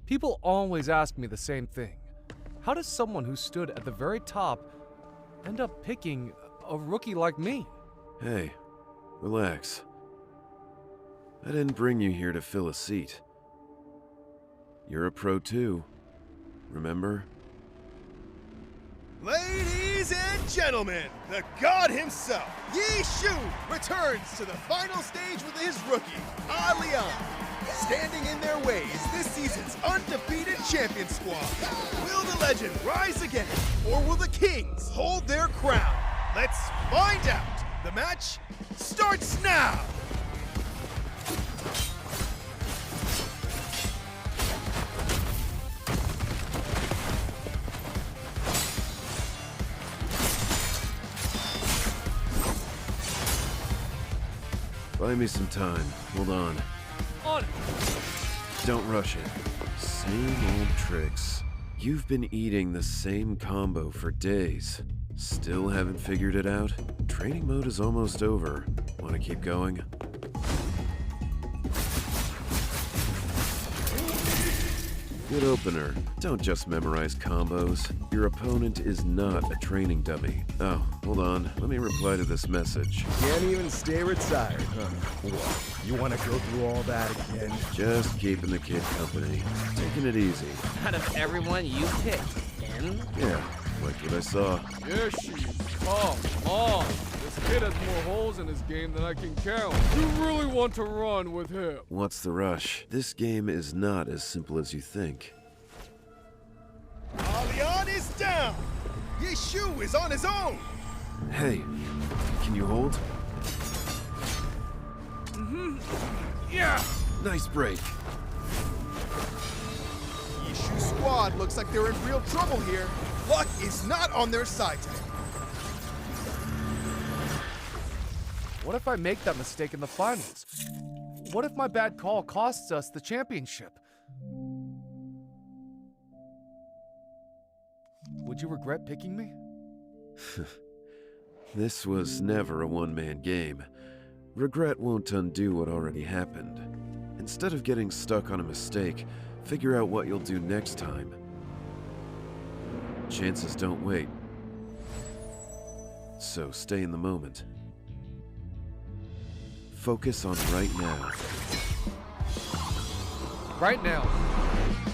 People always ask me the same thing. How does someone who stood at the very top end up picking a rookie like me? Hey, relax. I didn't bring you here to fill a seat. You're a pro too, remember? Ladies and gentlemen, the god himself, Yi Shu, returns to the final stage with his rookie, Leon. Standing in their way is this season's undefeated champion squad. Will the legend rise again, or will the Kings hold their crown? Let's find out. The match starts now. Buy me some time. Hold on. On it. Don't rush it. Same old tricks. You've been eating the same combo for days. Still haven't figured it out? Training mode is almost over. Want to keep going? Good opener. Don't just memorize combos. Your opponent is not a training dummy. Oh, hold on. Let me reply to this message. Can't even stay retired, huh? What? You want to go through all that again? Just keeping the kid company. Taking it easy. Out of everyone you picked, N? Yeah, liked what I saw. Yoshi, come on. This kid has more holes in his game than I can count. You really want to run with him? What's the rush? This game is not as simple as you think. Leon is down. Yishu is on his own. Hey, can you hold? Yeah. Nice break. Yishu squad looks like they're in real trouble here. Luck is not on their side tonight. What if I make that mistake in the finals? What if my bad call costs us the championship? Would you regret picking me? This was never a one-man game. Regret won't undo what already happened. Instead of getting stuck on a mistake, figure out what you'll do next time. Chances don't wait. So stay in the moment. Focus on right now. Right now.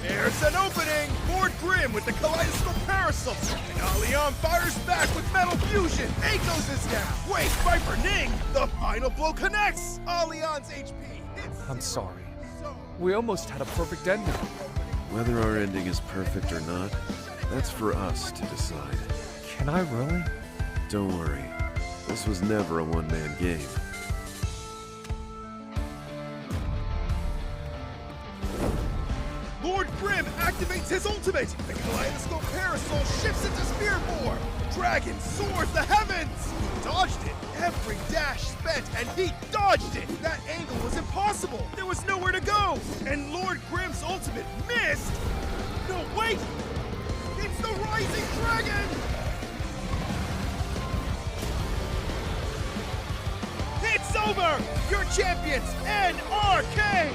There's an opening! Lord Grimm with the kaleidoscope parasol! And Alion fires back with metal fusion! Akos is down! Wait, Viper Ning! The final blow connects! Alion's HP hits I'm sorry. so We almost had a perfect ending. Whether our ending is perfect or not, that's for us to decide. Can I really? Don't worry. This was never a one-man game. Lord Grimm activates his ultimate! The kaleidoscope parasol shifts into spear form! Dragon soars the heavens! He dodged it! Every dash spent, and he dodged it! That angle was impossible! There was nowhere to go! And Lord Grimm's ultimate missed! No, wait! It's the Rising Dragon! It's over! Your champions, NRK!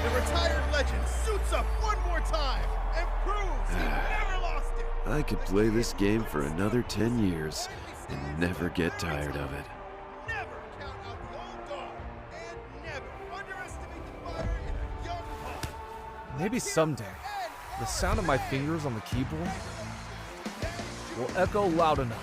The retired legend suits up one more time and proves he never lost it! I could play this game for another 10 years and never get tired of it. Never count out the old dog, and never underestimate the fire in a young heart. Maybe someday, the sound of my fingers on the keyboard will echo loud enough.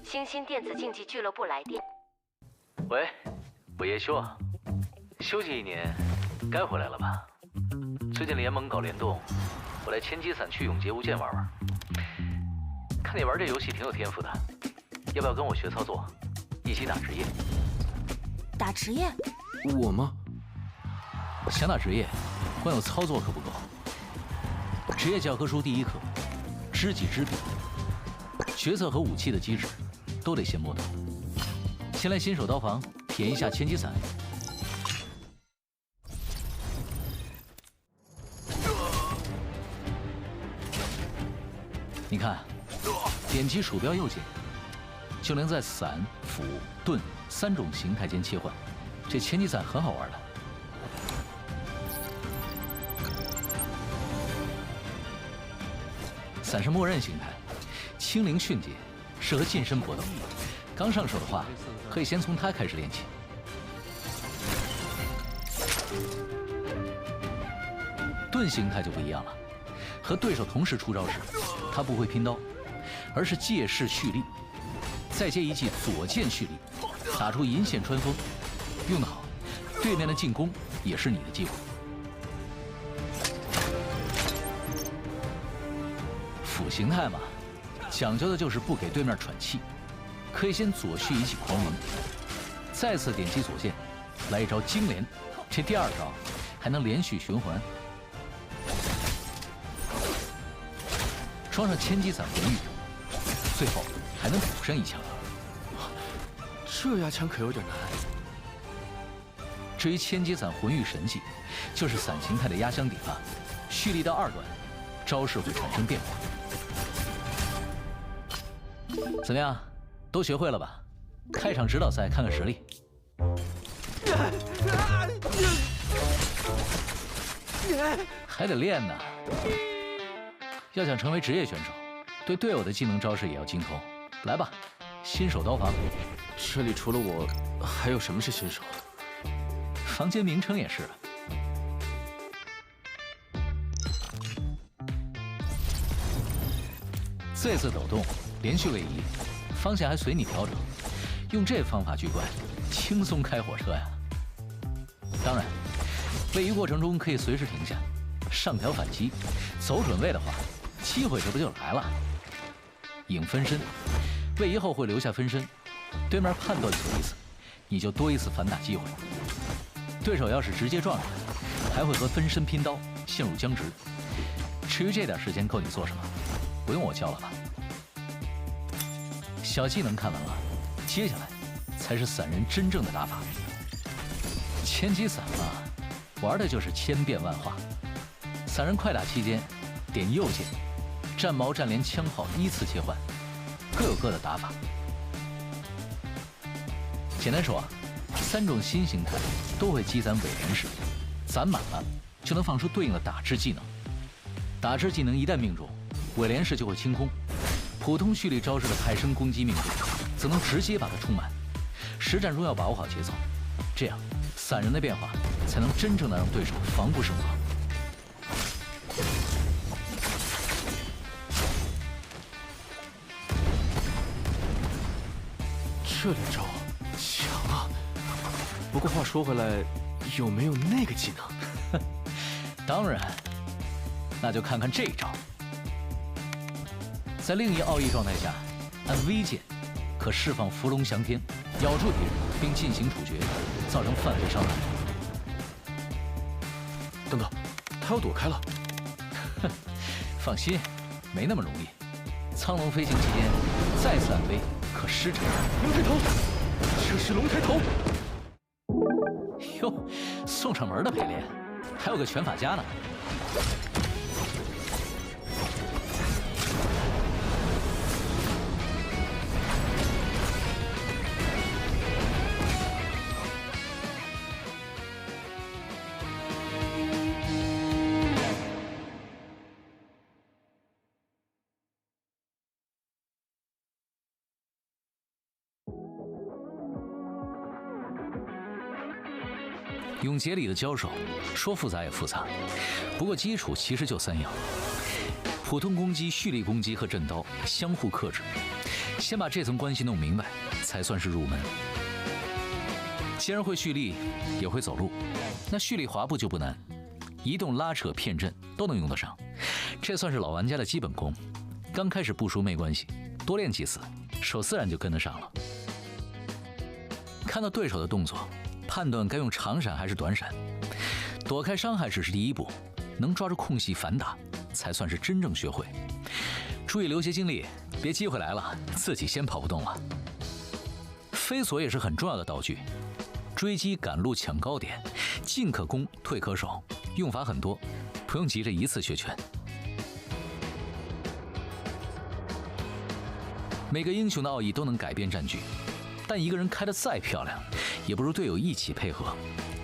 星星电子竞技俱乐部来电。喂，我叶修啊，休息一年，该回来了吧？最近联盟搞联动，我来千机伞去永劫无间玩玩。看你玩这游戏挺有天赋的，要不要跟我学操作，一起打职业？打职业？我吗？想打职业，光有操作可不够。职业教科书第一课，知己知彼。角色和武器的机制都得先摸懂。先来新手刀房体验一下千机伞。你看，点击鼠标右键，就能在伞、斧、盾3种形态间切换。这千机伞很好玩的。伞是默认形态。轻灵迅捷，适合近身搏斗。刚上手的话，可以先从它开始练起。盾形态就不一样了，和对手同时出招时，它不会拼刀，而是借势蓄力，再接一记左剑蓄力，打出银线穿锋，用得好，对面的进攻也是你的机会。辅形态嘛，讲究的就是不给对面喘气，可以先左蓄一记狂龙，再次点击左键，来一招金莲，这第二招还能连续循环。装上千机伞回御，最后还能补上一枪。这压枪可有点难。至于千机伞魂御神技，就是伞形态的压箱底了，蓄力到2段，招式会产生变化。怎么样，都学会了吧？开场指导赛看看实力。还得练呢。要想成为职业选手，对队友的技能招式也要精通。来吧，新手刀法。这里除了我，还有什么是新手？房间名称也是。这次抖动，连续位移，方向还随你调整。用这方法狙怪，轻松开火车呀！当然，位移过程中可以随时停下，上调反击，走准位的话，机会这不就来了？影分身，位移后会留下分身，对面判断错一次，你就多一次反打机会。对手要是直接撞上来，还会和分身拼刀，陷入僵直。至于这点时间够你做什么，不用我教了吧？小技能看完了，接下来才是伞人真正的打法。千机伞嘛，玩的就是千变万化。伞人快打期间，点右键，战矛、战连、枪炮依次切换，各有各的打法。简单说，3种新形态都会积攒尾连式，攒满了就能放出对应的打制技能。打制技能一旦命中，尾连式就会清空。普通蓄力招式的派生攻击命中，则能直接把它充满。实战中要把握好节奏，这样伞人的变化才能真正的让对手防不胜防。这连招强啊！不过话说回来，有没有那个技能？当然，那就看看这一招。在另一奥义状态下，按 V 键可释放伏龙翔天，咬住敌人并进行处决，造成范围伤害。等等，他要躲开了。哼，放心，没那么容易。苍龙飞行期间再次按 V可施展龙抬头，这是龙抬头。哟，送上门的陪练，还有个拳法家呢。永劫里的交手，说复杂也复杂，不过基础其实就3样：普通攻击、蓄力攻击和震刀相互克制。先把这层关系弄明白，才算是入门。既然会蓄力，也会走路，那蓄力滑步就不难，移动、拉扯、骗阵都能用得上。这算是老玩家的基本功，刚开始不熟没关系，多练几次，手自然就跟得上了。看到对手的动作，判断该用长闪还是短闪，躲开伤害只是第一步，能抓住空隙反打，才算是真正学会。注意留些精力，别机会来了自己先跑不动了。飞索也是很重要的道具，追击、赶路、抢高点，进可攻，退可守，用法很多，不用急着一次学全。每个英雄的奥义都能改变战局，但一个人开得再漂亮，也不如队友一起配合。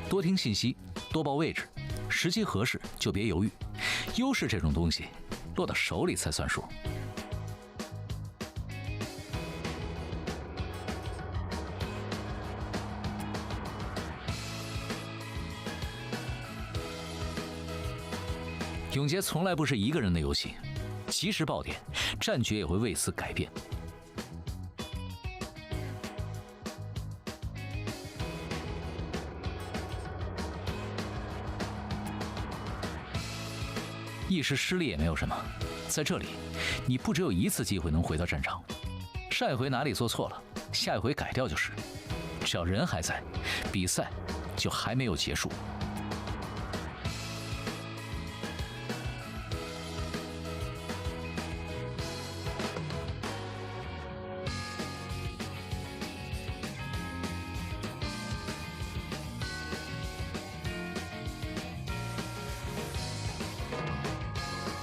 多听信息，多报位置，时机合适就别犹豫。优势这种东西，落到手里才算数。永劫从来不是一个人的游戏，及时爆点，战局也会为此改变。一时失利也没有什么，在这里，你不只有一次机会能回到战场。上一回哪里做错了，下一回改掉就是。只要人还在，比赛就还没有结束。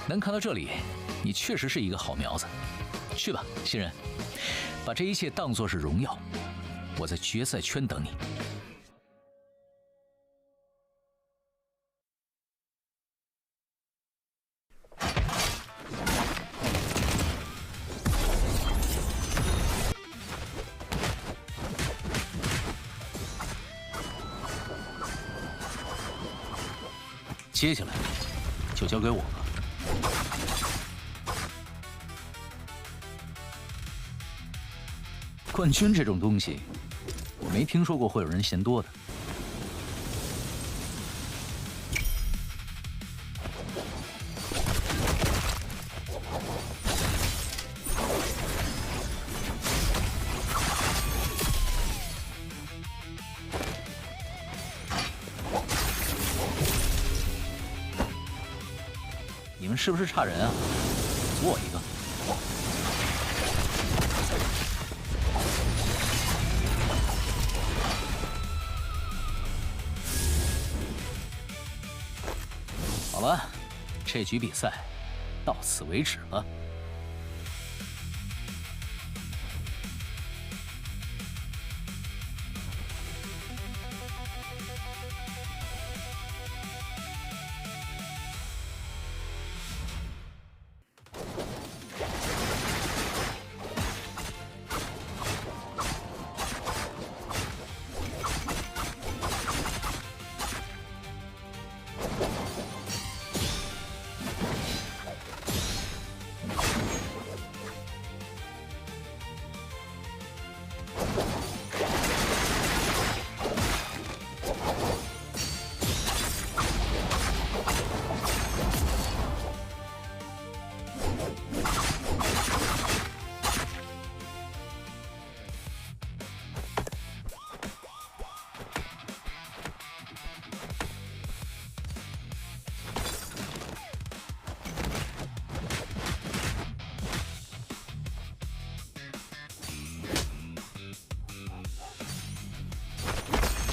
能看到这里，你确实是一个好苗子。去吧，新人，把这一切当作是荣耀。我在决赛圈等你。接下来就交给我了。冠军这种东西，我没听说过会有人嫌多的。你们是不是差人啊？我一个。好了，这局比赛到此为止了。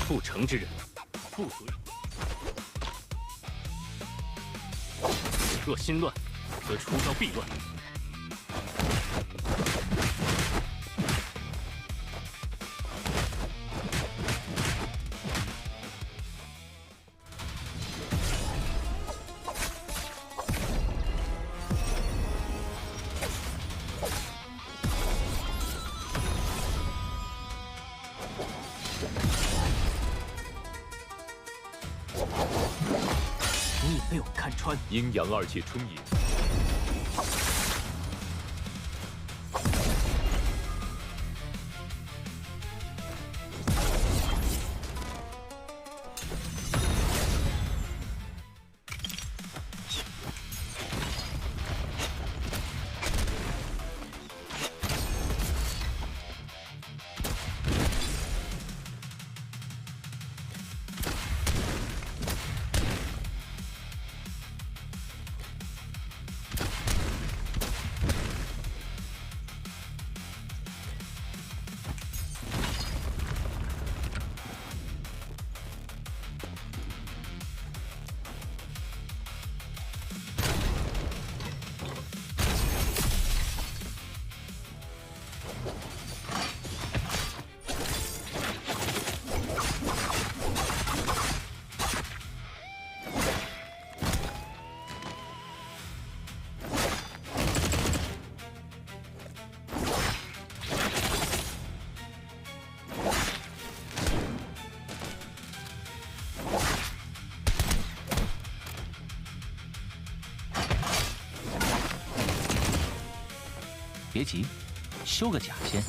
不成之人，不足以。若心乱，则出招必乱。你被我看穿，阴阳二界春野。别急，修个甲先。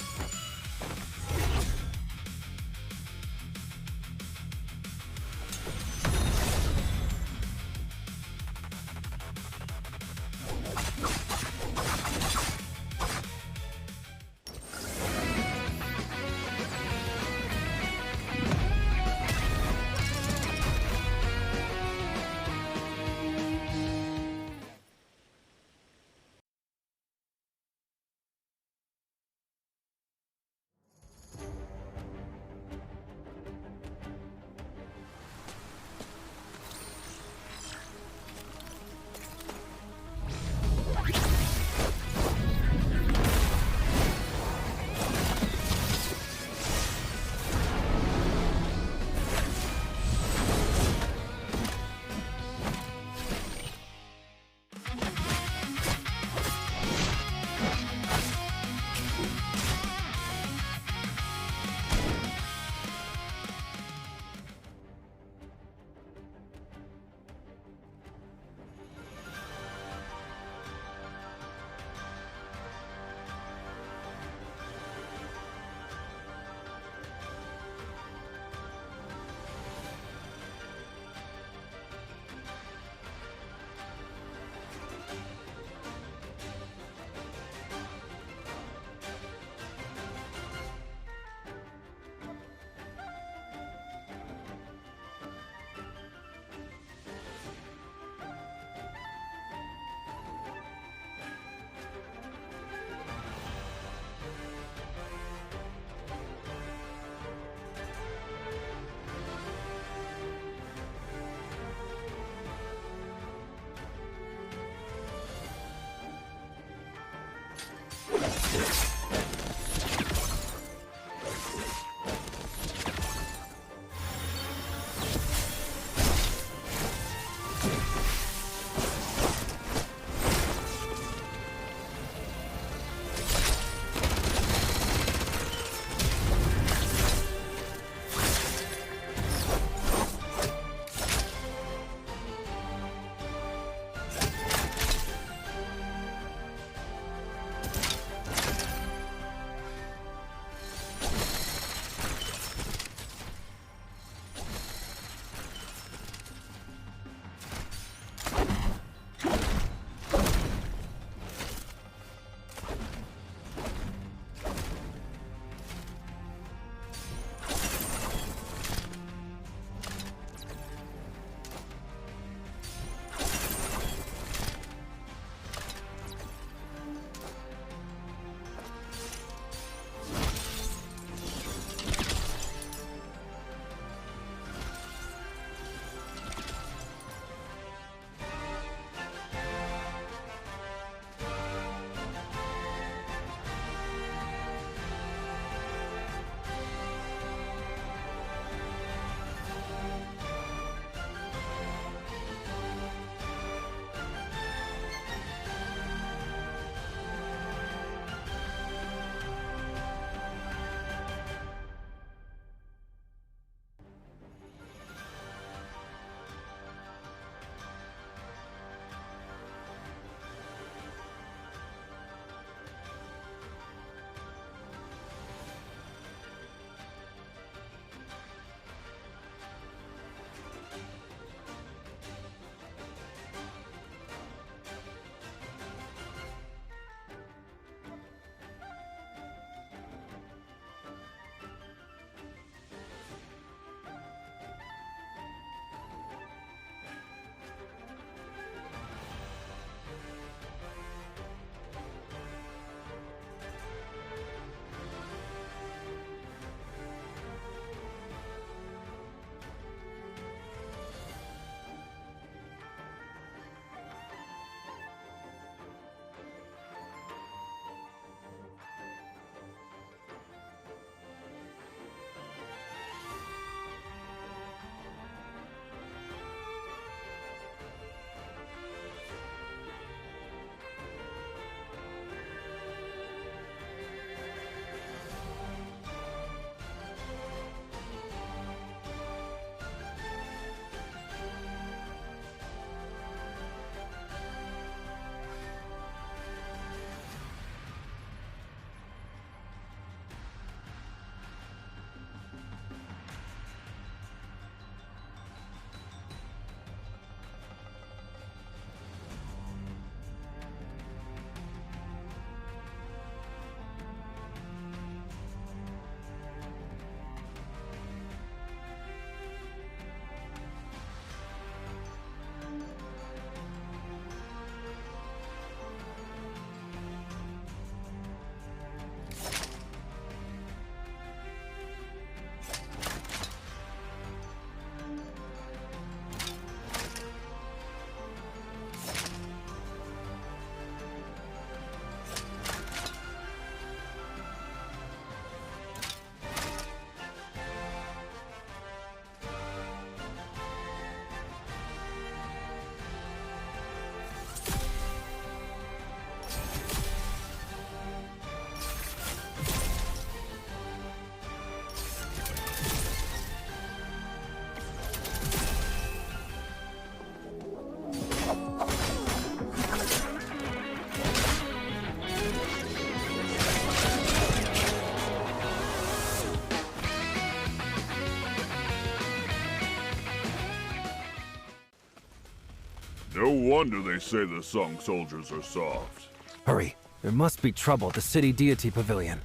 No wonder they say the Song soldiers are soft. Hurry. There must be trouble at the city deity pavilion.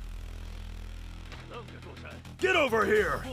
Get over here!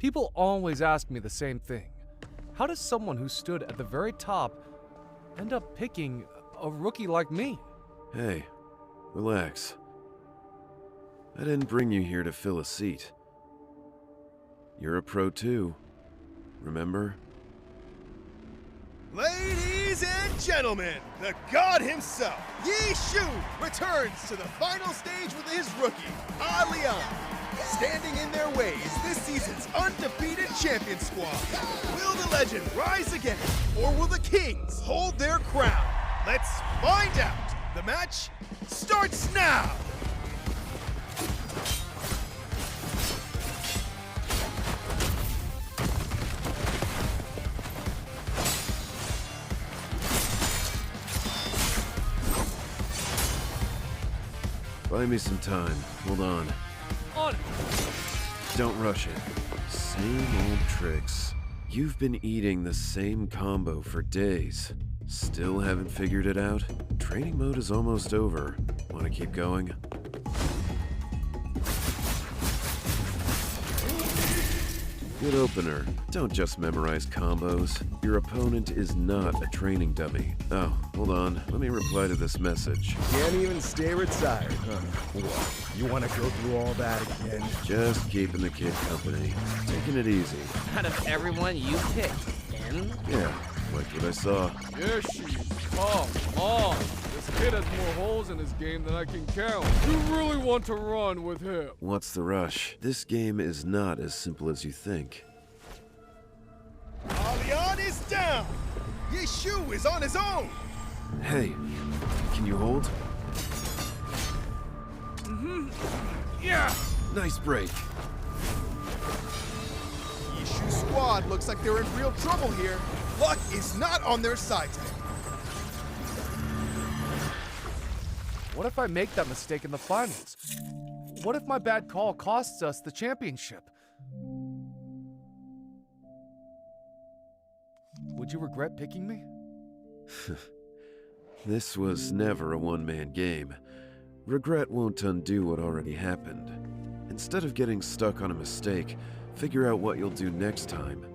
People always ask me the same thing. How does someone who stood at the very top end up picking a rookie like me? Hey, relax. I didn't bring you here to fill a seat. You're a pro too, remember? Ladies and gentlemen, the god himself, Yi Shu, returns to the final stage with his rookie, Leon. Standing in their way is this season's undefeated champion squad. Will the legend rise again, or will the Kings hold their crown? Let's find out. The match starts now. Buy me some time. Hold on. On it. Don't rush it. Same old tricks. You've been eating the same combo for days. Still haven't figured it out? Training mode is almost over. Want to keep going? Good opener. Don't just memorize combos. Your opponent is not a training dummy. Oh, hold on. Let me reply to this message. Can't even stay retired, huh? What? You want to go through all that again? Just keeping the kid company. Taking it easy. Out of everyone you picked, N? Yeah, liked what I saw. Yoshi, come on. This kid has more holes in his game than I can count. You really want to run with him? What's the rush? This game is not as simple as you think. Leon is down. Yi Shu is on his own. Hey, can you hold? Yeah. Nice break. Yi Shu's squad looks like they're in real trouble here. Luck is not on their side today. What if I make that mistake in the finals? What if my bad call costs us the championship? Would you regret picking me? This was never a one-man game. Regret won't undo what already happened. Instead of getting stuck on a mistake, figure out what you'll do next time.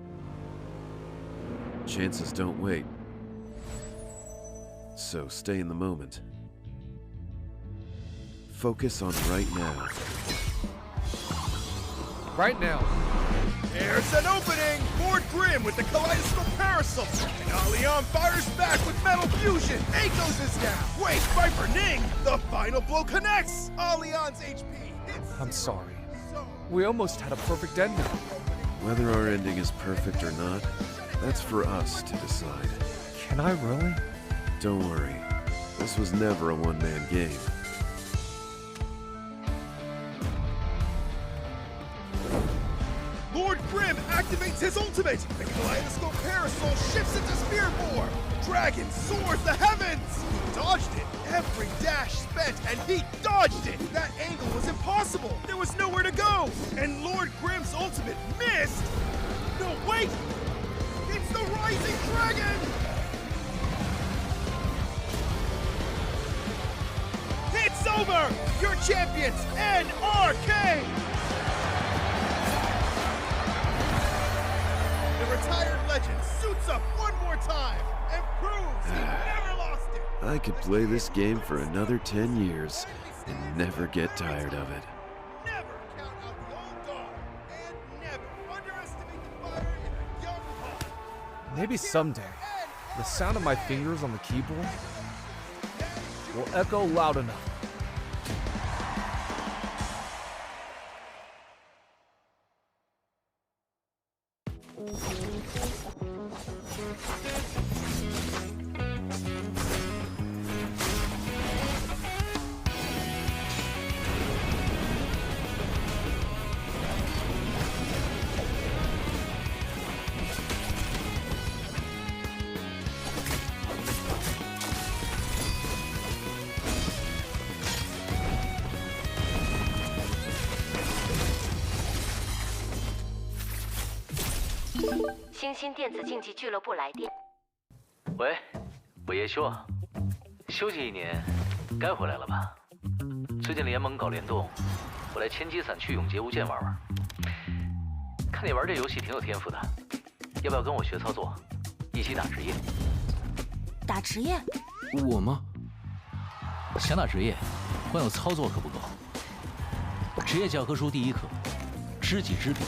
Chances don't wait. So stay in the moment. Focus on right now. Right now. There's an opening! Lord Grimm with the Kaleidoscope Parasol! And Leon fires back with Metal Fusion! Akos is down! Wait, Viper Ning! The final blow connects! Leon's HP hits... I'm sorry. We almost had a perfect ending. Whether our ending is perfect or not, that's for us to decide. Can I really? Don't worry. This was never a one-man game. Lord Grimm activates his ultimate! The Kaleidoscope Parasol shifts into Spear form! Dragon soars the heavens! He dodged it! Every dash spent, and he dodged it! That angle was impossible! There was nowhere to go! And Lord Grimm's ultimate missed! No, wait! It's the Rising Dragon! It's over! Your champions, NRK! The retired legend suits up one more time and proves he never lost it! I could play this game for another 10 years and never get tired of it. Never count out the old dog, and never underestimate the fire in a young heart. Maybe someday, the sound of my fingers on the keyboard will echo loud enough.新兴电子竞技俱乐部来电。喂，我叶修，休息1年，该回来了吧？最近联盟搞联动，我来千机伞去永劫无间玩玩。看你玩这游戏挺有天赋的，要不要跟我学操作，一起打职业？打职业？我吗？想打职业，光有操作可不够。职业教科书第一课，知己知彼，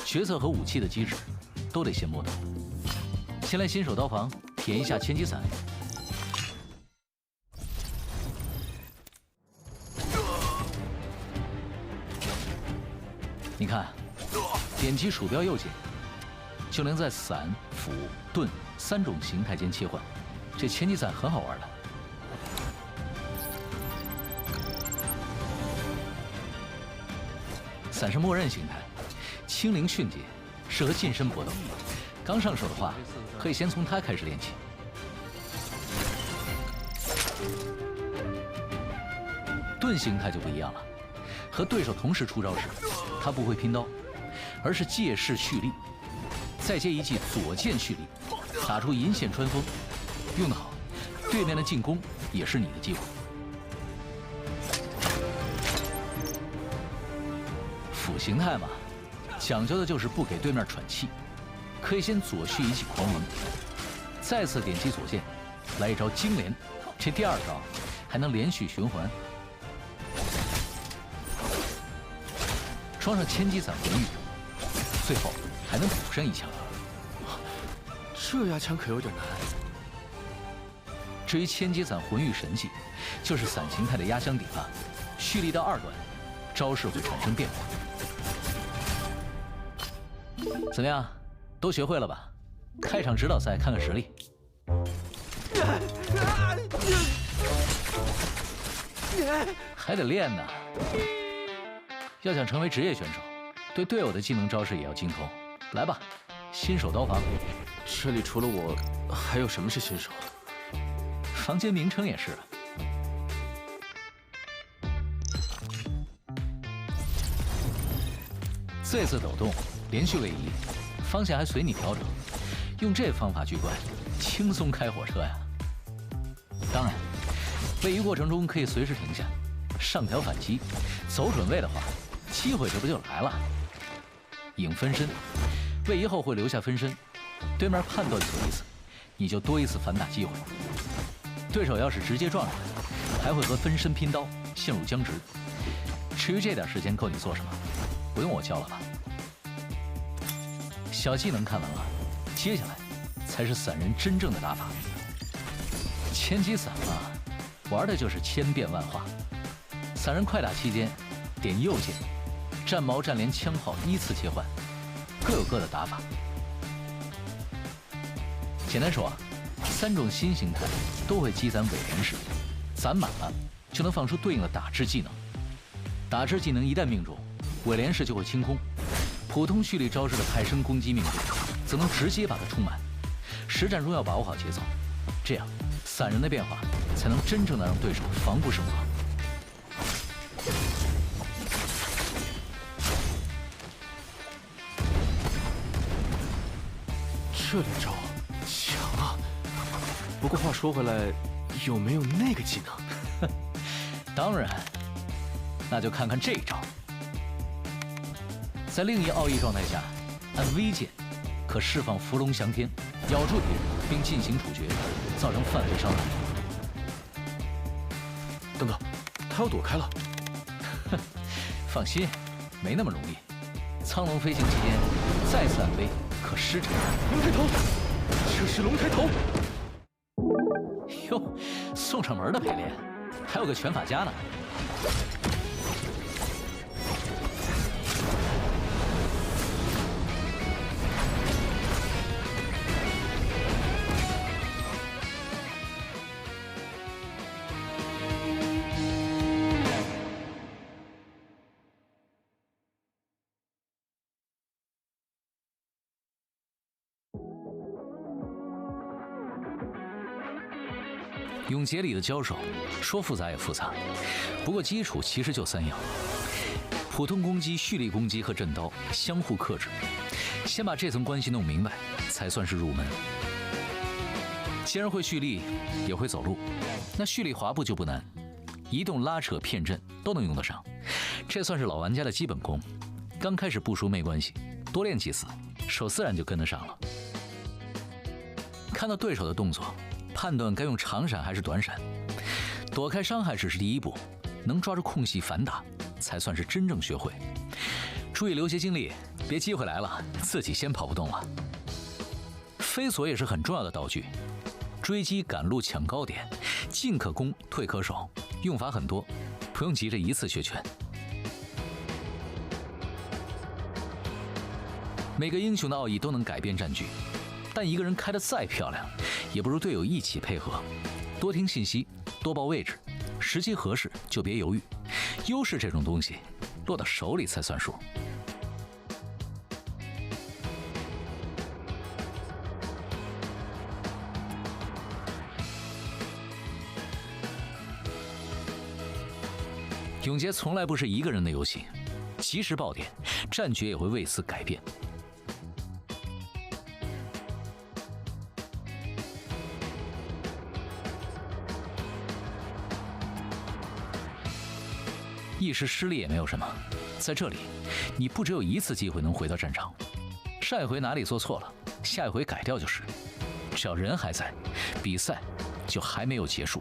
角色和武器的机制都得先摸懂。先来新手刀房体验一下千机伞。你看，点击鼠标右键，就能在伞、斧、盾3种形态间切换。这千机伞很好玩的。伞是默认形态，轻灵迅捷，适合近身搏斗。刚上手的话，可以先从它开始练起。盾形态就不一样了，和对手同时出招时，它不会拼刀，而是借势蓄力，再接一记左剑蓄力，打出银线穿锋。用得好，对面的进攻也是你的机会。斧形态嘛，讲究的就是不给对面喘气，可以先左蓄一记狂龙，再次点击左键，来一招金连，这第2招还能连续循环。装上千机伞魂玉，最后还能补上一枪。这压枪可有点难。至于千机伞魂玉神技，就是伞形态的压箱底了，蓄力到2段，招式会产生变化。怎么样，都学会了吧？开场指导赛看看实力。还得练呢。要想成为职业选手，对队友的技能招式也要精通。来吧，新手刀房。这里除了我，还有什么是新手？房间名称也是。这次抖动，连续位移，方向还随你调整。用这方法狙怪，轻松开火车呀！当然，位移过程中可以随时停下，上调反击，走准位的话，机会这不就来了？影分身，位移后会留下分身，对面判断错一次，你就多一次反打机会。对手要是直接撞上来，还会和分身拼刀，陷入僵直。至于这点时间够你做什么，不用我教了吧？小技能看完了，接下来才是伞人真正的打法。千机伞嘛，玩的就是千变万化。伞人快打期间，点右键，战矛、战连、枪炮依次切换，各有各的打法。简单说啊，3种新形态都会积攒伪连式，攒满了就能放出对应的打制技能。打制技能一旦命中，伪连式就会清空。普通蓄力招式的派生攻击命中，则能直接把它充满。实战中要把握好节奏，这样伞人的变化才能真正的让对手防不胜防。这连招强啊！不过话说回来，有没有那个技能？当然，那就看看这一招。在另一奥义状态下，按 V 键可释放伏龙翔天，咬住敌人并进行处决，造成范围伤害。等等，他要躲开了。哼，放心，没那么容易。苍龙飞行期间再次按 V可施展龙抬头，这是龙抬头。哟，送上门的陪练，还有个拳法家呢。永劫里的交手，说复杂也复杂，不过基础其实就3样：普通攻击、蓄力攻击和震刀相互克制。先把这层关系弄明白，才算是入门。既然会蓄力，也会走路，那蓄力滑步就不难，移动、拉扯、骗阵都能用得上。这算是老玩家的基本功，刚开始不熟没关系，多练几次，手自然就跟得上了。看到对手的动作，判断该用长闪还是短闪，躲开伤害只是第一步，能抓住空隙反打，才算是真正学会。注意留些精力，别机会来了自己先跑不动了。飞索也是很重要的道具，追击、赶路、抢高点，进可攻，退可守，用法很多，不用急着一次学全。每个英雄的奥义都能改变战局，但一个人开得再漂亮，也不如队友一起配合。多听信息，多报位置，时机合适就别犹豫。优势这种东西，落到手里才算数。永劫从来不是一个人的游戏，及时爆点，战局也会为此改变。一时失利也没有什么，在这里，你不只有一次机会能回到战场。上一回哪里做错了，下一回改掉就是。只要人还在，比赛就还没有结束。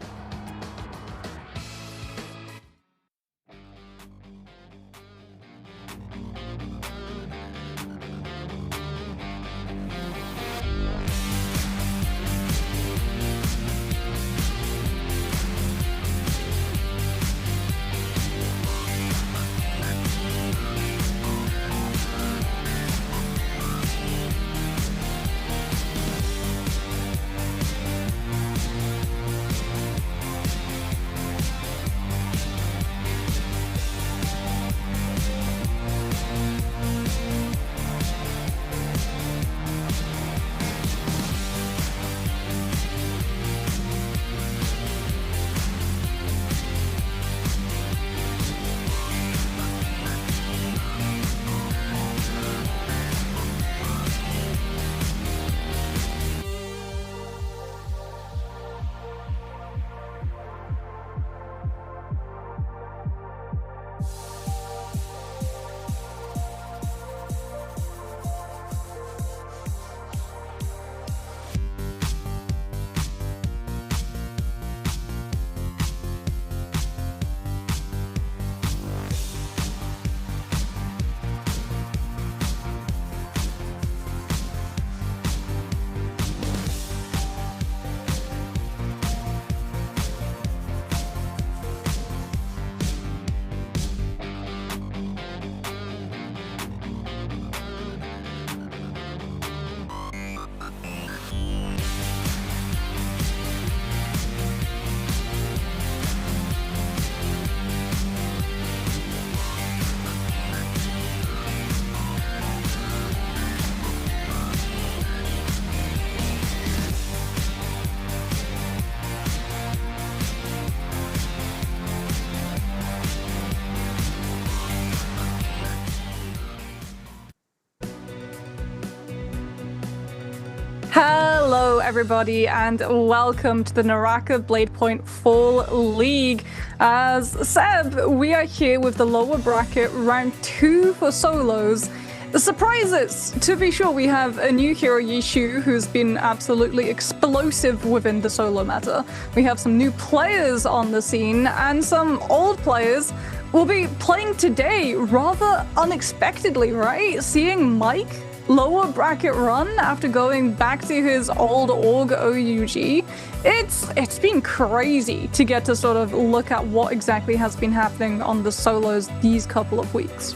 Hello everybody and welcome to the NARAKA BLADEPOINT Fall League. As Seb, we are here with the lower bracket, round 2 for solos. The surprises! To be sure, we have a new hero, Yishu, who's been absolutely explosive within the solo meta. We have some new players on the scene, and some old players will be playing today rather unexpectedly, right? Seeing Mike lower bracket run after going back to his old org OUG. It's been crazy to get to sort of look at what exactly has been happening on the solos these couple of weeks.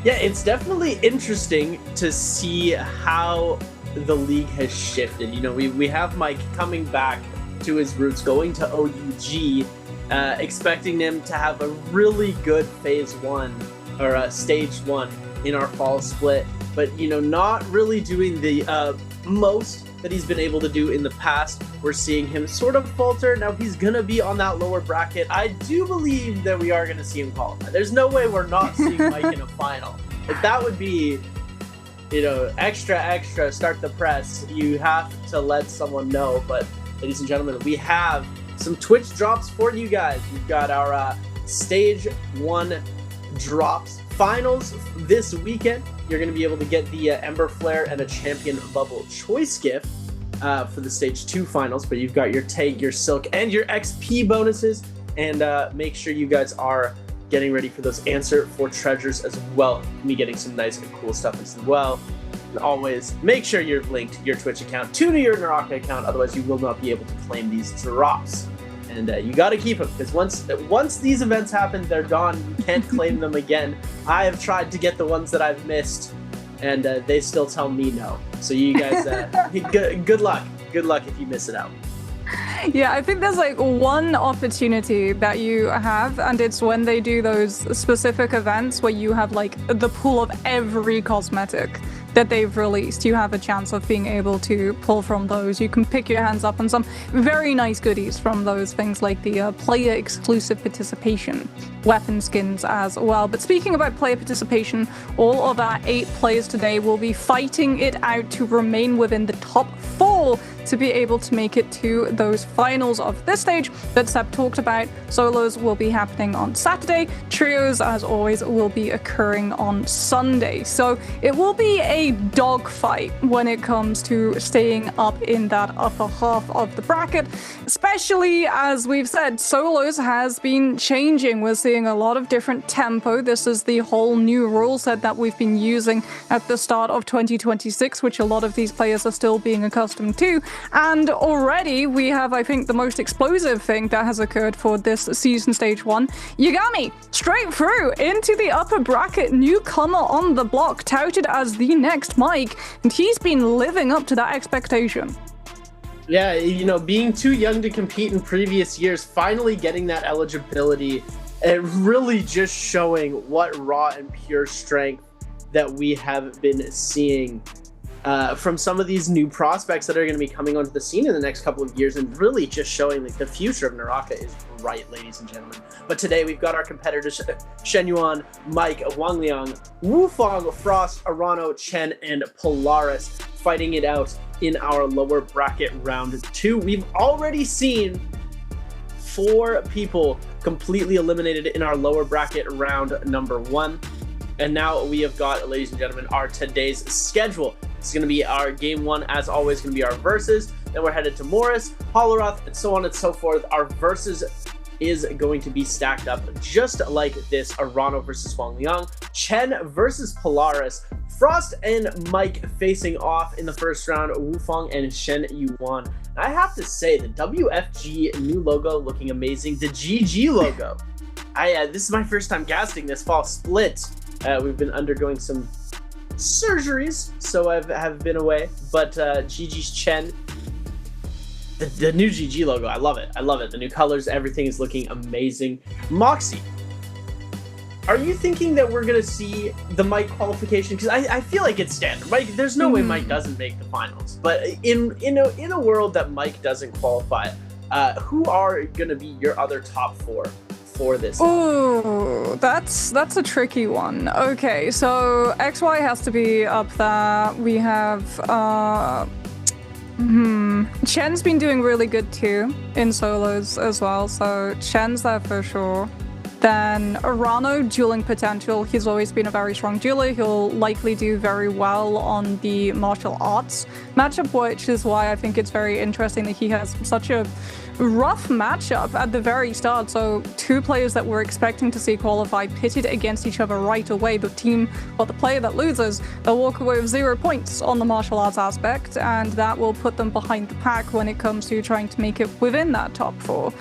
Yeah, it's definitely interesting to see how the league has shifted. You know, we have Mike coming back to his roots, going to OUG, expecting him to have a really good phase 1 or stage 1 in our fall split. But, you know, not really doing the most that he's been able to do in the past. We're seeing him sort of falter. Now he's going to be on that lower bracket. I do believe that we are going to see him qualify. There's no way we're not seeing Mike in a final. If that would be, you know, extra, start the press. You have to let someone know. But, ladies and gentlemen, we have some Twitch drops for you guys. We've got our Stage 1 drops finals this weekend. you're going to be able to get the Ember Flare and a Champion Bubble Choice gift for the Stage 2 finals. But you've got your Tank, your Silk, and your XP bonuses. And make sure you guys are getting ready for those Answer for Treasures as well. You'll be getting some nice and cool stuff as well. And always make sure you're linked your Twitch account to your NARAKA account, otherwise you will not be able to claim these drops. And you got to keep them, because once these events happen, they're gone. You can't claim them again. I have tried to get the ones that I've missed, and they still tell me no. So you guys, good luck. Good luck if you miss it out. Yeah, I think there's like one opportunity that you have, and it's when they do those specific events where you have like the pool of every cosmetic that they've released. You have a chance of being able to pull from those. You can pick your hands up on some very nice goodies from those things, like the player exclusive participation weapon skins as well. But speaking about player participation, all of our 8 players today will be fighting it out to remain within the top 4 to be able to make it to those finals of this stage that Seb talked about. Solos will be happening on Saturday. Trios, as always, will be occurring on Sunday. So it will be a dogfight when it comes to staying up in that upper half of the bracket, especially as we've said, Solos has been changing. We're seeing a lot of different tempo. This is the whole new rule set that we've been using at the start of 2026, which a lot of these players are still being accustomed to. And already we have, I think, the most explosive thing that has occurred for this season stage 1. Yagami, straight through into the upper bracket, newcomer on the block, touted as the next Mike, and he's been living up to that expectation. Yeah, you know, being too young to compete in previous years, finally getting that eligibility, and really just showing what raw and pure strength that we have been seeing from some of these new prospects that are going to be coming onto the scene in the next couple of years, and really just showing that the future of NARAKA is bright, ladies and gentlemen. But today we've got our competitors Shen Yuan, Mike, Wang Liang, Wu Fang, Frost, Arano, Chen, and Polaris fighting it out in our lower bracket round 2. We've already seen 4 people completely eliminated in our lower bracket round number 1. And now we have got, ladies and gentlemen, our today's schedule. It's going to be our game 1, as always, going to be our versus. Then we're headed to Morris, Holoroth, and so on and so forth. Our versus is going to be stacked up just like this. Arano versus Wang Liang, Chen versus Polaris, Frost and Mike facing off in the first round, Wu Fang and Shen Yuan. I have to say, the WFG new logo looking amazing. The GG logo. This is my first time casting this fall split. We've been undergoing some surgeries, so I have been away, but GG's Chen, the new GG logo, I love it. I love it. The new colors, everything is looking amazing. Moxie, are you thinking that we're gonna see the Mike qualification? Because I feel like it's standard. Mike, there's no way Mike doesn't make the finals, but in a world that Mike doesn't qualify, who are gonna be your other top 4 for this? Oh, that's a tricky one. Okay, so XY has to be up there. We have Chen's been doing really good too in solos as well, so Chen's there for sure. Then Arano, dueling potential. He's always been a very strong dueler. He'll likely do very well on the martial arts matchup, which is why I think it's very interesting that he has such a rough matchup at the very start. So 2 players that we're expecting to see qualify pitted against each other right away. The team, or the player that loses, they'll walk away with 0 points on the martial arts aspect, and that will put them behind the pack when it comes to trying to make it within that top 4.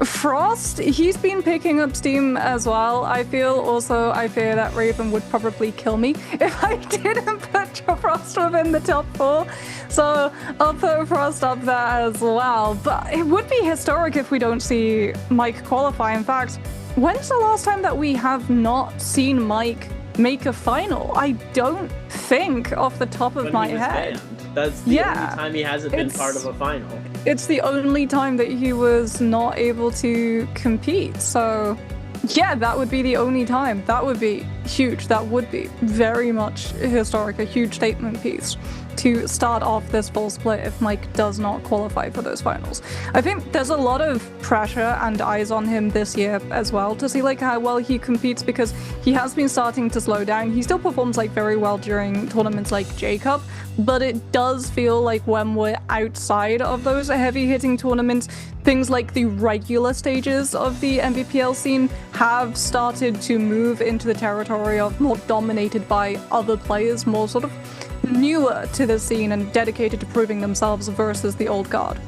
Frost, he's been picking up steam as well. I fear that Raven would probably kill me if I didn't put Frost within the top 4. So I'll put Frost up there as well. But it would be historic if we don't see Mike qualify. In fact, when's the last time that we have not seen Mike make a final? I don't think off the top of my head. That's the only time he hasn't been part of a final. It's the only time that he was not able to compete. So yeah, that would be the only time. That would be huge. That would be very much historic, a huge statement piece to start off this full split if Mike does not qualify for those finals. I think there's a lot of pressure and eyes on him this year as well to see like how well he competes, because he has been starting to slow down. He still performs like very well during tournaments like J-Cup, but it does feel like when we're outside of those heavy hitting tournaments, things like the regular stages of the NBPL scene have started to move into the territory of more dominated by other players, more sort of newer to the scene and dedicated to proving themselves versus the old guard.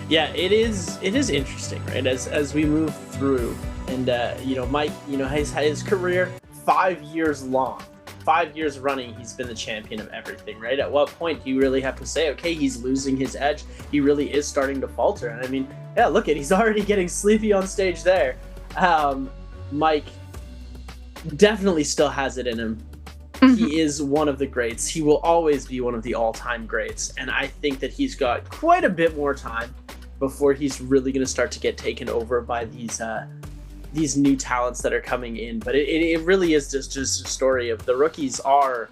Yeah, it is interesting, right? As we move through, and you know, Mike, you know, has had his career 5 years long. 5 years running, he's been the champion of everything, right? At what point do you really have to say, okay, he's losing his edge, he really is starting to falter? And I mean, yeah, look at, he's already getting sleepy on stage there. Mike definitely still has it in him. He is one of the greats. He will always be one of the all-time greats. And I think that he's got quite a bit more time before he's really going to start to get taken over by these new talents that are coming in. But it really is just a story of the rookies are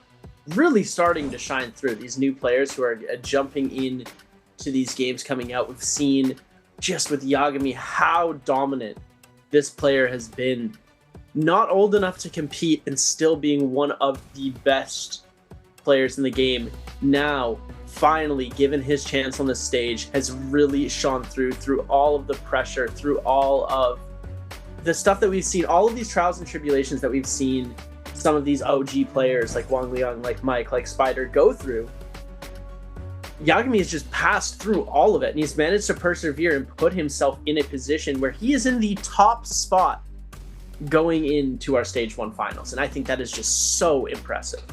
really starting to shine through. These new players who are jumping in to these games coming out. We've seen just with Yagami how dominant this player has been. Not old enough to compete and still being one of the best players in the game. Now, finally, given his chance on the stage, has really shone through all of the pressure, through all of the stuff that we've seen, all of these trials and tribulations that we've seen some of these OG players like Wang Liang, like Mike, like Spider go through. Yagami has just passed through all of it, and he's managed to persevere and put himself in a position where he is in the top spot going into our stage 1 finals, and I think that is just so impressive.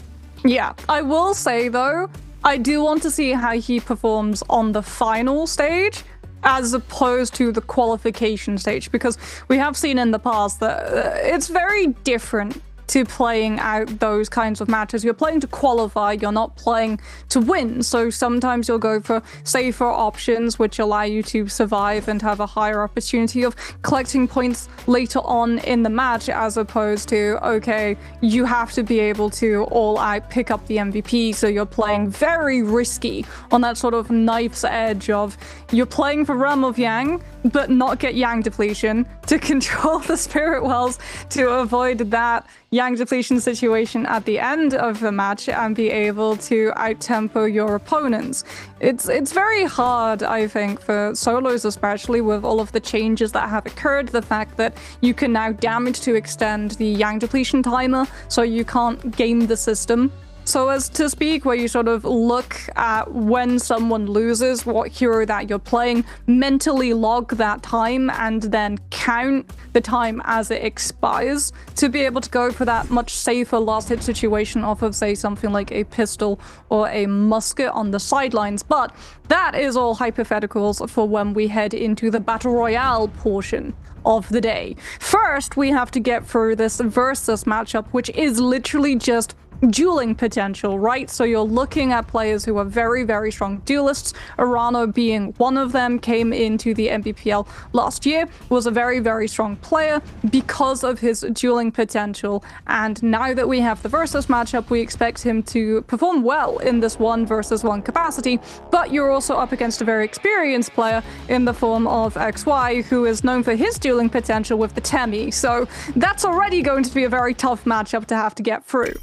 Yeah, I will say though, I do want to see how he performs on the final stage as opposed to the qualification stage, because we have seen in the past that it's very different to playing out those kinds of matches. You're playing to qualify, you're not playing to win. So sometimes you'll go for safer options which allow you to survive and have a higher opportunity of collecting points later on in the match, as opposed to, okay, you have to be able to all out pick up the MVP. So you're playing very risky on that sort of knife's edge of you're playing for Realm of Yang but not get Yang depletion to control the Spirit Wells to avoid that Yang depletion situation at the end of the match and be able to out-tempo your opponents. It's very hard, I think, for solos, especially with all of the changes that have occurred. The fact that you can now damage to extend the Yang depletion timer, so you can't game the system, so as to speak, where you sort of look at when someone loses, what hero that you're playing, mentally log that time, and then count the time as it expires to be able to go for that much safer last hit situation off of, say, something like a pistol or a musket on the sidelines. But that is all hypotheticals for when we head into the Battle Royale portion of the day. First, we have to get through this versus matchup, which is literally just dueling potential, right? So you're looking at players who are very, very strong duelists. Arano being one of them, came into the Nbpl last year, was a very, very strong player because of his dueling potential. And now that we have the versus matchup, we expect him to perform well in this 1 versus 1 capacity. But you're also up against a very experienced player in the form of XY, who is known for his dueling potential with the Temi. So that's already going to be a very tough matchup to have to get through.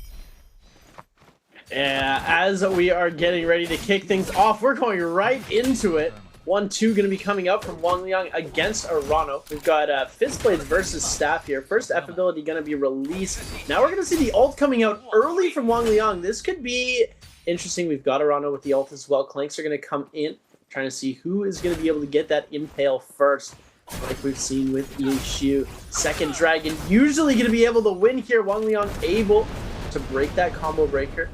As we are getting ready to kick things off, we're going right into it. 1-2 going to be coming up from Wang Liang against Arano. We've got Fist Blades versus Staff here. First F ability going to be released. Now we're going to see the ult coming out early from Wang Liang. This could be interesting. We've got Arano with the ult as well. Clanks are going to come in, trying to see who is going to be able to get that impale first, like we've seen with Yishu. Second Dragon usually going to be able to win here. Wang Liang able to break that combo breaker.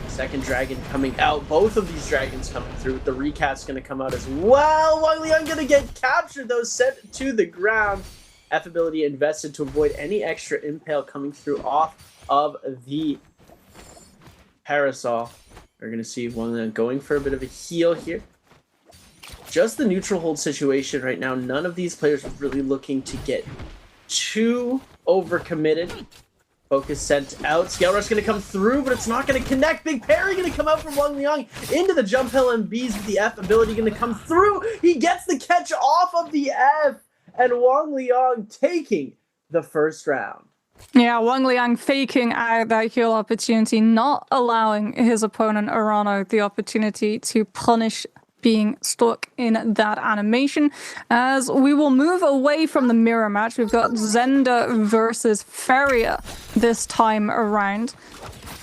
Second Dragon coming out. Both of these dragons coming through. The recap's going to come out as well. Wang Liang going to get captured, though, sent to the ground. F ability invested to avoid any extra impale coming through off of the Parasol. We're going to see Wang Liang going for a bit of a heal here. Just the neutral hold situation right now. None of these players are really looking to get too overcommitted Focus sent out. Scale Rush going to come through, but it's not going to connect. Big parry going to come out from Wang Liang into the jump LMBs with the F ability going to come through. He gets the catch off of the F, and Wang Liang taking the first round. Yeah, Wang Liang faking out that heal opportunity, not allowing his opponent Arano the opportunity to punish being stuck in that animation. As we will move away from the mirror match, we've got Zenda versus Feria this time around.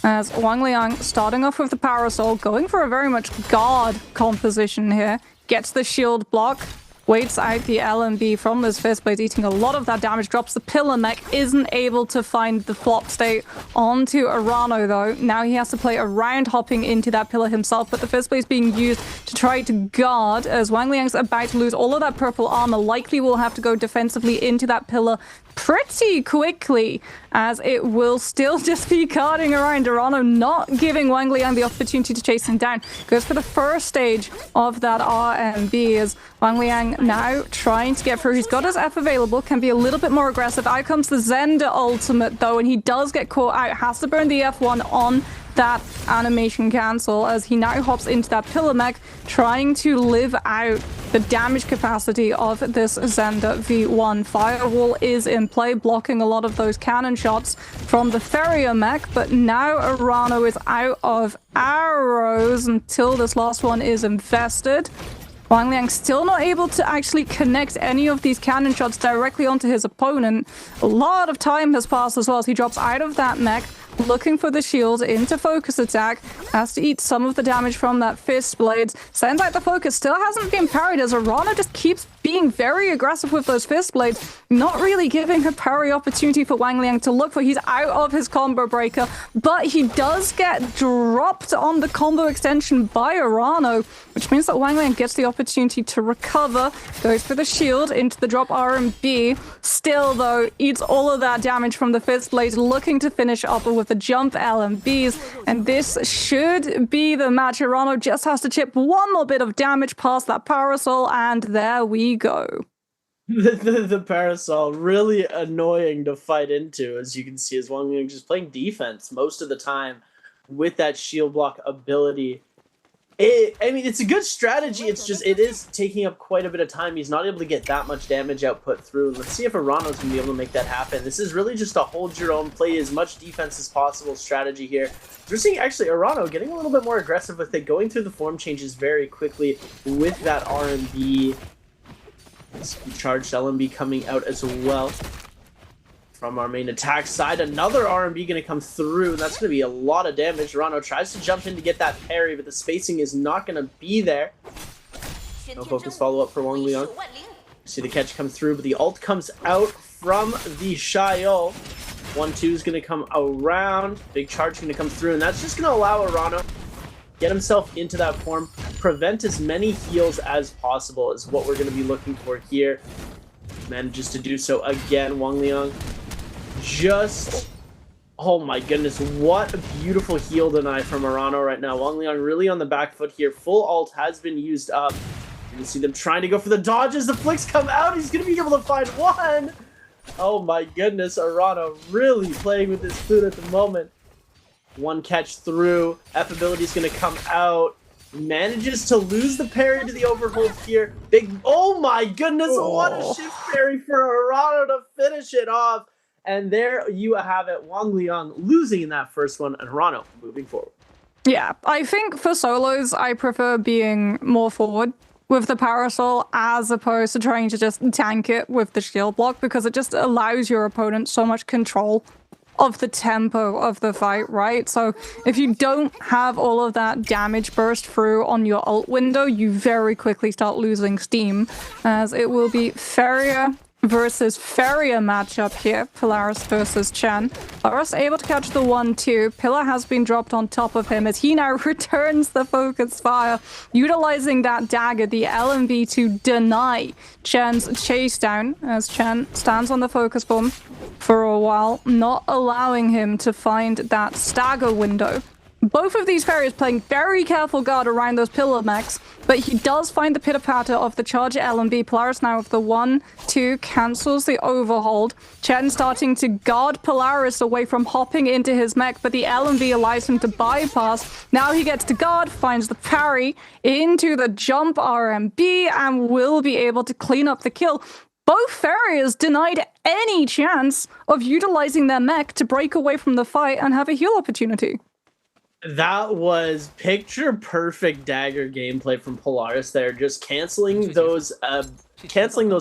As Wang Liang starting off with the Parasol, going for a very much guard composition here, gets the shield block, waits out the LMB from this fist blade, eating a lot of that damage, drops the pillar mech, isn't able to find the flop state onto Arano though. Now he has to play around hopping into that pillar himself, but the fist blade is being used to try to guard as Wang Liang's about to lose all of that purple armor. Likely will have to go defensively into that pillar pretty quickly, as it will still just be guarding around Arano, not giving Wang Liang the opportunity to chase him down. Goes for the first stage of that RMB as Wang Liang now trying to get through. He's got his F available, can be a little bit more aggressive. Out comes the Zenda ultimate though, and he does get caught out, has to burn the F1 on that animation cancel as he now hops into that pillar mech, trying to live out the damage capacity of this Zenda V1. Firewall is in play, blocking a lot of those cannon shots from the Feria mech, but now Arano is out of arrows until this last one is invested. Wang Liang still not able to actually connect any of these cannon shots directly onto his opponent. A lot of time has passed as well as he drops out of that mech, looking for the shield into focus attack, has to eat some of the damage from that fist blades, sends out the focus, still hasn't been parried as Arano just keeps being very aggressive with those fist blades, not really giving a parry opportunity for Wang Liang to look for. He's out of his combo breaker, but he does get dropped on the combo extension by Arano, which means that Wang Liang gets the opportunity to recover, goes for the shield into the drop R&B, still though eats all of that damage from the fist blades, looking to finish up with the jump LMBs, and this should be the match. Arano just has to chip one more bit of damage past that Parasol, and there we go. The Parasol, really annoying to fight into, as you can see, as Wang Liang just playing defense most of the time with that shield block ability. I mean, it's a good strategy, it's just, it is taking up quite a bit of time. He's not able to get that much damage output through. Let's see if Arano's going to be able to make that happen. This is really just a hold your own, play as much defense as possible strategy here. We're seeing actually Arano getting a little bit more aggressive with it, going through the form changes very quickly with that R&B. Charged LMB coming out as well. From our main attack side, another R&B going to come through, and that's going to be a lot of damage. Arano tries to jump in to get that parry, but the spacing is not going to be there. No focus follow-up for Wang Liang. See the catch come through, but the ult comes out from the Xiao. 1-2 is going to come around. Big charge going to come through, and that's just going to allow Arano get himself into that form, prevent as many heals as possible is what we're going to be looking for here. Manages to do so again. Wang Liang just, oh my goodness, what a beautiful heal deny from Arano right now. Wang Liang really on the back foot here. Full ult has been used up. You can see them trying to go for the dodges. The flicks come out. He's going to be able to find one. Oh my goodness, Arano really playing with his food at the moment. One catch through. F ability is going to come out. Manages to lose the parry to the overhold here. Big, oh my goodness, what a shift parry for Arano to finish it off. And there you have it, Wang Liang losing in that first one, and Arano moving forward. Yeah, I think for solos, I prefer being more forward with the Parasol as opposed to trying to just tank it with the shield block, because it just allows your opponent so much control of the tempo of the fight, right? So if you don't have all of that damage burst through on your ult window, you very quickly start losing steam, as it will be Feria versus Feria matchup here. Polaris versus Chen. Polaris able to catch the 1-2. Pillar has been dropped on top of him as he now returns the focus fire, utilizing that dagger, the LMB, to deny Chen's chase down, as Chen stands on the focus bomb for a while, not allowing him to find that stagger window Both of these fairies playing very careful guard around those pillar mechs, but he does find the pitter-patter of the charger LMB. Polaris now with the 1-2 cancels the overhold. Chen starting to guard Polaris away from hopping into his mech, but the LMB allows him to bypass. Now he gets to guard, finds the parry into the jump RMB, and will be able to clean up the kill. Both Farriers denied any chance of utilizing their mech to break away from the fight and have a heal opportunity. That was picture-perfect dagger gameplay from Polaris there, just canceling those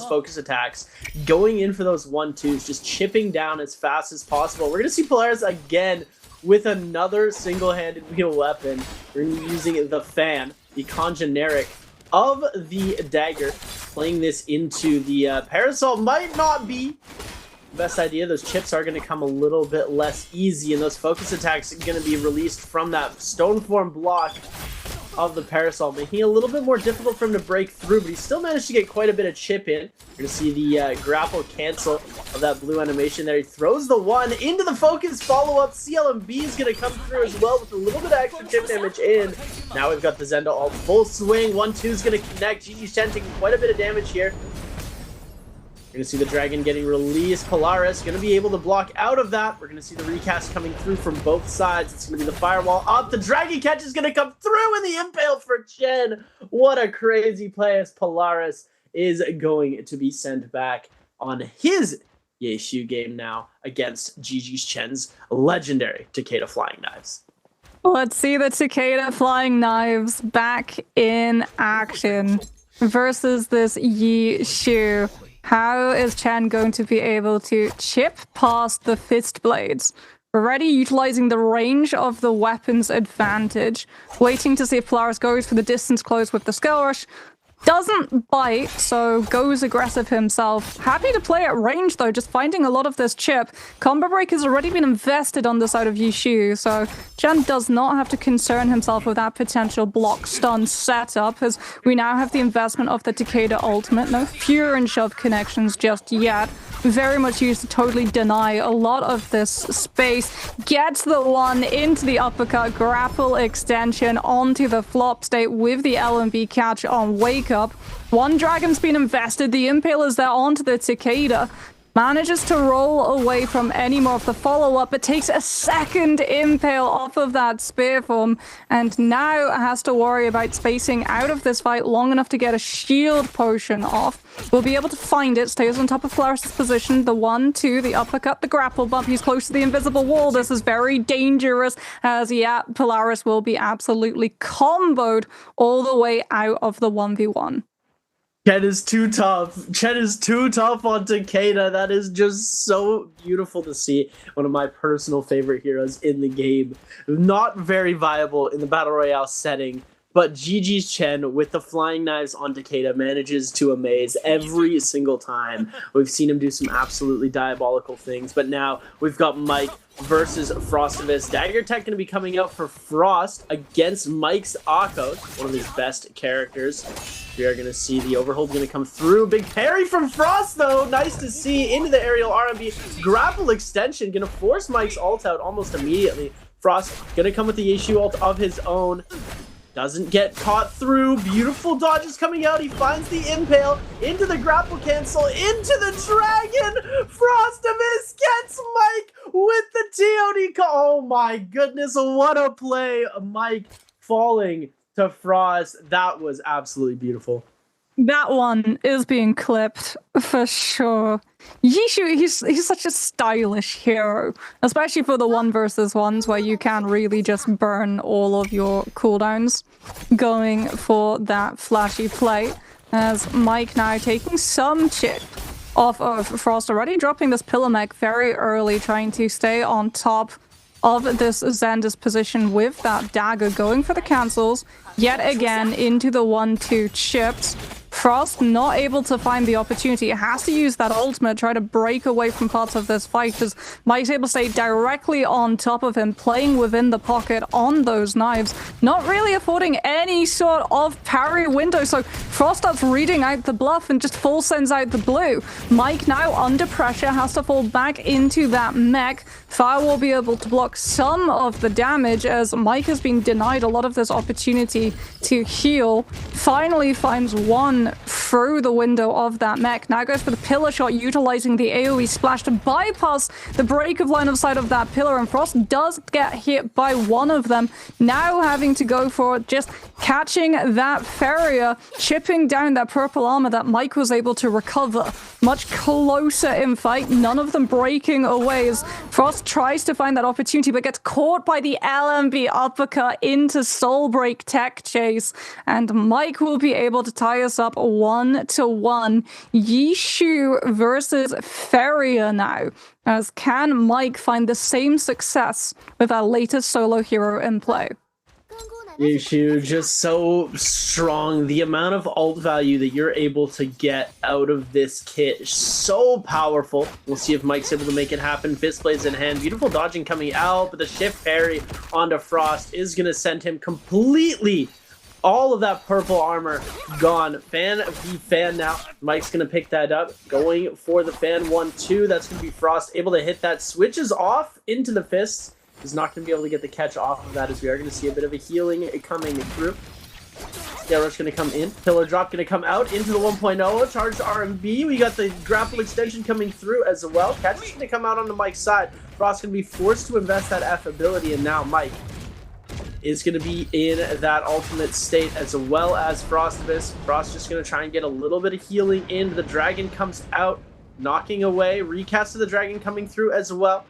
focus attacks, going in for those 1-2s, just chipping down as fast as possible. We're going to see Polaris again with another single-handed wheel weapon. We're going to be using the fan, the congeneric of the dagger, playing this into the parasol. Might not be best idea. Those chips are going to come a little bit less easy, and those focus attacks are going to be released from that stone form block of the parasol, making it a little bit more difficult for him to break through, but he still managed to get quite a bit of chip in. You're going to see the grapple cancel of that blue animation there. He throws the one into the focus follow-up. CLMB is going to come through as well with a little bit of extra chip damage in. Now we've got the Zenda all full swing. 1-2 is going to connect. GG Chen taking quite a bit of damage here. You're going to see the dragon getting released. Polaris going to be able to block out of that. We're going to see the recast coming through from both sides. It's going to be the firewall up. The dragon catch is going to come through in the impale for Chen. What a crazy play, as Polaris is going to be sent back on his Yeshu game now against GG Chen's legendary Takeda Flying Knives. Let's see the Takeda Flying Knives back in action versus this Yeshu. How is Chen going to be able to chip past the fist blades? Already utilizing the range of the weapon's advantage. Waiting to see if Polaris goes for the distance close with the Skull Rush. Doesn't bite, so goes aggressive himself. Happy to play at range, though, just finding a lot of this chip. Combo Break has already been invested on the side of Yeshu, so Chen does not have to concern himself with that potential block stun setup, as we now have the investment of the Takeda ultimate. No Fury and Shove connections just yet. Very much used to totally deny a lot of this space. Gets the one into the uppercut, grapple extension onto the flop state with the LMB catch on Wake Up. One dragon's been invested, the Impale is there onto the Takeda. Manages to roll away from any more of the follow-up, but takes a second impale off of that spear form, and now has to worry about spacing out of this fight long enough to get a shield potion off. We'll be able to find it, stays on top of Polaris' position, the 1-2, the uppercut, the grapple bump. He's close to the invisible wall. This is very dangerous, as yeah, Polaris will be absolutely comboed all the way out of the 1v1. Chen is too tough. Chen is too tough on Takeda. That is just so beautiful to see. One of my personal favorite heroes in the game. Not very viable in the Battle Royale setting, but GG's Chen with the flying knives on Takeda manages to amaze every single time. We've seen him do some absolutely diabolical things, but now we've got Mike versus Frostivus. Dagger Tech going to be coming out for Frost against Mike's Akko, one of his best characters. We are going to see the overhold going to come through. Big parry from Frost, though. Nice to see into the aerial RMB. Grapple extension going to force Mike's ult out almost immediately. Frost going to come with the Yeshu ult of his own. Doesn't get caught through. Beautiful dodges coming out. He finds the impale into the grapple cancel, into the dragon. Frostivus gets Mike with the TOD call. Oh my goodness, what a play. Mike falling to Frost. That was absolutely beautiful. That one is being clipped for sure. Yeshu, he's such a stylish hero, especially for the 1 versus 1s where you can really just burn all of your cooldowns going for that flashy play. As Mike now taking some chip off of Frost, already dropping this pillar mech very early, trying to stay on top of this Xander's position with that dagger, going for the cancels yet again into the 1-2 chips. Frost not able to find the opportunity. It has to use that ultimate, try to break away from parts of this fight, because Mike's able to stay directly on top of him, playing within the pocket on those knives, not really affording any sort of parry window. So Frost starts reading out the bluff and just full sends out the blue. Mike now under pressure, has to fall back into that mech. Fire will be able to block some of the damage as Mike has been denied a lot of this opportunity to heal. Finally finds one through the window of that mech. Now goes for the pillar shot, utilizing the AoE splash to bypass the break of line of sight of that pillar, and Frost does get hit by one of them. Now having to go for just catching that Farrier, chipping down that purple armor that Mike was able to recover. Much closer in fight, none of them breaking away as Frost tries to find that opportunity but gets caught by the LMB uppercut into Soul Break tech chase, and Mike will be able to tie us up 1-1. Yishu versus Farrier now, as can Mike find the same success with our latest solo hero in play? Yishu just so strong. The amount of ult value that you're able to get out of this kit is so powerful. We'll see if Mike's able to make it happen. Fist blades in hand. Beautiful dodging coming out, but the shift parry onto Frost is going to send him completely. All of that purple armor gone. Fan v fan now. Mike's going to pick that up. Going for the fan 1-2. That's going to be Frost able to hit that. Switches off into the fists. Is not going to be able to get the catch off of that, as we are going to see a bit of a healing coming through. Scale Rush going to come in. Pillar Drop going to come out into the 1.0. Charged RMB. We got the grapple extension coming through as well. Catch is going to come out on the Mike's side. Frost going to be forced to invest that F ability, and now Mike is going to be in that ultimate state as well as Frostibus. Frost just going to try and get a little bit of healing in. The dragon comes out, knocking away. Recast of the dragon coming through as well.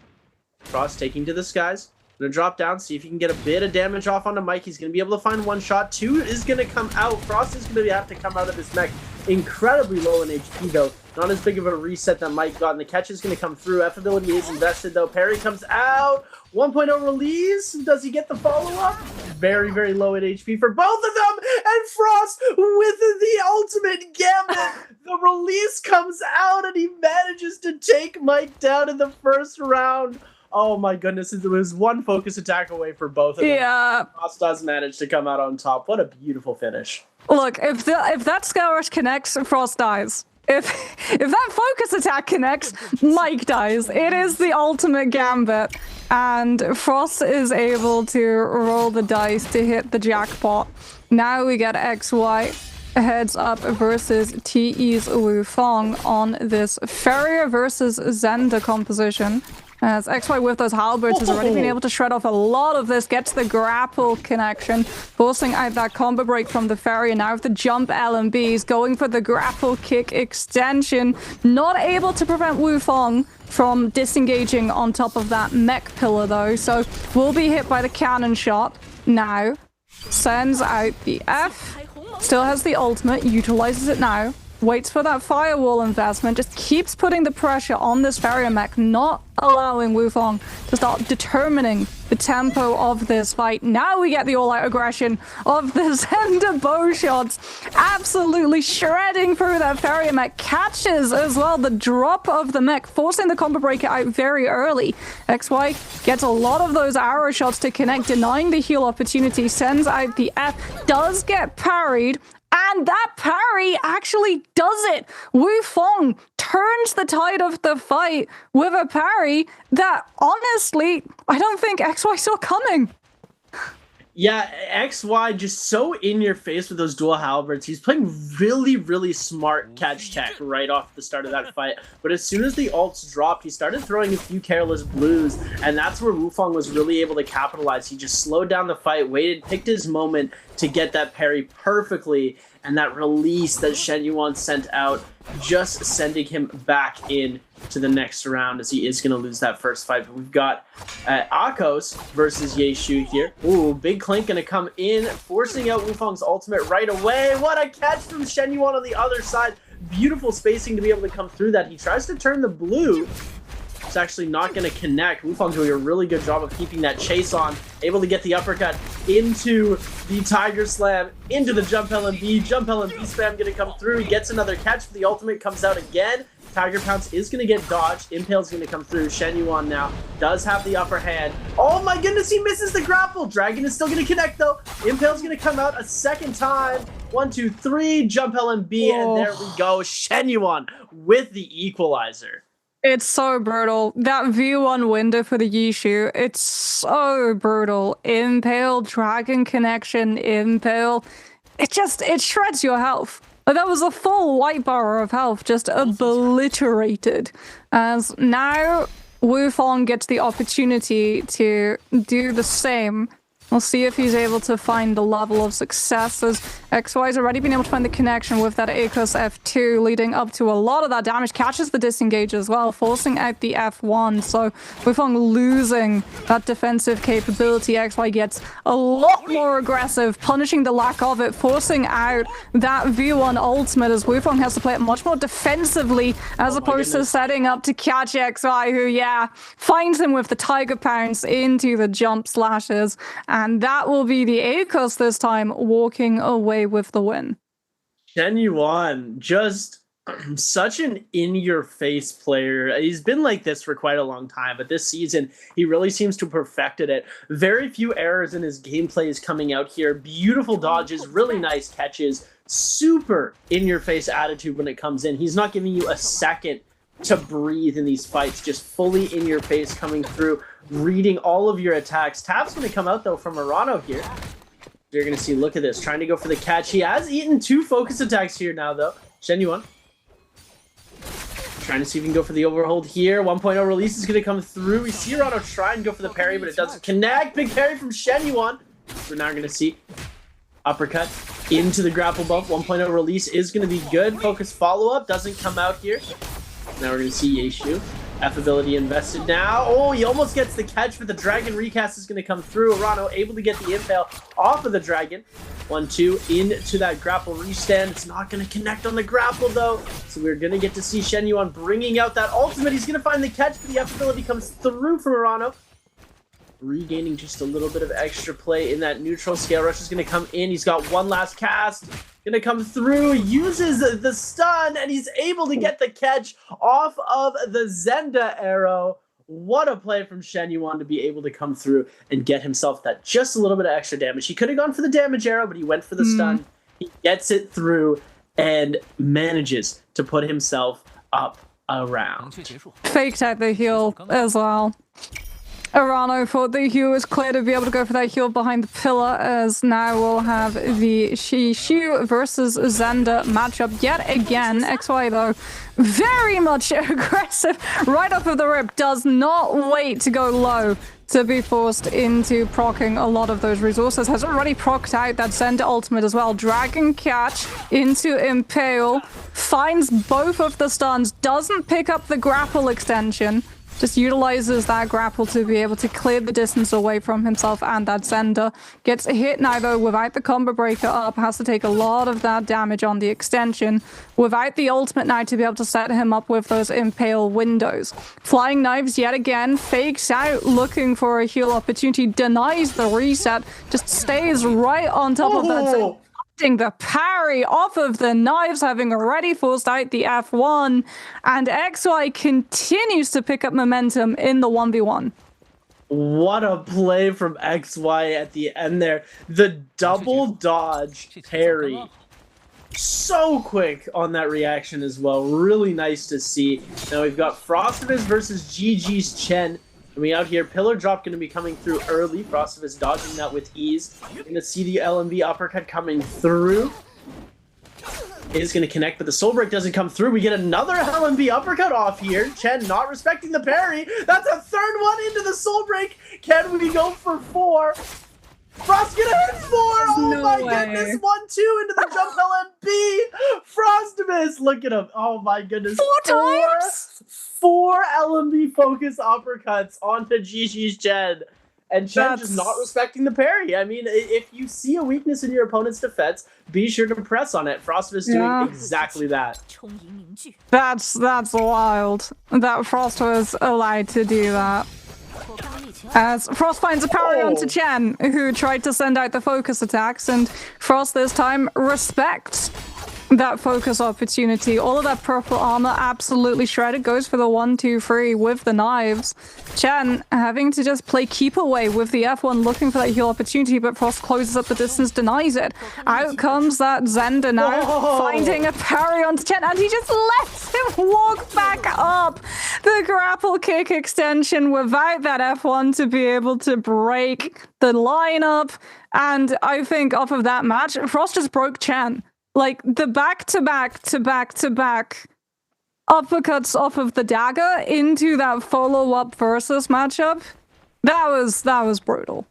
Frost taking to the skies. Gonna drop down, see if he can get a bit of damage off onto Mike. He's gonna be able to find one shot. Two is gonna come out. Frost is gonna have to come out of this mech incredibly low in HP though. Not as big of a reset that Mike got, and the catch is gonna come through. F ability is invested though. Parry comes out. 1.0 release. Does he get the follow-up? Very, very low in HP for both of them. And Frost with the ultimate gambit. The release comes out and he manages to take Mike down in the first round. Oh my goodness, it was one focus attack away for both of them. Yeah. Frost does manage to come out on top. What a beautiful finish. Look, if that Scale Rush connects, Frost dies. If that focus attack connects, Mike dies. It is the ultimate gambit. And Frost is able to roll the dice to hit the jackpot. Now we get XY heads up versus TE's Wufong on this Farrier versus Zenda composition. As XY with those halberds has already been able to shred off a lot of this, gets the grapple connection, forcing out that combo break from the Farrier. Now with the jump LMBs, going for the grapple kick extension, not able to prevent Wufong from disengaging on top of that mech pillar though, so will be hit by the cannon shot. Now sends out the F, still has the ultimate, utilizes it now. Waits for that firewall investment, just keeps putting the pressure on this Farrier mech, not allowing Wufong to start determining the tempo of this fight. Now we get the all-out aggression of the Zenda bow shots, absolutely shredding through that Farrier mech. Catches as well the drop of the mech, forcing the combo breaker out very early. XY gets a lot of those arrow shots to connect, denying the heal opportunity, sends out the F, does get parried. And that parry actually does it. Wufong turns the tide of the fight with a parry that, honestly, I don't think XY saw coming. Yeah, XY just so in your face with those dual halberds. He's playing really, really smart catch tech right off the start of that fight. But as soon as the ults dropped, he started throwing a few careless blues, and that's where Wufong was really able to capitalize. He just slowed down the fight, waited, picked his moment to get that parry perfectly, and that release that Shen Yuan sent out, just sending him back in to the next round, as he is going to lose that first fight. But we've got Akos versus Yeshu here. Ooh, big clink going to come in, forcing out Wufong's ultimate right away. What a catch from Shen Yuan on the other side. Beautiful spacing to be able to come through that. He tries to turn the blue. It's actually not going to connect. Wufeng doing a really good job of keeping that chase on, able to get the uppercut into the Tiger Slam, into the jump LMB. Jump LMB spam going to come through. He gets another catch, but the ultimate comes out again. Tiger Pounce is going to get dodged. Impale's going to come through. Shen Yuan now does have the upper hand. Oh my goodness, he misses the grapple. Dragon is still going to connect though. Impale's going to come out a second time. 1, 2, 3, jump LMB, and there we go. Shen Yuan with the equalizer. It's so brutal. That V1 window for the Yishu, it's so brutal. Impale, Dragon connection, Impale. It shreds your health. That was a full white bar of health just obliterated. As now Wufeng gets the opportunity to do the same. We'll see if he's able to find the level of success, as XY's already been able to find the connection with that ACOS F2, leading up to a lot of that damage. Catches the disengage as well, forcing out the F1. So Wufeng losing that defensive capability. XY gets a lot more aggressive, punishing the lack of it, forcing out that V1 ultimate, as Wufeng has to play it much more defensively as opposed to setting up to catch XY, who, yeah, finds him with the Tiger Pounce into the jump slashes. And that will be the ACOS this time, walking away with the win. Shen Yuan, just such an in-your-face player. He's been like this for quite a long time, but this season, he really seems to have perfected it. Very few errors in his gameplay is coming out here. Beautiful dodges, really nice catches, super in-your-face attitude when it comes in. He's not giving you a second to breathe in these fights, just fully in your face coming through, reading all of your attacks. Tap's going to come out though from Arano here. You're going to see, look at this, trying to go for the catch. He has eaten 2 focus attacks here now though. Shen Yuan trying to see if he can go for the overhold here. 1.0 release is going to come through. We see Arano try and go for the parry, but it doesn't connect. Big parry from Shen Yuan. We're now going to see uppercut into the grapple bump. 1.0 release is going to be good. Focus follow-up doesn't come out here. Now we're going to see Yeshu. F ability invested now. Oh, he almost gets the catch, but the Dragon recast is going to come through. Arano able to get the impale off of the Dragon. 1-2 into that grapple restand. It's not going to connect on the grapple, though. So we're going to get to see Shen Yuan bringing out that ultimate. He's going to find the catch, but the F ability comes through from Arano. Regaining just a little bit of extra play in that neutral. Scale Rush is going to come in. He's got one last cast. Going to come through, uses the stun, and he's able to get the catch off of the Zenda arrow. What a play from Shen Yuan to be able to come through and get himself that just a little bit of extra damage. He could have gone for the damage arrow, but he went for the stun. He gets it through and manages to put himself up around. Faked out the heal as well. Arano thought the heal was clear to be able to go for that heal behind the pillar, as now we'll have the Shishu versus Zenda matchup yet again. XY, though, very much aggressive right off of the rip, does not wait to go low to be forced into proccing a lot of those resources. Has already procced out that Zenda ultimate as well. Dragon catch into Impale, finds both of the stuns, doesn't pick up the grapple extension. Just utilizes that grapple to be able to clear the distance away from himself and that Zenda. Gets hit now though without the combo breaker up. Has to take a lot of that damage on the extension. Without the ultimate now to be able to set him up with those impale windows. Flying knives yet again. Fakes out looking for a heal opportunity. Denies the reset. Just stays right on top of that Zenda. The parry off of the knives, having already forced out the F1, and XY continues to pick up momentum in the 1v1. What a play from XY at the end there. The double dodge parry. So quick on that reaction as well. Really nice to see. Now we've got Frostivus versus GG's Chen. And we out here, pillar drop going to be coming through early. Frostivus dodging that with ease. You're going to see the LMB uppercut coming through. It is going to connect, but the soul break doesn't come through. We get another LMB uppercut off here. Chen not respecting the parry. That's a third one into the soul break. Can we go for 4? Frost gonna hit 4! Oh No my way. goodness! 1-2 into the jump LMB! Frostivus! Look at him. Oh my goodness. 4 times? 4 LMB focus uppercuts onto Gigi's Chen. and Chen just not respecting the parry. I mean, if you see a weakness in your opponent's defense, be sure to press on it. Frostivus doing exactly that. That's wild that Frost was allowed to do that. As Frost finds a parry onto Chen, who tried to send out the focus attacks, and Frost this time respects that focus opportunity. All of that purple armor absolutely shredded, goes for the 1-2-3 with the knives. Chen having to just play keep away with the F1, looking for that heal opportunity, but Frost closes up the distance, denies it. Out comes that Zender now, finding a parry onto Chen, and he just lets him walk back up the grapple kick extension without that F1 to be able to break the lineup. And I think off of that match, Frost just broke Chen. Like, the back-to-back-to-back-to-back uppercuts off of the dagger into that follow-up versus matchup, that was brutal.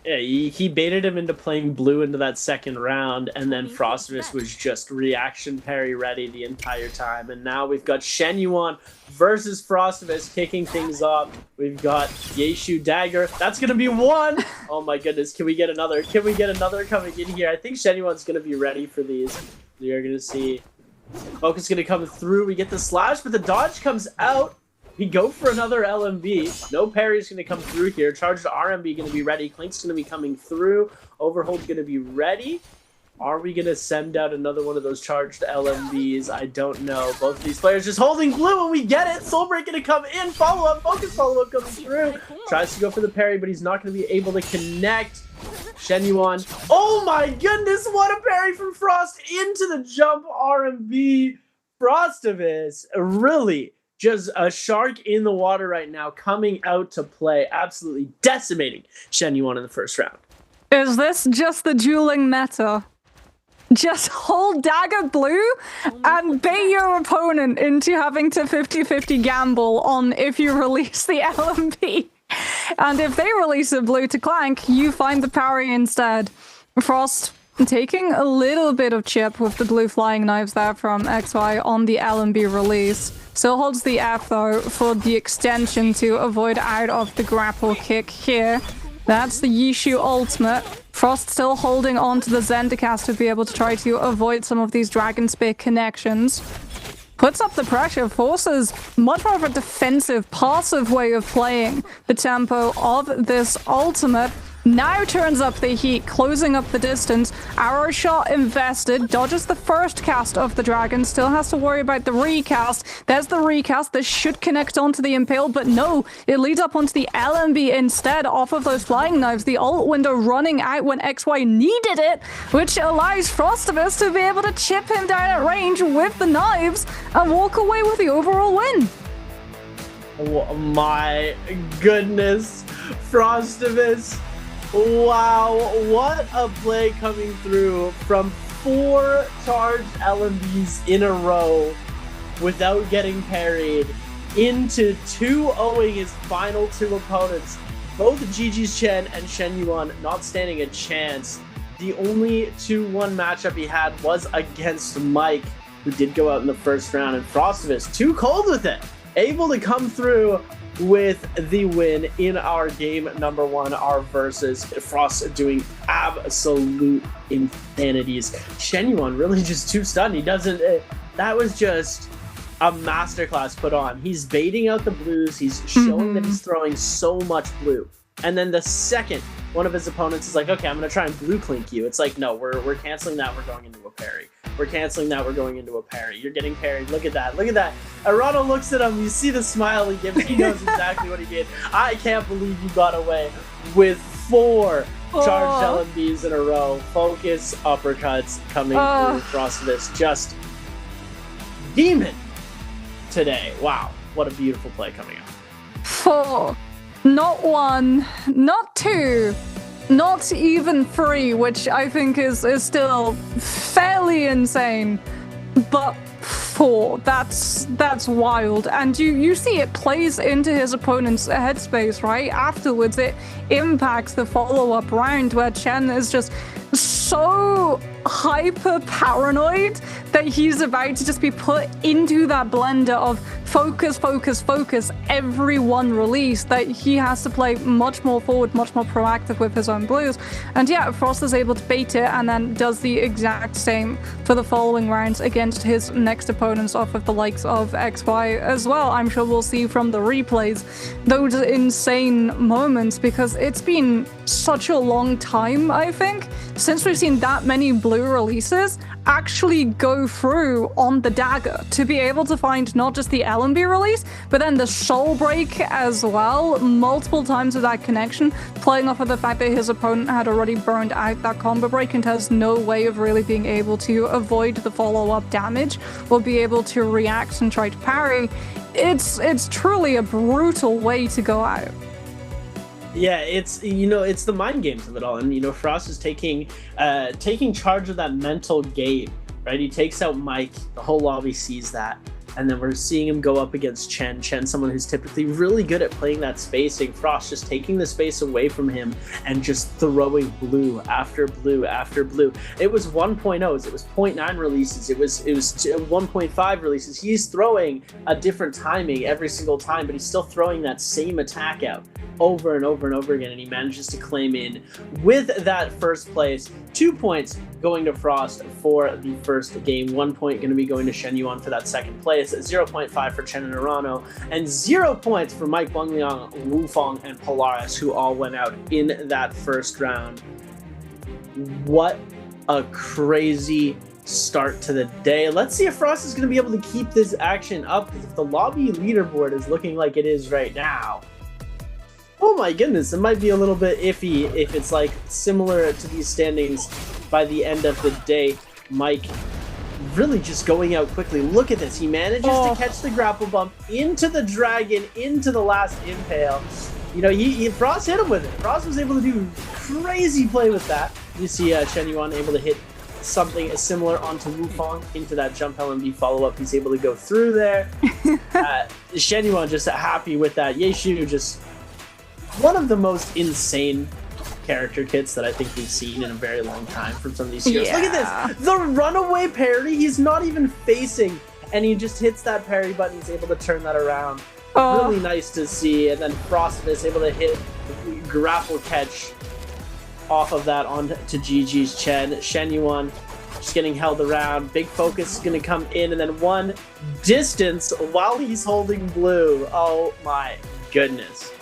Yeah, he baited him into playing blue into that second round, and then Frostivus was just reaction parry ready the entire time. And now we've got Shen Yuan versus Frostivus kicking things off. We've got Yeshu Dagger. That's going to be one. Oh my goodness. Can we get another? Can we get another coming in here? I think Shen Yuan's going to be ready for these. We are going to see Focus going to come through. We get the slash, but the dodge comes out. We go for another LMB. No parry's going to come through here. Charged RMB going to be ready. Clink's going to be coming through. Overhold going to be ready. Are we going to send out another one of those charged LMBs? I don't know. Both of these players just holding blue, and we get it. Soulbreak going to come in. Follow-up. Focus follow-up coming through. Tries to go for the parry, but he's not going to be able to connect. Shen Yuan. Oh my goodness, what a parry from Frost into the jump RMB. Frostivus really just a shark in the water right now, coming out to play, absolutely decimating Shen Yuan in the first round. Is this just the dueling meta? Just hold dagger blue and bait your opponent into having to 50-50 gamble on if you release the LMP. And if they release a blue to Clank, you find the parry instead. Frost taking a little bit of chip with the blue flying knives there from XY on the LMB release. Still holds the F though for the extension to avoid out of the grapple kick here. That's the Yishu ultimate. Frost still holding on to the Zendicast to be able to try to avoid some of these Dragon Spear connections. Puts up the pressure, forces much more of a defensive, passive way of playing the tempo of this ultimate. Now turns up the heat, closing up the distance. Arrow shot invested, dodges the first cast of the dragon, still has to worry about the recast. There's the recast, this should connect onto the Impale, but no, it leads up onto the LMB instead off of those flying knives. The ult window running out when XY needed it, which allows Frostivus to be able to chip him down at range with the knives and walk away with the overall win. Oh my goodness, Frostivus. Wow, what a play coming through from 4 charged LMBs in a row without getting parried into 2-0ing his final 2 opponents. Both GG's Chen and Shen Yuan not standing a chance. The only 2-1 matchup he had was against Mike, who did go out in the first round, and Frostivus too cold with it, able to come through with the win in our game number 1, our versus. Frost doing absolute insanities. Shen Yuan really just too stunned. He doesn't. That was just a masterclass put on. He's baiting out the blues. He's showing that he's throwing so much blue. And then the second one of his opponents is like, okay, I'm going to try and blue clink you. It's like, no, we're canceling that. We're going into a parry. We're canceling that. We're going into a parry. You're getting parried. Look at that. Look at that. Arano looks at him. You see the smile he gives. He knows exactly what he did. I can't believe you got away with 4 charged LMBs in a row. Focus uppercuts coming through. Frostivus just demon today. Wow. What a beautiful play coming up. 4. Not 1. Not 2. Not even 3, which I think is still fairly insane. But 4, that's wild. And you see it plays into his opponent's headspace, right? Afterwards, it impacts the follow-up round where Chen is just so hyper paranoid that he's about to just be put into that blender of focus every one release, that he has to play much more forward, much more proactive with his own blues. And yeah, Frost is able to bait it and then does the exact same for the following rounds against his next opponents off of the likes of XY as well. I'm sure we'll see from the replays those insane moments, because it's been such a long time, I think, since we've seen that many blue releases actually go through on the dagger, to be able to find not just the LMB release, but then the soul break as well, multiple times with that connection, playing off of the fact that his opponent had already burned out that combo break and has no way of really being able to avoid the follow-up damage or be able to react and try to parry. It's truly a brutal way to go out. Yeah, it's, you know, it's the mind games of it all, and you know, Frost is taking charge of that mental game, right? He takes out Mike, the whole lobby sees that, and then we're seeing him go up against Chen, someone who's typically really good at playing that spacing. Frost just taking the space away from him and just throwing blue after blue after blue. It was 1.0s, it was 0.9 releases, it was 1.5 releases. He's throwing a different timing every single time, but he's still throwing that same attack out over and over and over again, and he manages to claim in with that first place. 2 points going to Frost for the first game, 1 point going to be going to Shen Yuan for that second place, 0.5 for Chen and Arano, and 0 points for Mike Guangliang, Wu Fong, and Polaris, who all went out in that first round. What a crazy start to the day. Let's see if Frost is going to be able to keep this action up, because if the lobby leaderboard is looking like it is right now, oh my goodness, it might be a little bit iffy if it's like similar to these standings by the end of the day. Mike really just going out quickly. Look at this. He manages to catch the grapple bump into the dragon, into the last Nbpl. You know, Frost hit him with it. Frost was able to do crazy play with that. You see Shen Yuan able to hit something similar onto Wu Fong into that jump LMB follow-up. He's able to go through there. Shen Yuan just happy with that. Yeishu just one of the most insane character kits that I think we've seen in a very long time from some of these heroes. Look at this! The runaway parry, he's not even facing, and he just hits that parry button. He's able to turn that around. Really nice to see. And then Frost is able to hit grapple catch off of that onto GG's Chen. Shen Yuan just getting held around. Big focus is going to come in, and then one distance while he's holding blue. Oh my goodness.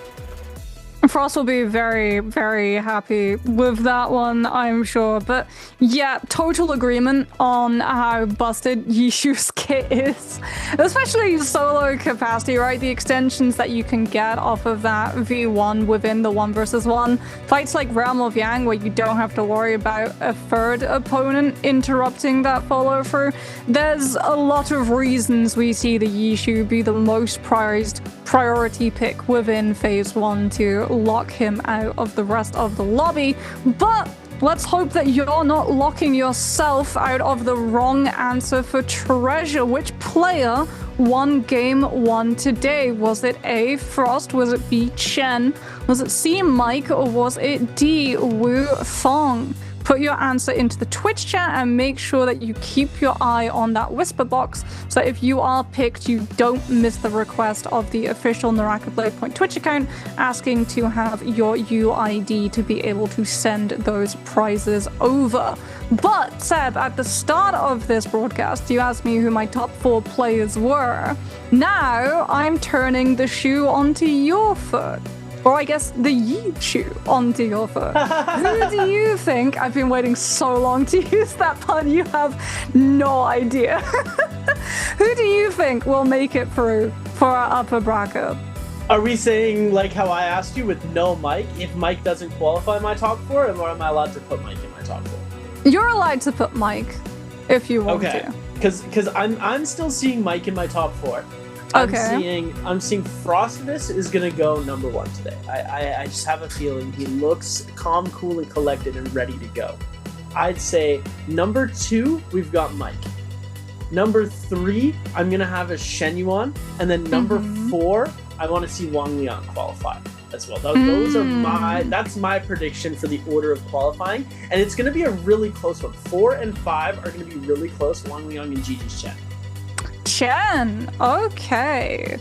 Frost will be very, very happy with that one, I'm sure. But yeah, total agreement on how busted Yishu's kit is. Especially solo capacity, right? The extensions that you can get off of that V1 within the 1 versus 1. Fights like Realm of Yang, where you don't have to worry about a third opponent interrupting that follow through. There's a lot of reasons we see the Yishu be the most prized priority pick within phase 1 to lock him out of the rest of the lobby, but let's hope that you're not locking yourself out of the wrong answer for treasure. Which player won game 1 today? Was it A, Frost? Was it B, Chen? Was it C, Mike? Or was it D, Wu Fong? Put your answer into the Twitch chat and make sure that you keep your eye on that whisper box, so that if you are picked, you don't miss the request of the official NARAKA BLADEPOINT Twitch account asking to have your UID to be able to send those prizes over. But Seb, at the start of this broadcast, you asked me who my top 4 players were. Now I'm turning the shoe onto your foot. Or I guess the Yi shoe onto your foot. Who do you think? I've been waiting so long to use that pun, you have no idea. Who do you think will make it through for our upper bracket? Are we saying like how I asked you with no Mike? If Mike doesn't qualify my top 4, or am I allowed to put Mike in my top 4? You're allowed to put Mike if you want to. Because I'm still seeing Mike in my top 4. I'm seeing Frostness is gonna go number 1 today. I just have a feeling he looks calm, cool, and collected and ready to go. I'd say number 2, we've got Mike. Number 3, I'm gonna have a Shen Yuan, and then number 4, I want to see Wang Liang qualify. as well. That's my prediction for the order of qualifying, and it's going to be a really close one. 4 and 5 are going to be really close. Wang Liang and Gigi's Chen. Chen, okay.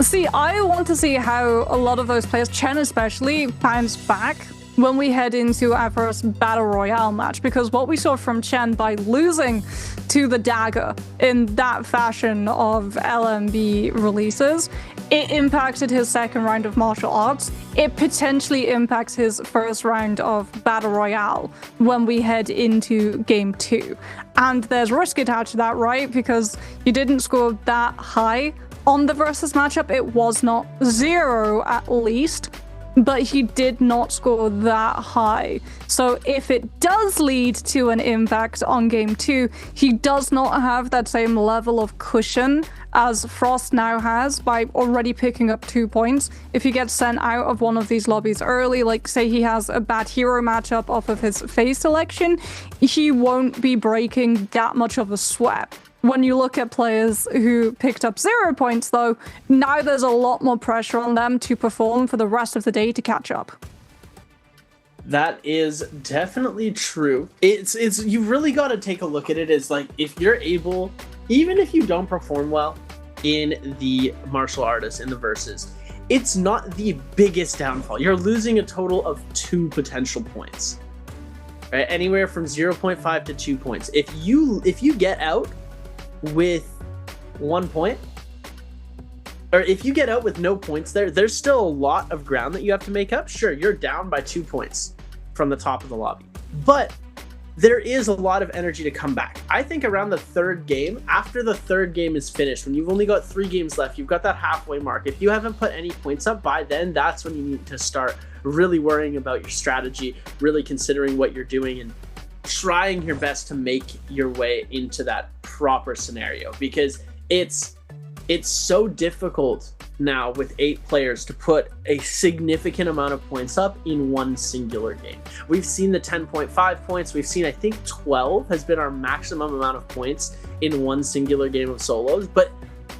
See, I want to see how a lot of those players, Chen especially, bounce back when we head into our first Battle Royale match, because what we saw from Chen by losing to the Dagger in that fashion of LMB releases, it impacted his second round of martial arts. It potentially impacts his first round of Battle Royale when we head into Game 2. And there's risk attached to that, right? Because you didn't score that high on the versus matchup. It was not 0 at least, but he did not score that high. So if it does lead to an impact on Game 2, he does not have that same level of cushion as Frost now has by already picking up 2 points. If he gets sent out of one of these lobbies early, like say he has a bad hero matchup off of his phase selection, he won't be breaking that much of a sweat. When you look at players who picked up 0 points, though, now there's a lot more pressure on them to perform for the rest of the day to catch up. That is definitely true. It's you really got to take a look at it as like, if you're able, even if you don't perform well in the martial artists in the verses, it's not the biggest downfall. You're losing a total of 2 potential points, right? Anywhere from 0.5 to 2 points. If you get out with 1 point, or if you get out with no points there's still a lot of ground that you have to make up. Sure, you're down by 2 points from the top of the lobby, but there is a lot of energy to come back. I think around the 3rd game, after the 3rd game is finished, when you've only got 3 games left, you've got that halfway mark. If you haven't put any points up by then, that's when you need to start really worrying about your strategy, really considering what you're doing, and trying your best to make your way into that proper scenario, because it's so difficult now with 8 players to put a significant amount of points up in one singular game. We've seen the 10.5 points. We've seen, I think 12 has been our maximum amount of points in one singular game of solos, but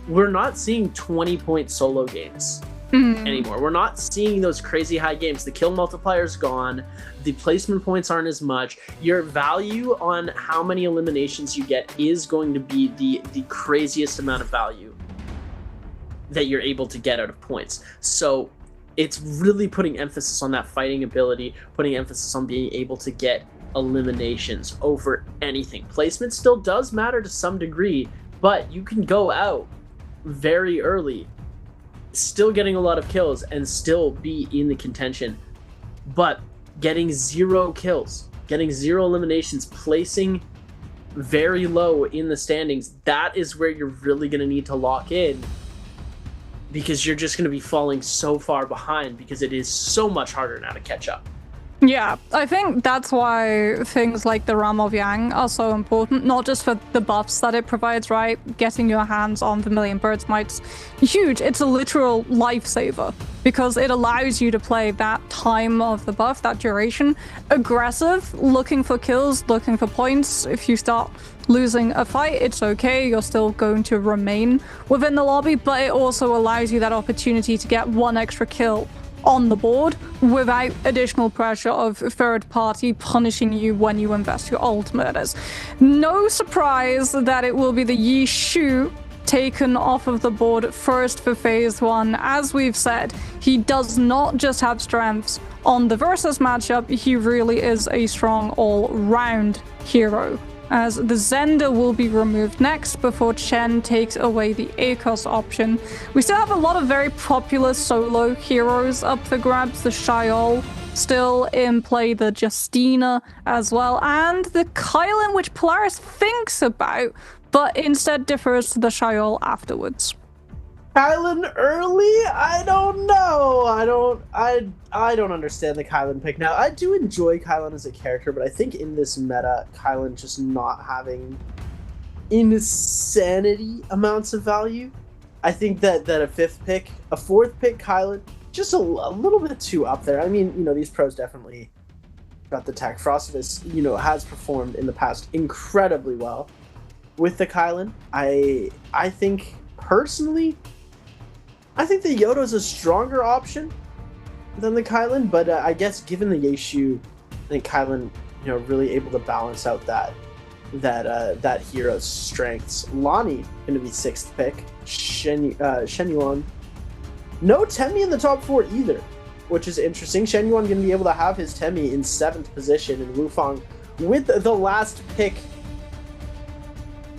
we're not seeing 20-point solo games anymore. We're not seeing those crazy high games. The kill multiplier's gone. The placement points aren't as much. Your value on how many eliminations you get is going to be the craziest amount of value that you're able to get out of points. So it's really putting emphasis on that fighting ability, putting emphasis on being able to get eliminations over anything. Placement still does matter to some degree, but you can go out very early, still getting a lot of kills and still be in the contention. But getting 0 kills, getting 0 eliminations, placing very low in the standings, that is where you're really going to need to lock in, because you're just going to be falling so far behind, because it is so much harder now to catch up. Yeah, I think that's why things like the Ram of Yang are so important, not just for the buffs that it provides, right? Getting your hands on Vermilion Bird's Might's huge. It's a literal lifesaver, because it allows you to play that time of the buff, that duration, aggressive, looking for kills, looking for points. If you start losing a fight, it's okay, you're still going to remain within the lobby, but it also allows you that opportunity to get 1 extra kill on the board without additional pressure of third party punishing you when you invest your ultimate. It's no surprise that it will be the Yi Shu taken off of the board first for phase 1. As we've said, he does not just have strengths on the versus matchup, he really is a strong all-round hero, as the Zender will be removed next before Chen takes away the ACOS option. We still have a lot of very popular solo heroes up for grabs. The Shiol still in play, the Justina as well, and the Kylan, which Polaris thinks about, but instead defers to the Shiol afterwards. Kylan early? I don't know. I don't understand the Kylan pick. Now, I do enjoy Kylan as a character, but I think in this meta, Kylan just not having insanity amounts of value. I think that a 5th pick, a 4th pick Kylan, just a little bit too up there. I mean, you know, these pros definitely got the tech. Frostivus, you know, has performed in the past incredibly well with the Kylan. I think, personally, I think the Yodo's a stronger option than the Kylan, but I guess given the Yeshu, I think Kylan, really able to balance out that hero's strengths. Lonnie going to be 6th pick. Shenyuan. No Temi in the top 4 either, which is interesting. Shenyuan going to be able to have his Temi in 7th position, and Wufang with the last pick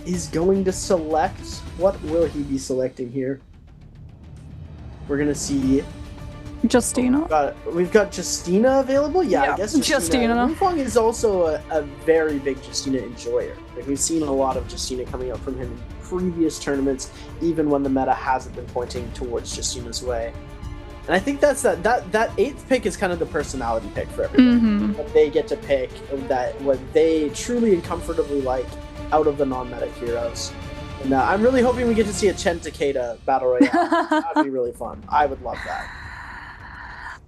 is going to select. What will he be selecting here? We're going to see Justina. We've got Justina available. Yeah, I guess Justina. Wufang is also a very big Justina enjoyer. Like, we've seen a lot of Justina coming up from him in previous tournaments, even when the meta hasn't been pointing towards Justina's way. And I think that's that 8th pick is kind of the personality pick for everyone. When they get to pick what they truly and comfortably like out of the non-meta heroes. And I'm really hoping we get to see a Chen Takeda battle royale. That'd be really fun. I would love that.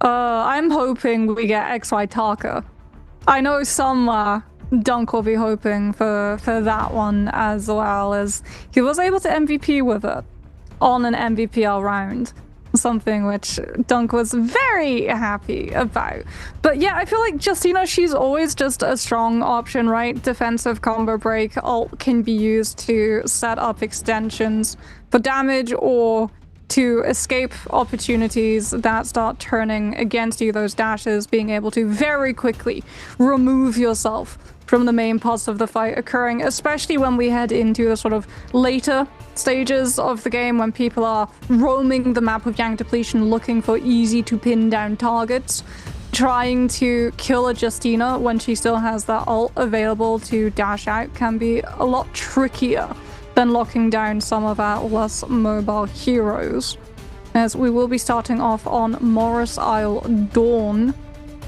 I'm hoping we get XY Taka. I know some Dunk will be hoping for that one as well, as he was able to MVP with it on an NBPL round. Something which Dunk was very happy about. But yeah, I feel like Justina, she's always just a strong option, right? Defensive combo break, ult can be used to set up extensions for damage or to escape opportunities that start turning against you, those dashes, being able to very quickly remove yourself from the main parts of the fight occurring, especially when we head into the sort of later stages of the game when people are roaming the map with Yang Depletion looking for easy to pin down targets. Trying to kill a Justina when she still has that ult available to dash out can be a lot trickier than locking down some of our less mobile heroes, as we will be starting off on Morris Isle Dawn.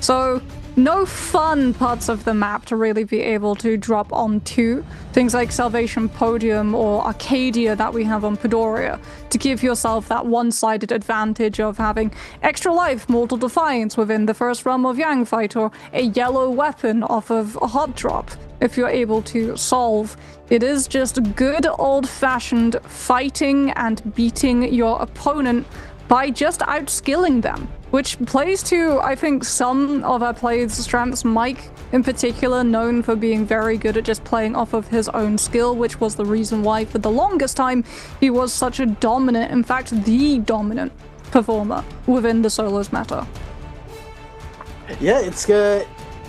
So no fun parts of the map to really be able to drop onto. Things like Salvation Podium or Arcadia that we have on Padoria, to give yourself that one-sided advantage of having extra life, Mortal Defiance within the first realm of Yang fight, or a yellow weapon off of a hot drop if you're able to solve. It is just good old-fashioned fighting and beating your opponent by just outskilling them, which plays to, I think, some of our players' strengths. Mike, in particular, known for being very good at just playing off of his own skill, which was the reason why, for the longest time, he was such a dominant, in fact, the dominant performer within the solos meta. Yeah,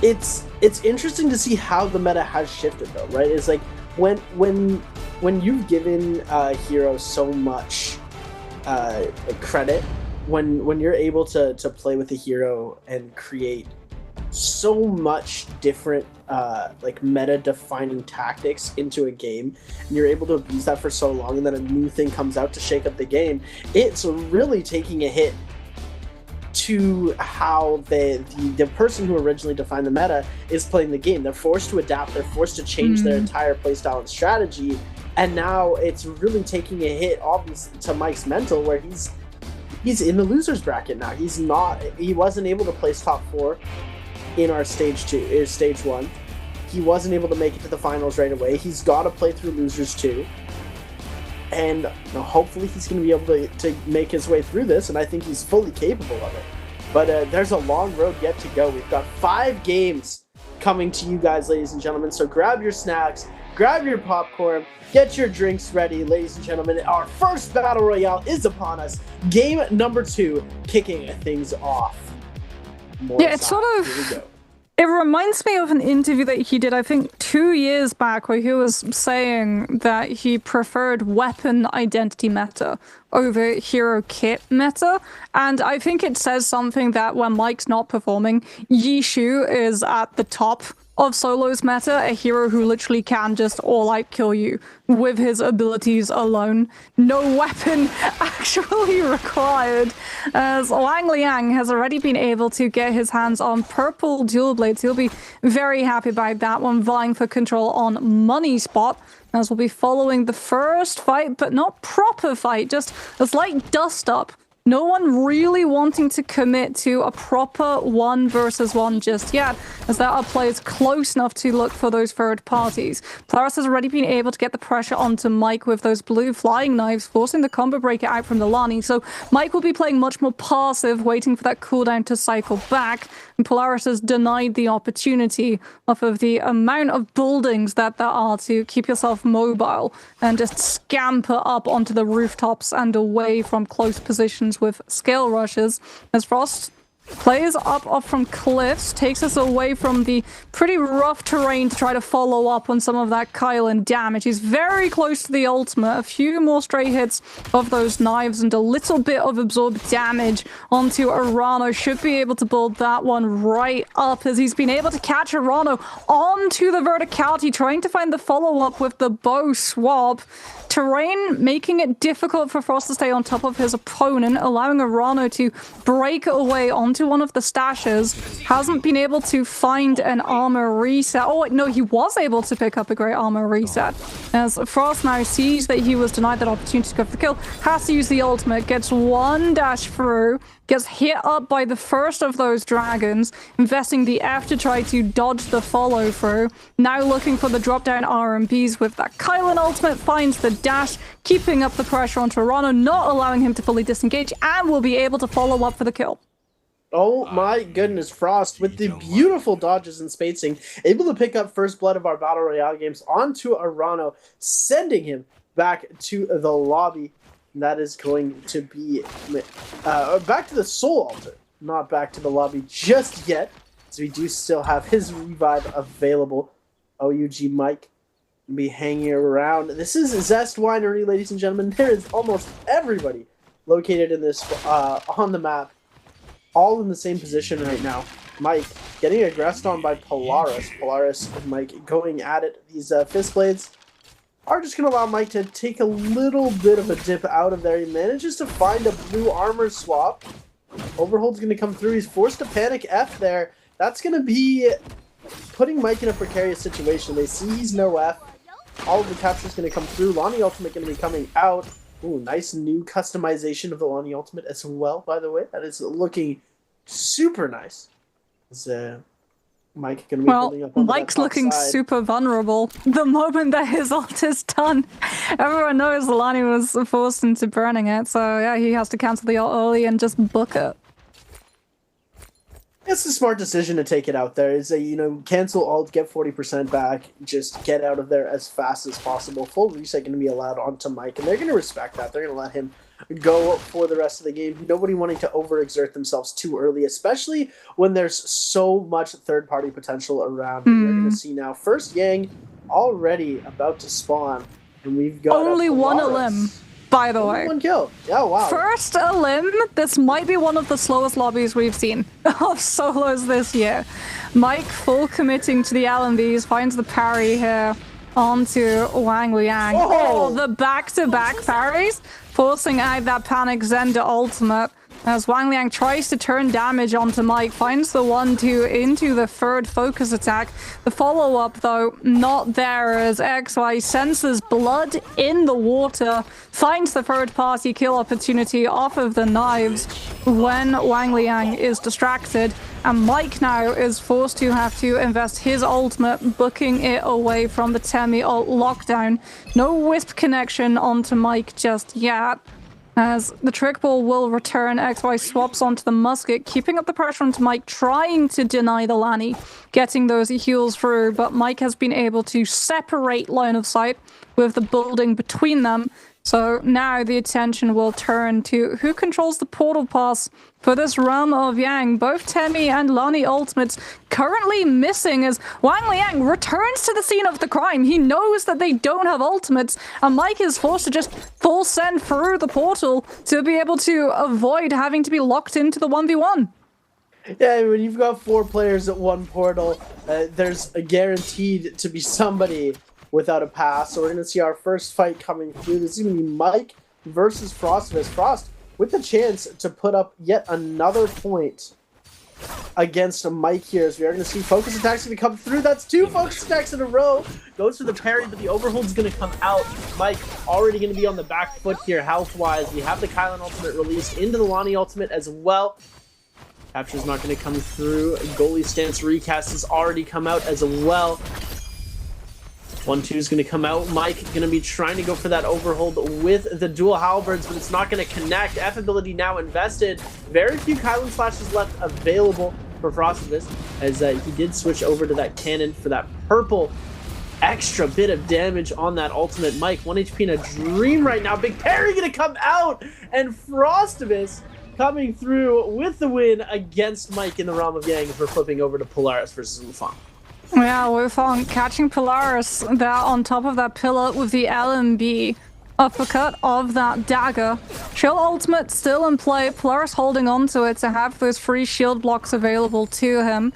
it's interesting to see how the meta has shifted, though, right? It's like when you've given a hero so much credit, when you're able to play with a hero and create so much different like meta defining tactics into a game, and you're able to abuse that for so long, and then a new thing comes out to shake up the game, it's really taking a hit to how the person who originally defined the meta is playing the game. They're forced to adapt, they're forced to change their entire playstyle and strategy, and now it's really taking a hit, obviously, to Mike's mental, where he's in the losers bracket now. He wasn't able to place top 4 in our stage 1. He wasn't able to make it to the finals right away. He's got to play through losers 2. And hopefully he's going to be able to make his way through this, and I think he's fully capable of it. But there's a long road yet to go. We've got 5 games coming to you guys, ladies and gentlemen. So grab your snacks, grab your popcorn, get your drinks ready, ladies and gentlemen. Our first Battle Royale is upon us. Game number 2, kicking things off. It's sort of... It reminds me of an interview that he did, I think, 2 years back, where he was saying that he preferred weapon identity meta over hero kit meta. And I think it says something that when Mike's not performing, Yishu is at the top of solos meta, a hero who literally can just all-out kill you with his abilities alone. No weapon actually required, as Wang Liang has already been able to get his hands on purple dual blades. He'll be very happy about that one, vying for control on Money Spot, as we'll be following the first fight, but not proper fight, just a slight dust-up No one really wanting to commit to a proper 1 versus 1 just yet, as there are players close enough to look for those third parties. Polaris has already been able to get the pressure onto Mike with those blue flying knives, forcing the combo breaker out from the Lani. So Mike will be playing much more passive, waiting for that cooldown to cycle back. And Polaris has denied the opportunity off of the amount of buildings that there are to keep yourself mobile and just scamper up onto the rooftops and away from close positions with scale rushes. As Frost plays up off from cliffs, takes us away from the pretty rough terrain to try to follow up on some of that Kylan damage. He's very close to the ultimate. A few more stray hits of those knives and a little bit of absorbed damage onto Arano. Should be able to build that one right up, as he's been able to catch Arano onto the verticality, trying to find the follow-up with the bow swap. Terrain making it difficult for Frost to stay on top of his opponent, allowing Arano to break away onto one of the stashes. Hasn't been able to find an armor reset. Oh, no, he was able to pick up a great armor reset. As Frost now sees that he was denied that opportunity to go for the kill, has to use the ultimate, gets one dash through, gets hit up by the first of those dragons, investing the F to try to dodge the follow through. Now looking for the drop down RMBs with that Kylan ultimate, finds the dash, keeping up the pressure onto Arano, not allowing him to fully disengage, and will be able to follow up for the kill. Oh my goodness, Frost with the beautiful dodges and spacing, able to pick up first blood of our Battle Royale games onto Arano, sending him back to the lobby. That is going to be back to the Soul Altar, not back to the lobby just yet, so we do still have his revive available. OUG Mike be hanging around. This is Zest Winery, ladies and gentlemen. There is almost everybody located in this on the map, all in the same position right now. Mike getting aggressed on by Polaris. Polaris and Mike going at it. These fist blades are just going to allow Mike to take a little bit of a dip out of there. He manages to find a blue armor swap. Overhold's going to come through. He's forced to panic F there. That's going to be putting Mike in a precarious situation. They see he's no F. All of the capture's going to come through. Lani Ultimate going to be coming out. Ooh, nice new customization of the Lani Ultimate as well, by the way. That is looking super nice. It's, Mike going to be building up on Mike's looking super vulnerable the moment that his ult is done. Everyone knows Lani was forced into burning it, so yeah, he has to cancel the ult early and just book it. It's a smart decision to take it out there. It's a, cancel ult, get 40% back, just get out of there as fast as possible. Full reset going to be allowed onto Mike, and they're going to respect that. They're going to let him go for the rest of the game. Nobody wanting to overexert themselves too early, especially when there's so much third-party potential around. We're going to see now first Yang already about to spawn, and we've got only one elim, by the way. One kill. Yeah, wow. First elim. This might be one of the slowest lobbies we've seen of solos this year. Mike full committing to the LMVs, finds the parry here onto Wang Liang. Oh, the back-to-back parries, forcing out that panic Zender ultimate as Wang Liang tries to turn damage onto Mike, finds the 1-2 into the third focus attack. The follow-up, though, not there as XY senses blood in the water, finds the third-party kill opportunity off of the knives when Wang Liang is distracted. And Mike now is forced to have to invest his ultimate, booking it away from the Temi ult lockdown. No Wisp connection onto Mike just yet, as the trick ball will return. XY swaps onto the musket, keeping up the pressure onto Mike, trying to deny the Lani, getting those heals through, but Mike has been able to separate line of sight with the building between them. So now the attention will turn to who controls the portal pass for this realm of Yang. Both Temi and Lani ultimates currently missing as Wang Liang returns to the scene of the crime. He knows that they don't have ultimates, and Mike is forced to just full send through the portal to be able to avoid having to be locked into the 1v1. Yeah, when you've got 4 players at one portal, there's a guaranteed to be somebody without a pass. So we're going to see our first fight coming through. This is going to be Mike versus Frost. Frost with the chance to put up yet another point against Mike here, as we are going to see focus attacks going to come through. That's 2 focus attacks in a row. Goes for the parry, but the overhold's going to come out. Mike already going to be on the back foot here health-wise. We have the Kylan ultimate released into the Lonnie ultimate as well. Capture's not going to come through. Goalie stance recast has already come out as well. 1-2 is going to come out. Mike going to be trying to go for that overhold with the dual halberds, but it's not going to connect. F ability now invested. Very few Kylan flashes left available for Frostivus, as he did switch over to that cannon for that purple extra bit of damage on that ultimate. Mike, 1 HP in a dream right now. Big parry going to come out, and Frostivus coming through with the win against Mike in the realm of Yang as we're flipping over to Polaris versus Wufang. Yeah, Wufang catching Polaris there on top of that pillar with the LMB uppercut of that dagger. Shield ultimate still in play. Polaris holding on to it to have those free shield blocks available to him.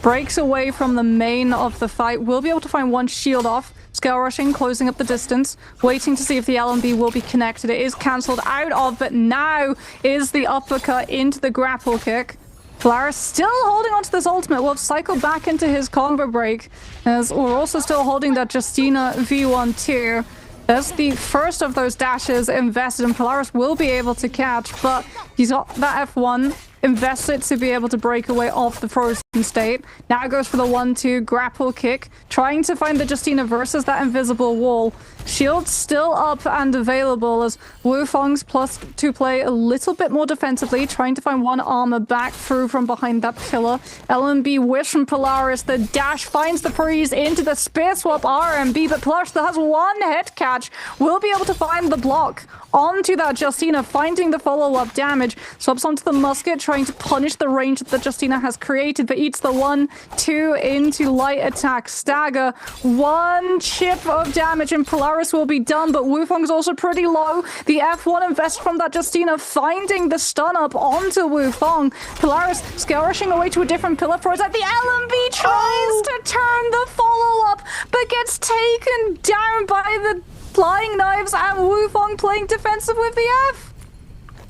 Breaks away from the main of the fight. Will be able to find 1 shield off. Scale rushing, closing up the distance. Waiting to see if the LMB will be connected. It is cancelled out of, but now is the uppercut into the grapple kick. Polaris still holding onto this ultimate. Will cycle back into his combo break, as we're also still holding that Justina V1 too. There's the first of those dashes invested, and Polaris will be able to catch, but he's got that F1 invested to be able to break away off the frozen state. Now goes for the 1-2 grapple kick, trying to find the Justina versus that invisible wall. Shield still up and available as Wufang's plus to play a little bit more defensively, trying to find 1 armor back through from behind that pillar. LMB wish from Polaris. The dash finds the freeze into the spear swap RMB, but Polaris still has 1 head catch. Will be able to find the block onto that Justina, finding the follow-up damage. Swaps onto the musket, trying to punish the range that Justina has created, but eats the 1-2 into light attack stagger. 1 chip of damage and Polaris will be done, but Wufang's also pretty low. The F1 invest from that Justina, finding the stun up onto Wufang. Polaris scale rushing away to a different pillar for it. The LMB tries to turn the follow-up, but gets taken down by the flying knives, and Wufang playing defensive with the F.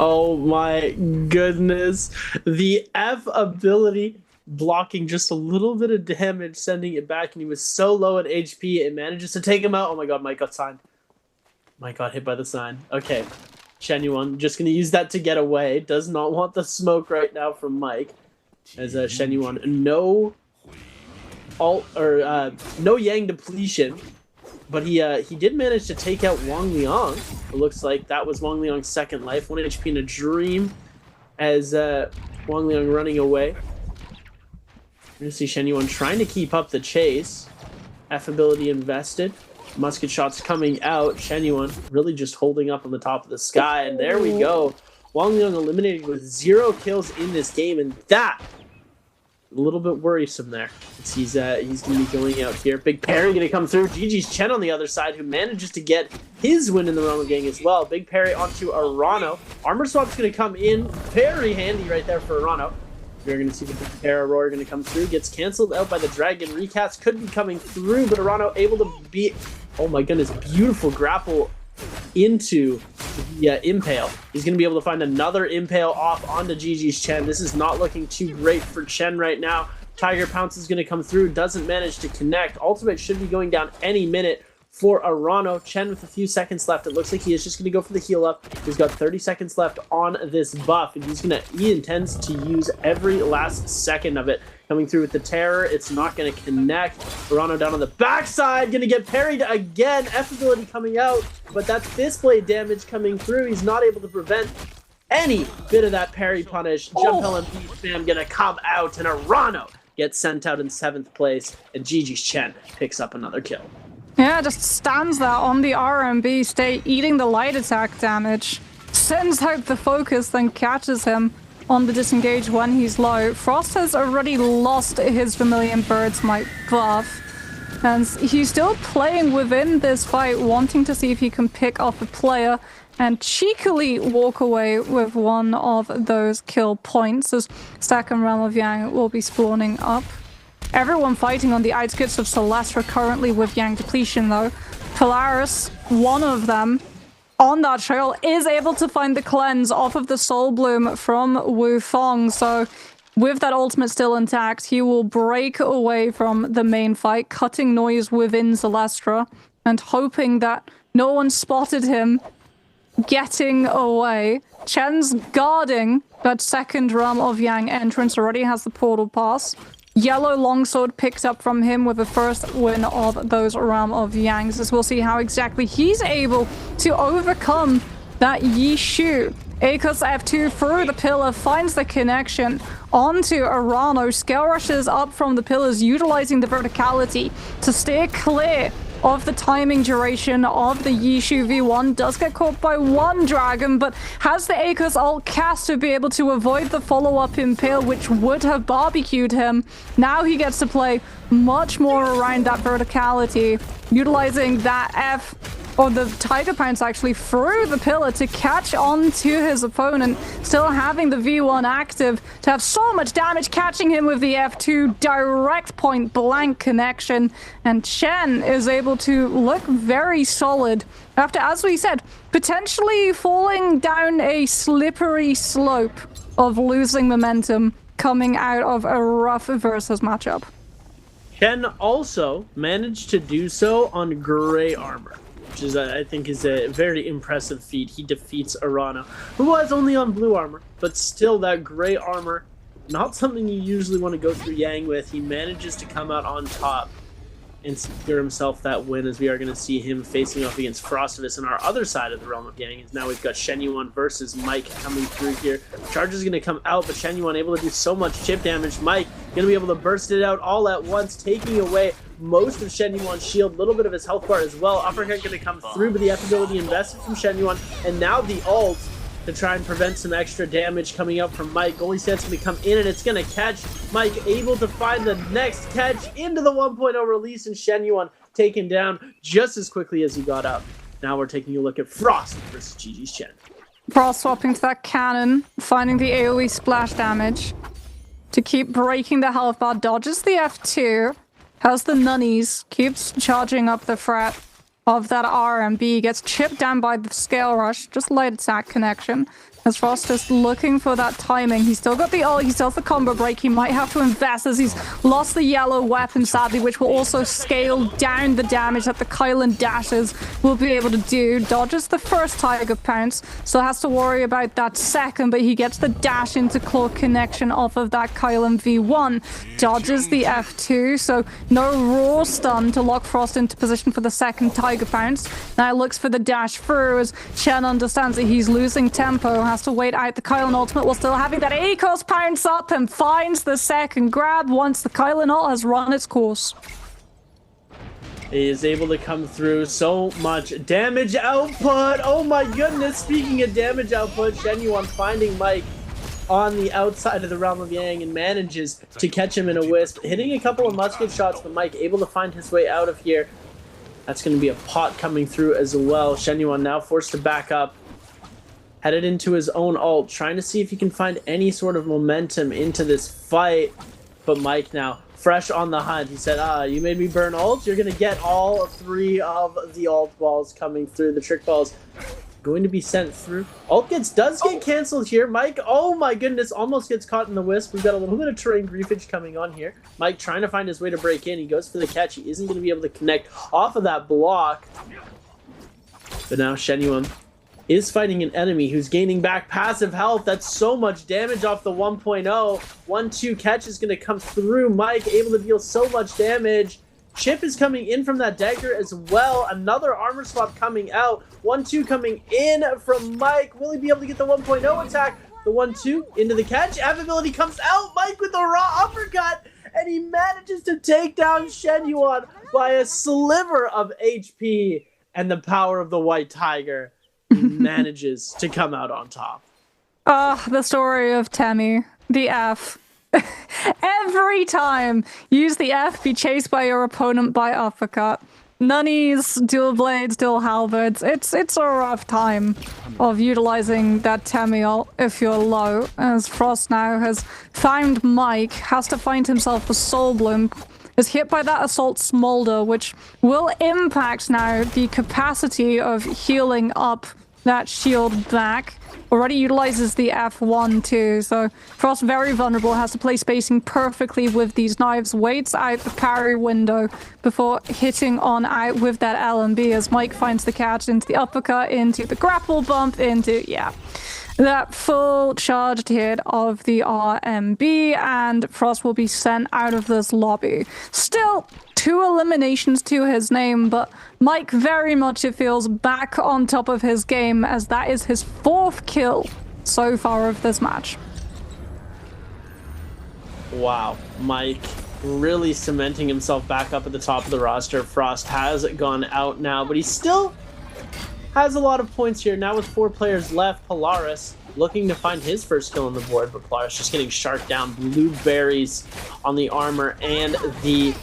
Oh my goodness. The F ability blocking just a little bit of damage, sending it back, and he was so low at HP, it manages to take him out. Oh my god, Mike got signed. Mike got hit by the sign. Okay, Shenyuan just going to use that to get away. Does not want the smoke right now from Mike. As Shenyuan, no Yang depletion. But he did manage to take out Wang Liang. It looks like that was Wang Liang's second life. 1 HP in a dream as Wang Liang running away. We're going to see Shenyuan trying to keep up the chase. F ability invested. Musket shots coming out. Shenyuan really just holding up on the top of the sky. And there we go. Wang Liang eliminated with 0 kills in this game. And that, a little bit worrisome there. He's going to be going out here. Big parry going to come through. GG's Chen on the other side, who manages to get his win in the Romo gang as well. Big parry onto Arano. Armor swap's going to come in. Very handy right there for Arano. We're going to see the big parry roar going to come through. Gets canceled out by the Dragon recast. Could be coming through, but Arano able to beat... Oh my goodness, beautiful grapple into the Impale. He's going to be able to find another Impale off onto GG's Chen. This is not looking too great for Chen right now. Tiger Pounce is going to come through, doesn't manage to connect. Ultimate should be going down any minute for Arano. Chen with a few seconds left. It looks like he is just going to go for the heal up. He's got 30 seconds left on this buff, and he intends to use every last second of it. Coming through with the terror, it's not going to connect. Arano down on the backside, going to get parried again. F ability coming out, but that fist blade damage coming through. He's not able to prevent any bit of that parry punish. Jump LMP spam going to come out, and Arano gets sent out in 7th place, and GG's Chen picks up another kill. Yeah, just stands there on the RMB state, eating the light attack damage. Sends out the focus, then catches him on the disengage when he's low. Frost has already lost his Vermilion Bird's Might buff, and he's still playing within this fight, wanting to see if he can pick off a player and cheekily walk away with one of those kill points, as second Realm of Yang will be spawning up. Everyone fighting on the outskirts of Celestra currently with Yang depletion though. Polaris, one of them, on that trail, is able to find the cleanse off of the Soul Bloom from Wufang, so with that ultimate still intact, he will break away from the main fight, cutting noise within Celestra and hoping that no one spotted him getting away. Chen's guarding that second Realm of Yang entrance, already has the portal pass. Yellow longsword picked up from him with the first win of those Realm of Yangs, as we'll see how exactly he's able to overcome that Yi Shu. Akos F2 through the pillar, finds the connection onto Arano. Scale rushes up from the pillars, utilizing the verticality to steer clear of the timing duration of the Yishu V1. Does get caught by one dragon, but has the Akos ult cast to be able to avoid the follow-up Impale, which would have barbecued him. Now he gets to play much more around that verticality, utilizing that F, or the Tiger Pounce actually, through the pillar to catch on to his opponent, still having the V1 active to have so much damage, catching him with the F2 direct point blank connection. And Chen is able to look very solid after, as we said, potentially falling down a slippery slope of losing momentum coming out of a rough versus matchup. Chen also managed to do so on gray armor, which is, I think, is a very impressive feat. He defeats Arana, who was only on blue armor, but still that gray armor, not something you usually want to go through Yang with. He manages to come out on top and secure himself that win, as we are going to see him facing off against Frostivus on our other side of the Realm of Yang. Now we've got Shen Yuan versus Mike coming through here. Charge is going to come out, but Shen Yuan able to do so much chip damage. Mike going to be able to burst it out all at once, taking away most of Shen Yuan's shield, a little bit of his health bar as well. Uppercut going to come through, but the F ability invested from Shen Yuan, and now the ult to try and prevent some extra damage coming up from Mike. Goalie Stance going to come in, and it's going to catch Mike, able to find the next catch into the 1.0 release, and Shen Yuan taken down just as quickly as he got up. Now we're taking a look at Frost versus GG's Chen. Frost swapping to that cannon, finding the AoE splash damage to keep breaking the health bar, dodges the F2, has the nunnies, keeps charging up the threat of that RMB, gets chipped down by the scale rush, just light attack connection. As Frost just looking for that timing. He's still got the ult, he still has the combo break. He might have to invest as he's lost the yellow weapon, sadly, which will also scale down the damage that the Kylan dashes will be able to do. Dodges the first Tiger Pounce, still has to worry about that second, but he gets the dash into claw connection off of that Kylan V1. Dodges the F2, so no raw stun to lock Frost into position for the second Tiger Pounce. Now looks for the dash through as Chen understands that he's losing tempo, has to wait out the Kylan ultimate while still having that Akos Pounce up, and finds the second grab once the Kylan ult has run its course. He is able to come through. So much damage output. Oh my goodness. Speaking of damage output, Shen Yuan finding Mike on the outside of the Realm of Yang and manages to catch him in a wisp, hitting a couple of musket shots, but Mike able to find his way out of here. That's going to be a pot coming through as well. Shen Yuan now forced to back up, headed into his own ult, trying to see if he can find any sort of momentum into this fight. But Mike now fresh on the hunt. He said, you made me burn ult. You're going to get all three of the ult balls coming through. The trick balls going to be sent through. Ult does get canceled here. Mike, oh my goodness, almost gets caught in the wisp. We've got a little bit of terrain griefage coming on here. Mike trying to find his way to break in. He goes for the catch. He isn't going to be able to connect off of that block. But now Shen Yuan is fighting an enemy who's gaining back passive health. That's so much damage off the 1.0. 1-2 catch is going to come through. Mike able to deal so much damage. Chip is coming in from that dagger as well. Another armor swap coming out. 1-2 coming in from Mike. Will he be able to get the 1.0 attack? The 1-2 into the catch. F ability comes out. Mike with a raw uppercut. And he manages to take down Shen Yuan by a sliver of HP. And the power of the White Tiger manages to come out on top. The story of Temmie, the F. Every time, use the F, be chased by your opponent by uppercut. Nunnies, dual blades, dual halberds. It's a rough time of utilizing that Temmie ult if you're low, as Frost now has found Mike, has to find himself a Soul Bloom, is hit by that Assault Smolder, which will impact now the capacity of healing up that shield back. Already utilizes the F1 too, so Frost very vulnerable, has to play spacing perfectly with these knives, waits out the parry window before hitting on out with that LMB as Mike finds the catch into the uppercut, into the grapple bump, into, yeah, that full charged hit of the RMB, and Frost will be sent out of this lobby. Still 2 eliminations to his name, but Mike very much, it feels, back on top of his game, as that is his 4th kill so far of this match. Wow, Mike really cementing himself back up at the top of the roster. Frost has gone out now, but he still has a lot of points here. Now with 4 players left, Polaris looking to find his first kill on the board, but Polaris just getting sharked down. Blueberries on the armor and the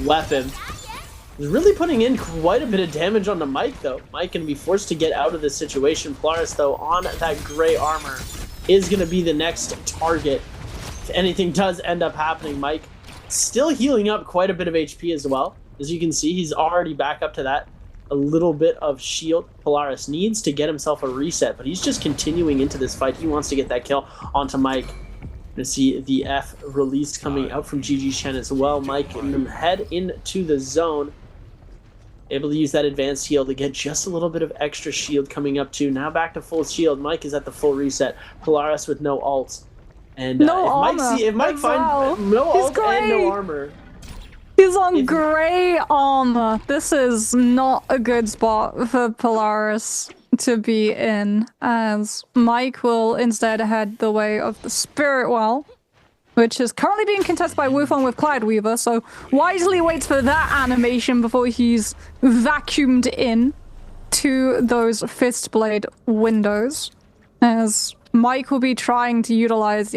weapon. He's really putting in quite a bit of damage onto Mike, though. Mike going to be forced to get out of this situation. Polaris, though, on that gray armor is going to be the next target. If anything does end up happening, Mike still healing up quite a bit of HP as well. As you can see, he's already back up to that. A little bit of shield. Polaris needs to get himself a reset, but he's just continuing into this fight. He wants to get that kill onto Mike. To see the F release coming out from GG Chen as well. Mike and them head into the zone. Able to use that advanced heal to get just a little bit of extra shield coming up too. Now back to full shield. Mike is at the full reset. Polaris with no ult. And if Mike finds no ult and no armor. He's on gray armor. This is not a good spot for Polaris to be in, as Mike will instead head the way of the Spirit Well, which is currently being contested by Wufong with Clyde Weaver, so wisely waits for that animation before he's vacuumed in to those fist blade windows, as Mike will be trying to utilize,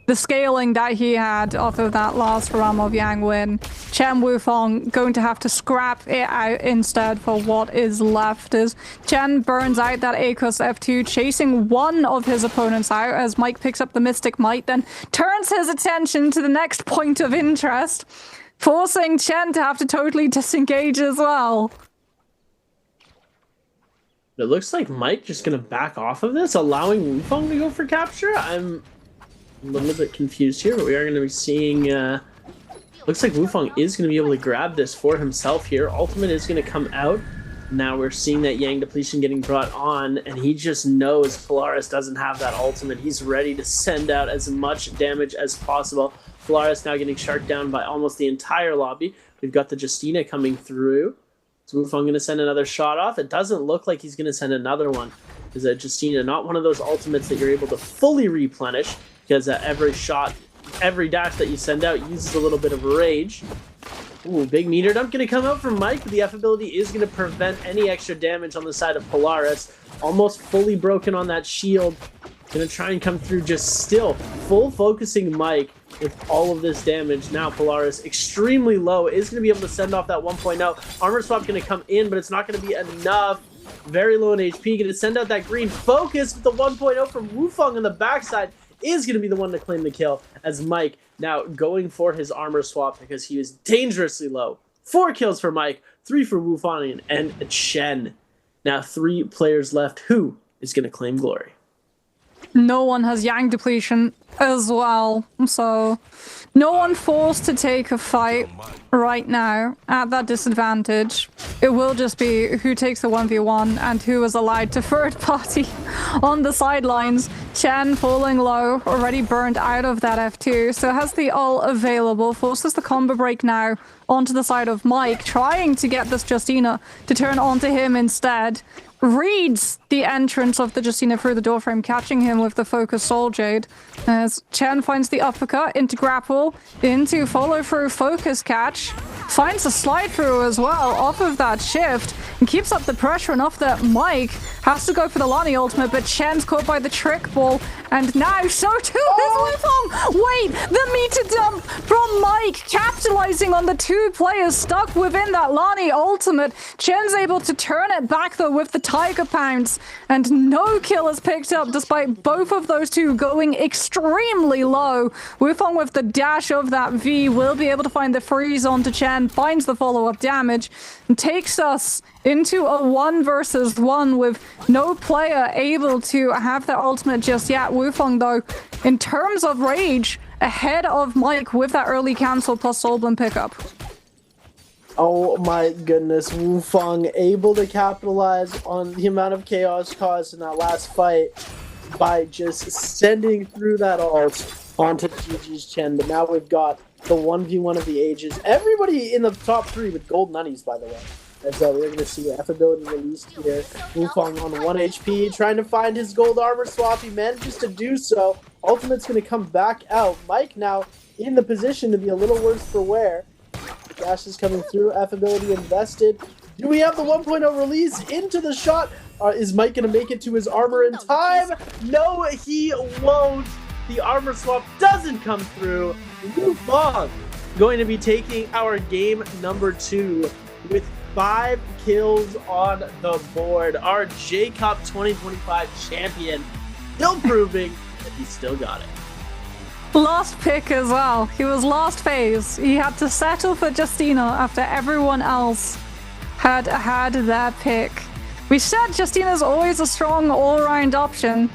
the scaling that he had off of that last Ram of Yang win. Chen Wufong going to have to scrap it out instead for what is left, as Chen burns out that Akos F2, chasing one of his opponents out as Mike picks up the Mystic Might, then turns his attention to the next point of interest, forcing Chen to have to totally disengage as well. It looks like Mike just going to back off of this, allowing Wufong to go for capture. I'm a little bit confused here, but we are going to be seeing, looks like Wufong is going to be able to grab this for himself here. Ultimate is going to come out. Now we're seeing that Yang depletion getting brought on, and he just knows Polaris doesn't have that ultimate. He's ready to send out as much damage as possible. Polaris now getting sharked down by almost the entire lobby. We've got the Justina coming through. Is Wufong going to send another shot off? It doesn't look like he's going to send another one. Is that Justina not one of those ultimates that you're able to fully replenish? Because every shot, every dash that you send out uses a little bit of rage. Ooh, big meter dump going to come out from Mike, but the F ability is going to prevent any extra damage on the side of Polaris. Almost fully broken on that shield. Going to try and come through, just still full focusing Mike with all of this damage. Now Polaris extremely low, is going to be able to send off that 1.0. Armor swap going to come in, but it's not going to be enough. Very low in HP, going to send out that green focus with the 1.0 from Wufong on the backside. Is going to be the one to claim the kill, as Mike now going for his armor swap because he was dangerously low. 4 kills for Mike, 3 for Wufong and Chen. Now 3 players left. Who is going to claim glory? No one has Yang depletion as well, so no one forced to take a fight right now at that disadvantage. It will just be who takes the 1v1 and who is allied to third party on the sidelines. Chen falling low, already burned out of that F2, so has the ult available, forces the combo break now onto the side of Mike, trying to get this Justina to turn onto him instead. Reads the entrance of the Justina through the doorframe, catching him with the focus Soul Jade, as Chen finds the uppercut into grapple, into follow through focus catch, finds a slide through as well off of that shift, and keeps up the pressure enough that Mike has to go for the Lani ultimate, but Chen's caught by the trick ball, and now so too is Wufong! Wait, the meter dump from Mike, capitalizing on the 2 players stuck within that Lani ultimate. Chen's able to turn it back though with the Tiger Pounce, and no kill is picked up despite both of those two going extremely low. Wufong with the dash of that V will be able to find the freeze onto Chen, finds the follow-up damage, and takes us into a 1 versus 1 with no player able to have their ultimate just yet. Wufong, though, in terms of rage, ahead of Mike with that early cancel plus Soulblin pickup. Oh my goodness, Wufong able to capitalize on the amount of chaos caused in that last fight by just sending through that ult onto GG's Chen. But now we've got the 1v1 of the ages. Everybody in the top 3 with gold nunnies, by the way. As we're going to see F ability released here. Wufong on 1 HP, trying to find his gold armor swap. He manages to do so. Ultimate's going to come back out. Mike now in the position to be a little worse for wear. Dash is coming through, F ability invested. Do we have the 1.0 release into the shot? Is Mike going to make it to his armor in time? No, he won't. The armor swap doesn't come through. Wufong going to be taking our game number 2 with 5 kills on the board. Our J-Cup 2025 champion still proving that he still got it. Last pick as well. He was last phase. He had to settle for Justina after everyone else had had their pick. We said Justina's always a strong all-round option.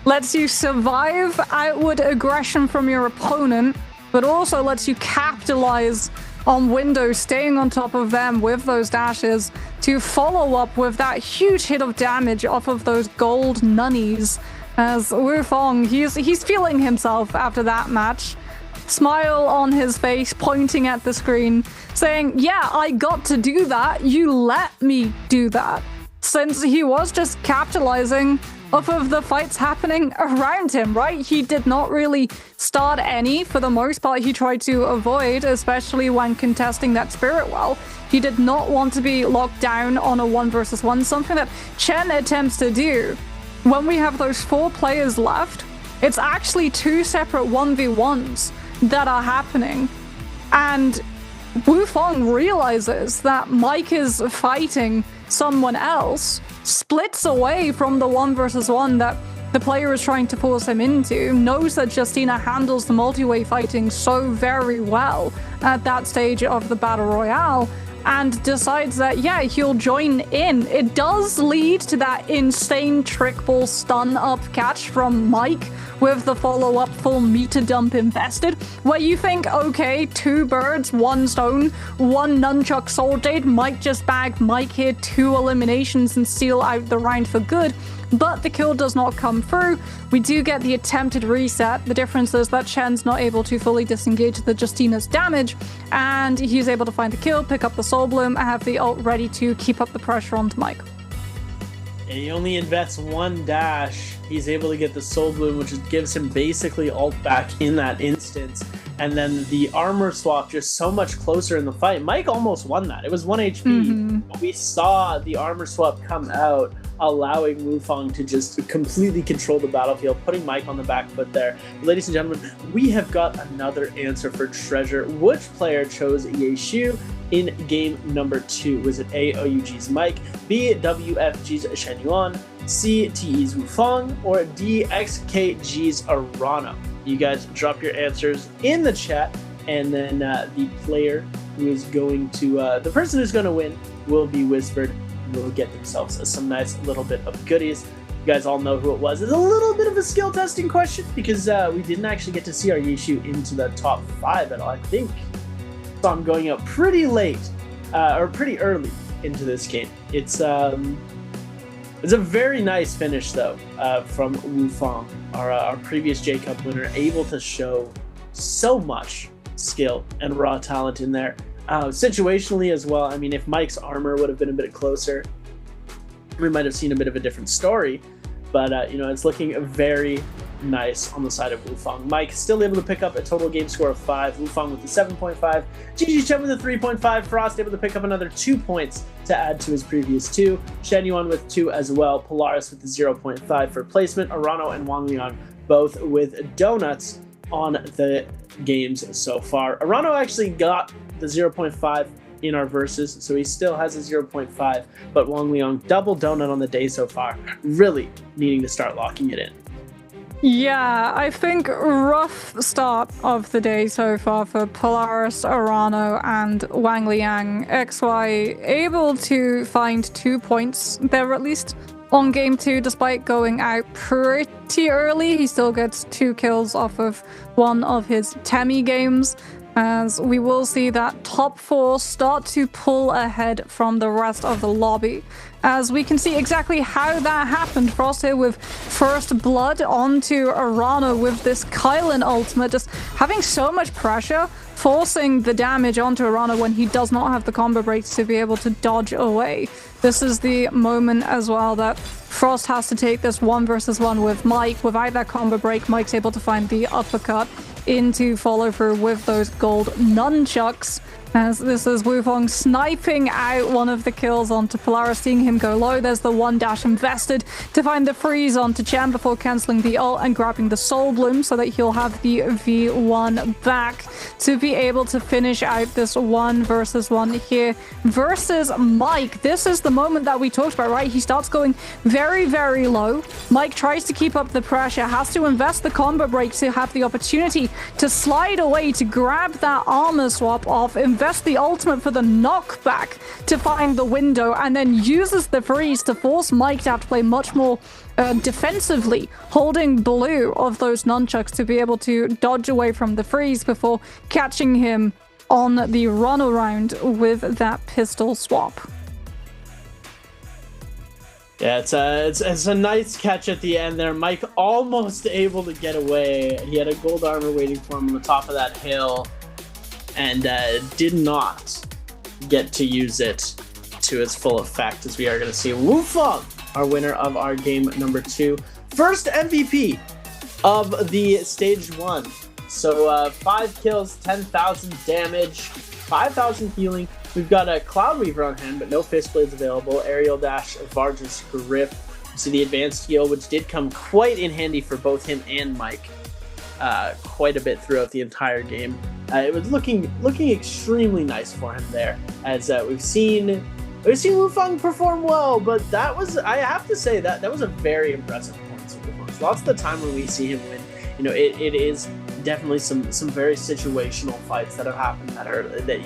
Lets you survive outward aggression from your opponent, but also lets you capitalize on windows, staying on top of them with those dashes to follow up with that huge hit of damage off of those gold nunnies. As Wufong, he's feeling himself after that match. Smile on his face, pointing at the screen, saying, yeah, I got to do that. You let me do that. Since he was just capitalizing off of the fights happening around him, right? He did not really start any. For the most part, he tried to avoid, especially when contesting that Spirit Well. He did not want to be locked down on a 1 versus 1, something that Chen attempts to do. When we have those 4 players left, it's actually 2 separate 1v1s that are happening. And Wufong realizes that Mike is fighting someone else, splits away from the 1 versus 1 that the player is trying to force him into, knows that Justina handles the multi-way fighting so very well at that stage of the Battle Royale, and decides that, yeah, he'll join in. It does lead to that insane trick ball stun up catch from Mike with the follow-up full meter dump invested, where you think, okay, 2 birds, 1 stone, 1 nunchuck soul jade might just bag Mike here 2 eliminations and seal out the round for good. But the kill does not come through. We do get the attempted reset. The difference is that Chen's not able to fully disengage the Justina's damage, and he's able to find the kill, pick up the Soul Bloom, and have the ult ready to keep up the pressure onto Mike. And he only invests 1 dash. He's able to get the Soul Bloom, which gives him basically ult back in that instance. And then the armor swap just so much closer in the fight. Mike almost won that. It was 1 HP. But we saw the armor swap come out, allowing Wufong to just completely control the battlefield, putting Mike on the back foot there. Ladies and gentlemen, we have got another answer for Treasure. Which player chose Yeshu in game number 2? Was it A, OUG's Mike, B, WFG's Shen Yuan, C, TE's Wufong, or D, XKG's Arano? You guys drop your answers in the chat, and then the player who is going to, the person who's going to win will be whispered, and will get themselves some nice little bit of goodies. You guys all know who it was. It's a little bit of a skill testing question because we didn't actually get to see our Yeshu into the top 5 at all. I think so. I'm going up pretty late, or pretty early into this game. It's a very nice finish though from Wufong, our previous J-Cup winner, able to show so much skill and raw talent in there. Situationally as well, I mean, if Mike's armor would have been a bit closer, we might have seen a bit of a different story, but you know, it's looking very nice on the side of Wufong. Mike still able to pick up a total game score of 5, Wufong with the 7.5, GG Chen with the 3.5, Frost able to pick up another 2 points to add to his previous 2, Shen Yuan with 2 as well, Polaris with the 0.5 for placement, Arano and Wang Liang both with donuts on the games so far. Arano actually got the 0.5 in our verses, so he still has a 0.5, but Wang Liang double donut on the day so far, really needing to start locking it in. Yeah, I think rough start of the day so far for Polaris, Arano, and Wang Liang. XY able to find 2 points there at least on game 2, despite going out pretty early. He still gets 2 kills off of one of his Temi games, as we will see that top 4 start to pull ahead from the rest of the lobby. As we can see exactly how that happened. Frost here with first blood onto Arana with this Kylan ultimate, just having so much pressure, forcing the damage onto Arana when he does not have the combo breaks to be able to dodge away. This is the moment as well that Frost has to take this 1 versus 1 with Mike. Without that combo break, Mike's able to find the uppercut into follow through with those gold nunchucks. As this is Wufong sniping out one of the kills onto Polaris, seeing him go low. There's the 1 dash invested to find the freeze onto Chen before cancelling the ult and grabbing the Soul Bloom so that he'll have the V1 back to be able to finish out this 1 versus 1 here versus Mike. This is the moment that we talked about, right? He starts going very, very low. Mike tries to keep up the pressure, has to invest the combo break to have the opportunity to slide away, to grab that armor swap off, invest the ultimate for the knockback to find the window, and then uses the freeze to force Mike to have to play much more defensively, holding blue of those nunchucks to be able to dodge away from the freeze before catching him on the run around with that pistol swap. Yeah, it's a nice catch at the end there. Mike almost able to get away. He had a gold armor waiting for him on the top of that hill, and did not get to use it to its full effect, as we are going to see Wufong, our winner of our game number 2. First MVP of the stage 1. So 5 kills, 10,000 damage, 5,000 healing. We've got a Cloud Weaver on hand, but no Fist Blades available. Aerial Dash, Vargas Grip. You see the advanced heal, which did come quite in handy for both him and Mike. Quite a bit throughout the entire game. It was looking extremely nice for him there, as we've seen Wufong perform well, but that was, I have to say, that was a very impressive performance of Wufong. So lots of the time when we see him win, you know, it is definitely some very situational fights that have happened that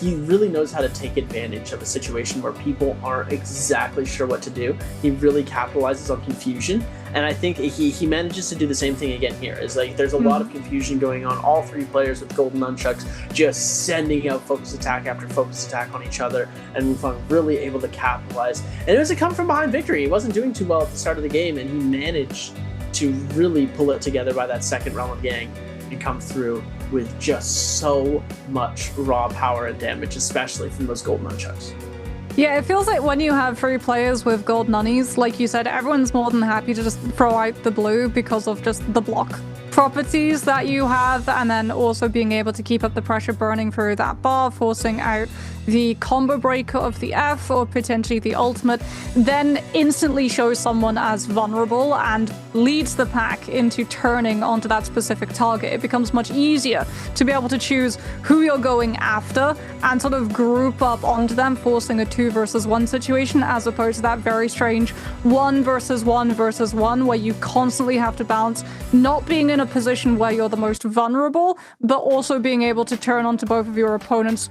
he really knows how to take advantage of a situation where people aren't exactly sure what to do. He really capitalizes on confusion, and I think he manages to do the same thing again here. Is like there's a lot of confusion going on. All 3 players with golden nunchucks just sending out focus attack after focus attack on each other, and Wufong really able to capitalize. And it was a come from behind victory. He wasn't doing too well at the start of the game, and he managed to really pull it together by that second realm of gang and come through with just so much raw power and damage, especially from those gold nunchucks. Yeah, it feels like when you have 3 players with gold nunnies, like you said, everyone's more than happy to just throw out the blue because of just the block properties that you have, and then also being able to keep up the pressure burning through that bar, forcing out the combo breaker of the F or potentially the ultimate, then instantly shows someone as vulnerable and leads the pack into turning onto that specific target. It becomes much easier to be able to choose who you're going after and sort of group up onto them, forcing a 2 versus 1 situation, as opposed to that very strange 1 versus 1 versus 1 where you constantly have to balance not being in a position where you're the most vulnerable, but also being able to turn onto both of your opponents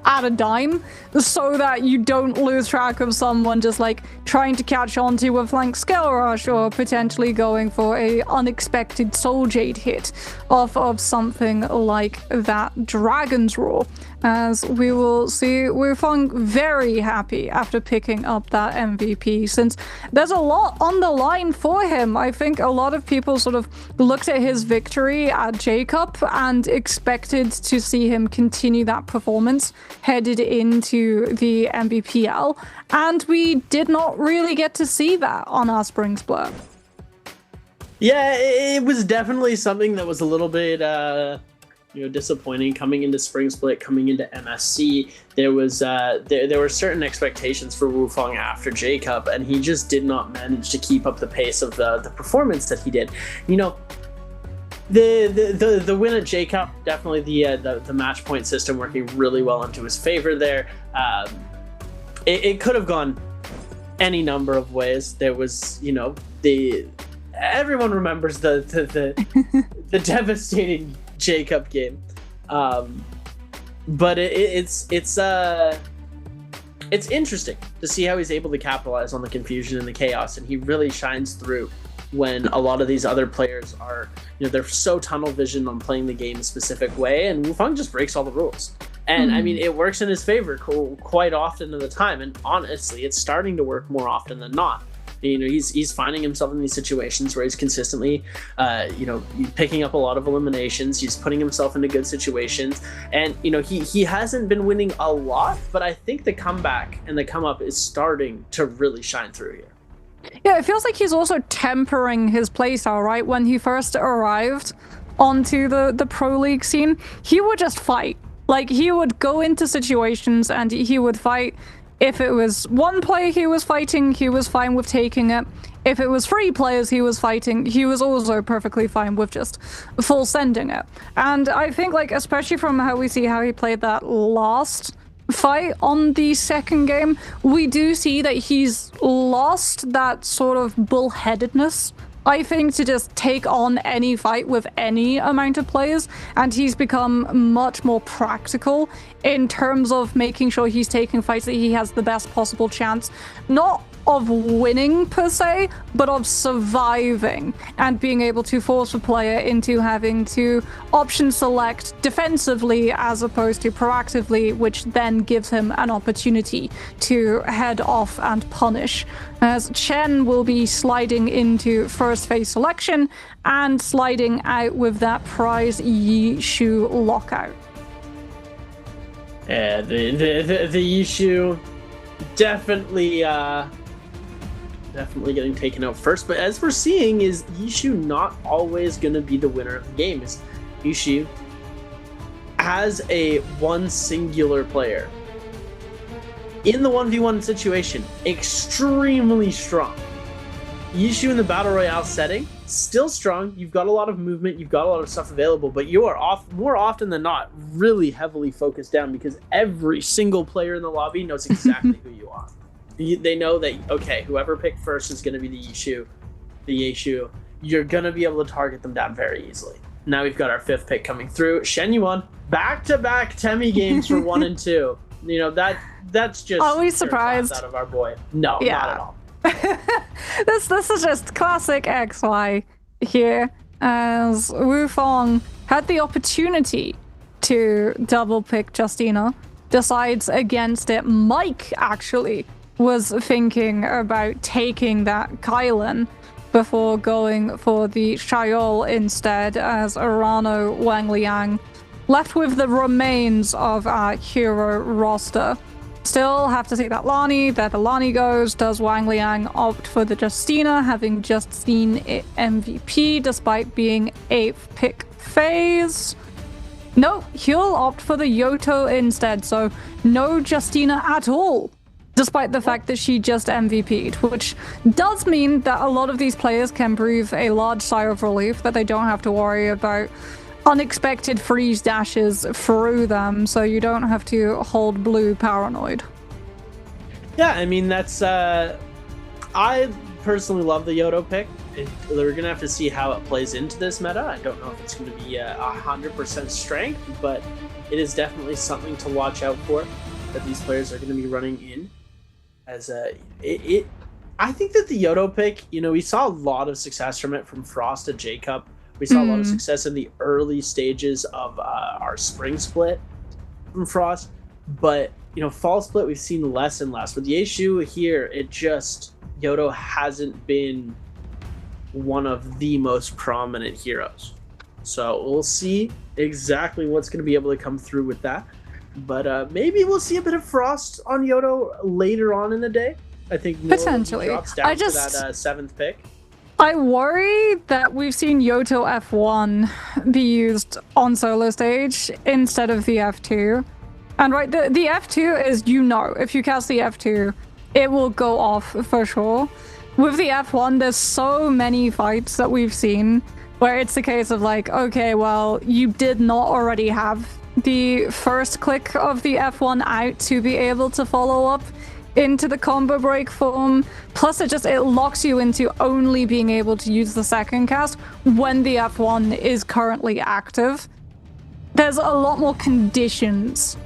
at a dime, so that you don't lose track of someone just like trying to catch onto a flank scale rush or potentially going for a unexpected soul jade hit off of something like that Dragon's Roar. As we will see Wufong very happy after picking up that MVP, since there's a lot on the line for him. I think a lot of people sort of looked at his victory at J-Cup and expected to see him continue that performance headed into the Nbpl, and we did not really get to see that on our Spring Split. Yeah, it was definitely something that was a little bit disappointing coming into Spring Split, coming into MSC. There was there were certain expectations for Wufong after J-Cup, and he just did not manage to keep up the pace of the performance that he did. You know, The win at J-Cup, definitely the match point system working really well into his favor there. It could have gone any number of ways. There was, you know, everyone remembers the devastating J-Cup game, but it's interesting to see how he's able to capitalize on the confusion and the chaos, and he really shines through when a lot of these other players are, you know, they're so tunnel vision on playing the game a specific way, and Wufang just breaks all the rules. And I mean, it works in his favor quite often at the time, and honestly, it's starting to work more often than not. You know, he's finding himself in these situations where he's consistently, you know, picking up a lot of eliminations. He's putting himself into good situations, and you know, he hasn't been winning a lot, but I think the comeback and the come up is starting to really shine through here. Yeah, it feels like he's also tempering his playstyle, right? When he first arrived onto the pro league scene, he would just fight. Like, he would go into situations and he would fight. If it was one play he was fighting, he was fine with taking it. If it was 3 players he was fighting, he was also perfectly fine with just full sending it. And I think, like, especially from how we see how he played that last fight on the second game, we do see that he's lost that sort of bullheadedness, I think, to just take on any fight with any amount of players, and he's become much more practical in terms of making sure he's taking fights that he has the best possible chance, not of winning per se, but of surviving and being able to force a player into having to option select defensively as opposed to proactively, which then gives him an opportunity to head off and punish. As Chen will be sliding into first phase selection and sliding out with that prize Yishu lockout. Yeah, the Yishu definitely getting taken out first, but as we're seeing, is Yishu not always going to be the winner of the game? Is Yishu, as a one singular player in the 1v1 situation, extremely strong. Yishu in the Battle Royale setting, still strong. You've got a lot of movement, you've got a lot of stuff available, but you are more often than not really heavily focused down because every single player in the lobby knows exactly who you are. They know that, okay, whoever picked first is going to be the Yishu. You're going to be able to target them down very easily. Now we've got our 5th pick coming through. Shen Yuan, back-to-back Temi games for 1 and 2. You know, that's just... Are we surprised? Out of our boy. No, yeah. Not at all. This is just classic XY here, as Wufang had the opportunity to double pick Justina, decides against it. Mike, actually, was thinking about taking that Kylan before going for the Shayol instead, as Arano Wang Liang left with the remains of our hero roster. Still have to take that Lani. There the Lani goes. Does Wang Liang opt for the Justina, having just seen it MVP despite being 8th pick phase? No, he'll opt for the Yoto instead, so no Justina at all, despite the fact that she just MVP'd, which does mean that a lot of these players can breathe a large sigh of relief that they don't have to worry about unexpected freeze dashes through them, so you don't have to hold blue paranoid. Yeah, I mean, that's... I personally love the Yoto pick. We're going to have to see how it plays into this meta. I don't know if it's going to be 100% strength, but it is definitely something to watch out for that these players are going to be running in. As I think that the Yoto pick, you know, we saw a lot of success from it from Frost to J-Cup. We saw a lot of success in the early stages of our spring split from Frost, but, you know, fall split we've seen less and less. With the issue here, Yoto hasn't been one of the most prominent heroes. So we'll see exactly what's going to be able to come through with that. But maybe we'll see a bit of Frost on Yoto later on in the day. I think potentially drops down to that 7th pick. I worry that we've seen Yoto F1 be used on solo stage instead of the F2. And right, the F2 is, you know, if you cast the F2, it will go off for sure. With the F1, there's so many fights that we've seen where it's a case of like, okay, well, you did not already have the first click of the F1 out to be able to follow up into the combo break form. Plus it locks you into only being able to use the second cast when the F1 is currently active. There's a lot more conditions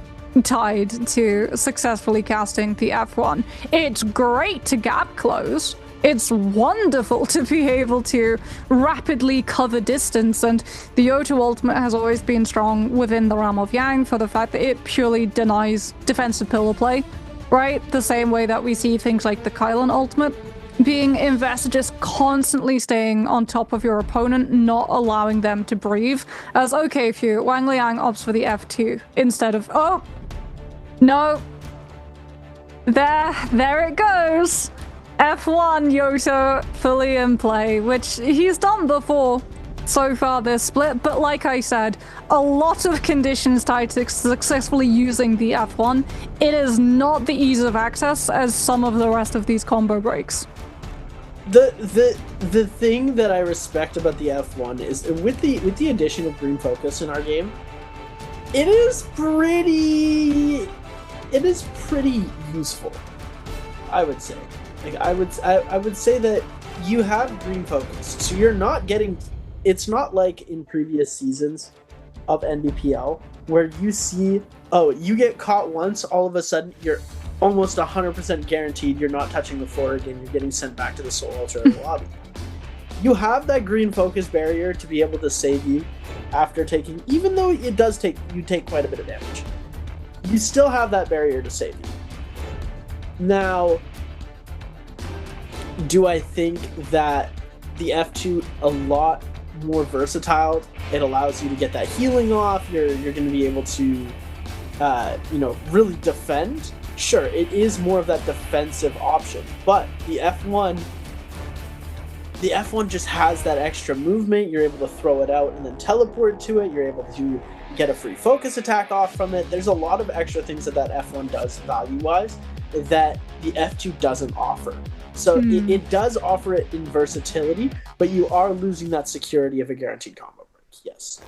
tied to successfully casting the F1. It's great to gap close. It's wonderful to be able to rapidly cover distance, and the Auto ultimate has always been strong within the realm of Yang for the fact that it purely denies defensive pillar play, right? The same way that we see things like the Kylan ultimate being invested, just constantly staying on top of your opponent, not allowing them to breathe. As okay, if you Wang Liang opts for the F2 instead of, oh, no, there it goes. F1 Yoto fully in play, which he's done before so far this split, but like I said, a lot of conditions tied to successfully using the F1. It is not the ease of access as some of the rest of these combo breaks. The thing that I respect about the F1 is with the addition of green focus in our game, it is pretty useful, I would say. Like I would say that you have green focus, so you're not getting. It's not like in previous seasons of Nbpl where you see, oh, you get caught once, all of a sudden you're almost 100% guaranteed you're not touching the floor again. You're getting sent back to the Soul Ultra lobby. You have that green focus barrier to be able to save you after taking, even though it does take quite a bit of damage. You still have that barrier to save you. Now, do I think that the F2 a lot more versatile? It allows you to get that healing off. You're going to be able to, really defend. Sure, it is more of that defensive option, but the F1 just has that extra movement. You're able to throw it out and then teleport to it. You're able to get a free focus attack off from it. There's a lot of extra things that F1 does value-wise that the F2 doesn't offer. So it does offer it in versatility, but you are losing that security of a guaranteed combo break. Yes.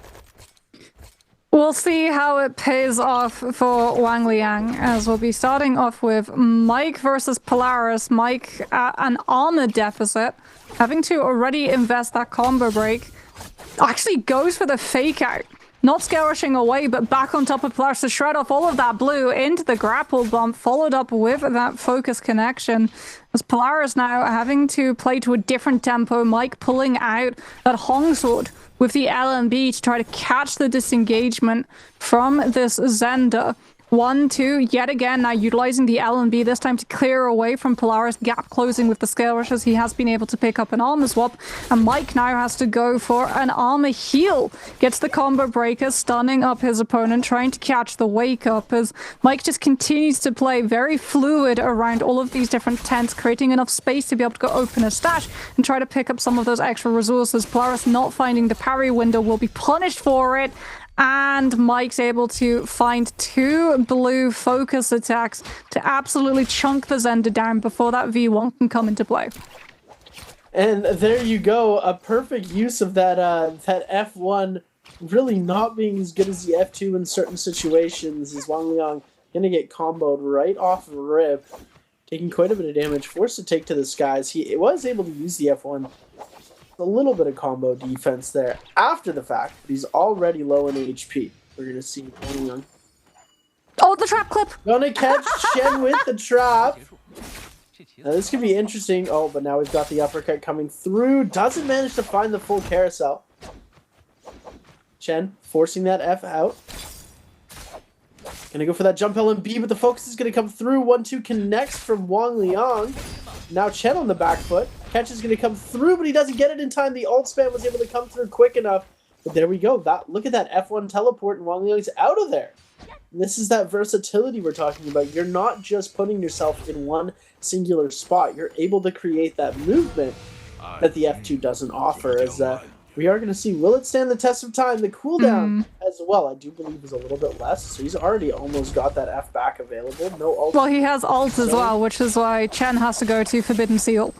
We'll see how it pays off for Wang Liang, as we'll be starting off with Mike versus Polaris. Mike at an armor deficit, having to already invest that combo break. Actually goes for the fake out. Not scale rushing away, but back on top of Polaris to shred off all of that blue into the grapple bump, followed up with that focus connection. As Polaris now having to play to a different tempo, Mike pulling out that Hong Sword with the LMB to try to catch the disengagement from this Zender. 1-2, yet again, now utilizing the LMB, this time to clear away from Polaris, gap closing with the scale rushes. He has been able to pick up an armor swap, and Mike now has to go for an armor heal. Gets the combo breaker, stunning up his opponent, trying to catch the wake up as Mike just continues to play very fluid around all of these different tents, creating enough space to be able to go open a stash and try to pick up some of those extra resources. Polaris not finding the parry window will be punished for it. And Mike's able to find 2 blue focus attacks to absolutely chunk the Zender down before that V1 can come into play. And there you go, a perfect use of that F1 really not being as good as the F2 in certain situations. Is Wang Liang gonna get comboed right off the rip, taking quite a bit of damage, forced to take to the skies. He was able to use the F1. A little bit of combo defense there after the fact, but he's already low in HP. We're going to see Wang Liang. Oh, the trap clip! Gonna catch Chen with the trap. Now this could be interesting. Oh, but now we've got the uppercut coming through. Doesn't manage to find the full carousel. Chen forcing that F out. Gonna go for that jump LMB, but the focus is gonna come through. 1-2 connects from Wang Liang. Now Chen on the back foot. Catch is going to come through, but he doesn't get it in time. The ult spam was able to come through quick enough. But there we go. Look at that F1 teleport, and Wang Liang's out of there. And this is that versatility we're talking about. You're not just putting yourself in one singular spot. You're able to create that movement that the F2 doesn't offer. As we are going to see, will it stand the test of time? The cooldown as well, I do believe, is a little bit less. So he's already almost got that F back available. No ult. Well, he has ult as well, which is why Chen has to go to Forbidden Seal.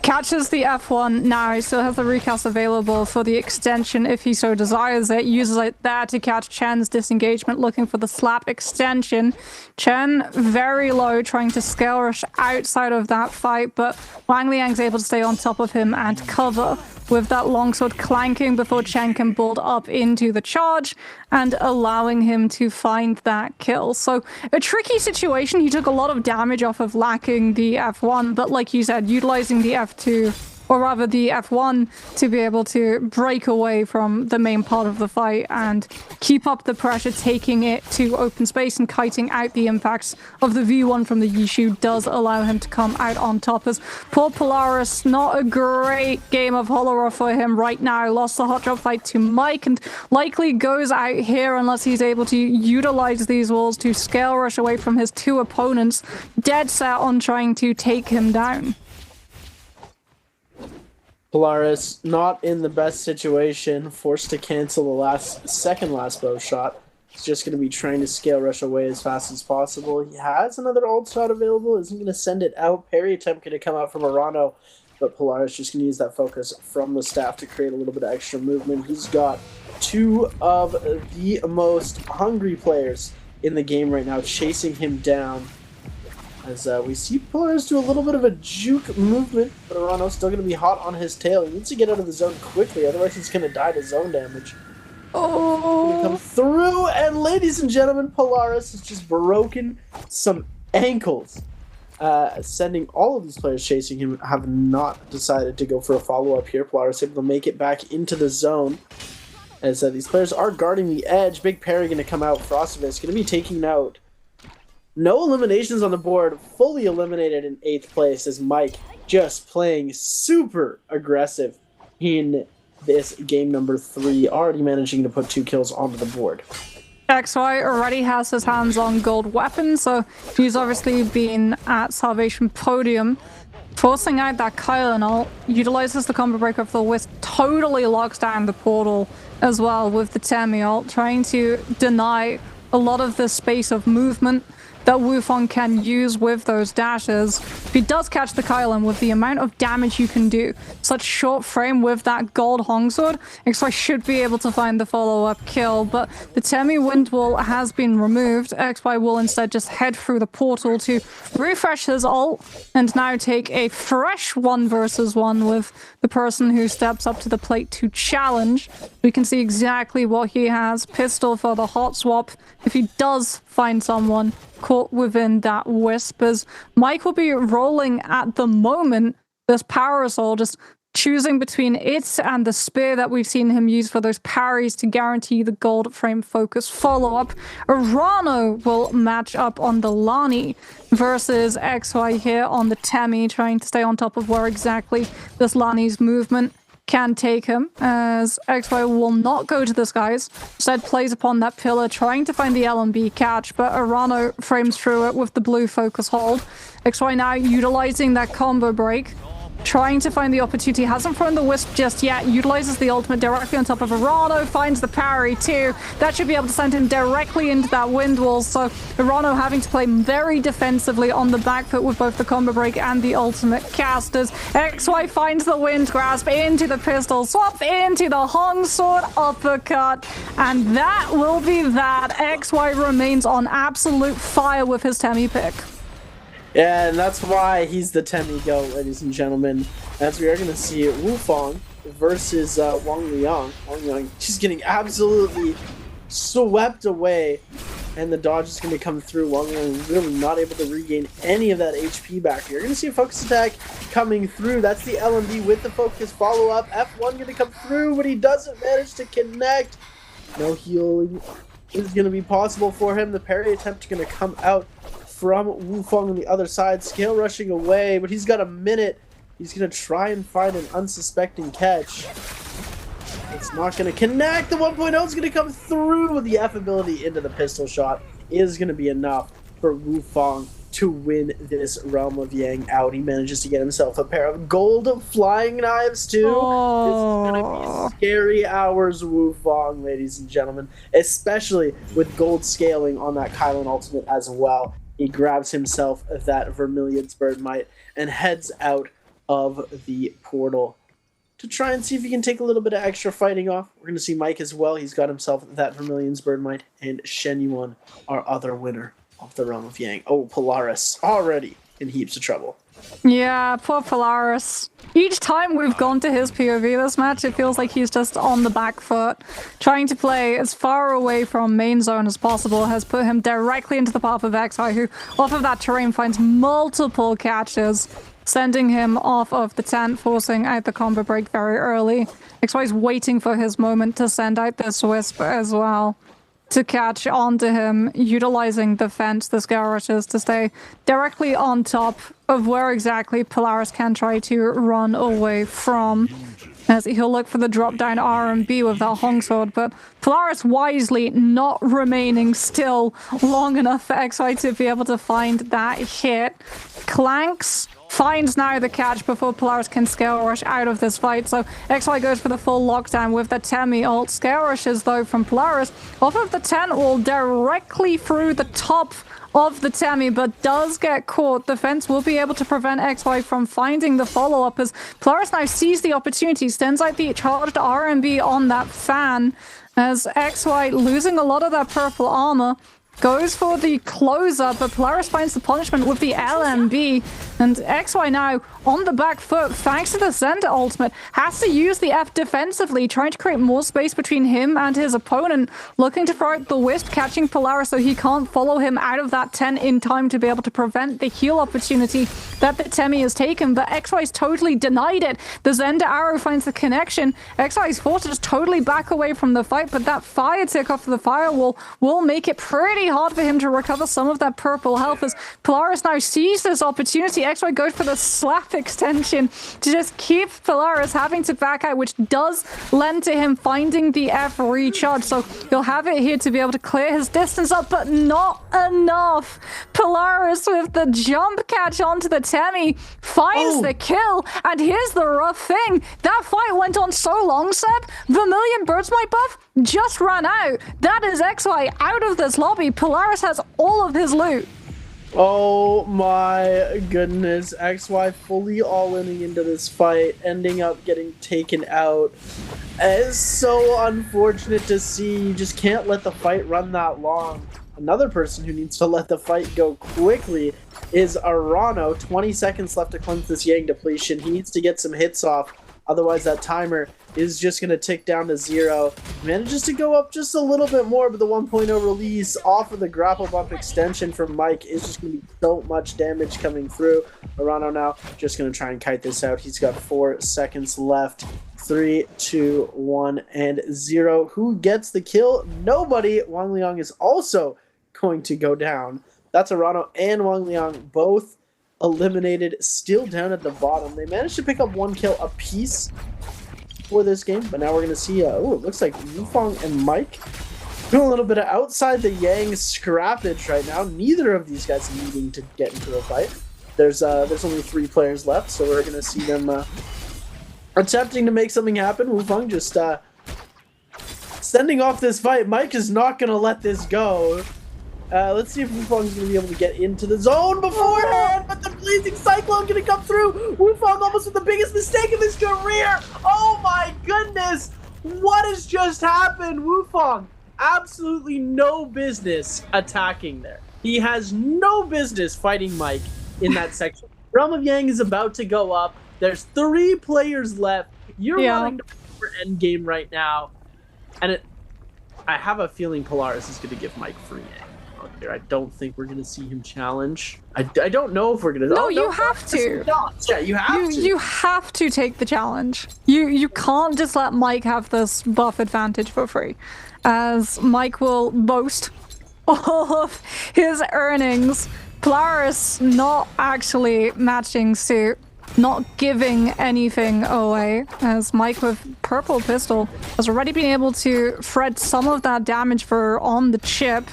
Catches the F1 now. He still has the recast available for the extension if he so desires it. Uses it there to catch Chen's disengagement, looking for the slap extension. Chen very low, trying to scale rush outside of that fight, but Wang Liang's able to stay on top of him and cover with that longsword clanking before Chen can build up into the charge and allowing him to find that kill. So a tricky situation. He took a lot of damage off of lacking the F1, but like you said, utilizing the F2, or rather the F1, to be able to break away from the main part of the fight and keep up the pressure, taking it to open space and kiting out the impacts of the V1 from the Yishu does allow him to come out on top. As poor Polaris, not a great game of Holoroth for him right now. Lost the hot drop fight to Mike and likely goes out here unless he's able to utilize these walls to scale rush away from his two opponents, dead set on trying to take him down. Polaris not in the best situation, forced to cancel the second last bow shot. He's just going to be trying to scale rush away as fast as possible. He has another ult shot available, isn't going to send it out. Parry attempt going to come out from Arano, but Polaris just going to use that focus from the staff to create a little bit of extra movement. He's got two of the most hungry players in the game right now chasing him down. As we see Polaris do a little bit of a juke movement, but Arano's still going to be hot on his tail. He needs to get out of the zone quickly, otherwise he's going to die to zone damage. Oh! Come through, and ladies and gentlemen, Polaris has just broken some ankles. Sending all of these players chasing him have not decided to go for a follow-up here. Polaris able to make it back into the zone. As these players are guarding the edge. Big Parry going to come out. Frostivus going to be taking out. No eliminations on the board, fully eliminated in 8th place as Mike just playing super aggressive in this game number 3, already managing to put 2 kills onto the board. XY already has his hands on gold weapons, so he's obviously been at Salvation Podium, forcing out that Kylan ult, utilizes the combo breaker of the Wisp, totally locks down the portal as well with the Temi ult, trying to deny a lot of the space of movement that Wufong can use with those dashes. If he does catch the Kylan with the amount of damage you can do, such short frame with that gold Hongsword, XY should be able to find the follow-up kill, but the Temi Wind Wall has been removed. XY will instead just head through the portal to refresh his ult and now take a fresh 1 versus 1 with the person who steps up to the plate to challenge. We can see exactly what he has. Pistol for the hot swap if he does find someone caught within that wisp, as Mike will be rolling at the moment this Parasol, just choosing between it and the spear that we've seen him use for those parries to guarantee the gold frame focus follow-up. Arano will match up on the Lani versus XY here on the Temi, trying to stay on top of where exactly this Lani's movement can take him, as XY will not go to the skies, instead plays upon that pillar, trying to find the LMB catch, but Arano frames through it with the blue focus hold. XY now utilizing that combo break, trying to find the opportunity, hasn't thrown the Wisp just yet, utilizes the ultimate directly on top of Arano, finds the parry too. That should be able to send him directly into that wind wall, so Arano having to play very defensively on the back foot with both the combo break and the ultimate casters. XY finds the wind grasp into the pistol, swap into the Hong Sword uppercut, and that will be that. XY remains on absolute fire with his Temi pick. Yeah, and that's why he's the Temi GOAT, ladies and gentlemen. As we are going to see Wufong versus Wang Liang. Wang Liang, she's getting absolutely swept away, and the dodge is going to come through. Wang Liang really not able to regain any of that HP back. You're going to see a focus attack coming through. That's the LMB with the focus follow-up. F1 going to come through, but he doesn't manage to connect. No healing is going to be possible for him. The parry attempt is going to come out from Wufong on the other side, scale rushing away, but he's got a minute. He's going to try and find an unsuspecting catch. It's not going to connect. The 1.0 is going to come through with the F ability into the pistol shot. Is going to be enough for Wufong to win this Realm of Yang out. He manages to get himself a pair of gold flying knives too. Oh. This is going to be scary hours, Wufong, ladies and gentlemen, especially with gold scaling on that Kylan ultimate as well. He grabs himself that Vermilion's Bird Might and heads out of the portal to try and see if he can take a little bit of extra fighting off. We're going to see Mike as well. He's got himself that Vermilion's Bird Mite, and Shen Yuan, our other winner of the Realm of Yang. Oh, Polaris already in heaps of trouble. Yeah, poor Polaris. Each time we've gone to his POV this match, it feels like he's just on the back foot. Trying to play as far away from main zone as possible has put him directly into the path of XY, who off of that terrain finds multiple catches, sending him off of the tent, forcing out the combo break very early. XY's waiting for his moment to send out this Wisp as well, to catch onto him, utilizing the fence, the scale rushes, to stay directly on top of where exactly Polaris can try to run away from. As he'll look for the drop down R&B with that Hong Sword, but Polaris wisely not remaining still long enough for XY to be able to find that hit. Clanks finds now the catch before Polaris can scale rush out of this fight, so XY goes for the full lockdown with the Temi ult. Scale rushes though from Polaris off of the tent wall directly through the top of the Temi, but does get caught. The fence will be able to prevent XY from finding the follow-up as Polaris now sees the opportunity, sends out the charged R&B on that fan as XY, losing a lot of that purple armor, goes for the closer, but Polaris finds the punishment with the LMB, and XY now on the back foot thanks to the Zenda ultimate, has to use the F defensively, trying to create more space between him and his opponent, looking to throw out the Wisp, catching Polaris so he can't follow him out of that tent in time to be able to prevent the heal opportunity that the Temi has taken, but XY's totally denied it. The Zenda arrow finds the connection. XY's forced to just totally back away from the fight, but that fire tick off the firewall will make it pretty hard for him to recover some of that purple health as Polaris now sees this opportunity. XY goes for the slap extension to just keep Polaris having to back out, which does lend to him finding the F recharge, so he'll have it here to be able to clear his distance up, but not enough. Polaris with the jump catch onto the Temi finds the kill, and here's the rough thing. That fight went on so long, Seb. Vermilion Bird's Mite buff just ran out. That is XY out of this lobby. Polaris has all of his loot. Oh my goodness. XY fully all-inning into this fight, ending up getting taken out. It's so unfortunate to see. You just can't let the fight run that long. Another person who needs to let the fight go quickly is Arano. 20 seconds left to cleanse this Yang depletion. He needs to get some hits off. Otherwise, that timer is just going to tick down to 0. Manages to go up just a little bit more, but the 1.0 release off of the grapple bump extension from Mike is just going to be so much damage coming through. Arano now just going to try and kite this out. He's got 4 seconds left. 3, 2, 1, and 0. Who gets the kill? Nobody. Wang Liang is also going to go down. That's Arano and Wang Liang both eliminated, still down at the bottom. They managed to pick up 1 kill apiece for this game, but now we're going to see, oh, it looks like Wufong and Mike doing a little bit of outside the Yang scrappage right now. Neither of these guys needing to get into a fight. There's only 3 players left, so we're going to see them attempting to make something happen. Wufong just sending off this fight. Mike is not going to let this go. Let's see if Wufong's going to be able to get into the zone beforehand, but the Blazing Cyclone going to come through. Wufong almost with the biggest mistake of his career. Oh my goodness. What has just happened? Wufong, absolutely no business attacking there. He has no business fighting Mike in that section. Realm of Yang is about to go up. There's 3 players left. You're running for endgame right now. And I have a feeling Polaris is going to give Mike free Yang. I don't think we're going to see him challenge. I don't know if we're going to... No, you have to. Yeah, you have to. You have to take the challenge. You can't just let Mike have this buff advantage for free, as Mike will boast all of his earnings. Polaris not actually matching suit, not giving anything away, as Mike with purple pistol has already been able to thread some of that damage for on the chip,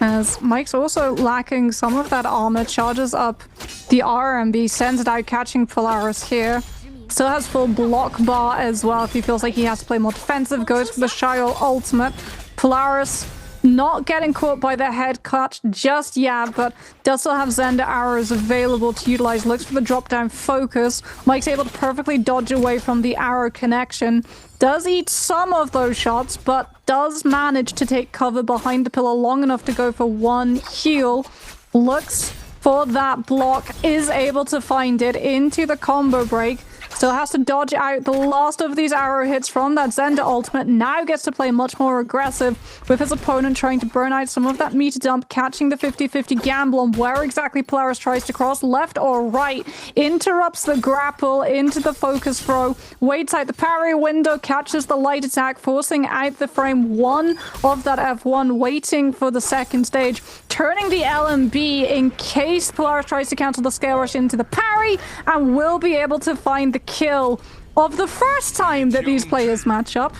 as Mike's also lacking some of that armor, charges up the RMB, sends it out, catching Polaris here. Still has full block bar as well if he feels like he has to play more defensive, goes for the Shio ultimate. Polaris Not getting caught by the head clutch just yet, but does still have Zender arrows available to utilize. Looks for the drop-down focus. Mike's able to perfectly dodge away from the arrow connection. Does eat some of those shots, but does manage to take cover behind the pillar long enough to go for one heal. Looks for that block, is able to find it into the combo break. Still has to dodge out the last of these arrow hits from that Zender ultimate. Now gets to play much more aggressive with his opponent trying to burn out some of that meter dump, catching the 50-50 gamble on where exactly Polaris tries to cross, left or right. Interrupts the grapple into the focus throw, waits out the parry window, catches the light attack, forcing out the frame one of that F1, waiting for the second stage, turning the LMB in case Polaris tries to cancel the scale rush into the parry, and will be able to find the kill of the first time that these players match up,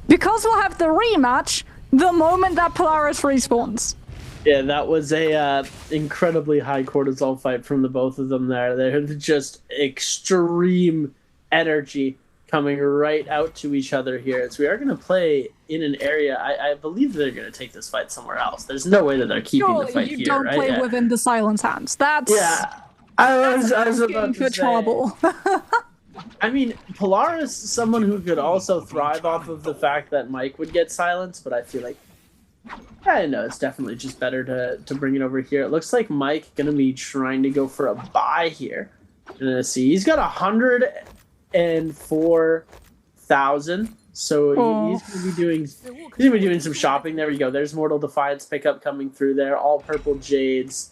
because we'll have the rematch the moment that Polaris respawns. Yeah, that was a incredibly high cortisol fight from the both of them there. They're just extreme energy coming right out to each other here. So we are going to play in an area. I believe they're going to take this fight somewhere else. There's no way that they're keeping the fight here, right? You don't play within the Silence Hands. That's... Yeah. I was about to say. Trouble. I mean, Polaris is someone who could also thrive off of the fact that Mike would get silenced, but I feel like, I don't know, it's definitely just better to bring it over here. It looks like Mike going to be trying to go for a buy here. Let's see, he's got 104,000, so he's going to be doing some shopping. There we go. There's Mortal Defiance pickup coming through there. All purple jades.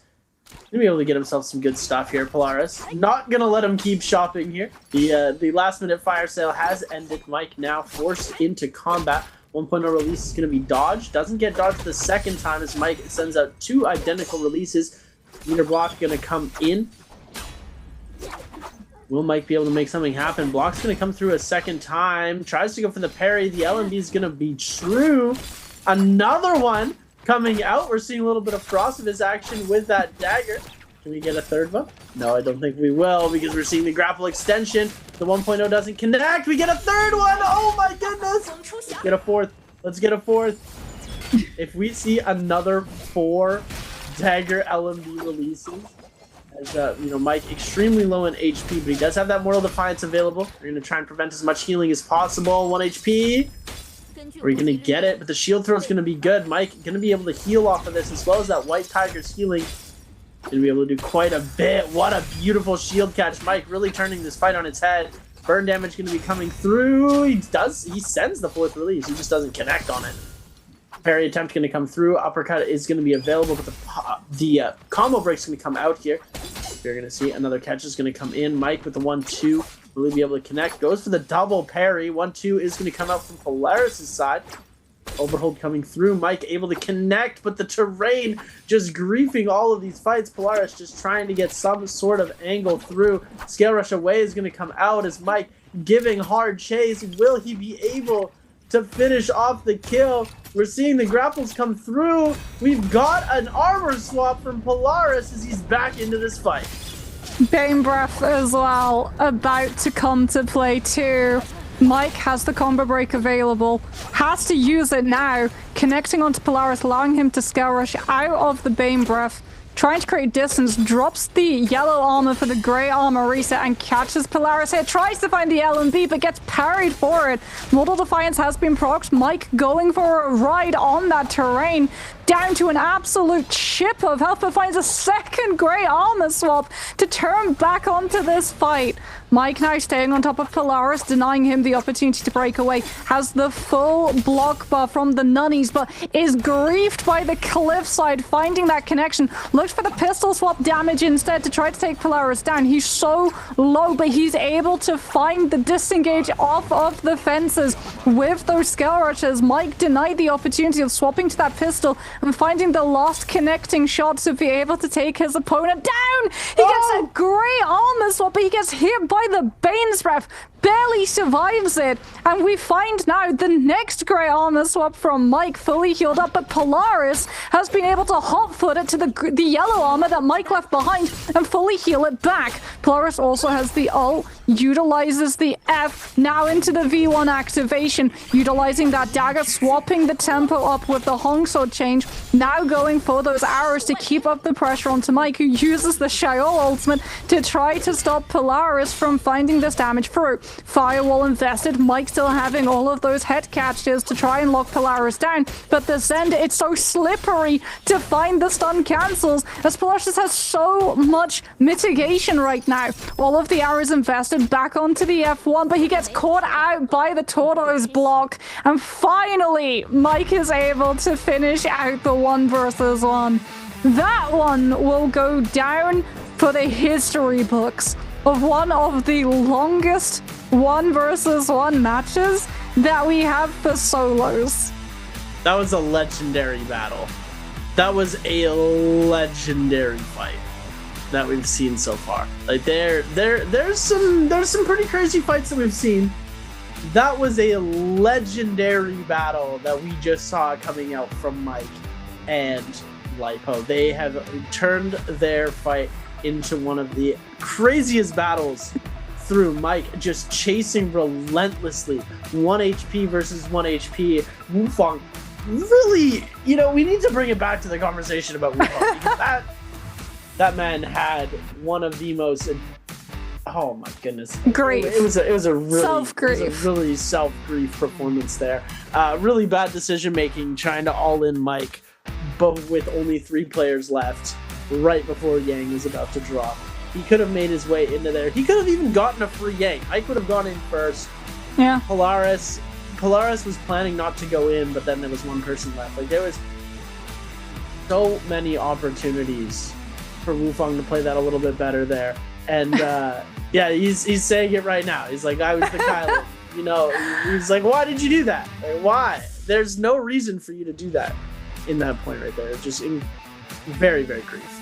Gonna be able to get himself some good stuff here, Polaris. Not gonna let him keep shopping here. The last minute fire sale has ended. Mike now forced into combat. 1.0 release is gonna be dodged. Doesn't get dodged the second time as Mike sends out two identical releases. Meter block gonna come in. Will Mike be able to make something happen? Block's gonna come through a second time. Tries to go for the parry. The LMB is gonna be true. Another one coming out. We're seeing a little bit of Frost of his action with that dagger. Can we get a third one? No, I don't think we will, because we're seeing the grapple extension. The 1.0 doesn't connect. We get a third one. Oh my goodness. Get a fourth. Let's get a fourth. If we see another 4 dagger LMB releases, as Mike extremely low in HP, but he does have that Mortal Defiance available. We're going to try and prevent as much healing as possible. 1 HP. We're going to get it, but the shield throw is going to be good. Mike going to be able to heal off of this, as well as that White Tiger's healing. Going to be able to do quite a bit. What a beautiful shield catch. Mike really turning this fight on its head. Burn damage going to be coming through. He sends the 4th release. He just doesn't connect on it. Parry attempt going to come through. Uppercut is going to be available, but the combo break's going to come out here. You're going to see another catch is going to come in. Mike with the 1-2. Will he be able to connect? Goes for the double parry. 1-2 is going to come out from Polaris' side. Overhold coming through. Mike able to connect, but the terrain just griefing all of these fights. Polaris just trying to get some sort of angle through. Scale Rush away is going to come out as Mike giving hard chase. Will he be able to finish off the kill? We're seeing the grapples come through. We've got an armor swap from Polaris as he's back into this fight. Bane Breath as well, about to come to play too. Mike has the combo break available, has to use it now, connecting onto Polaris, allowing him to scale rush out of the Bane Breath, trying to create distance, drops the yellow armor for the gray armor reset and catches Polaris here, tries to find the LMB but gets parried for it. Mortal Defiance has been procced. Mike going for a ride on that terrain, down to an absolute chip of health, but finds a second gray armor swap to turn back onto this fight. Mike now staying on top of Polaris, denying him the opportunity to break away. Has the full block bar from the nunnies, but is griefed by the cliffside, finding that connection. Looks for the pistol swap damage instead to try to take Polaris down. He's so low, but he's able to find the disengage off of the fences with those scale rushes. Mike denied the opportunity of swapping to that pistol and finding the last connecting shot to be able to take his opponent down. He gets a gray armor swap, but he gets hit by the Bane's Breath. barely survives it, and we find now the next grey armor swap from Mike fully healed up, but Polaris has been able to hotfoot it to the yellow armor that Mike left behind and fully heal it back. Polaris also has the ult, utilizes the F now into the V1 activation, utilizing that dagger, swapping the tempo up with the Hongsword change, now going for those arrows to keep up the pressure onto Mike, who uses the Sheol ultimate to try to stop Polaris from finding this damage through. Firewall invested, Mike still having all of those head catches to try and lock Polaris down, but the Zend, it's so slippery to find the stun cancels, as Polaris has so much mitigation right now. All of the arrows invested back onto the F1, but he gets caught out by the Tortoise block, and finally Mike is able to finish out the 1 versus 1. That one will go down for the history books of one of the longest 1 versus 1 matches that we have for solos. That was a legendary battle. That was a legendary fight that we've seen so far. Like there's some pretty crazy fights that we've seen. That was a legendary battle that we just saw coming out from Mike and Lipo. They have turned their fight into one of the craziest battles through. Mike just chasing relentlessly. 1 HP versus 1 HP. Wufang, really, you know, we need to bring it back to the conversation about Wufang, because that man had one of the most, oh my goodness, grief. It was a really self-grief. Really self-grief performance there. Really bad decision making, trying to all in Mike, but with only 3 players left right before Yang was about to drop. He could have made his way into there. He could have even gotten a free Yang. Mike would have gone in first. Yeah. Polaris was planning not to go in, but then there was 1 person left. Like, there was so many opportunities for Wufang to play that a little bit better there. And yeah, he's saying it right now. He's like, I was the Kylo. You know, he's like, why did you do that? Like, why? There's no reason for you to do that in that point right there. It's just very, very grief.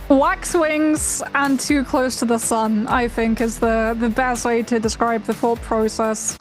Wax wings and too close to the sun, I think, is the best way to describe the thought process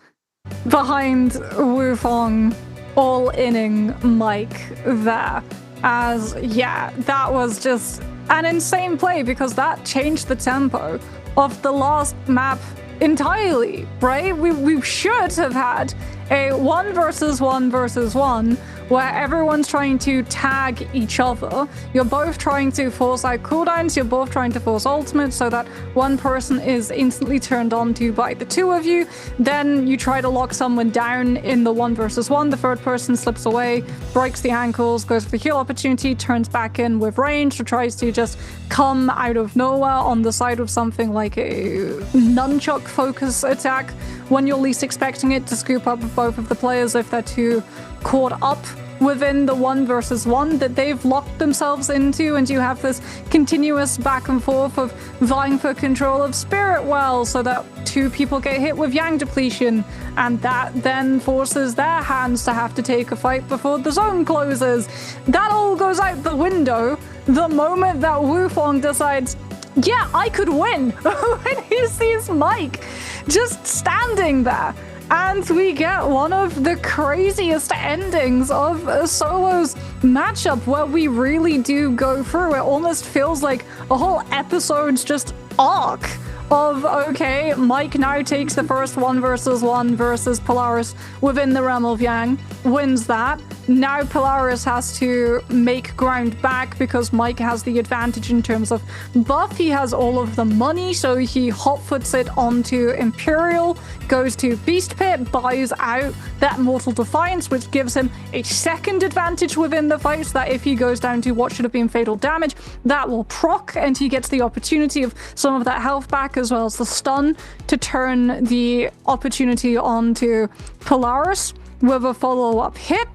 behind Wufang all-inning Mike there. As, yeah, that was just an insane play, because that changed the tempo of the last map entirely, right? We should have had a 1 versus 1 versus 1 where everyone's trying to tag each other. You're both trying to force out cooldowns, you're both trying to force ultimates so that one person is instantly turned on to by the 2 of you. Then you try to lock someone down in the 1 versus 1, the 3rd person slips away, breaks the ankles, goes for the heal opportunity, turns back in with range, or tries to just come out of nowhere on the side of something like a nunchuck focus attack when you're least expecting it, to scoop up both of the players if they're too caught up within the 1 versus 1 that they've locked themselves into, and you have this continuous back and forth of vying for control of Spirit Well so that 2 people get hit with Yang depletion, and that then forces their hands to have to take a fight before the zone closes. That all goes out the window the moment that Wufang decides, yeah, I could win, when he sees Mike just standing there. And we get one of the craziest endings of a solos matchup, where we really do go through. It almost feels like a whole episode's just arc of, okay, Mike now takes the first 1 versus 1 versus Polaris within the realm of Yang, wins that. Now Polaris has to make ground back because Mike has the advantage in terms of buff. He has all of the money, so he hotfoots it onto Imperial, goes to Beast Pit, buys out that Mortal Defiance, which gives him a 2nd advantage within the fight, so that if he goes down to what should have been fatal damage, that will proc, and he gets the opportunity of some of that health back, as well as the stun, to turn the opportunity onto Polaris with a follow-up hit.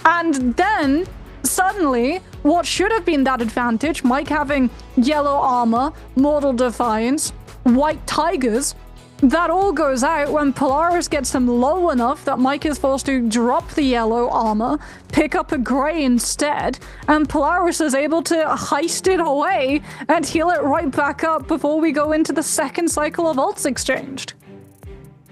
And then, suddenly, what should have been that advantage, Mike having yellow armor, Mortal Defiance, white tigers, that all goes out when Polaris gets him low enough that Mike is forced to drop the yellow armor, pick up a gray instead, and Polaris is able to heist it away and heal it right back up before we go into the 2nd cycle of ults exchanged.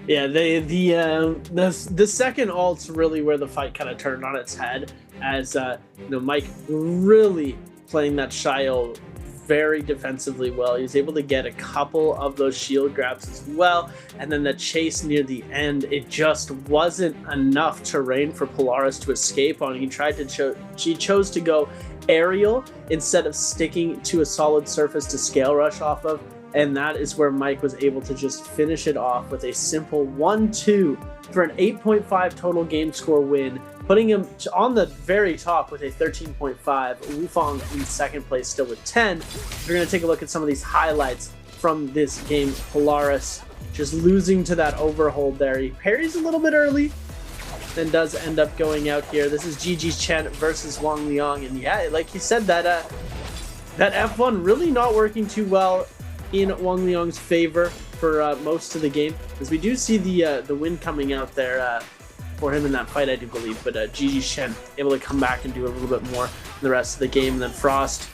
Yeah, the second ult's really where the fight kind of turned on its head, as Mike really playing that Shio very defensively well. He was able to get a couple of those shield grabs as well, and then the chase near the end, it just wasn't enough terrain for Polaris to escape on. She chose to go aerial instead of sticking to a solid surface to scale rush off of, and that is where Mike was able to just finish it off with a simple 1-2 for an 8.5 total game score win, putting him on the very top with a 13.5. Wufang in second place still with 10. We're going to take a look at some of these highlights from this game. Polaris just losing to that overhold there. He parries a little bit early, then does end up going out here. This is GG's Chen versus Wang Liang, and yeah, like you said, that F1 really not working too well in Wang Liang's favor for most of the game, as we do see the win coming out there for him in that fight, I do believe. But GG's Chen able to come back and do a little bit more in the rest of the game. And then Frost,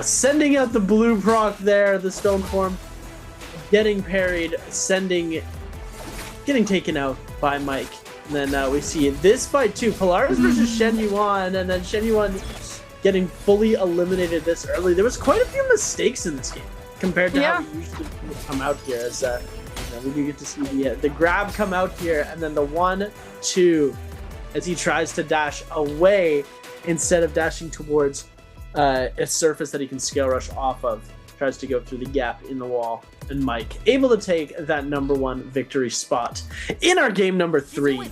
sending out the blue proc there, the stone form, getting parried, getting taken out by Mike. And then we see this fight too, Polaris versus Shen Yuan, and then Shen Yuan getting fully eliminated this early. There was quite a few mistakes in this game compared to how we usually come out here, as we do get to see the grab come out here, and then the 1-2 as he tries to dash away instead of dashing towards a surface that he can scale rush off of. Tries to go through the gap in the wall, and Mike able to take that number 1 victory spot in our game number 3.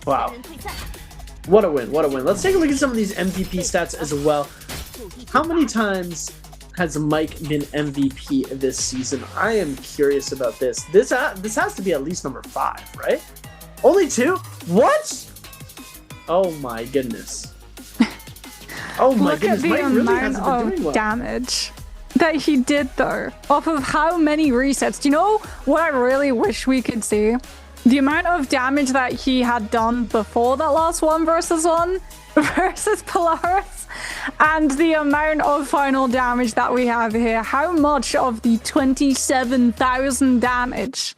Wow. What a win, what a win. Let's take a look at some of these MVP stats as well. How many times has Mike been MVP this season? I am curious about this. This has to be at least number 5, right? Only 2? What? Oh my goodness. Oh my goodness. Look at the amount of damage that he did though, off of how many resets. Do you know what I really wish we could see? The amount of damage that he had done before that last 1 versus 1 versus Polaris, and the amount of final damage that we have here. How much of the 27,000 damage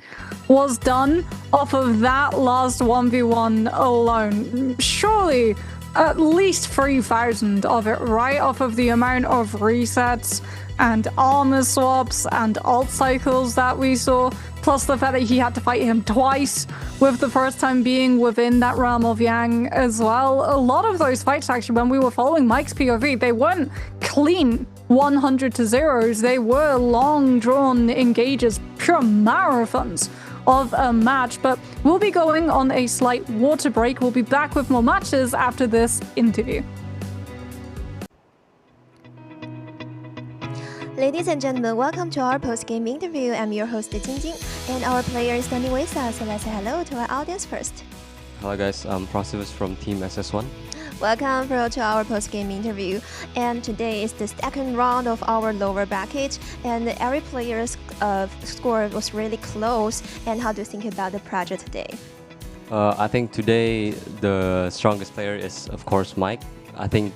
was done off of that last 1v1 alone? Surely at least 3,000 of it, right? Off of the amount of resets and armor swaps and alt cycles that we saw, plus the fact that he had to fight him twice, with the first time being within that realm of Yang as well. A lot of those fights, actually, when we were following Mike's POV, they weren't clean 100 to 0s. They were long drawn engages, pure marathons of a match. But we'll be going on a slight water break. We'll be back with more matches after this interview. Ladies and gentlemen, welcome to our post-game interview. I'm your host, Jingjing, and our player is standing with us. So let's say hello to our audience first. Hello guys, I'm Prosivus from Team SS1. Welcome to our post-game interview. And today is the second round of our lower bracket, and every player's score was really close. And how do you think about the project today? I think today the strongest player is, of course, Mike. I think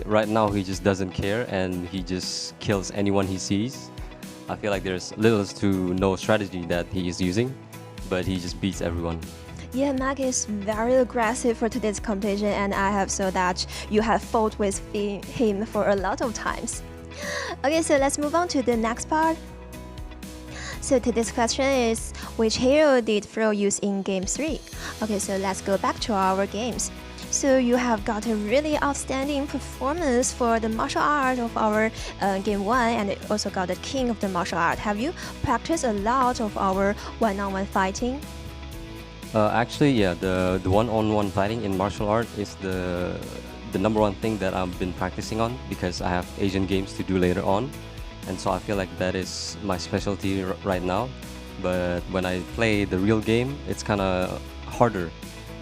right now he just doesn't care and he just kills anyone he sees. I feel like there's little to no strategy that he is using, but he just beats everyone. Yeah, Mike is very aggressive for today's competition, and I have saw that you have fought with him for a lot of times. Okay, so let's move on to the next part. So today's question is, which hero did Fro use in Game 3? Okay, so let's go back to our games. So you have got a really outstanding performance for the martial art of our Game 1, and also got the king of the martial art. Have you practiced a lot of our one-on-one fighting? Actually, yeah, the one-on-one fighting in martial art is the number 1 thing that I've been practicing on, because I have Asian games to do later on, and so I feel like that is my specialty right now. But when I play the real game, it's kind of harder,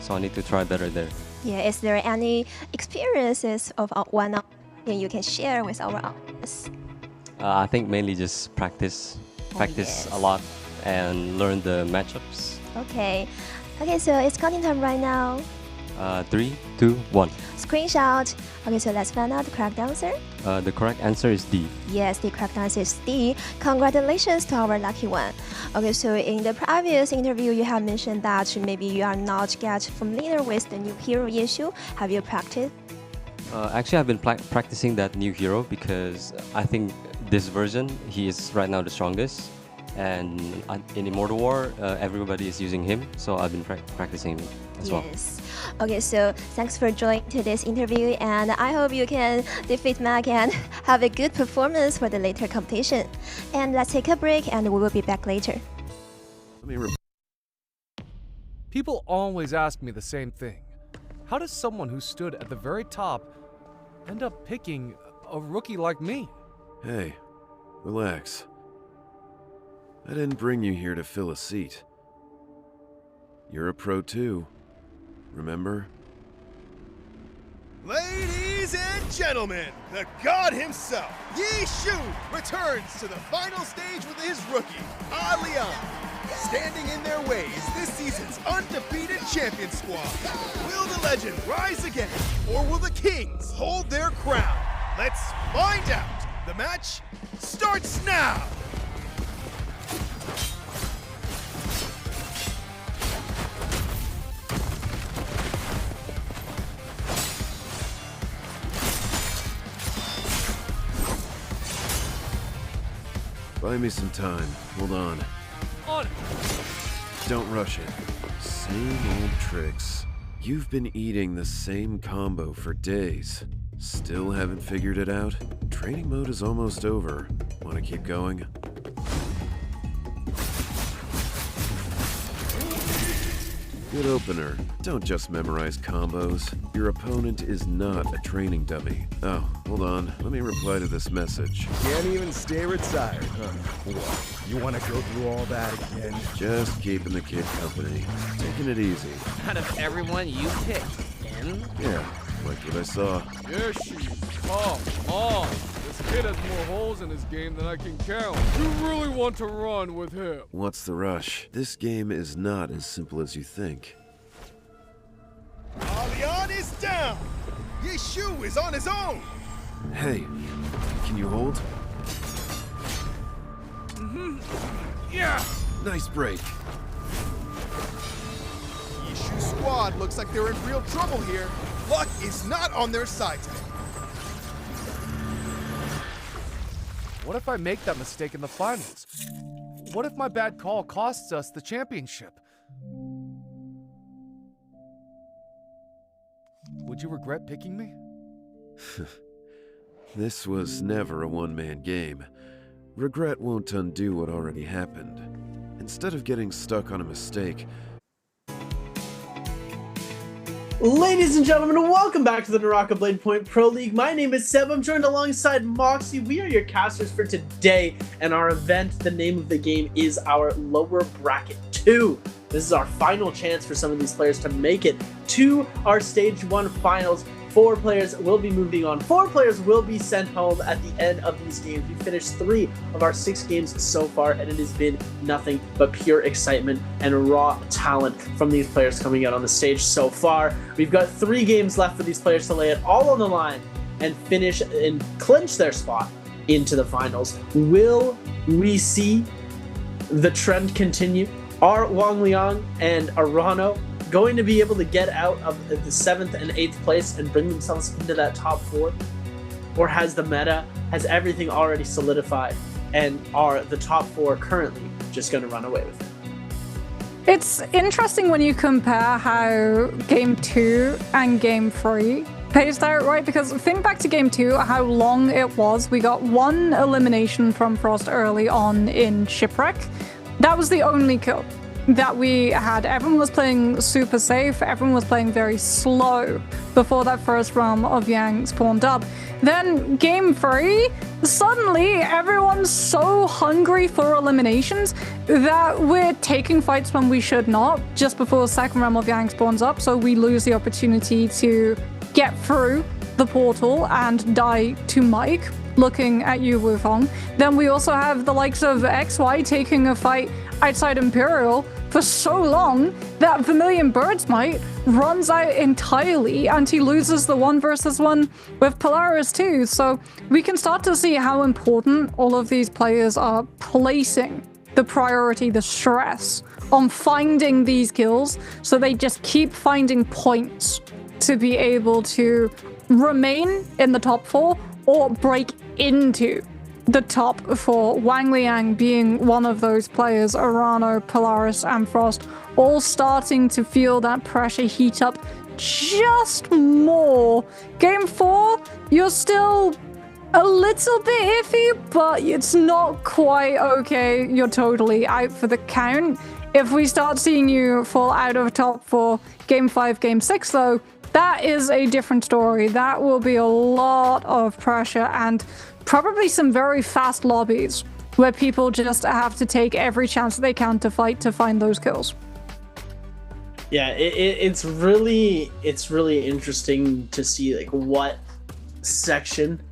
so I need to try better there. Yeah, is there any experiences of one-on-one you can share with our audience? I think mainly just practice a lot and learn the matchups. Okay, so it's counting time right now. 3, 2, 1. Screenshot. Okay, so let's find out the correct answer. The correct answer is D. Yes, the correct answer is D. Congratulations to our lucky one. Okay, so in the previous interview, you have mentioned that maybe you are not get familiar with the new hero issue. Have you practiced? Actually, I've been practicing that new hero because I think this version, he is right now the strongest. And in Immortal War, everybody is using him, so I've been practicing him as well. Yes. Okay, so thanks for joining today's interview, and I hope you can defeat Mac and have a good performance for the later competition. And let's take a break, and we will be back later. People always ask me the same thing. How does someone who stood at the very top end up picking a rookie like me? Hey, relax. I didn't bring you here to fill a seat. You're a pro too, remember? Ladies and gentlemen, the god himself, Yi Shu, returns to the final stage with his rookie, Leon. Standing in their way is this season's undefeated champion squad. Will the legend rise again, or will the kings hold their crown? Let's find out. The match starts now. Buy me some time. Hold on. On it. Don't rush it. Same old tricks. You've been eating the same combo for days. Still haven't figured it out? Training mode is almost over. Want to keep going? Good opener. Don't just memorize combos. Your opponent is not a training dummy. Oh, hold on. Let me reply to this message. Can't even stay retired, huh? What? You want to go through all that again? Just keeping the kid company. Taking it easy. Out of everyone you picked, N? Yeah, like what I saw. Yes, come on. This kid has more holes in his game than I can count. You really want to run with him? What's the rush? This game is not as simple as you think. Leon is down. Yi Shu is on his own. Hey, can you hold? Yeah. Nice break. Yi Shu's squad looks like they're in real trouble here. Luck is not on their side today. What if I make that mistake in the finals? What if my bad call costs us the championship? Would you regret picking me? This was never a one-man game. Regret won't undo what already happened. Instead of getting stuck on a mistake... Ladies and gentlemen, welcome back to the NARAKA BLADEPOINT Pro League. My name is Seb. I'm joined alongside Moxie. We are your casters for today, and our event, the name of the game, is our Lower Bracket 2. This is our final chance for some of these players to make it to our Stage 1 finals. 4 players will be moving on. 4 players will be sent home at the end of these games. We finished 3 of our 6 games so far, and it has been nothing but pure excitement and raw talent from these players coming out on the stage so far. We've got 3 games left for these players to lay it all on the line and finish and clinch their spot into the finals. Will we see the trend continue? Are Wang Liang and Arano going to be able to get out of the 7th and 8th place and bring themselves into that top 4? Or has the meta, has everything already solidified, and are the top 4 currently just going to run away with it? It's interesting when you compare how Game 2 and Game 3 paced out, right? Because think back to Game 2, how long it was. We got 1 elimination from Frost early on in Shipwreck. That was the only kill that we had. Everyone was playing super safe, everyone was playing very slow before that first realm of Yang spawned up. Then Game 3, suddenly everyone's so hungry for eliminations that we're taking fights when we should not, just before the second realm of Yang spawns up, so we lose the opportunity to get through the portal and die to Mike. Looking at you, Wufong. Then we also have the likes of XY taking a fight outside Imperial for so long that Vermilion Bird's Might runs out entirely and he loses the 1 versus 1 with Polaris too. So we can start to see how important all of these players are placing the priority, the stress on finding these kills, so they just keep finding points to be able to remain in the top 4 or break into the top 4. Wang Liang being one of those players, Arano, Polaris, and Frost, all starting to feel that pressure heat up just more. Game 4, you're still a little bit iffy, but it's not quite okay. You're totally out for the count. If we start seeing you fall out of top 4, Game 5, Game 6, though, that is a different story. That will be a lot of pressure and probably some very fast lobbies where people just have to take every chance they can to fight to find those kills. Yeah, it's really interesting to see like what section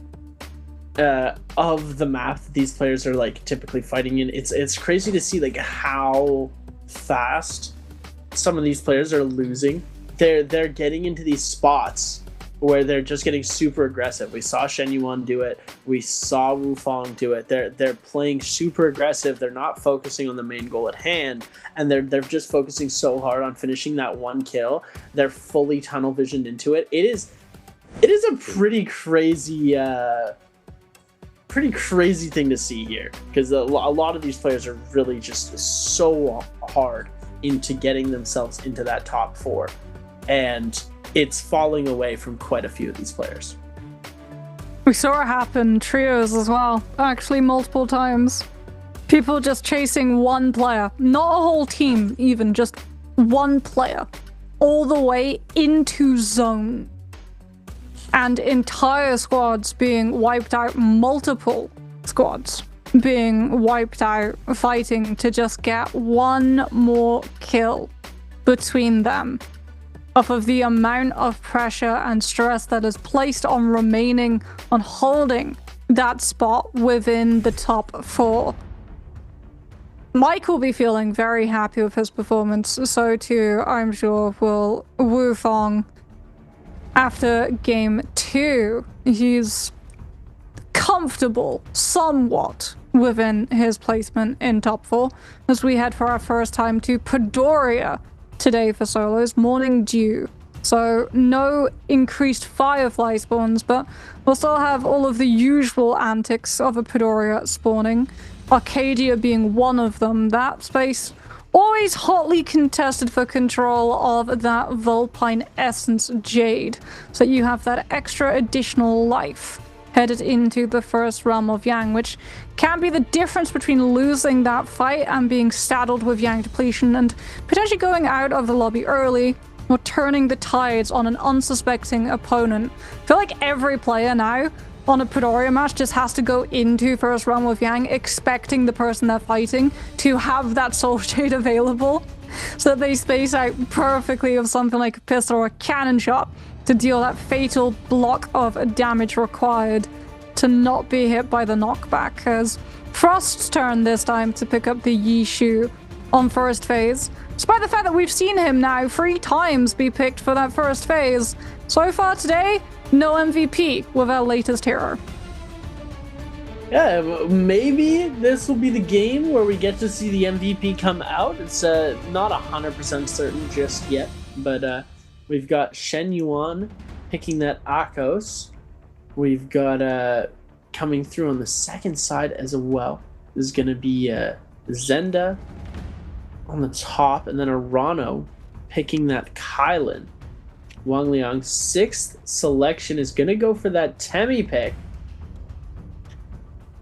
of the map these players are like typically fighting in. It's crazy to see like how fast some of these players are losing. They're getting into these spots where they're just getting super aggressive. We saw Shen Yuan do it. We saw Wu Fong do it. They're playing super aggressive. They're not focusing on the main goal at hand, and they're just focusing so hard on finishing that 1 kill. They're fully tunnel visioned into it. It is a pretty crazy thing to see here, because a lot of these players are really just so hard into getting themselves into that top 4, and it's falling away from quite a few of these players. We saw it happen trios as well, actually multiple times. People just chasing one player, not a whole team even, just one player, all the way into zone. And entire squads being wiped out, multiple squads being wiped out, fighting to just get one more kill between them, off of the amount of pressure and stress that is placed on remaining, on holding that spot within the top 4. Mike will be feeling very happy with his performance, so too, I'm sure, will Wu Fong. After game 2, he's comfortable, somewhat, within his placement in top 4, as we head for our first time to Padoria today for solos, Morning Dew. So no increased Firefly spawns, but we'll still have all of the usual antics of a Padoria spawning. Arcadia being one of them. That space always hotly contested for control of that Vulpine Essence Jade, so that you have that extra additional life headed into the first realm of Yang, which can be the difference between losing that fight and being saddled with Yang depletion and potentially going out of the lobby early or turning the tides on an unsuspecting opponent. I feel like every player now on a Padoria match just has to go into first realm with Yang expecting the person they're fighting to have that Soul Shade available, so that they space out perfectly of something like a pistol or a cannon shot to deal that fatal block of damage required to not be hit by the knockback. Because Frost's turn this time to pick up the Yi Shu on first phase, despite the fact that we've seen him now 3 times be picked for that first phase. So far today, no MVP with our latest hero. Yeah, maybe this will be the game where we get to see the MVP come out. It's not 100% certain just yet, but we've got Shen Yuan picking that Akos. We've got coming through on the second side as well. This is going to be Zenda on the top, and then Arano picking that Kylan. Wang Liang's 6th selection is going to go for that Temi pick.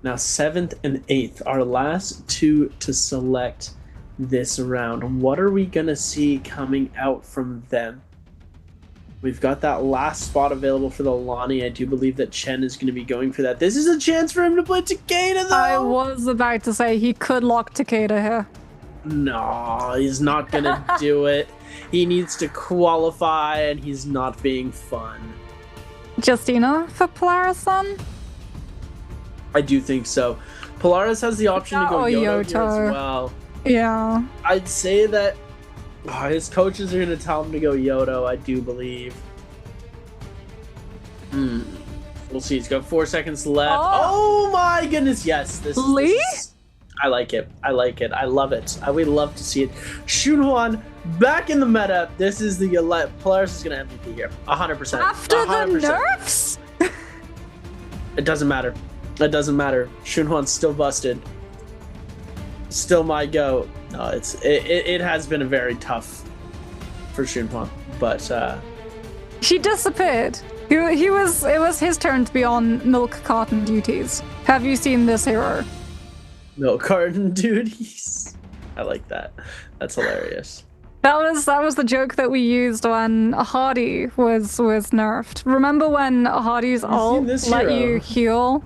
Now 7th and 8th, our last 2 to select this round. What are we going to see coming out from them? We've got that last spot available for the Lonnie. I do believe that Chen is going to be going for that. This is a chance for him to play Takeda, though! I was about to say he could lock Takeda here. No, he's not going to do it. He needs to qualify, and he's not being fun. Justina for Polaris, then? I do think so. Polaris has the option to go Yoto here as well. Yeah. I'd say that his coaches are going to tell him to go Yodo, I do believe. We'll see. He's got 4 seconds left. Oh, my goodness. Yes. Lee? I like it. I like it. I love it. I would love to see it. Shunhuan back in the meta. This is the Polaris is going to MVP here. 100%. After 100%. the nerfs? It doesn't matter. It doesn't matter. Shunhuan's still busted. Still my go. No, it has been a very tough for Shunhuan, but he disappeared. It was his turn to be on milk carton duties. Have you seen this hero? Milk carton duties. I like that. That's hilarious. That was the joke that we used when Hardy was nerfed. Remember when Hardy's ult let you heal?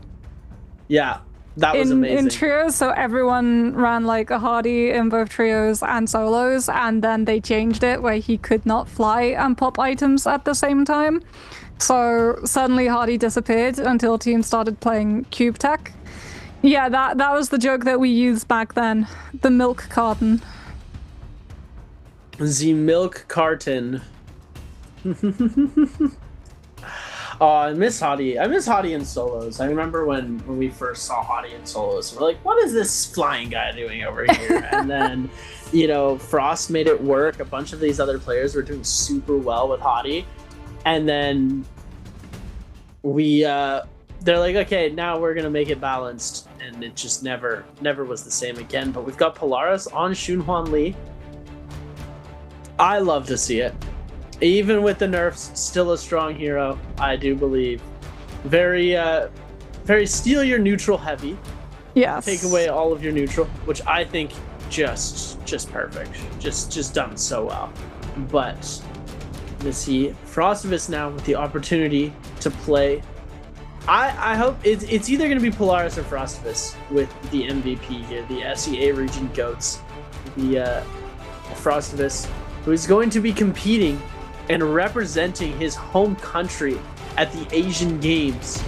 Yeah, that was amazing. In trios, so everyone ran like a Hardy in both trios and solos, and then they changed it where he could not fly and pop items at the same time. So suddenly Hardy disappeared until teams started playing Cube Tech. Yeah, that was the joke that we used back then. The milk carton. The milk carton. Oh, I miss Hadi. I miss Hadi in solos. I remember when we first saw Hadi in solos, we're like, what is this flying guy doing over here? And then, Frost made it work. A bunch of these other players were doing super well with Hadi. And then they're like, okay, now we're going to make it balanced. And it just never was the same again. But we've got Polaris on Shunhuan Lee. I love to see it. Even with the nerfs, still a strong hero, I do believe. Very steal your neutral heavy. Yes. Take away all of your neutral, which I think just perfect. Just done so well. But let's see, Frostivus now with the opportunity to play. I hope it's either going to be Polaris or Frostivus with the MVP here, the SEA region GOATs. The Frostivus, who is going to be competing and representing his home country at the Asian Games,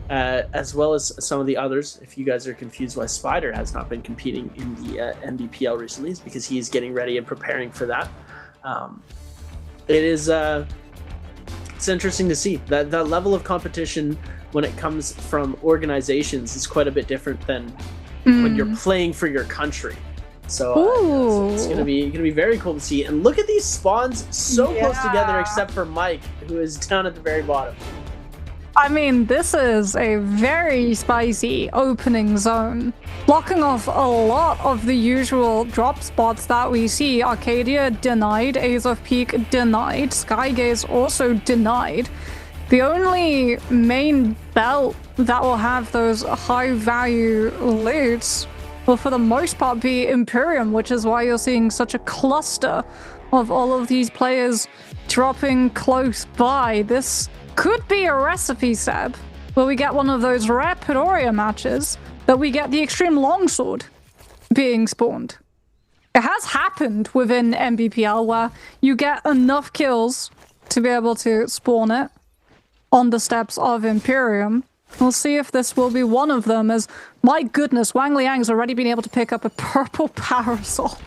as well as some of the others. If you guys are confused why Spider has not been competing in the NBPL recently, it's because he is getting ready and preparing for that. It's interesting to see that the level of competition when it comes from organizations is quite a bit different than when you're playing for your country. So it's gonna be very cool to see. And look at these spawns so close together, except for Mike, who is down at the very bottom. I mean, this is a very spicy opening zone, blocking off a lot of the usual drop spots that we see. Arcadia denied, Azov Peak denied, Skygaze also denied. The only main belt that will have those high value loots will for the most part be Imperium, which is why you're seeing such a cluster of all of these players dropping close by. This could be a recipe, Seb, where we get one of those rare Pedoria matches that we get the Extreme Longsword being spawned. It has happened within Nbpl where you get enough kills to be able to spawn it on the steps of Imperium. We'll see if this will be one of them, as, my goodness, Wang Liang's already been able to pick up a purple parasol.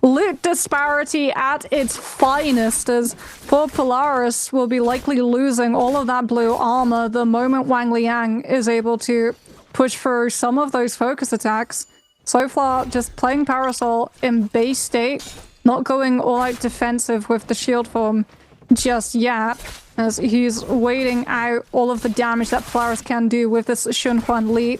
Loot disparity at its finest, as poor Polaris will be likely losing all of that blue armor the moment Wang Liang is able to push through some of those focus attacks. So far, just playing Parasol in base state, not going all out defensive with the shield form just yet, as he's waiting out all of the damage that Polaris can do with this Shunhuan Li.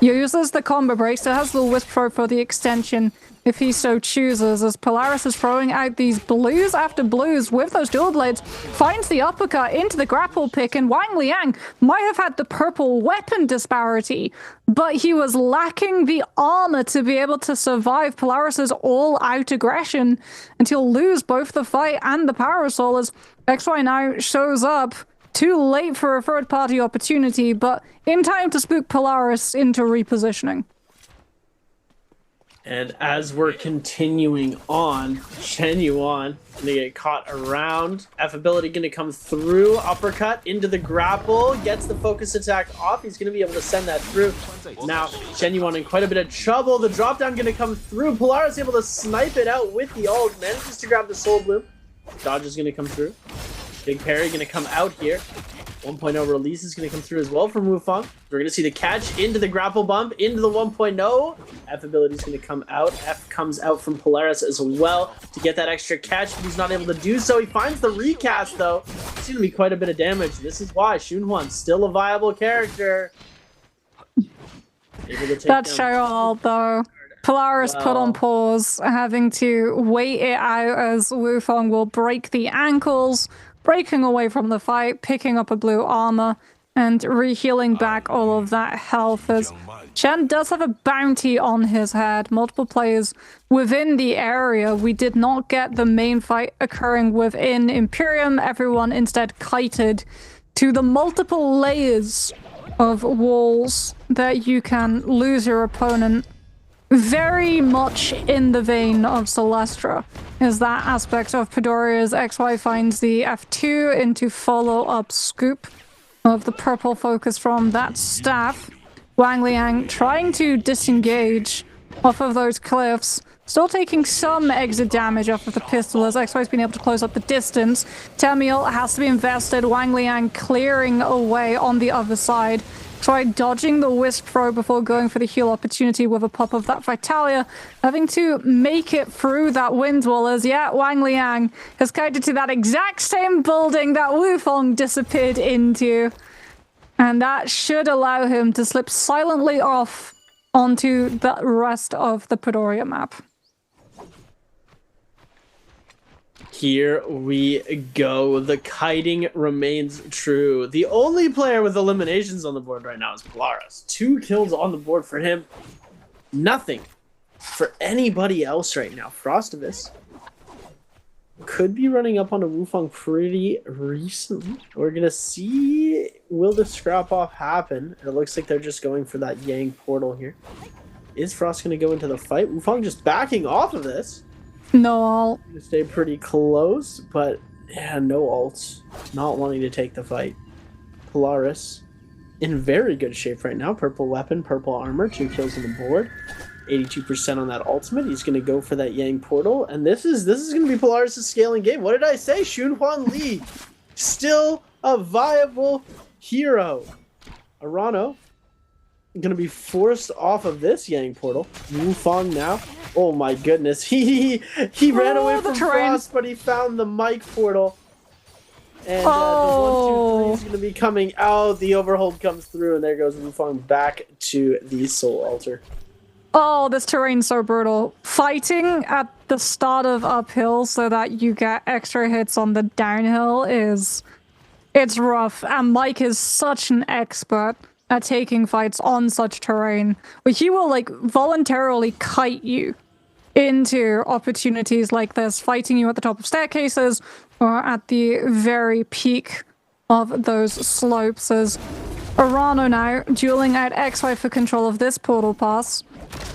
He uses the combo break, so has the Wisp Throw for the extension if he so chooses, as Polaris is throwing out these blues after blues with those dual blades, finds the uppercut into the grapple pick, and Wang Liang might have had the purple weapon disparity, but he was lacking the armor to be able to survive Polaris's all-out aggression, and he'll lose both the fight and the Parasol, as XY now shows up too late for a third-party opportunity, but in time to spook Polaris into repositioning. And as we're continuing on, Shen Yuan gonna get caught around. F ability gonna come through. Uppercut into the grapple. Gets the focus attack off. He's gonna be able to send that through. Now, Shen Yuan in quite a bit of trouble. The drop down gonna come through. Polaris able to snipe it out with the ult. Manages to grab the soul bloom. Dodge is gonna come through. Big parry gonna come out here. 1.0 release is going to come through as well from Wufang. We're going to see the catch into the grapple bump, into the 1.0. F ability is going to come out. F comes out from Polaris as well to get that extra catch, but he's not able to do so. He finds the recast, though. It's going to be quite a bit of damage. This is why Shunhuan's still a viable character. That show though. Polaris put on pause, having to wait it out as Wufang will break the ankles, breaking away from the fight, picking up a blue armor, and rehealing back all of that health as Shen does have a bounty on his head. Multiple players within the area. We did not get the main fight occurring within Imperium. Everyone instead kited to the multiple layers of walls that you can lose your opponent. Very much in the vein of Celestra is that aspect of Pedoria's XY finds the F2 into follow-up scoop of the purple focus from that staff. Wang Liang trying to disengage off of those cliffs, still taking some exit damage off of the pistol as XY's been able to close up the distance. Nbpl has to be invested. Wang Liang clearing away on the other side. Try dodging the Wisp throw before going for the heal opportunity with a pop of that Vitalia, having to make it through that wind wall as, yeah, Wang Liang has kited to that exact same building that Wufang disappeared into. And that should allow him to slip silently off onto the rest of the Pedoria map. Here we go. The kiting remains true. The only player with eliminations on the board right now is Polaris. 2 kills on the board for him. Nothing for anybody else right now. Frostivus could be running up onto Wufang pretty recently. We're going to see, will the scrap off happen? It looks like they're just going for that Yang portal here. Is Frost going to go into the fight? Wufang just backing off of this. No ult. Gonna stay pretty close, but yeah, no ults. Not wanting to take the fight. Polaris in very good shape right now. Purple weapon, purple armor, 2 kills on the board. 82% on that ultimate. He's gonna go for that Yang portal, and this is gonna be Polaris' scaling game. What did I say? Shunhuan Li, still a viable hero. Arano gonna be forced off of this Yang portal. Wufang now. Oh my goodness, he ran away from Frost, but he found the mic portal. And the 1, 2, 3 is going to be coming out. The overhold comes through, and there goes Wufang back to the Soul Altar. Oh, this terrain's so brutal. Fighting at the start of uphill so that you get extra hits on the downhill it's rough. And Mike is such an expert at taking fights on such terrain, where he will like voluntarily kite you into opportunities like this, fighting you at the top of staircases or at the very peak of those slopes. As Arano now dueling out XY for control of this portal pass,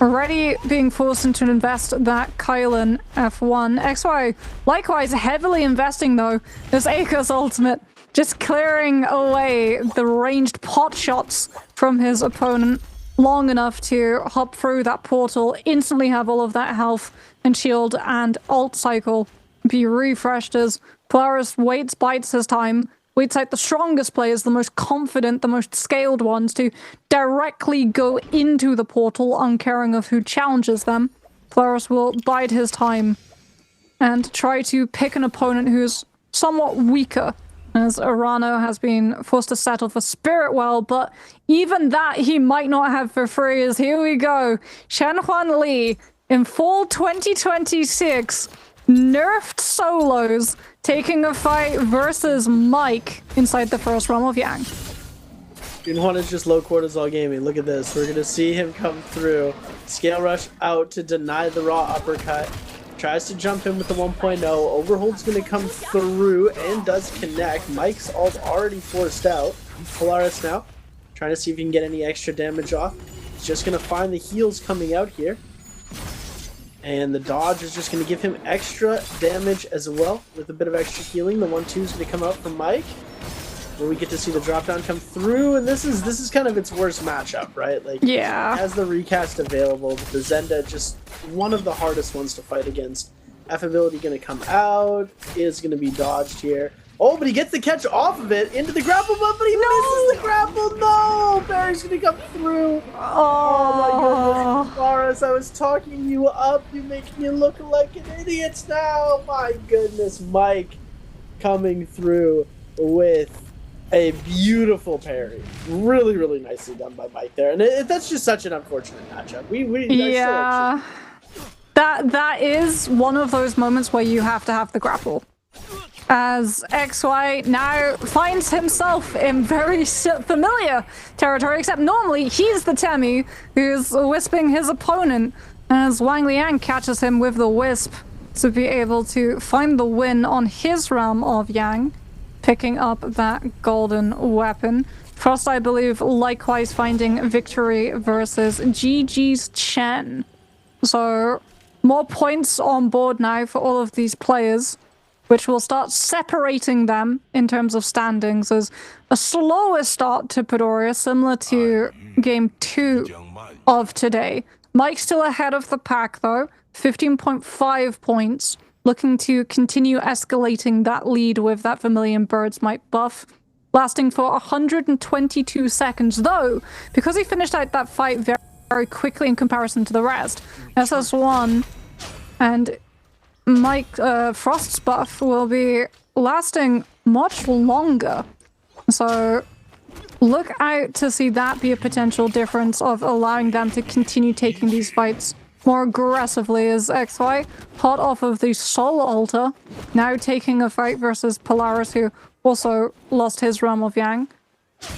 already being forced into an invest that Kylan F1. XY likewise heavily investing though, this Akos ultimate just clearing away the ranged pot shots from his opponent long enough to hop through that portal, instantly have all of that health and shield and ult cycle be refreshed as Polaris waits, bites his time, waits out the strongest players, the most confident, the most scaled ones to directly go into the portal, uncaring of who challenges them. Polaris will bide his time and try to pick an opponent who's somewhat weaker, as Arano has been forced to settle for Spirit Well, but even that he might not have for free, as here we go. Shunhuan Li in fall 2026, nerfed solos, taking a fight versus Mike inside the first realm of Yang. Shunhuan is just low cortisol gaming. Look at this. We're going to see him come through. Scale rush out to deny the raw uppercut. Tries to jump in with the 1.0. Overhold's going to come through and does connect. Mike's ult already forced out. Polaris now trying to see if he can get any extra damage off. He's just going to find the heals coming out here. And the dodge is just going to give him extra damage as well, with a bit of extra healing. The 1-2 is going to come out from Mike, where we get to see the drop down come through. And this is kind of its worst matchup, right? Like, yeah, as the recast available, the Zenda just one of the hardest ones to fight against. F ability going to come out, is going to be dodged here. Oh, but he gets the catch off of it into the grapple, but he misses the grapple. No, Barry's going to come through. Oh my goodness, Boris, I was talking you up. You make me look like an idiot now. My goodness, Mike coming through with a beautiful parry. Really, really nicely done by Mike there. And that's just such an unfortunate matchup. Yeah, that is one of those moments where you have to have the grapple. As XY now finds himself in very familiar territory, except normally he's the Temmie who's wisping his opponent, as Wang Liang catches him with the wisp to be able to find the win on his realm of Yang, picking up that golden weapon. Frost, I believe, likewise finding victory versus GG's Chen. So more points on board now for all of these players, which will start separating them in terms of standings as a slower start to Midoriya, similar to Game 2 of today. Mike's still ahead of the pack, though, 15.5 points, looking to continue escalating that lead with that Vermilion Bird's Might buff, lasting for 122 seconds, though, because he finished out that fight very, very quickly in comparison to the rest. SS1 and Mike Frost's buff will be lasting much longer. So look out to see that be a potential difference of allowing them to continue taking these fights more aggressively, as XY, hot off of the Soul Altar, now taking a fight versus Polaris, who also lost his realm of Yang.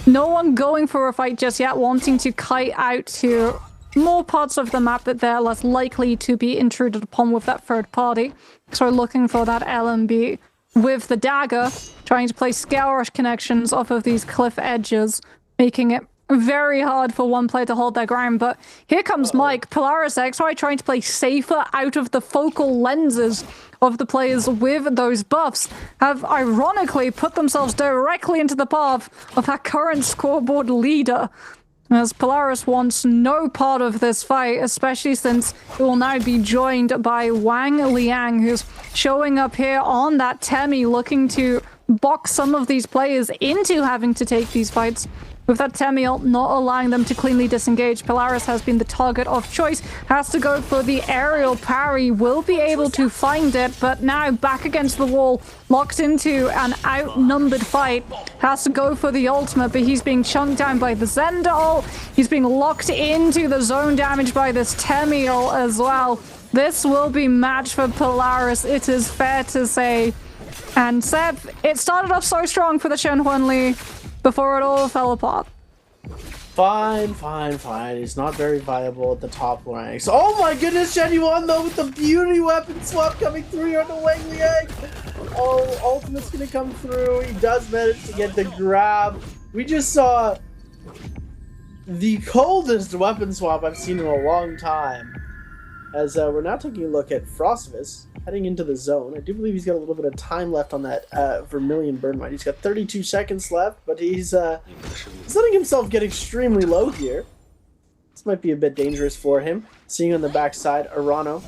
No one going for a fight just yet, wanting to kite out to more parts of the map that they're less likely to be intruded upon with that third party. So looking for that LMB with the dagger, trying to play scale rush connections off of these cliff edges, making it very hard for one player to hold their ground. But here comes Mike, Polaris XY trying to play safer out of the focal lenses of the players with those buffs, have ironically put themselves directly into the path of our current scoreboard leader, as Polaris wants no part of this fight, especially since it will now be joined by Wang Liang, who's showing up here on that Temmie, looking to box some of these players into having to take these fights. With that Temmie ult not allowing them to cleanly disengage, Polaris has been the target of choice, has to go for the aerial parry, will be able to find it, but now back against the wall, locked into an outnumbered fight, has to go for the ultimate, but he's being chunked down by the Zenda ult, he's being locked into the zone damage by this Temmie ult as well. This will be match for Polaris, it is fair to say. And Seb, it started off so strong for the Shen Huanli before it all fell apart. Fine. He's not very viable at the top ranks. Oh my goodness, Chen Yuan though with the beauty weapon swap coming through here on the Wang Liang. Oh, ultimate's gonna come through. He does manage to get the grab. We just saw the coldest weapon swap I've seen in a long time. As we're now taking a look at Frostvis heading into the zone. I do believe he's got a little bit of time left on that Vermilion Burn Might. He's got 32 seconds left, but he's letting himself get extremely low here. This might be a bit dangerous for him. Seeing on the backside, Arano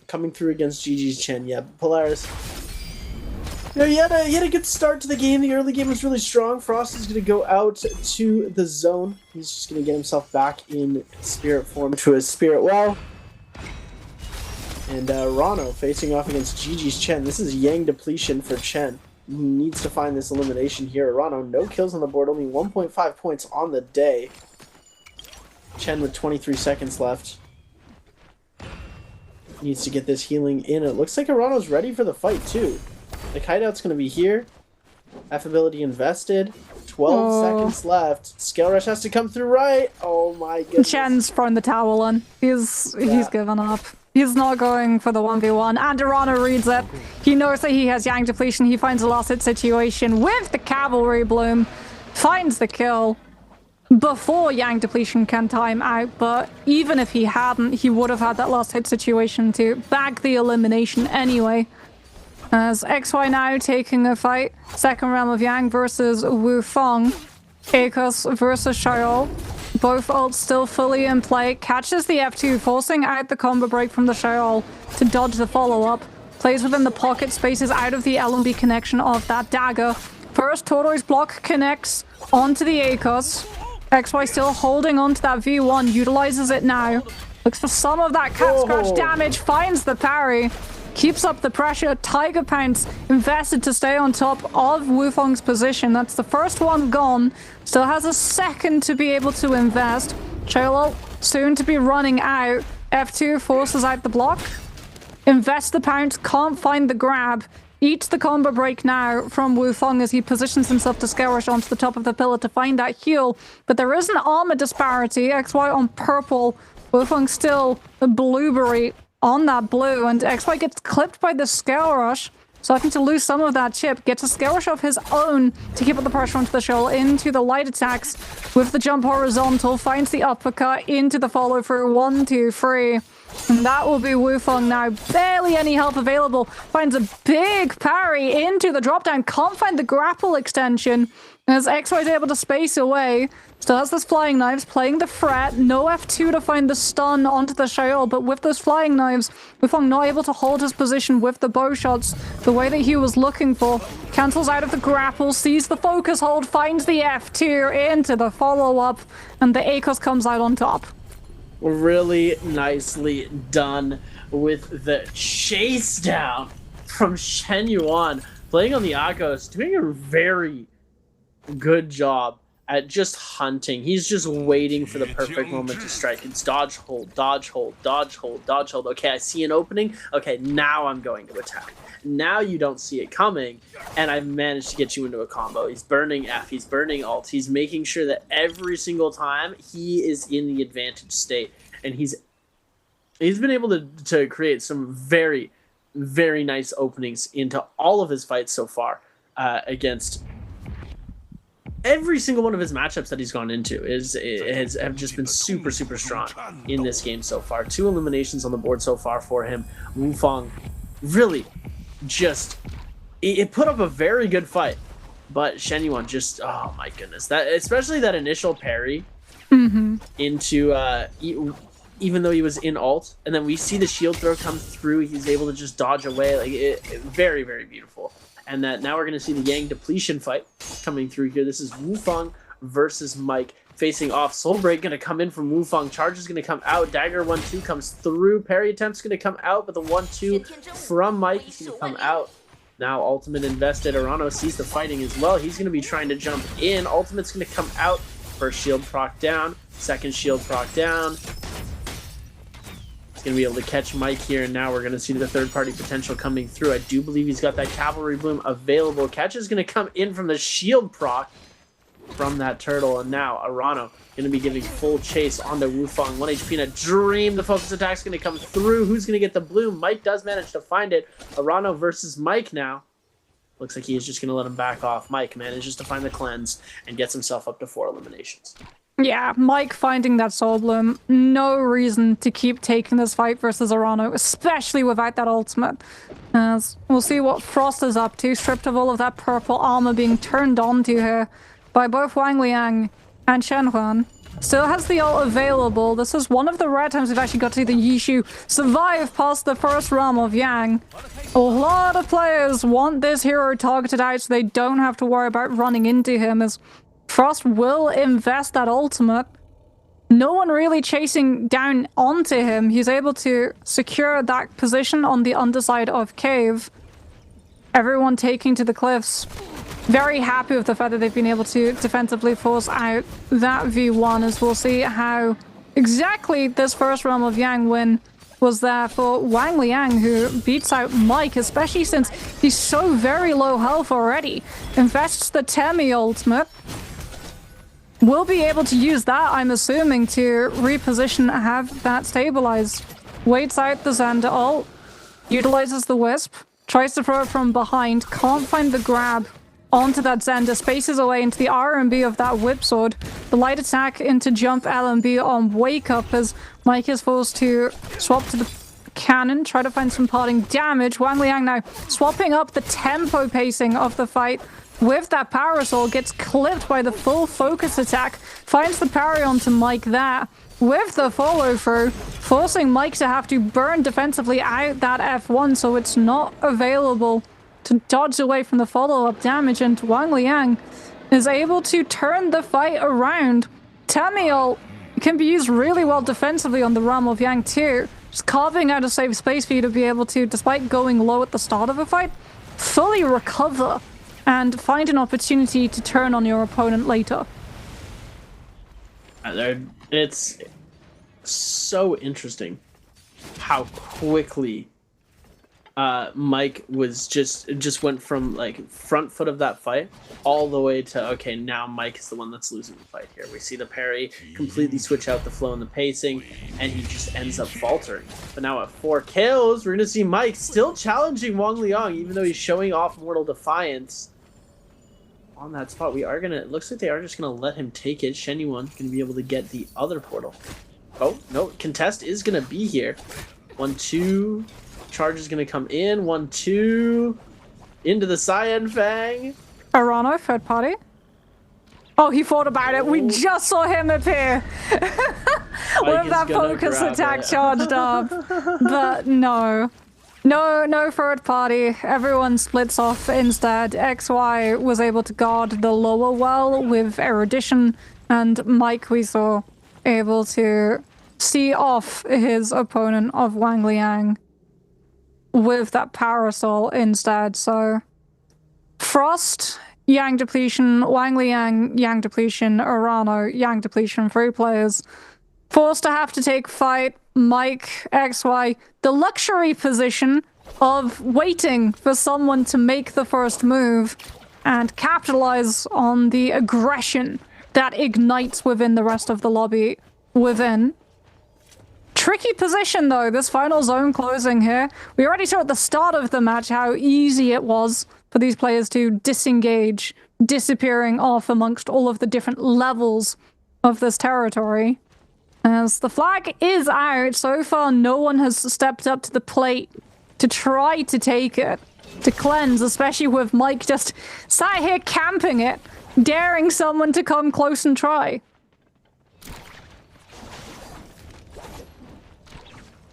coming through against GG's Chen. Yeah, Polaris. You know, he had a good start to the game. The early game was really strong. Frost is going to go out to the zone. He's just going to get himself back in spirit form to his spirit well. And Rano facing off against GG's Chen. This is Yang depletion for Chen. He needs to find this elimination here. Rano, no kills on the board, only 1.5 points on the day. Chen with 23 seconds left. Needs to get this healing in. It looks like Arano's ready for the fight too. The kiteout's going to be here. F ability invested. 12 seconds left. Scale rush has to come through right. Oh my goodness. Chen's thrown the towel in. He's given up. He's not going for the 1v1. And Arano reads it. He knows that he has Yang depletion. He finds a lost hit situation with the cavalry bloom. Finds the kill. before Yang depletion can time out, but even if he hadn't, he would have had that last hit situation to bag the elimination anyway. As XY now taking a fight, second realm of Yang versus Wu Feng, Akos versus Xiao. Both ults still fully in play, catches the F2, forcing out the combo break from the Xiao to dodge the follow-up. Plays within the pocket spaces out of the LMB connection of that dagger. First Tortoise block connects onto the Akos. XY still holding onto that V1, utilizes it now. Looks for some of that cat scratch damage, finds the parry. Keeps up the pressure. Tiger Pounce invested to stay on top of Wu Feng's position. That's the first one gone. Still has a second to be able to invest. Cholo soon to be running out. F2 forces out the block. Invest the Pounce, can't find the grab. Eats the combo break now from Wu Feng as he positions himself to scourish onto the top of the pillar to find that heal. But there is an armor disparity. XY on purple. Wu Feng still a blueberry on that blue, and XY gets clipped by the scale rush, starting to lose some of that chip. Gets a scale rush of his own to keep up the pressure onto the shoal, into the light attacks with the jump horizontal, finds the uppercut into the follow through. 1, 2, 3. And that will be Wu Feng now. Barely any help available. Finds a big parry into the drop down. Can't find the grapple extension as XY is able to space away. Still has those flying knives, playing the threat. No F2 to find the stun onto the Xiao, but with those flying knives, Wu Feng not able to hold his position with the bow shots the way that he was looking for. Cancels out of the grapple, sees the focus hold, finds the F2 into the follow-up, and the Akos comes out on top. Really nicely done with the chase down from Shen Yuan. Playing on the Akos, doing a very good job at just hunting. He's just waiting for the perfect moment to strike. It's dodge, hold, dodge, hold, dodge, hold, dodge, hold. Okay, I see an opening. Okay, now I'm going to attack. Now you don't see it coming, and I've managed to get you into a combo. He's burning F, he's burning alt. He's making sure that every single time he is in the advantage state, and he's been able to create some very, very nice openings into all of his fights so far against every single one of his matchups that he's gone into have just been super, super strong in this game so far. 2 eliminations on the board so far for him. Wu Feng really just... It put up a very good fight, but Shen Yuan just... Oh my goodness. Especially that initial parry into... even though he was in ult, and then we see the shield throw come through, he's able to just dodge away. Like very, very beautiful. And that now we're going to see the Yang depletion fight coming through here. This is Wu Feng versus Mike facing off. Soul Break going to come in from Wu Feng. Charge is going to come out. Dagger 1-2 comes through. Parry attempt's going to come out, but the 1-2 from Mike is going to come out. Now Ultimate invested. Arano sees the fighting as well. He's going to be trying to jump in. Ultimate's going to come out. First shield proc down. Second shield proc down. Going to be able to catch Mike here, and now we're going to see the third-party potential coming through. I do believe he's got that Cavalry Bloom available. Catch is going to come in from the shield proc from that turtle, and now Arano going to be giving full chase onto Wu Feng. 1 HP and a dream. The focus attack's going to come through. Who's going to get the bloom? Mike does manage to find it. Arano versus Mike now. Looks like he is just going to let him back off. Mike manages to find the cleanse and gets himself up to 4 eliminations. Yeah, Mike finding that Soul Bloom. No reason to keep taking this fight versus Arano, especially without that ultimate. As we'll see what Frost is up to, stripped of all of that purple armor being turned onto her by both Wang Liang and Shen Huan. Still has the ult available. This is one of the rare times we've actually got to see the Yishu survive past the first realm of Yang. A lot of players want this hero targeted out so they don't have to worry about running into him, as Frost will invest that ultimate. No one really chasing down onto him. He's able to secure that position on the underside of Cave. Everyone taking to the cliffs. Very happy with the fact that they've been able to defensively force out that V1, as we'll see how exactly this first realm of Yang win was there for Wang Liang, who beats out Mike, especially since he's so very low health already. Invests the Temi ultimate. We'll be able to use that, I'm assuming, to reposition, have that stabilized. Waits out the Xander ult, utilizes the Wisp, tries to throw it from behind, can't find the grab onto that Zender, spaces away into the R&B of that whip sword. The light attack into jump LMB on wake up as Mike is forced to swap to the cannon, try to find some parting damage. Wang Liang now swapping up the tempo pacing of the fight with that parasol, gets clipped by the full focus attack, finds the parry onto Mike there with the follow through, forcing Mike to have to burn defensively out that F1 so it's not available to dodge away from the follow-up damage, and Wang Liang is able to turn the fight around. Tamiel can be used really well defensively on the realm of Yang too, just carving out a safe space for you to be able to, despite going low at the start of a fight, fully recover and find an opportunity to turn on your opponent later. It's so interesting how quickly Mike was just went from like front foot of that fight all the way to, okay, now Mike is the one that's losing the fight here. We see the parry completely switch out the flow and the pacing, and he just ends up faltering. But now at 4 kills, we're gonna see Mike still challenging Wang Liang, even though he's showing off Mortal Defiance on that spot. It looks like they are just gonna let him take it. Shen Yuan's gonna be able to get the other portal. Oh no, contest is gonna be here. 1-2. Charge is going to come in. 1-2. Into the Cyan Fang. Arano, third party. Oh, he thought about it. We just saw him appear. With that focus attack charged up. But no. No third party. Everyone splits off instead. XY was able to guard the lower well with Erudition. And Mike, we saw, able to see off his opponent of Wang Liang with that parasol instead. So Frost, Yang depletion, Wang Liang, Yang depletion, Arano, Yang depletion, 3 players. Forced to have to take fight. Mike, XY, the luxury position of waiting for someone to make the first move and capitalize on the aggression that ignites within the rest of the lobby within. Tricky position though, this final zone closing here. We already saw at the start of the match how easy it was for these players to disengage, disappearing off amongst all of the different levels of this territory. As the flag is out, so far no one has stepped up to the plate to try to take it, to cleanse, especially with Mike just sat here camping it, daring someone to come close and try.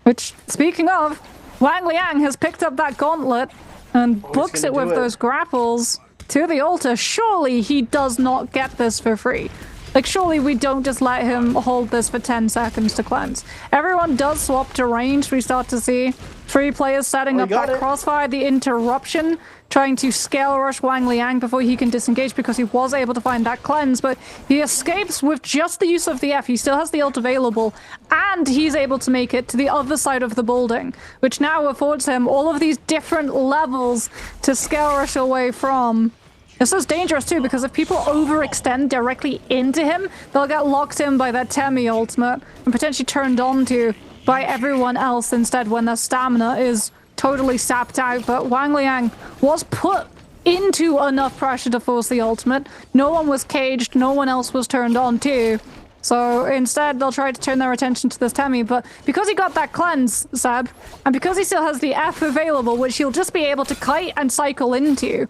Which, speaking of, Wang Liang has picked up that gauntlet and books it with those grapples to the altar. Surely he does not get this for free. Like, surely we don't just let him hold this for 10 seconds to cleanse. Everyone does swap to range. We start to see 3 players setting up that crossfire, the interruption, trying to scale rush Wang Liang before he can disengage because he was able to find that cleanse, but he escapes with just the use of the F. He still has the ult available, and he's able to make it to the other side of the building, which now affords him all of these different levels to scale rush away from. This is dangerous too, because if people overextend directly into him, they'll get locked in by that Temi ultimate and potentially turned on to by everyone else instead when their stamina is totally sapped out. But Wang Liang was put into enough pressure to force the ultimate. No one was caged, no one else was turned on too. So instead they'll try to turn their attention to this Temi, but because he got that cleanse, Seb, and because he still has the F available, which he'll just be able to kite and cycle into,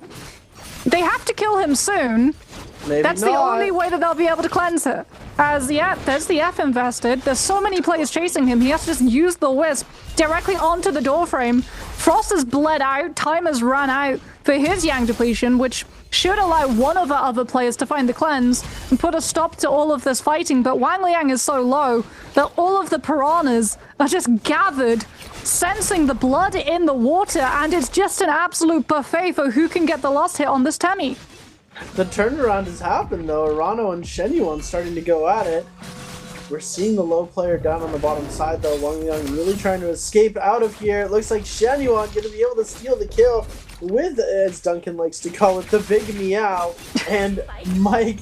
they have to kill him soon. Maybe That's not. the only way that they'll be able to cleanse it. As, yeah, there's the F invested. There's so many players chasing him. He has to just use the Wisp directly onto the doorframe. Frost has bled out. Time has run out for his Yang depletion, which should allow one of the other players to find the cleanse and put a stop to all of this fighting. But Wang Liang is so low that all of the piranhas are just gathered, sensing the blood in the water, and it's just an absolute buffet for who can get the last hit on this Temi. The turnaround has happened though. Arano and Shen Yuan starting to go at it. We're seeing the low player down on the bottom side though. Wang Liang really trying to escape out of here. It looks like Shen Yuan going to be able to steal the kill with, as Duncan likes to call it, the big meow. And Mike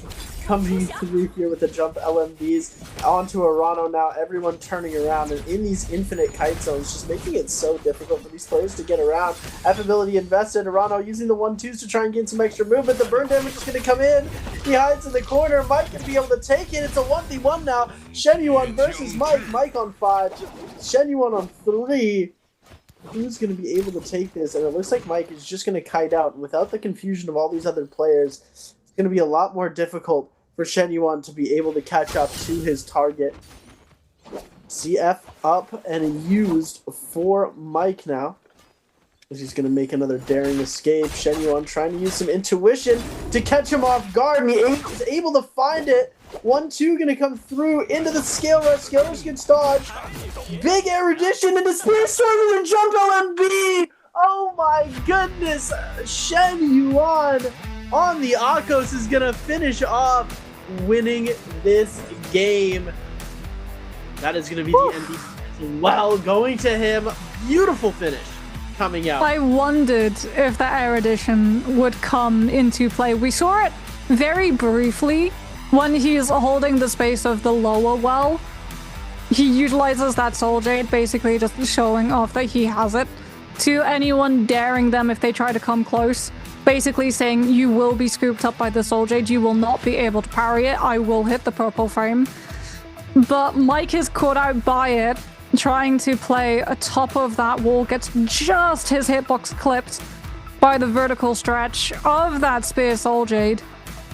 coming through here with the jump LMBs onto Arano now. Everyone turning around and in these infinite kite zones, just making it so difficult for these players to get around. F-ability invested. Arano using the 1-2s to try and gain some extra movement. The burn damage is going to come in. He hides in the corner. Mike can be able to take it. It's a 1v1 now. Shenyuan versus Mike. Mike on 5. Shenyuan on 3. Who's going to be able to take this? And it looks like Mike is just going to kite out. And without the confusion of all these other players, it's going to be a lot more difficult for Shenyuan to be able to catch up to his target. CF up and used for Mike now. He's going to make another daring escape. Shenyuan trying to use some intuition to catch him off guard. And he is able to find it. 1-2 going to come through into the Scale Rush. Scale Rush gets dodged. Big erudition into Spear Storm and jump LMB. Oh my goodness. Shenyuan on the Akos is going to finish off winning this game. That is going to be the MVP. Well, going to him. Beautiful finish coming out. I wondered if the erudition would come into play. We saw it very briefly when he's holding the space of the lower well. He utilizes that Soul Jade, basically just showing off that he has it to anyone daring them if they try to come close. Basically saying, you will be scooped up by the Soul Jade, you will not be able to parry it, I will hit the purple frame. But Mike is caught out by it, trying to play atop of that wall, gets just his hitbox clipped by the vertical stretch of that Spear Soul Jade,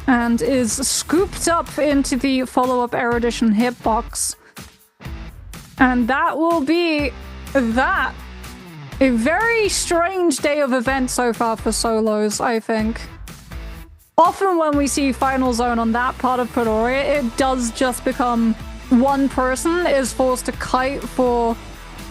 and is scooped up into the follow-up erudition hitbox. And that will be that. A very strange day of events so far for solos, I think. Often when we see Final Zone on that part of Midoriya, it does just become one person is forced to kite for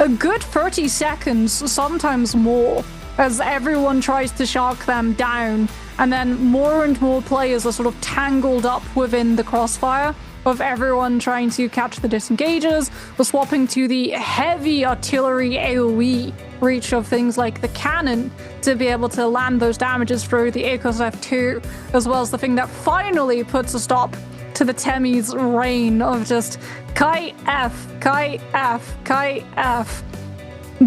a good 30 seconds, sometimes more, as everyone tries to shark them down, and then more and more players are sort of tangled up within the crossfire of everyone trying to catch the disengages, or swapping to the heavy artillery AoE reach of things like the cannon to be able to land those damages through the Akos F2, as well as the thing that finally puts a stop to the Temmie's reign of just kite F, kite F, kite F.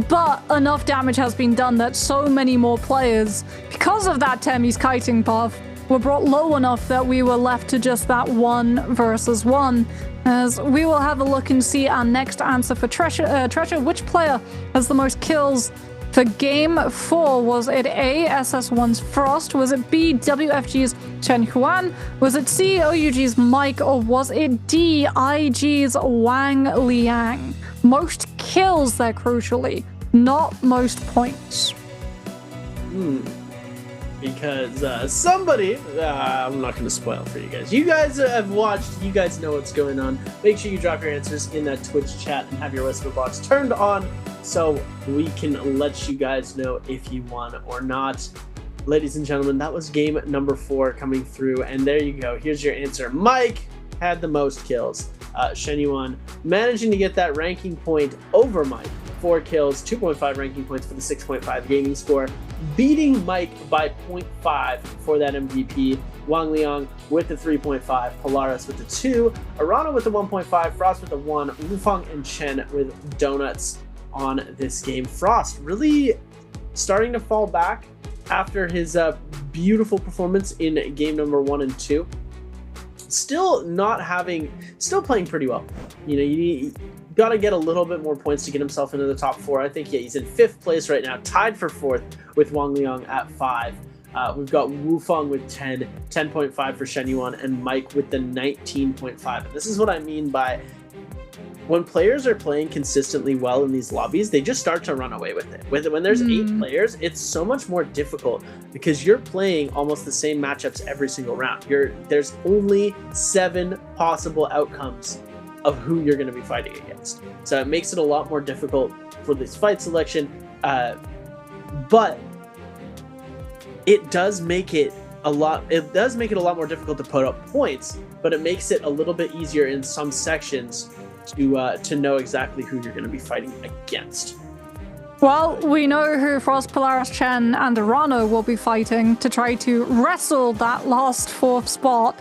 But enough damage has been done that so many more players, because of that Temmie's kiting path, were brought low enough that we were left to just that 1 versus 1. As we will have a look and see our next answer for Treasure. Which player has the most kills for Game 4? Was it A, SS1's Frost? Was it B, WFG's Chen Huan? Was it C, OUG's Mike? Or was it D, IG's Wang Liang? Most kills there, crucially, not most points. Because somebody, I'm not going to spoil for you guys. You guys have watched, you guys know what's going on. Make sure you drop your answers in that Twitch chat and have your whisper box turned on so we can let you guys know if you won or not. Ladies and gentlemen, that was game number 4 coming through, and there you go. Here's your answer. Mike had the most kills. Shenyuan managing to get that ranking point over Mike. 4 kills, 2.5 ranking points for the 6.5 gaming score, beating Mike by 0.5 for that MVP. Wang Liang with the 3.5, Polaris with the 2, Arano with the 1.5, Frost with the 1, Wufeng and Chen with donuts on this game. Frost really starting to fall back after his beautiful performance in game number 1 and 2. Still playing pretty well. You know, you got to get a little bit more points to get himself into the top 4. I think, yeah, he's in 5th place right now, tied for 4th with Wang Liang at 5. We've got Wufeng with 10, 10.5 for Shenyuan, and Mike with the 19.5. And this is what I mean by when players are playing consistently well in these lobbies, they just start to run away with it. When there's 8 players, it's so much more difficult because you're playing almost the same matchups every single round. There's only 7 possible outcomes of who you're going to be fighting against. So it makes it a lot more difficult for this fight selection, but it does make it a lot more difficult to put up points, but it makes it a little bit easier in some sections to know exactly who you're going to be fighting against. Well, we know who Frost, Polaris, Chen, and Arano will be fighting to try to wrestle that last 4th spot.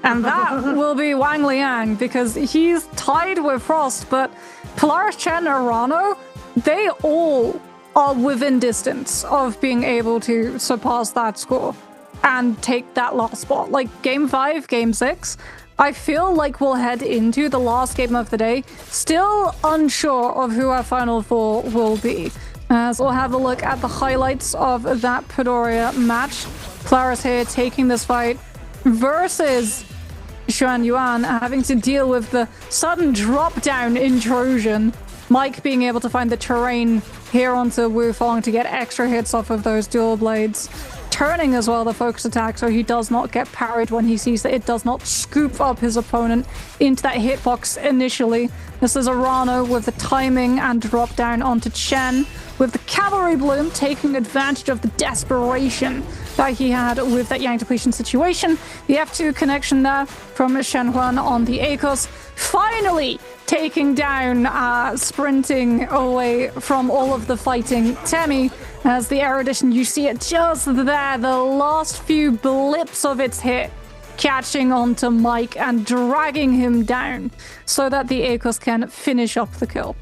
And that will be Wang Liang, because he's tied with Frost, but Polaris, Chen, and Rano, they all are within distance of being able to surpass that score and take that last spot. Like game 5, game 6, I feel like we'll head into the last game of the day still unsure of who our final 4 will be. So we'll have a look at the highlights of that Midoriya match. Polaris here taking this fight versus Xuan Yuan, having to deal with the sudden drop down in Trojan. Mike being able to find the terrain here onto Wufong to get extra hits off of those dual blades. Turning as well the focus attack so he does not get parried when he sees that it does not scoop up his opponent into that hitbox initially. This is Arano with the timing and drop down onto Chen, with the Cavalry Bloom taking advantage of the desperation that he had with that Yang depletion situation. The F2 connection there from Shen Huan on the Akos, finally taking down, sprinting away from all of the fighting Temi. As the Erudition, you see it just there, the last few blips of its hit, catching onto Mike and dragging him down so that the Akos can finish up the kill.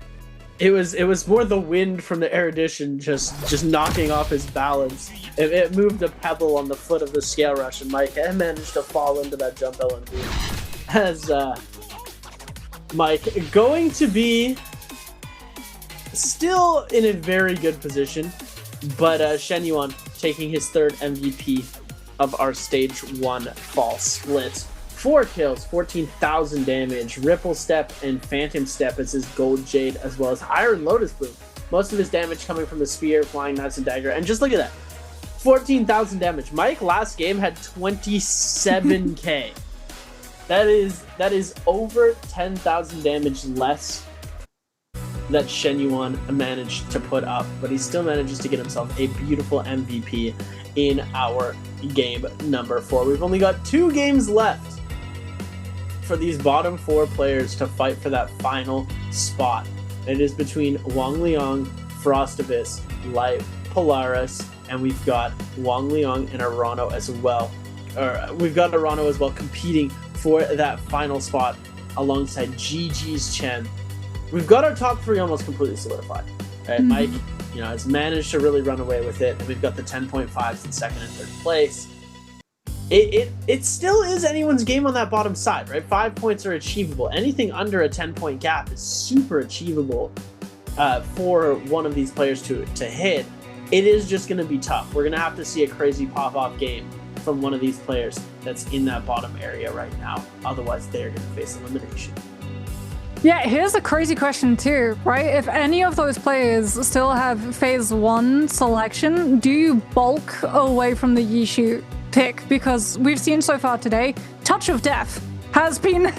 It was more the wind from the Erudition just knocking off his balance. It moved a pebble on the foot of the Scale Rush, and Mike managed to fall into that jump LMD. As Mike going to be still in a very good position, but Shen Yuan taking his 3rd MVP of our stage 1 fall split. 4 kills, 14,000 damage, Ripple Step and Phantom Step as his Gold Jade, as well as Iron Lotus Bloom. Most of his damage coming from the Spear, Flying Knives, and Dagger. And just look at that, 14,000 damage. Mike last game had 27k. That is over 10,000 damage less that Shen Yuan managed to put up, but he still manages to get himself a beautiful MVP in our game number 4. We've only got 2 games left for these bottom 4 players to fight for that final spot. It is between Wang Liang, Frostabus, Light, Polaris, and we've got Wang Liang and Arano as well. We've got Arano as well competing for that final spot alongside GG's Chen. We've got our top 3 almost completely solidified. Right? Mike, has managed to really run away with it, and we've got the 10.5s in 2nd and 3rd place. It still is anyone's game on that bottom side, right? 5 points are achievable. Anything under a 10-point gap is super achievable for one of these players to hit. It is just going to be tough. We're going to have to see a crazy pop-off game from one of these players that's in that bottom area right now. Otherwise, they're going to face elimination. Yeah, here's a crazy question too, right? If any of those players still have phase 1 selection, do you bulk away from the Yishu pick? Because we've seen so far today, Touch of Death has been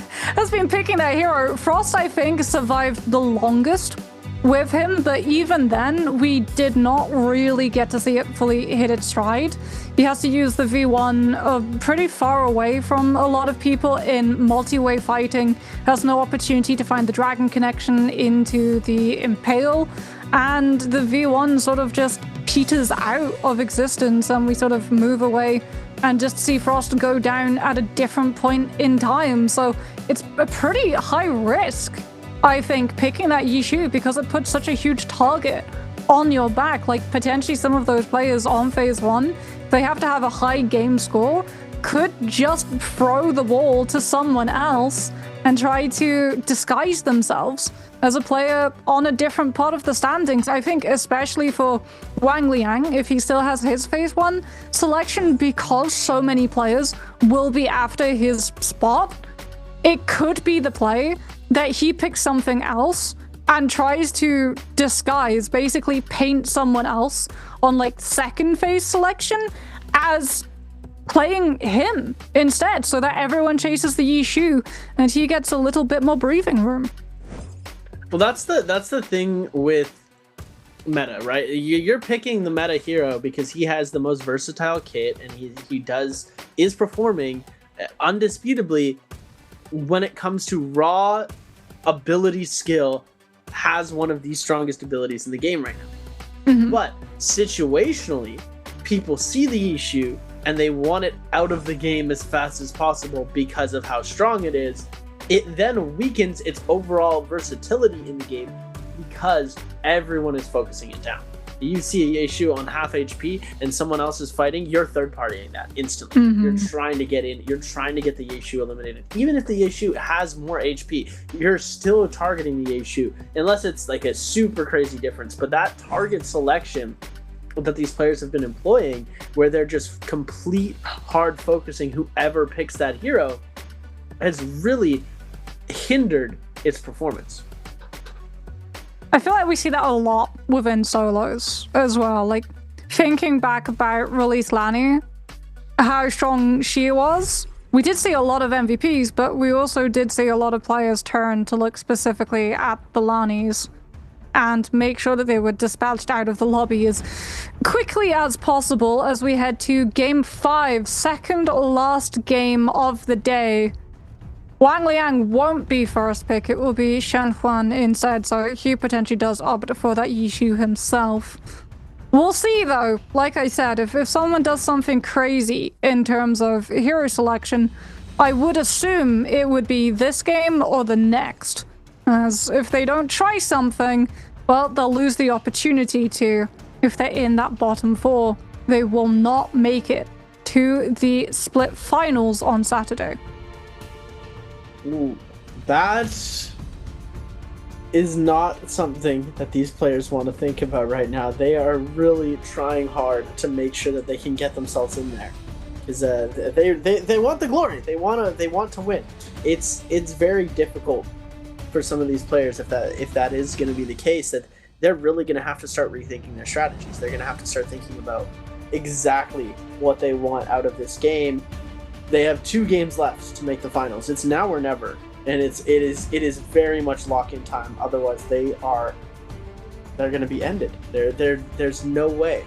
picking that hero. Frost, I think, survived the longest with him, but even then, we did not really get to see it fully hit its stride. He has to use the V1 pretty far away from a lot of people in multi-way fighting, has no opportunity to find the dragon connection into the Impale, and the V1 sort of just peters out of existence, and we sort of move away and just see Frost go down at a different point in time. So it's a pretty high risk, I think, picking that Yishu, because it puts such a huge target on your back. Like, potentially some of those players on phase 1, they have to have a high game score, could just throw the ball to someone else and try to disguise themselves as a player on a different part of the standings. I think especially for Wang Liang, if he still has his phase 1 selection, because so many players will be after his spot, it could be the play that he picks something else and tries to disguise, basically paint someone else on like 2nd phase selection as playing him instead, so that everyone chases the Yishu and he gets a little bit more breathing room. Well, that's the thing with meta, right? You're picking the meta hero because he has the most versatile kit, and he is performing undisputably when it comes to raw ability skill, has one of the strongest abilities in the game right now. But situationally, people see the Yishu and they want it out of the game as fast as possible because of how strong it is, it then weakens its overall versatility in the game because everyone is focusing it down. You see a Yeshu on half HP and someone else is fighting, you're third partying that instantly. You're trying to get in, you're trying to get the Yeshu eliminated. Even if the Yeshu has more HP, you're still targeting the Yeshu, unless it's like a super crazy difference. But that target selection that these players have been employing, where they're just complete hard focusing whoever picks that hero, has really hindered its performance. I feel like we see that a lot within solos as well. Like, thinking back about Release Lani, how strong she was, we did see a lot of MVPs, but we also did see a lot of players turn to look specifically at the Lanis and make sure that they were dispatched out of the lobby as quickly as possible as we head to Game 5, second last game of the day. Wang Liang won't be first pick, it will be Shen Huan instead, so he potentially does opt for that Yishu himself. We'll see though, like I said, if someone does something crazy in terms of hero selection, I would assume it would be this game or the next. As if they don't try something, well, they'll lose the opportunity to. If they're in that bottom 4, they will not make it to the split finals on Saturday. Ooh, that is not something that these players want to think about right now. They are really trying hard to make sure that they can get themselves in there, because they want the glory. They want to win. It's very difficult for some of these players if that is going to be the case, that they're really going to have to start rethinking their strategies. They're going to have to start thinking about exactly what they want out of this game. They have 2 games left to make the finals. It's now or never, and it is very much lock-in time. Otherwise, they're going to be ended. There's no way.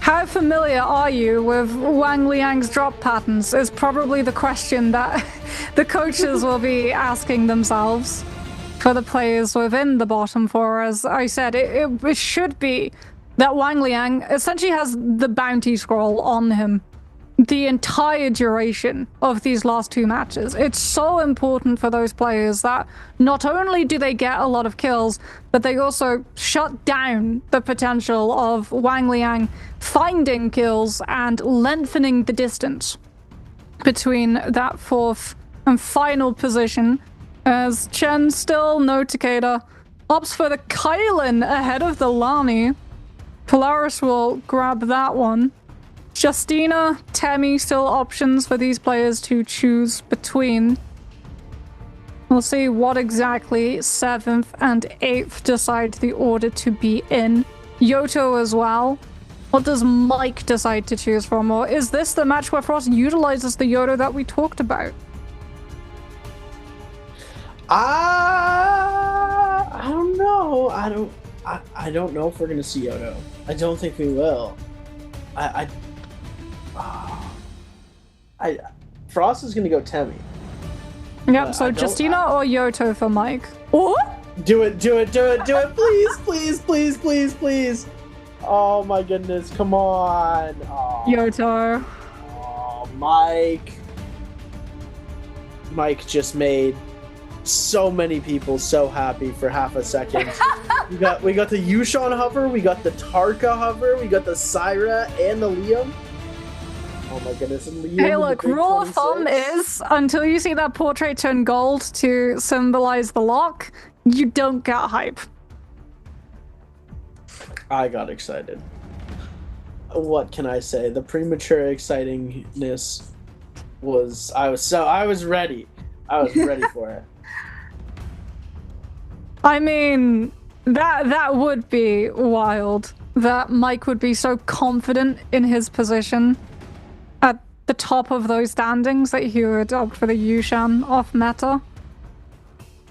How familiar are you with Wang Liang's drop patterns is probably the question that the coaches will be asking themselves for the players within the bottom 4. As I said, it should be that Wang Liang essentially has the bounty scroll on him the entire duration of these last 2 matches. It's so important for those players that not only do they get a lot of kills, but they also shut down the potential of Wang Liang finding kills and lengthening the distance between that 4th and final position, as Chen, still no Takeda, opts for the Kylan ahead of the Lani. Polaris will grab that one. Justina, Temi, still options for these players to choose between. We'll see what exactly 7th and 8th decide the order to be in. Yoto as well. What does Mike decide to choose from? Or is this the match where Frost utilizes the Yoto that we talked about? I don't know. I don't know if we're gonna see Yoto. I don't think we will. Frost is gonna go Temi. Yep, so Justina or Yoto for Mike. Oh! Do it, please. Oh my goodness, come on. Oh. Yoto. Oh, Mike. Mike just made so many people so happy for half a second. we got the Yushan hover, we got the Tarka hover, we got the Syra and the Liam. Oh my goodness, and Liam. Hey look, rule of thumb is, until you see that portrait turn gold to symbolize the lock, you don't get hype. I got excited. What can I say? The premature excitingness was, I was ready. I was ready for it. I mean, that would be wild. That Mike would be so confident in his position at the top of those standings that he would opt for the Yushan off meta.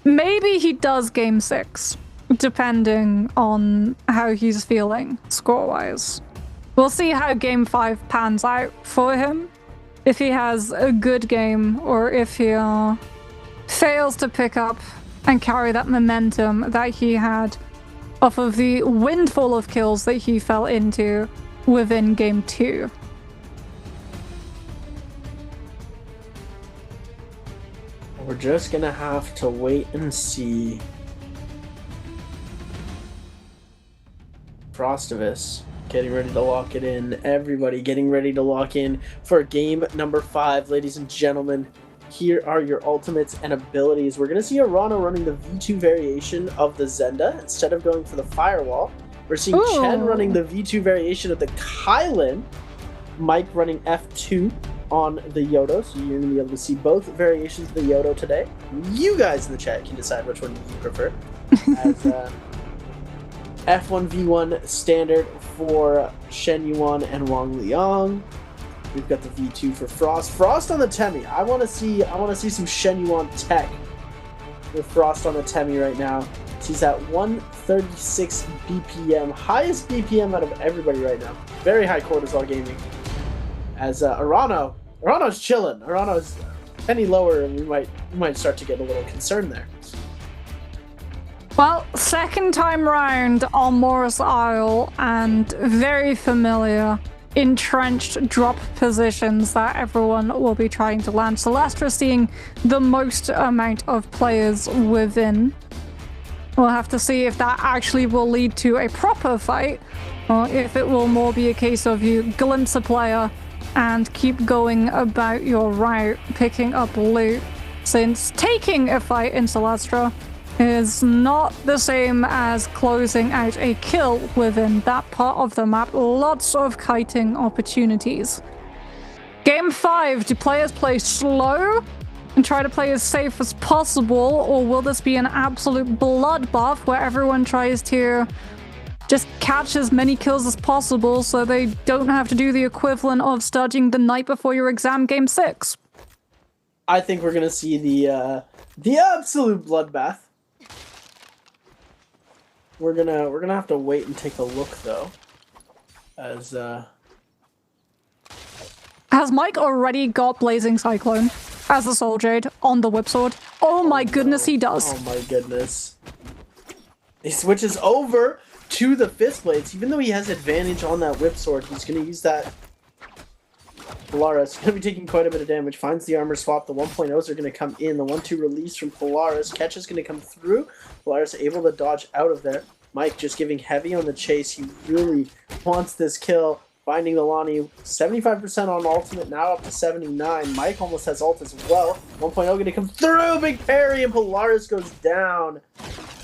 Maybe he does game 6, depending on how he's feeling score-wise. We'll see how game 5 pans out for him. If he has a good game, or if he fails to pick up and carry that momentum that he had off of the windfall of kills that he fell into within game 2. We're just gonna have to wait and see. Frostivus getting ready to lock it in. Everybody getting ready to lock in for game number 5, ladies and gentlemen. Here are your ultimates and abilities. We're going to see Arano running the V2 variation of the Zenda instead of going for the Firewall. We're seeing Chen running the V2 variation of the Kylan. Mike running F2 on the Yodo, so you're going to be able to see both variations of the Yodo today. You guys in the chat can decide which one you prefer. As F1V1 standard for Shen Yuan and Wang Liang. We've got the V2 for Frost. Frost on the Temi. I want to see some Shen Yuan tech with Frost on the Temi right now. She's at 136 BPM, highest BPM out of everybody right now. Very high cortisol gaming. As Arano's chilling. Arano's any lower, and we might start to get a little concerned there. Well, second time round on Morris Isle, and very familiar entrenched drop positions that everyone will be trying to land. Celestra seeing the most amount of players within. We'll have to see if that actually will lead to a proper fight, or if it will more be a case of you glimpse a player and keep going about your route, picking up loot, since taking a fight in Celestra is not the same as closing out a kill within that part of the map. Lots of kiting opportunities. Game 5, do players play slow and try to play as safe as possible, or will this be an absolute bloodbath where everyone tries to just catch as many kills as possible so they don't have to do the equivalent of studying the night before your exam game 6? I think we're gonna see the absolute bloodbath. We're gonna have to wait and take a look though. As has Mike already got Blazing Cyclone as a Soul Jade on the Whipsword? Oh my goodness, he does. Oh my goodness. He switches over to the Fist Blades. Even though he has advantage on that Whipsword, he's gonna use that. Polaris going to be taking quite a bit of damage. Finds the armor swap. The 1.0s are going to come in. The 1-2 release from Polaris. Catch is going to come through. Polaris able to dodge out of there. Mike just giving heavy on the chase. He really wants this kill. Finding the Lonnie. 75% on ultimate. Now up to 79. Mike almost has ult as well. 1.0 going to come through. Big parry. And Polaris goes down.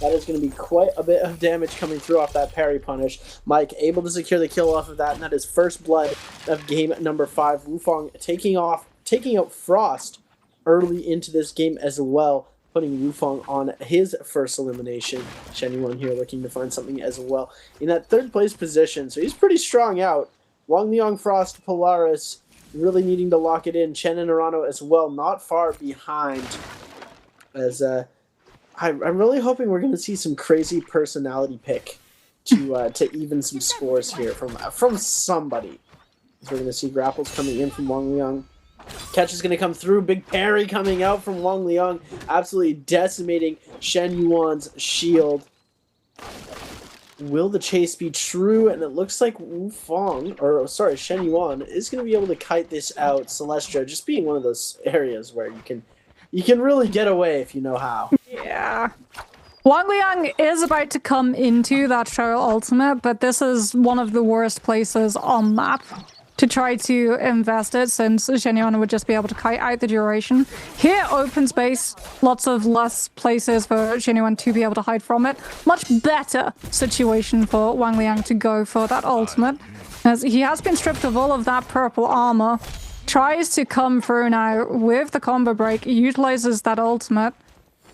That is going to be quite a bit of damage coming through off that parry punish. Mike able to secure the kill off of that, and that is first blood of game number 5. Wufong taking out Frost early into this game as well, putting Wufong on his first elimination. Shen Yuan here looking to find something as well in that third place position, so he's pretty strong out. Wang Liang, Frost, Polaris really needing to lock it in. Chen and Arano as well, not far behind. As I'm really hoping we're going to see some crazy personality pick to even some scores here from somebody. So we're going to see grapples coming in from Wang Liang. Catch is going to come through. Big parry coming out from Wang Liang. Absolutely decimating Shen Yuan's shield. Will the chase be true? And it looks like Shen Yuan is going to be able to kite this out. Celestra just being one of those areas where you can really get away if you know how. Yeah. Wang Liang is about to come into that Cheryl ultimate, but this is one of the worst places on map to try to invest it, since Shen Yuan would just be able to kite out the duration. Here, open space, lots of less places for Shen Yuan to be able to hide from it. Much better situation for Wang Liang to go for that ultimate, as he has been stripped of all of that purple armor. Tries to come through now with the combo break, utilizes that ultimate,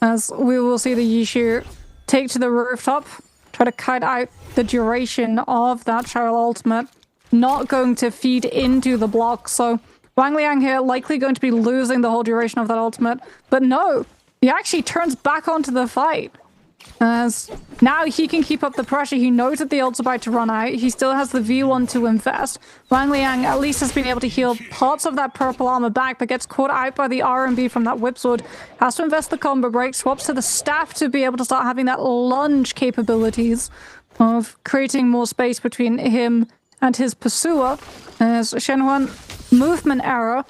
as we will see the Yishu take to the rooftop, try to kite out the duration of that Cheryl ultimate. Not going to feed into the block, so Wang Liang here likely going to be losing the whole duration of that ultimate. But no, he actually turns back onto the fight, as now he can keep up the pressure. He knows that the ult's about to run out. He still has the V1 to invest. Wang Liang at least has been able to heal parts of that purple armor back, but gets caught out by the R&B from that Whipsword. Has to invest the combo break, swaps to the staff to be able to start having that lunge capabilities of creating more space between him and his pursuer, as Shenhuan movement error,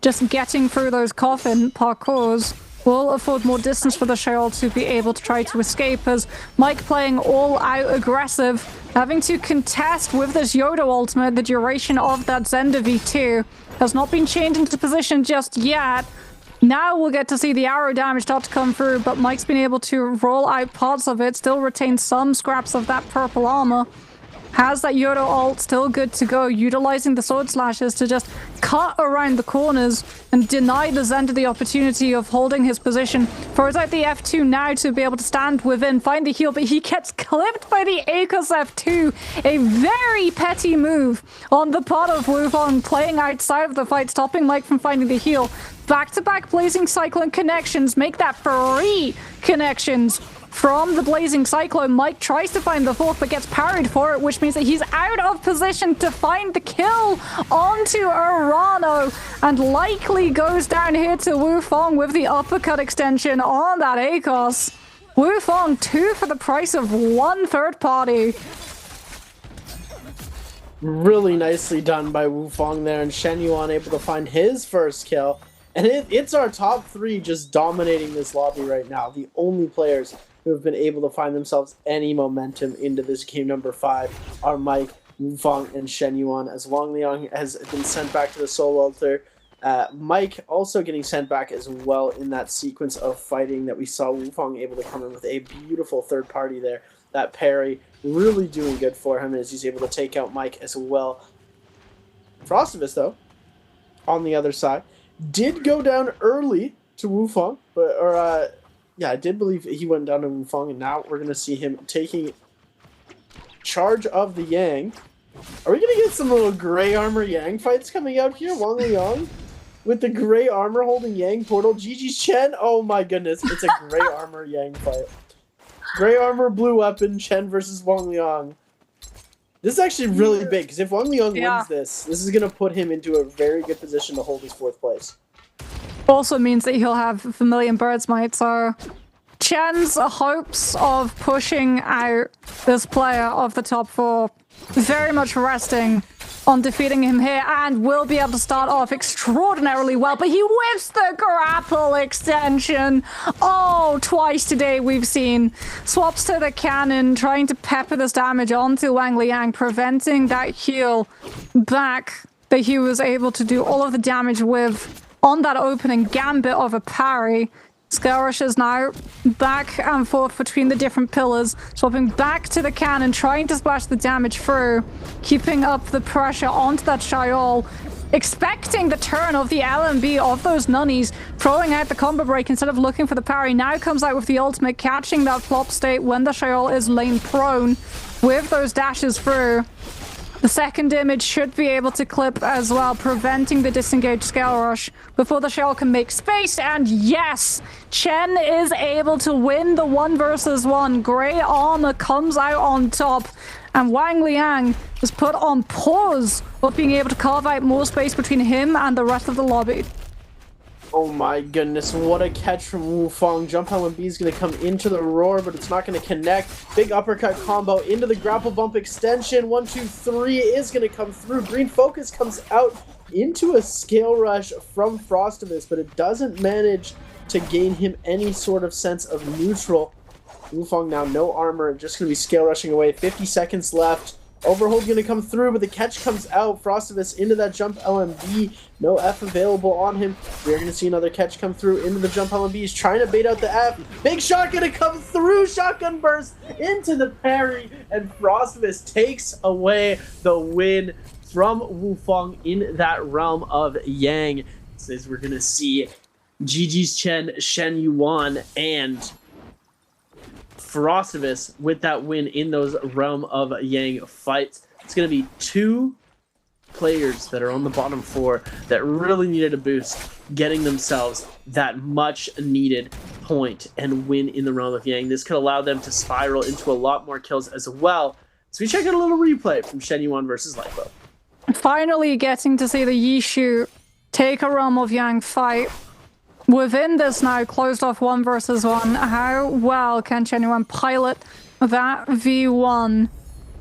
just getting through those coffin parkours, will afford more distance for the Sheol to be able to try to escape, as Mike playing all out aggressive, having to contest with this Yodo ultimate. The duration of that Zenda V2 has not been changed into position just yet. Now we'll get to see the arrow damage start to come through, but Mike's been able to roll out parts of it, still retain some scraps of that purple armor. Has that Yodo ult still good to go, utilizing the sword slashes to just cut around the corners and deny the Zenda the opportunity of holding his position. Throws out the F2 now to be able to stand within, find the heal, but he gets clipped by the Akos F2. A very petty move on the part of Wufong, playing outside of the fight, stopping Mike from finding the heal. Back-to-back Blazing Cyclone connections make that 3 connections from the Blazing Cyclone. Mike tries to find the 4th but gets parried for it, which means that he's out of position to find the kill onto Arano, and likely goes down here to Wufong with the uppercut extension on that Akos. Wufong 2 for the price of 1 third party. Really nicely done by Wufong there, and Shen Yuan able to find his first kill. And it's our top 3 just dominating this lobby right now. The only players who have been able to find themselves any momentum into this game number 5 are Mike, Wufong, and Shen Yuan, as Wang Liang has been sent back to the Soul Altar. Mike also getting sent back as well in that sequence of fighting that we saw Wufong able to come in with a beautiful third party there. That parry really doing good for him as he's able to take out Mike as well. Frostivus, though, on the other side, did go down early to Wufong, but I did believe he went down to Wufong, and now we're gonna see him taking charge of the Yang. Are we gonna get some little gray armor Yang fights coming out here? Wang Liang with the gray armor holding Yang portal. GG's Chen. Oh my goodness, it's a gray armor Yang fight. Gray armor, blue weapon, Chen versus Wang Liang. This is actually really big, because if Wang Liang wins this is going to put him into a very good position to hold his 4th place. Also means that he'll have Vermilion Birds Might, so Chen's hopes of pushing out this player of the top 4 very much resting on defeating him here, and will be able to start off extraordinarily well, but he whiffs the grapple extension. Oh, twice today we've seen swaps to the cannon, trying to pepper this damage onto Wang Liang, preventing that heal back that he was able to do all of the damage with on that opening gambit of a parry. Scale Rush is now back and forth between the different pillars, swapping back to the cannon, trying to splash the damage through, keeping up the pressure onto that Sheol, expecting the turn of the LMB of those Nunnies, throwing out the combo break instead of looking for the parry. Now comes out with the ultimate, catching that flop state when the Sheol is laying prone with those dashes through. The second image should be able to clip as well, preventing the disengaged Scale Rush before the Sheol can make space. And yes, Chen is able to win the 1 versus 1. Grey armor comes out on top, and Wang Liang is put on pause of being able to carve out more space between him and the rest of the lobby. Oh my goodness, what a catch from Wufong. Jump LMB is going to come into the roar, but it's not going to connect. Big uppercut combo into the grapple bump extension. 1, 2, 3 is going to come through. Green Focus comes out into a Scale Rush from Frostivus, but it doesn't manage to gain him any sort of sense of neutral. Wufong now no armor, just going to be Scale Rushing away. 50 seconds left. Overhold going to come through, but the catch comes out. Frostivus into that jump LMB. No F available on him. We're going to see another catch come through into the jump LMB. He's trying to bait out the F. Big shot going to come through. Shotgun burst into the parry. And Frostivus takes away the win from Wufong in that realm of Yang. Says we're going to see GG's Chen, Shen Yuan, and Frostivus with that win in those realm of Yang fights. It's going to be 2 players that are on the bottom 4 that really needed a boost, getting themselves that much needed point and win in the realm of Yang. This could allow them to spiral into a lot more kills as well. So we check out a little replay from Shen Yuan versus Lipo. Finally getting to see the Yishu take a realm of Yang fight. Within this now closed off 1 versus 1, how well can Shen Yuan pilot that V1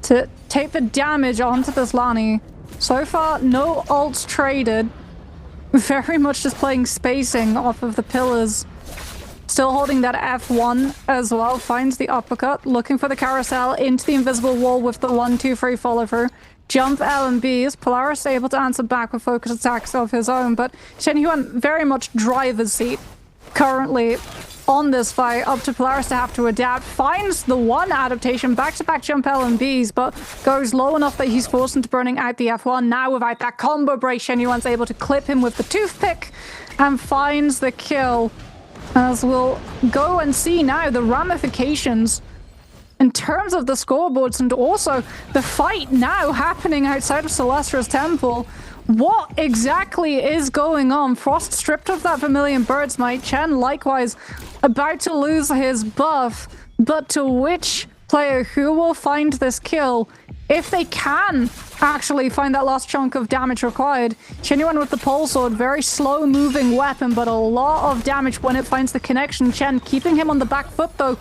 to take the damage onto this Lani. So far, no ults traded. Very much just playing spacing off of the pillars. Still holding that F1 as well. Finds the uppercut. Looking for the carousel into the invisible wall with the 1-2-3 follow through. Jump L and B's. Polaris able to answer back with focus attacks of his own, but Shen Yuan very much driver's seat currently on this fight. Up to Polaris to have to adapt. Finds the one adaptation, back-to-back jump L and B's, but goes low enough that he's forced into burning out the F1. Now without that combo break, Shen Yuan's able to clip him with the toothpick and finds the kill. As we'll go and see now the ramifications in terms of the scoreboards and also the fight now happening outside of Celestra's temple. What exactly is going on? Frost stripped of that Vermilion Bird's Might. Chen likewise about to lose his buff. But to which player who will find this kill? If they can actually find that last chunk of damage required. Shen Yuan with the pole sword, very slow moving weapon, but a lot of damage when it finds the connection. Chen keeping him on the back foot though,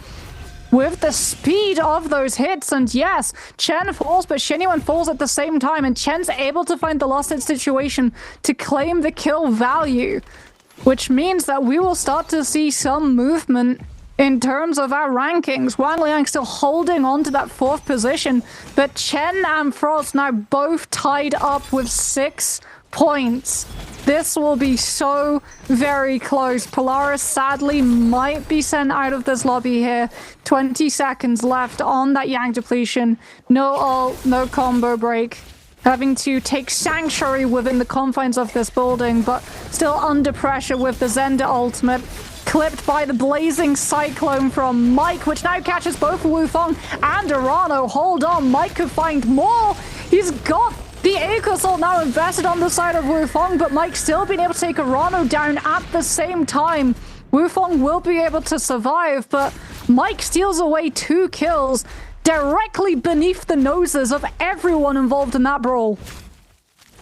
with the speed of those hits. And yes, Chen falls, but Shen Yuan falls at the same time, and Chen's able to find the lost hit situation to claim the kill value, which means that we will start to see some movement in terms of our rankings. Wang Liang still holding on to that 4th position, but Chen and Frost now both tied up with 6 points. This will be so very close. Polaris sadly might be sent out of this lobby here. 20 seconds left on that Yang depletion. No ult, no combo break. Having to take sanctuary within the confines of this building, but still under pressure with the Zenda ultimate. Clipped by the blazing cyclone from Mike, which now catches both Wufong and Arano. Hold on, Mike could find more. He's got the Aegis ult now invested on the side of Wufong, but Mike still being able to take Arano down at the same time. Wufong will be able to survive, but Mike steals away 2 kills directly beneath the noses of everyone involved in that brawl.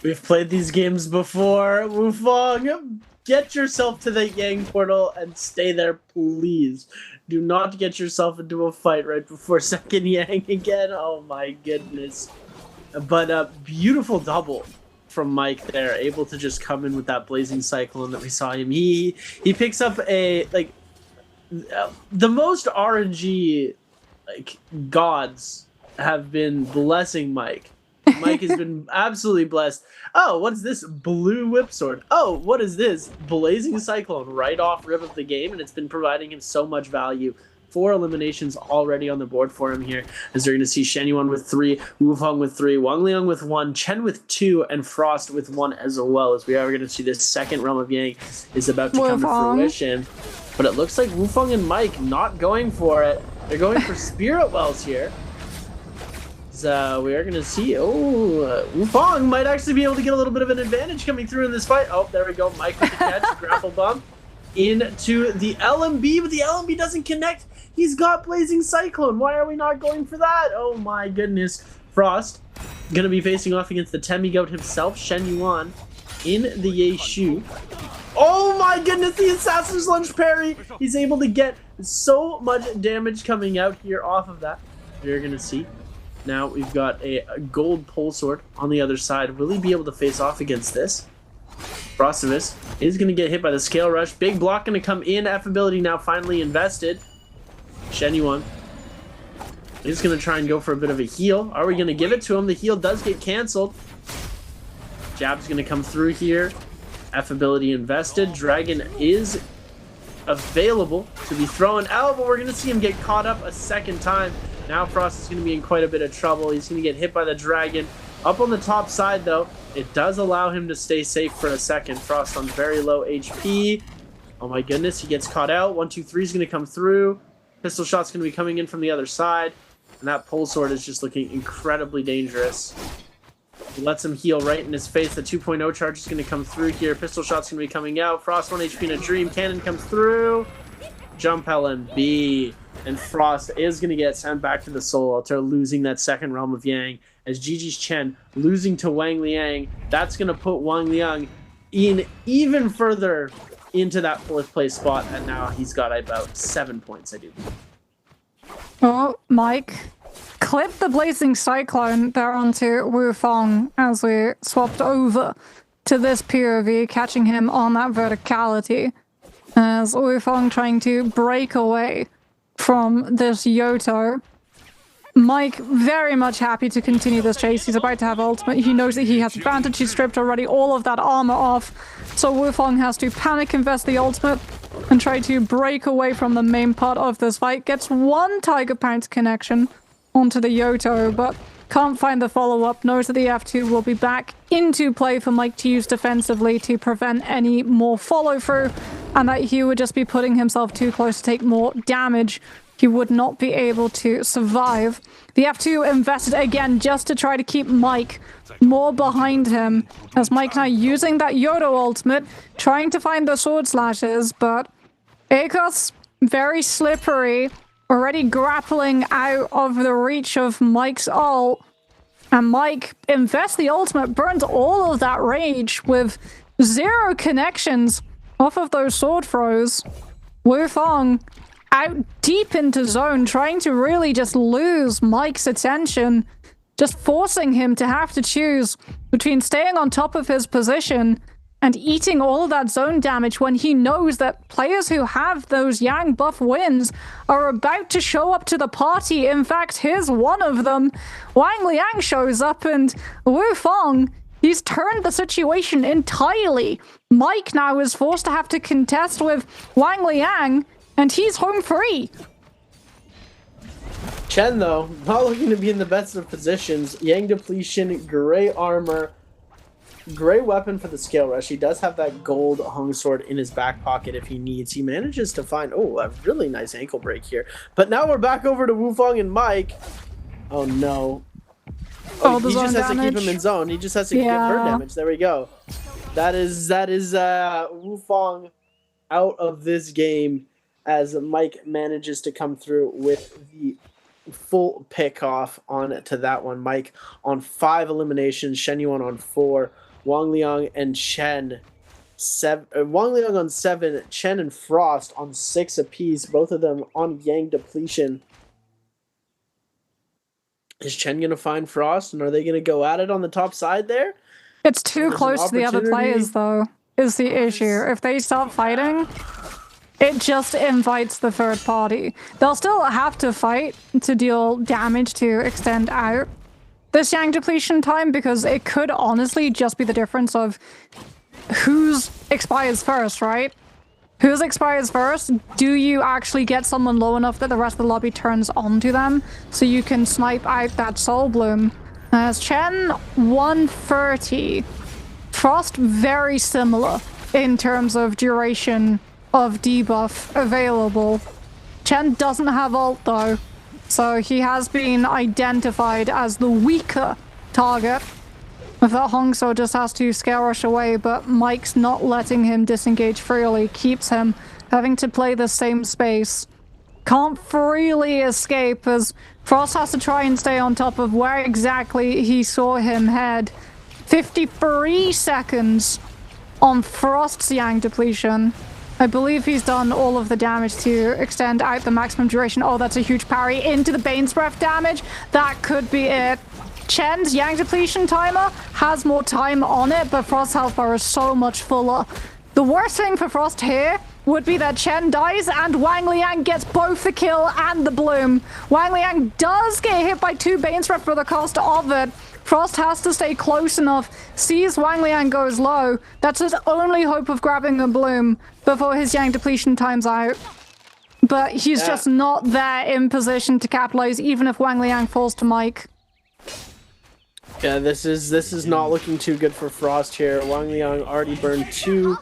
We've played these games before. Wufong, get yourself to the Yang portal and stay there, please. Do not get yourself into a fight right before second Yang again. Oh my goodness. But a beautiful double from Mike there, able to just come in with that blazing cyclone that we saw him. He picks up a, like, the most RNG, like, gods have been blessing Mike. Mike has been absolutely blessed. Oh, what is this? Blue whip sword. Oh, what is this? Blazing cyclone right off rip of the game, and it's been providing him so much value. 4 eliminations already on the board for him here, as they're going to see Shen Yuan with 3, Wufong with 3, Wang Liang with 1, Chen with 2, and Frost with 1 as well, as we are going to see this second Realm of Yang is about to come to fruition. But it looks like Wufong and Mike not going for it. They're going for Spirit Wells here. So we are going to see, Wufong might actually be able to get a little bit of an advantage coming through in this fight. Oh, there we go. Mike with the catch, grapple bump into the LMB, but the LMB doesn't connect. He's got Blazing Cyclone. Why are we not going for that? Oh my goodness. Frost going to be facing off against the Temigoat himself, Shen Yuan, in the Yeshu. Oh my goodness, the Assassin's Lunge parry. He's able to get so much damage coming out here off of that. You're going to see. Now we've got a gold pole sword on the other side. Will he be able to face off against this? Frostivus is going to get hit by the Scale Rush. Big block going to come in. F ability now finally invested. Shen Yuan is going to try and go for a bit of a heal. Are we going to give it to him? The heal does get canceled. Jab's going to come through here. F ability invested. Dragon is available to be thrown out, but we're going to see him get caught up a second time. Now Frost is going to be in quite a bit of trouble. He's going to get hit by the Dragon. Up on the top side, though, it does allow him to stay safe for a second. Frost on very low HP. Oh my goodness, he gets caught out. 1, 2, 3 is going to come through. Pistol shot's going to be coming in from the other side. And that pole sword is just looking incredibly dangerous. He lets him heal right in his face. The 2.0 charge is going to come through here. Pistol shot's going to be coming out. Frost 1 HP in a dream. Cannon comes through. Jump LMB. And Frost is going to get sent back to the Soul Altar, losing that second Realm of Yang. As Gigi's Chen losing to Wang Liang, that's going to put Wang Liang in even further into that 4th place spot. And now he's got about 7 points, I do. Oh, Mike clipped the Blazing Cyclone there onto Wu Fong as we swapped over to this POV, catching him on that verticality. As Wu Fong trying to break away from this Yoto. Mike very much happy to continue this chase. He's about to have ultimate. He knows that he has advantage. He's stripped already all of that armor off. So Wu Fong has to panic invest the ultimate and try to break away from the main part of this fight. Gets one Tiger Pounce connection onto the Yoto, but can't find the follow-up. Knows that the F2 will be back into play for Mike to use defensively to prevent any more follow-through, and that he would just be putting himself too close to take more damage. He would not be able to survive. The F2 invested again just to try to keep Mike more behind him, as Mike now using that Yoto ultimate, trying to find the sword slashes, but Akos very slippery, already grappling out of the reach of Mike's ult, and Mike invests the ultimate, burns all of that rage with 0 connections off of those sword throws. Wu Fong out deep into zone, trying to really just lose Mike's attention, just forcing him to have to choose between staying on top of his position and eating all of that zone damage when he knows that players who have those Yang buff wins are about to show up to the party. In fact, here's one of them. Wang Liang shows up, and Wu Fong, he's turned the situation entirely. Mike now is forced to have to contest with Wang Liang, and he's home free. Chen, though, not looking to be in the best of positions. Yang depletion, gray armor, gray weapon for the scale rush. He does have that gold hung sword in his back pocket if he needs. He manages to find, a really nice ankle break here. But now we're back over to Wu Fong and Mike. Oh, no. Oh, he just has to keep him in zone. He just has to get bird damage. There we go. That is Wu Fong out of this game, as Mike manages to come through with the full pick off on to that one. Mike on 5 eliminations, Shen Yuan on 4, Wang Liang and Chen Wang Liang on 7, Chen and Frost on 6 apiece, both of them on Yang depletion. Is Chen gonna find Frost, and are they gonna go at it on the top side there? It's too close to the other players, though, is the issue. If they start fighting, it just invites the third party. They'll still have to fight to deal damage to extend out this Yang depletion time, because it could honestly just be the difference of whose expires first, right? Whose expires first? Do you actually get someone low enough that the rest of the lobby turns onto them so you can snipe out that Soul Bloom? As Chen 130. Frost very similar in terms of duration of debuff available. Chen doesn't have ult though, so he has been identified as the weaker target. That Hongso just has to scale rush away, but Mike's not letting him disengage freely, keeps him having to play the same space. Can't freely escape, as Frost has to try and stay on top of where exactly he saw him head. 53 seconds on Frost's Yang depletion. I believe he's done all of the damage to extend out the maximum duration. Oh, that's a huge parry into the Bane's Breath damage. That could be it. Chen's Yang depletion timer has more time on it, but Frost's health bar is so much fuller. The worst thing for Frost here would be that Chen dies and Wang Liang gets both the kill and the bloom. Wang Liang does get hit by 2 Bane's Breath for the cost of it. Frost has to stay close enough, sees Wang Liang goes low. That's his only hope of grabbing a bloom before his Yang depletion times out. But he's just not there in position to capitalize, even if Wang Liang falls to Mike. Yeah, this is not looking too good for Frost here. Wang Liang already burned 2.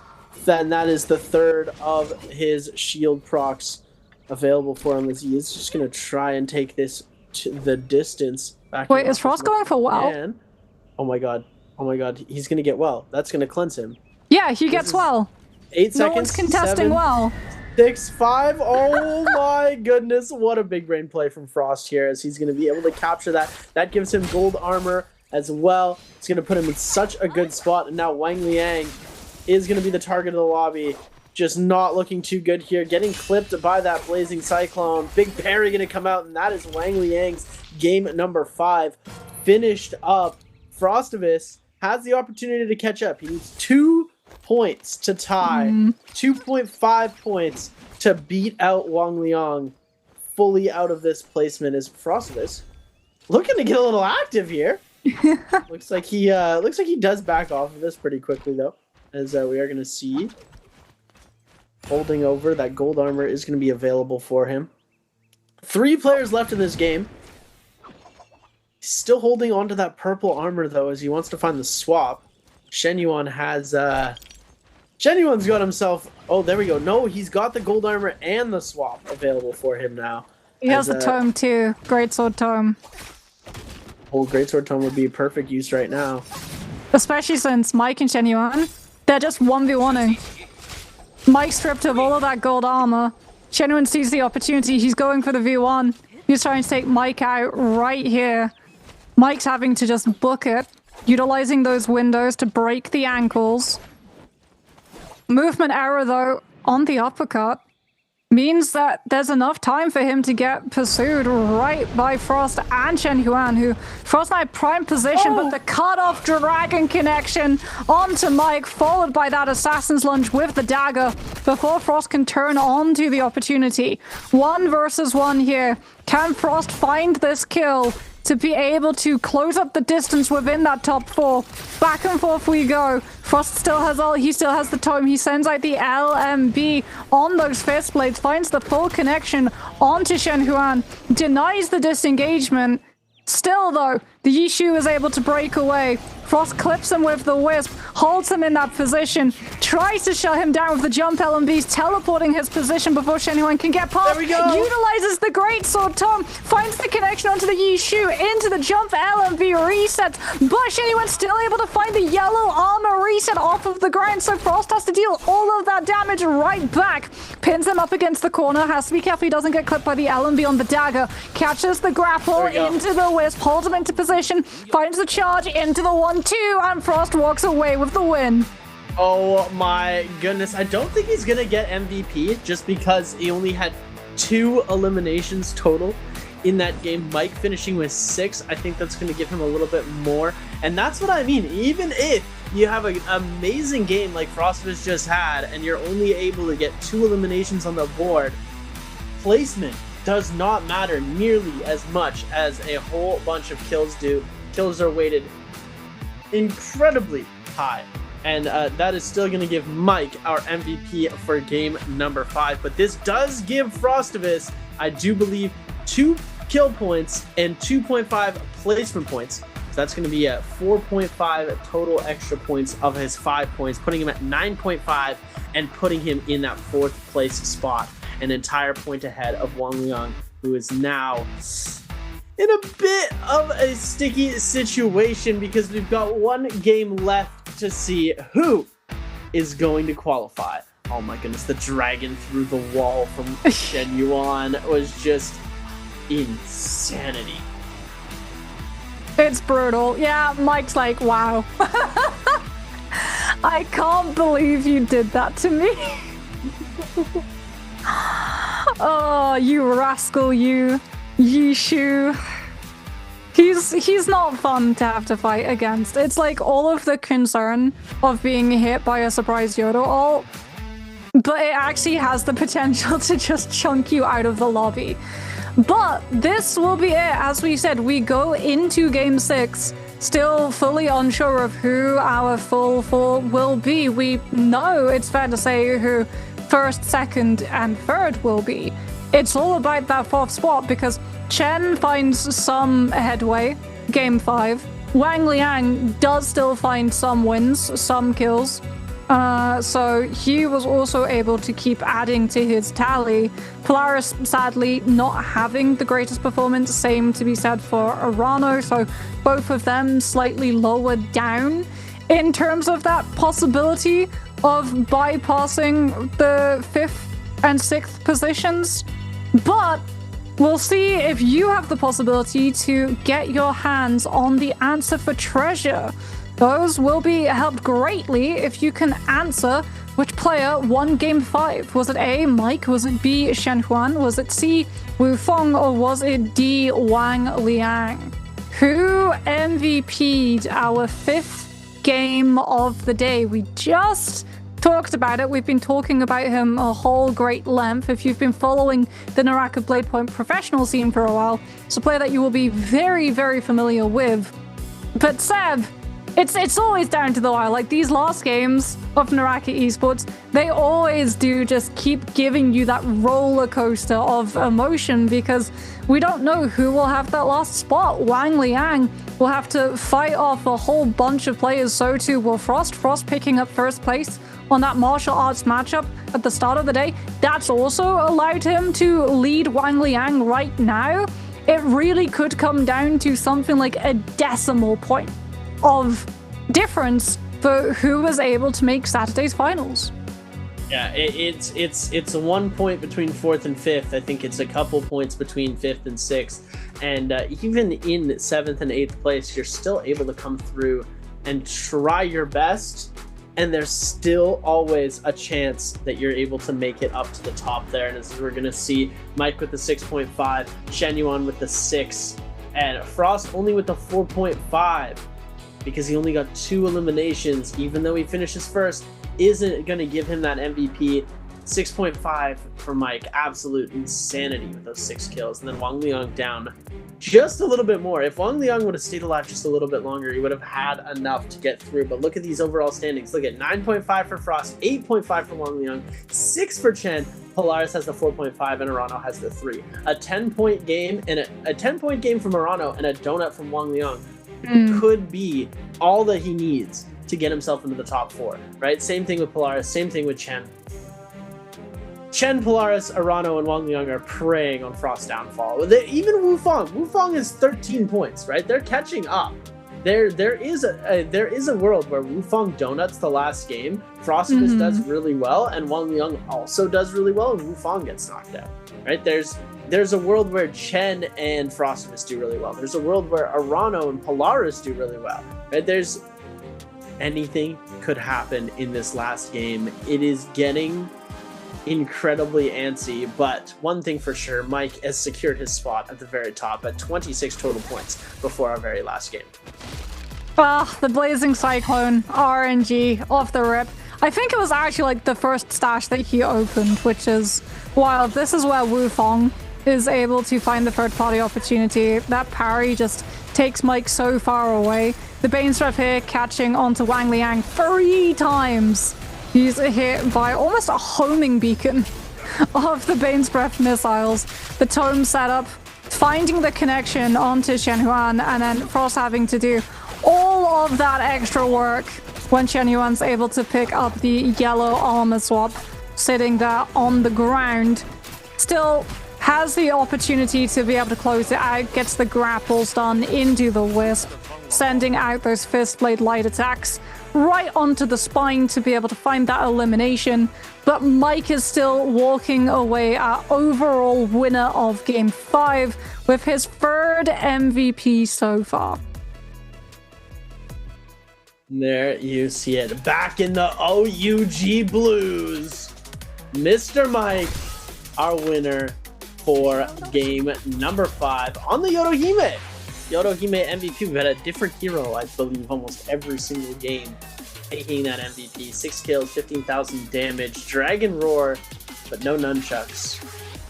Then that is the 3rd of his shield procs available for him, as he is just going to try and take this to the distance. Wait, is Frost going for well? Oh my god. Oh my god. He's going to get well. That's going to cleanse him. Yeah, he gets well. 8 seconds. No one's contesting 7, well. 6, 5. Oh my goodness. What a big brain play from Frost here, as he's going to be able to capture that. That gives him gold armor as well. It's going to put him in such a good spot. And now Wang Liang is going to be the target of the lobby. just not looking too good here. Getting clipped by that Blazing Cyclone. Big parry going to come out, and that is Wang Liang's game number 5 finished up. Frostivus has the opportunity to catch up. He needs 2 points to tie. 2.5 points to beat out Wang Liang. Fully out of this placement is Frostivus. Looking to get a little active here. looks like he does back off of this pretty quickly though, as we are going to see. Holding over, that gold armor is going to be available for him. 3 players left in this game. He's still holding on to that purple armor, though, as he wants to find the swap. Shenyuan has... Shenyuan's got himself... Oh, there we go. No, he's got the gold armor and the swap available for him now. He has the tome, too. Greatsword tome. Old Greatsword tome would be perfect use right now. Especially since Mike and Shenyuan, they're just 1v1ing. Mike stripped of all of that gold armor. Shenyuan sees the opportunity. He's going for the V1. He's trying to take Mike out right here. Mike's having to just book it, utilizing those windows to break the ankles. Movement error, though, on the uppercut means that there's enough time for him to get pursued right by Frost and Shen Huan, who Frost Knight prime position, but the cut-off dragon connection onto Mike, followed by that assassin's lunge with the dagger before Frost can turn on to the opportunity. 1 versus 1 here. Can Frost find this kill to be able to close up the distance within that top 4? Back and forth we go. Frost still has all. He still has the tome. He sends out the LMB on those fist blades, finds the full connection onto Shen Huan, denies the disengagement. Still, though, the Yishu is able to break away. Frost clips him with the Wisp, holds him in that position, tries to shut him down with the jump LMBs, teleporting his position before Shen Huan can get past. There we go. Utilizes the Greatsword Tome, finds the connection onto the Yishu, into the jump LMB resets, but Shen Huan's still able to find the yellow armor reset off of the ground, so Frost has to deal all of that damage right back. Pins him up against the corner, has to be careful he doesn't get clipped by the LMB on the dagger, catches the grapple into the Wisp, holds him into position, finds the charge into the 1-2, and Frost walks away with the win. Oh my goodness, I don't think he's gonna get MVP just because he only had 2 eliminations total in that game. Mike finishing with 6, I think that's gonna give him a little bit more, and that's what I mean. Even if you have an amazing game like Frostivus just had and you're only able to get 2 eliminations on the board, placement does not matter nearly as much as a whole bunch of kills do. Kills are weighted incredibly high, and that is still going to give Mike our MVP for game number 5. But this does give Frostivus, I do believe, 2 kill points and 2.5 placement points. So that's going to be 4.5 total extra points of his 5 points, putting him at 9.5 and putting him in that 4th place spot, an entire point ahead of Wang Liang, who is now in a bit of a sticky situation because we've got 1 game left to see who is going to qualify. Oh my goodness, the dragon through the wall from Shenyuan was just insanity. It's brutal. Yeah, Mike's like, wow. I can't believe you did that to me. Oh, you rascal, you. Yishu. He's not fun to have to fight against. It's like all of the concern of being hit by a surprise Yodo ult, but it actually has the potential to just chunk you out of the lobby. But this will be it. As we said, we go into game 6 still fully unsure of who our full 4 will be. We know, it's fair to say, who 1st, 2nd, and 3rd will be. It's all about that 4th spot because Chen finds some headway, game 5. Wang Liang does still find some wins, some kills. So he was also able to keep adding to his tally. Polaris, sadly, not having the greatest performance. Same to be said for Arano. So both of them slightly lower down in terms of that possibility of bypassing the 5th and 6th positions. But we'll see if you have the possibility to get your hands on the answer for treasure. Those will be helped greatly if you can answer which player won Game 5? Was it A, Mike? Was it B, Shenhuan? Was it C, Wu Feng? Or was it D, Wang Liang? Who MVP'd our 5th game of the day? We just talked about it. We've been talking about him a whole great length. If you've been following the NARAKA BLADEPOINT professional scene for a while, it's a player that you will be very, very familiar with. But Seb, it's always down to the wire. Like, these last games of NARAKA Esports, they always do just keep giving you that roller coaster of emotion, because we don't know who will have that last spot. Wang Liang will have to fight off a whole bunch of players. So too will Frost. Frost picking up first place on that martial arts matchup at the start of the day. That's also allowed him to lead Wang Liang right now. It really could come down to something like a decimal point of difference for who was able to make Saturday's finals. Yeah, it's 1 point between 4th and 5th. I think it's a couple points between 5th and 6th. And even in 7th and 8th place, you're still able to come through and try your best. And there's still always a chance that you're able to make it up to the top there. And as we're going to see, Mike with the 6.5, Shen Yuan with the 6, and Frost only with the 4.5. Because he only got 2 eliminations, even though he finishes first, isn't going to give him that MVP. 6.5 for Mike, absolute insanity with those 6 kills. And then Wang Liang down just a little bit more. If Wang Liang would have stayed alive just a little bit longer, he would have had enough to get through. But look at these overall standings. Look at 9.5 for Frost, 8.5 for Wang Liang, 6 for Chen. Polaris has the 4.5 and Arano has the 3. A 10-point game and a 10-point game from Arano and a donut from Wang Liang could be all that he needs to get himself into the top 4, right? Same thing with Polaris, same thing with Chen. Chen, Polaris, Arano, and Wang Liang are preying on Frost's downfall. Even Wu Feng is 13 points, right? They're catching up. There is a world where Wu Feng donuts the last game, Frostiness does really well, and Wang Liang also does really well, and Wu Feng gets knocked out, right? There's a world where Chen and Frostiness do really well. There's a world where Arano and Polaris do really well, right? Anything could happen in this last game. It is getting incredibly antsy, but one thing for sure, Mike has secured his spot at the very top at 26 total points before our very last game. Ah, the Blazing Cyclone, RNG, off the rip. I think it was actually like the first stash that he opened, which is wild. This is where Wu Feng is able to find the third-party opportunity. That parry just takes Mike so far away. The Banestrap here catching onto Wang Liang 3 times. He's hit by almost a homing beacon of the Bane's Breath missiles. The tome setup, finding the connection onto Shenhuan, and then Frost having to do all of that extra work when Shenhuan's able to pick up the yellow armor swap, sitting there on the ground. Still has the opportunity to be able to close it out, gets the grapples done into the Wisp, sending out those Fist Blade light attacks right onto the spine to be able to find that elimination. But Mike is still walking away our overall winner of Game 5 with his 3rd MVP so far. There you see it. Back in the OUG Blues. Mr. Mike, our winner for game number 5 on the Yodohime. Yodohime MVP. We've had a different hero, I believe, almost every single game, taking that MVP. 6 kills, 15,000 damage, Dragon Roar, but no nunchucks.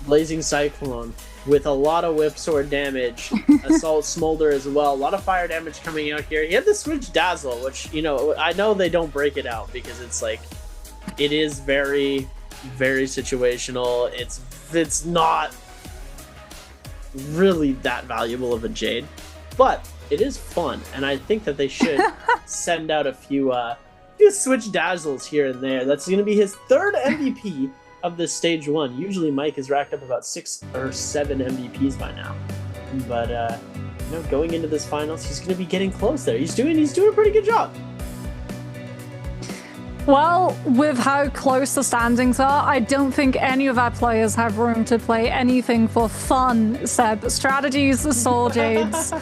Blazing Cyclone with a lot of Whipsword damage. Assault Smolder as well. A lot of fire damage coming out here. He had the Switch Dazzle, which, you know, I know they don't break it out because it's like, it is very, very situational. It's not really that valuable of a Jade, but it is fun, and I think that they should send out a few Switch Dazzles here and there. That's going to be his 3rd MVP of this stage 1. Usually Mike has racked up about 6 or 7 MVPs by now, but you know, going into this finals, he's going to be getting close there. He's doing a pretty good job. Well, with how close the standings are, I don't think any of our players have room to play anything for fun, Seb. Strategies, soul jades,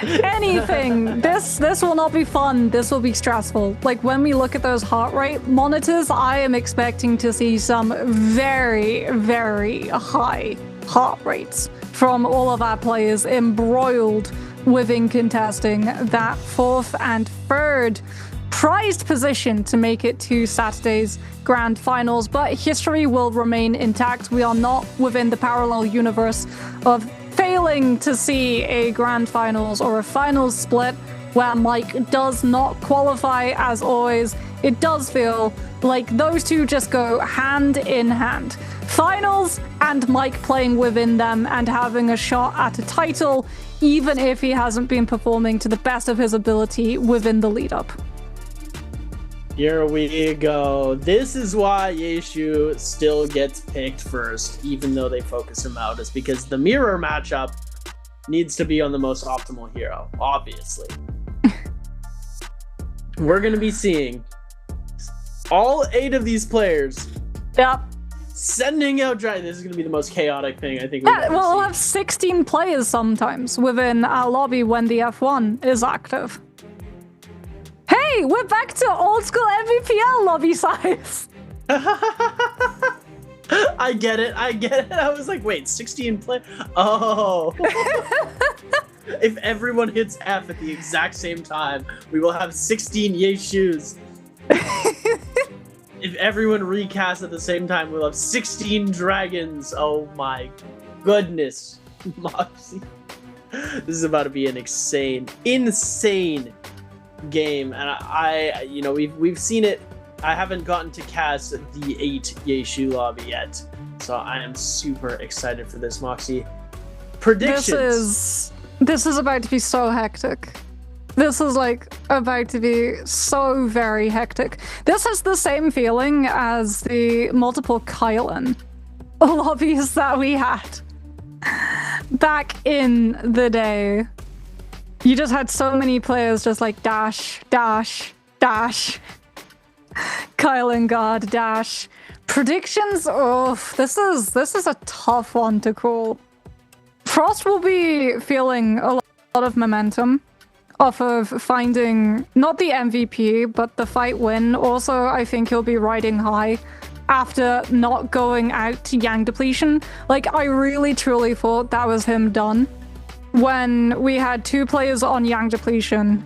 anything. This will not be fun. This will be stressful. Like, when we look at those heart rate monitors, I am expecting to see some very, very high heart rates from all of our players embroiled within contesting that 4th and 3rd prized position to make it to Saturday's grand finals, but history will remain intact. We are not within the parallel universe of failing to see a grand finals or a finals split where Mike does not qualify. As always, it does feel like those two just go hand in hand. Finals and Mike playing within them and having a shot at a title, even if he hasn't been performing to the best of his ability within the lead up. Here we go. This is why Yeshu still gets picked first, even though they focus him out, is because the mirror matchup needs to be on the most optimal hero, obviously. We're going to be seeing all 8 of these players. Yep. Sending out Dragon. This is going to be the most chaotic thing I think we've Yeah, well, we'll have 16 players sometimes within our lobby when the F1 is active. Hey, we're back to old school Nbpl lobby size. I get it. I was like, wait, 16 play? Oh. If everyone hits F at the exact same time, we will have 16 Yeshus. If everyone recasts at the same time, we'll have 16 dragons. Oh my goodness. Moxie. This is about to be an insane game, and I you know, we've seen it. I haven't gotten to cast the 8 Yeshu lobby yet, so I am super excited for this. Moxie, predictions. This is about to be so hectic. This is like about to be so very hectic. This has the same feeling as the multiple Kylan lobbies that we had back in the day. You just had so many players just like dash, dash, dash. Kylan guard, dash. Predictions? Oh, this is a tough one to call. Frost will be feeling a lot of momentum off of finding not the MVP, but the fight win. Also, I think he'll be riding high after not going out to Yang depletion. Like, I really truly thought that was him done when we had 2 players on Yang depletion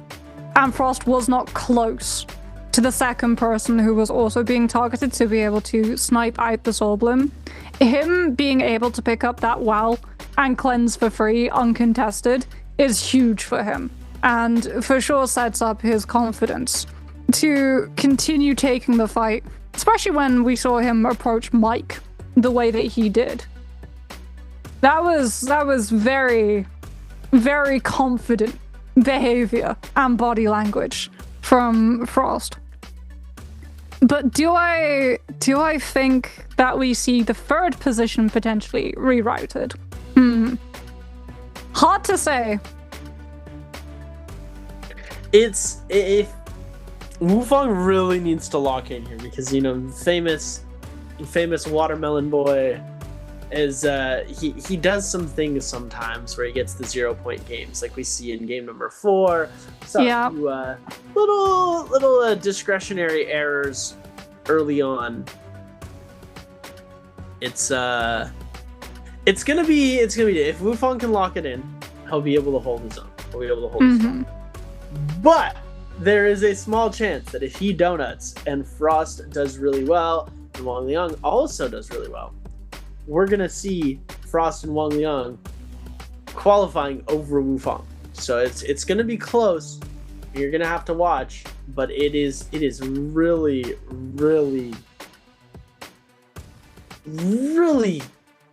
and Frost was not close to the second person who was also being targeted to be able to snipe out the Soul Bloom. Him being able to pick up that WoW and cleanse for free, uncontested, is huge for him. And for sure sets up his confidence to continue taking the fight, especially when we saw him approach Mike the way that he did. That was very, very confident behavior and body language from Frost. But do I think that we see the 3rd position potentially rerouted? Hard to say. If Wufang really needs to lock in here, because, you know, famous watermelon boy is he does some things sometimes where he gets the 0-point games, like we see in game number 4. So yeah, little discretionary errors early on. It's gonna be if Wufang can lock it in, he'll be able to hold his own. But there is a small chance that if he donuts and Frost does really well and Wang Liang also does really well, we're gonna see Frost and Wang Liang qualifying over Wufang. So it's gonna be close. You're gonna have to watch, but it is really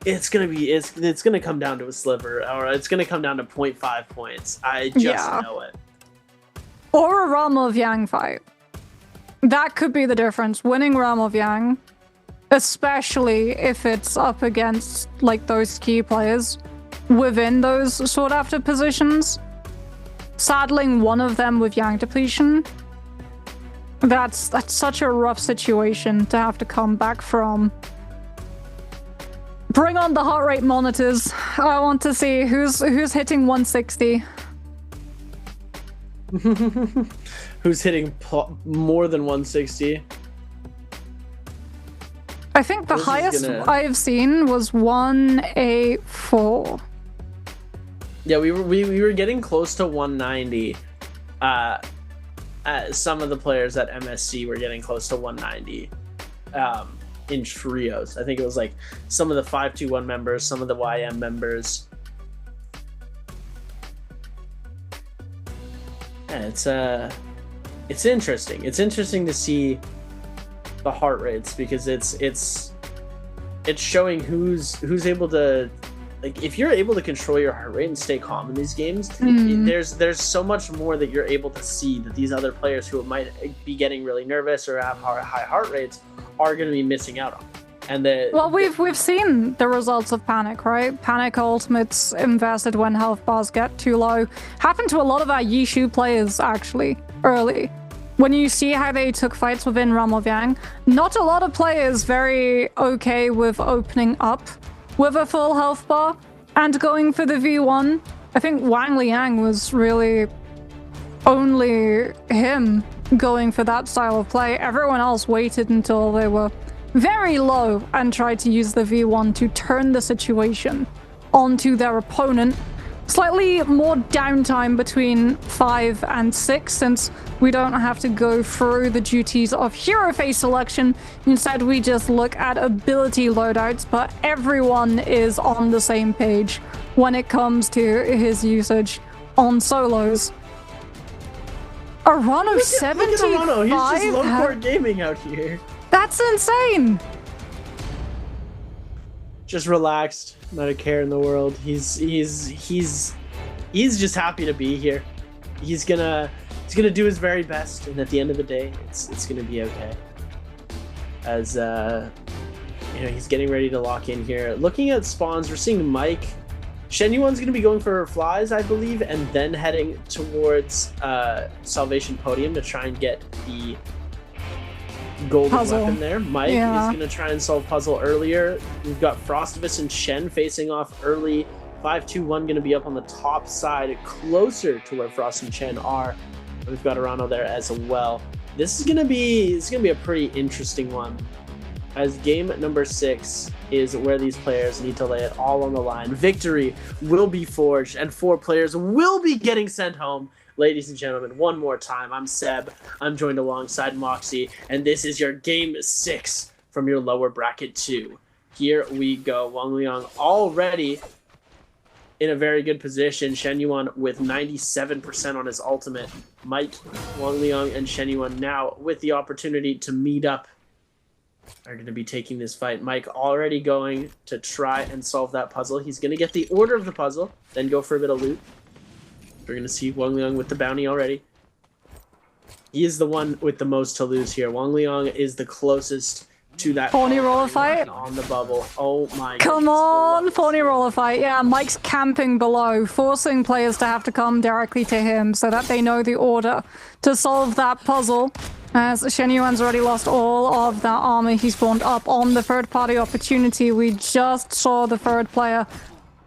it's gonna come down to a sliver, or it's gonna come down to 0.5 points. I just know it. Or a Realm of Yang fight. That could be the difference. Winning Realm of Yang, especially if it's up against like those key players within those sought after positions. Saddling one of them with Yang depletion That's such a rough situation to have to come back from. Bring on the heart rate monitors. I want to see who's hitting 160. Who's hitting more than 160? I think the highest I've seen was 184. Yeah, we were getting close to 190. Some of the players at MSC were getting close to 190 in trios. I think it was like some of the 521 members, some of the YM members. Yeah, it's interesting. It's interesting to see the heart rates because it's showing who's able to, like, if you're able to control your heart rate and stay calm in these games, there's so much more that you're able to see that these other players who might be getting really nervous or have high heart rates are going to be missing out on. And well, we've seen the results of Panic, right? Panic ultimates invested when health bars get too low. Happened to a lot of our Yishu players actually early. When you see how they took fights within Realm of Yang, not a lot of players very okay with opening up with a full health bar and going for the V1. I think Wang Liang was really only him going for that style of play. Everyone else waited until they were very low and tried to use the V1 to turn the situation onto their opponent. Slightly more downtime between 5 and 6 since we don't have to go through the duties of hero phase selection. Instead, we just look at ability loadouts, but everyone is on the same page when it comes to his usage on solos. A run of 75? Look at Arano. He's just low-core gaming out here. That's insane! Just relaxed, not a care in the world. He's just happy to be here. He's gonna do his very best, and at the end of the day, it's gonna be okay. As he's getting ready to lock in here. Looking at spawns, we're seeing Mike. Shen Yuan's gonna be going for flies, I believe, and then heading towards Salvation Podium to try and get the golden weapon there. Mike is going to try and solve puzzle earlier. We've got Frostivus and Shen facing off early. 521 going to be up on the top side, closer to where Frost and Shen are. We've got Arano there as well. This is going to be a pretty interesting one, as game number 6 is where these players need to lay it all on the line. Victory will be forged, and 4 players will be getting sent home. Ladies and gentlemen, one more time, I'm Seb. I'm joined alongside Moxie, and this is your Game 6 from your lower bracket 2. Here we go. Wang Liang already in a very good position. Shen Yuan with 97% on his ultimate. Mike, Wang Liang, and Shen Yuan now with the opportunity to meet up are going to be taking this fight. Mike already going to try and solve that puzzle. He's going to get the order of the puzzle, then go for a bit of loot. We're going to see Wang Liang with the bounty already. He is the one with the most to lose here. Wang Liang is the closest to that pony roller fight on the bubble. Oh my god. Come on, pony roller fight. Yeah, Mike's camping below, forcing players to have to come directly to him so that they know the order to solve that puzzle. As Shen Yuan's already lost all of that armor he spawned up on the third party opportunity. We just saw the third player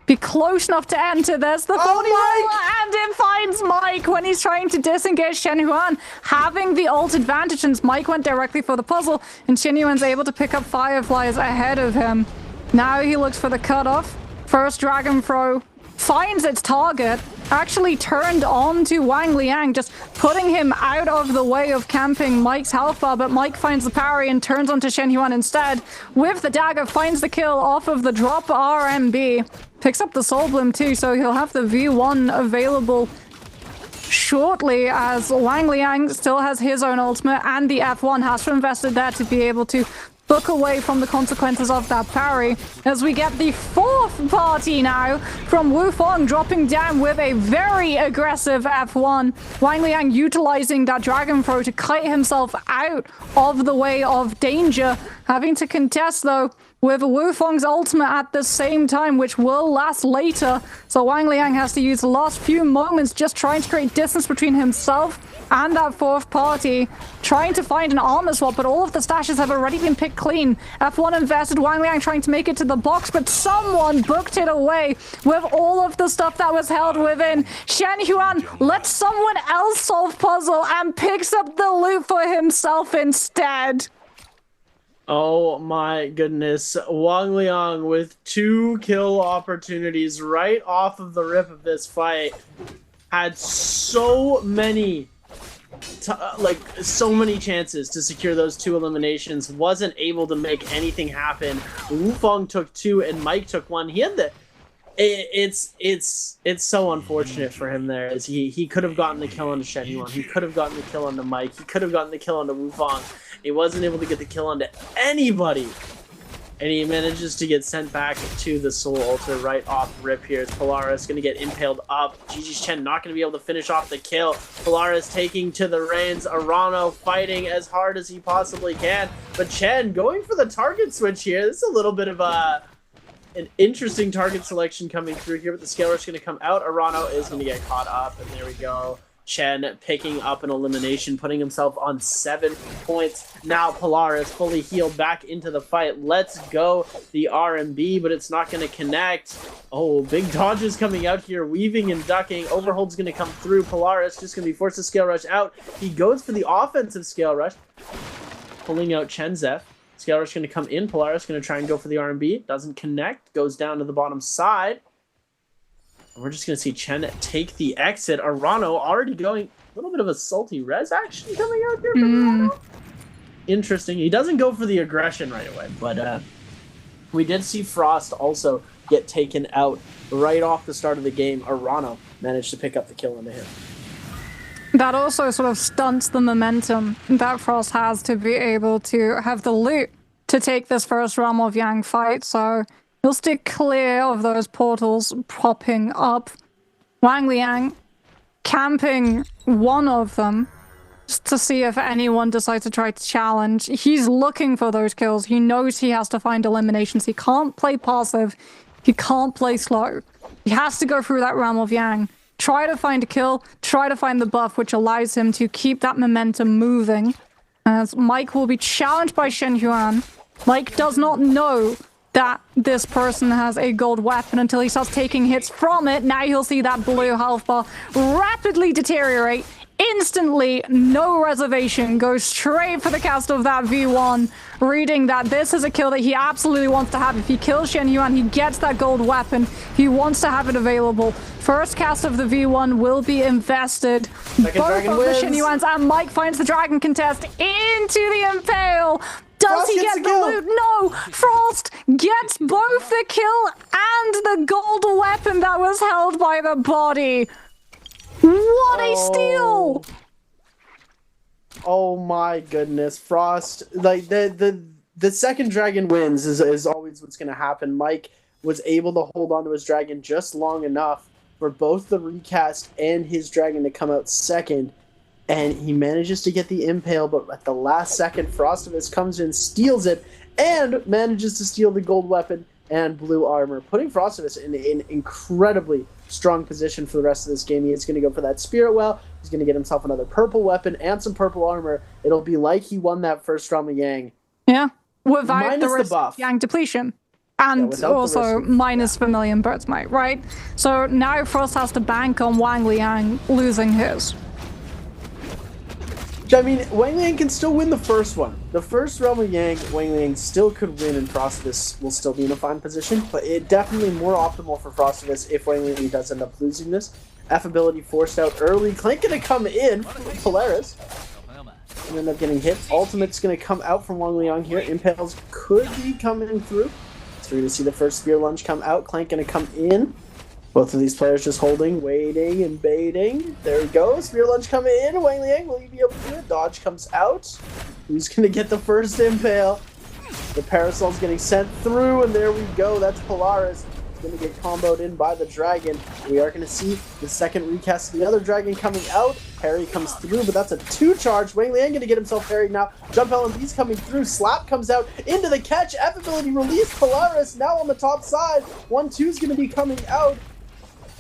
be close enough to enter. There's the pony roller, and it finds Mike when he's trying to disengage Shen Yuan, having the ult advantage since Mike went directly for the puzzle, and Shen Yuan's able to pick up Fireflies ahead of him. Now he looks for the cutoff. First Dragon Throw finds its target, actually turned on to Wang Liang, just putting him out of the way of camping Mike's health bar, but Mike finds the parry and turns onto Shen Yuan instead. With the dagger, finds the kill off of the drop RMB. Picks up the Soul Bloom too, so he'll have the V1 available shortly, as Wang Liang still has his own ultimate, and the F1 has invested there to be able to book away from the consequences of that parry, as we get the fourth party now from Wufong dropping down with a very aggressive F1. Wang Liang utilizing that Dragon Throw to kite himself out of the way of danger, having to contest though with Wufong's ultimate at the same time, which will last later. So Wang Liang has to use the last few moments just trying to create distance between himself and that fourth party, trying to find an armor swap, but all of the stashes have already been picked clean. F1 invested, Wang Liang trying to make it to the box, but someone booked it away with all of the stuff that was held within. Shen Huan lets someone else solve puzzle and picks up the loot for himself instead. Oh my goodness. Wang Liang with 2 kill opportunities right off of the rip of this fight. Had so many chances to secure those 2 eliminations. Wasn't able to make anything happen. Wufong took 2 and Mike took 1. He had the... It's so unfortunate for him there, as he could have gotten the kill onto Shen Yuan. He could have gotten the kill onto Mike. He could have gotten the kill onto Wufong. He wasn't able to get the kill onto anybody. And he manages to get sent back to the Soul Altar right off rip here. Polaris going to get impaled up. Gigi's Chen not going to be able to finish off the kill. Polaris taking to the reins. Arano fighting as hard as he possibly can. But Chen going for the target switch here. This is a little bit of an interesting target selection coming through here. But the Scale Rush is going to come out. Arano is going to get caught up. And there we go. Chen picking up an elimination, putting himself on 7 points. Now Polaris fully healed back into the fight. Let's go the RMB, but it's not going to connect. Oh, big dodges coming out here, weaving and ducking. Overhold's going to come through. Polaris just going to be forced to Scale Rush out. He goes for the offensive Scale Rush, pulling out Chenzef. Scale Rush going to come in. Polaris going to try and go for the RMB. Doesn't connect. Goes down to the bottom side. We're just going to see Chen take the exit. Arano already going... A little bit of a salty res action coming out here from Arano. Interesting. He doesn't go for the aggression right away, but we did see Frost also get taken out right off the start of the game. Arano managed to pick up the kill into him. That also sort of stunts the momentum that Frost has to be able to have the loot to take this first Realm of Yang fight, so... he'll stay clear of those portals popping up. Wang Liang camping one of them just to see if anyone decides to try to challenge. He's looking for those kills. He knows he has to find eliminations. He can't play passive. He can't play slow. He has to go through that Realm of Yang. Try to find a kill. Try to find the buff, which allows him to keep that momentum moving. As Mike will be challenged by Shen Huan. Mike does not know that this person has a gold weapon until he starts taking hits from it. Now he'll see that blue health bar rapidly deteriorate. Instantly, no reservation, goes straight for the cast of that V1, reading that this is a kill that he absolutely wants to have. If he kills Shen Yuan, he gets that gold weapon. He wants to have it available. First cast of the V1 will be invested. Both of the Shen Yuans, and Mike finds the dragon contest into the Impale. Does he get the loot? No! Frost gets both the kill and the gold weapon that was held by the body. What a steal! Oh my goodness. Frost, like, the second dragon wins is always what's going to happen. Mike was able to hold on to his dragon just long enough for both the recast and his dragon to come out second. And he manages to get the Impale, but at the last second, Frostivus comes in, steals it, and manages to steal the gold weapon and blue armor, putting Frostivus in an incredibly strong position for the rest of this game. He's going to go for that Spirit Well. He's going to get himself another purple weapon and some purple armor. It'll be like he won that first Realm of Yang. Yeah, without minus the risk buff. of Yang depletion. And also minus Vermilion Birdsmite, right? So now Frost has to bank on Wang Liang losing his. I mean, Wang Liang can still win the first one. The first Realm of Yang, Wang Liang still could win, and Frostivus will still be in a fine position, but it definitely more optimal for Frostivus if Wang Liang does end up losing this. F ability forced out early. Clank gonna come in. Polaris and end up getting hit. Ultimate's gonna come out from Wang Liang here. Impales could be coming through. So we're gonna see the first Spear Lunge come out. Clank gonna come in. Both of these players just holding, waiting, and baiting. There we go. Spear Lunge coming in. Wang Liang, will you be able to do it? Dodge comes out. Who's going to get the first Impale? The Parasol's getting sent through, and there we go. That's Polaris. Going to get comboed in by the dragon. We are going to see the second recast of the other dragon coming out. Parry comes through, but that's a 2-charge. Wang Liang going to get himself parried now. Jump LMB's coming through. Slap comes out into the catch. F ability release. Polaris now on the top side. 1-2 is going to be coming out.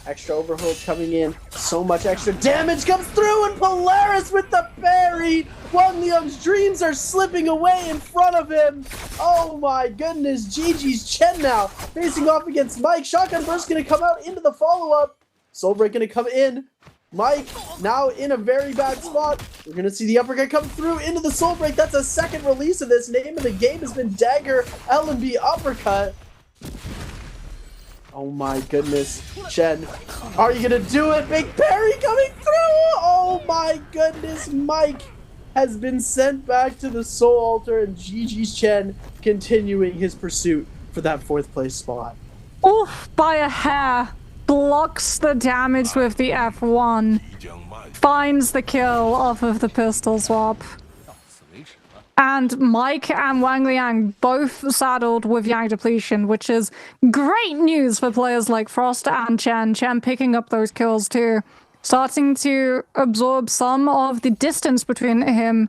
Extra overhold coming in. So much extra damage comes through, and Polaris with the parry. Wang Liang's dreams are slipping away in front of him. Oh my goodness. GG's Chen now facing off against Mike. Shotgun burst going to come out into the follow-up. Soulbreak going to come in. Mike now in a very bad spot. We're going to see the uppercut come through into the Soulbreak. That's a second release of this. Name of the game has been Dagger LMB uppercut. Oh my goodness. Chen, are you going to do it? Big parry coming through. Oh my goodness. Mike has been sent back to the Soul Altar, and GG's Chen continuing his pursuit for that 4th place spot. Oof, by a hair. Blocks the damage with the F1. Finds the kill off of the pistol swap. And Mike and Wang Liang both saddled with Yang depletion, which is great news for players like Frost and Chen. Chen picking up those kills too. Starting to absorb some of the distance between him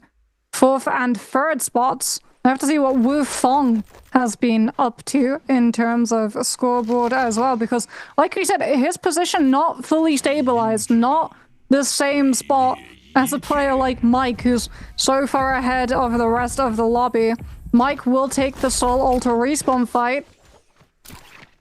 4th and 3rd spots. I have to see what Wu Feng has been up to in terms of scoreboard as well, because like we said, his position not fully stabilized, not the same spot as a player like Mike, who's so far ahead of the rest of the lobby. Mike will take the Soul Altar respawn fight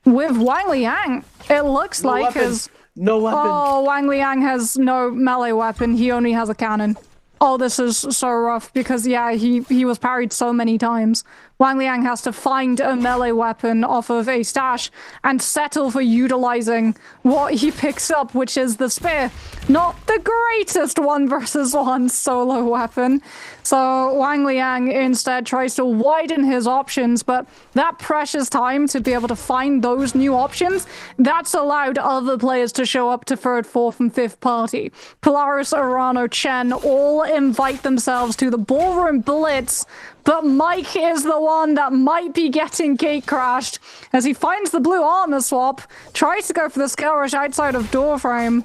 with Wang Liang. It looks like his... No weapon. Oh, Wang Liang has no melee weapon. He only has a cannon. Oh, this is so rough because, yeah, he was parried so many times. Wang Liang has to find a melee weapon off of a stash and settle for utilizing what he picks up, which is the spear. Not the greatest 1-versus-1 solo weapon. So Wang Liang instead tries to widen his options, but that precious time to be able to find those new options, that's allowed other players to show up to 3rd, 4th, and 5th party. Polaris, Arano, Chen all invite themselves to the ballroom blitz, but Mike is the one that might be getting gate crashed as he finds the blue armor swap, tries to go for the skill rush outside of doorframe.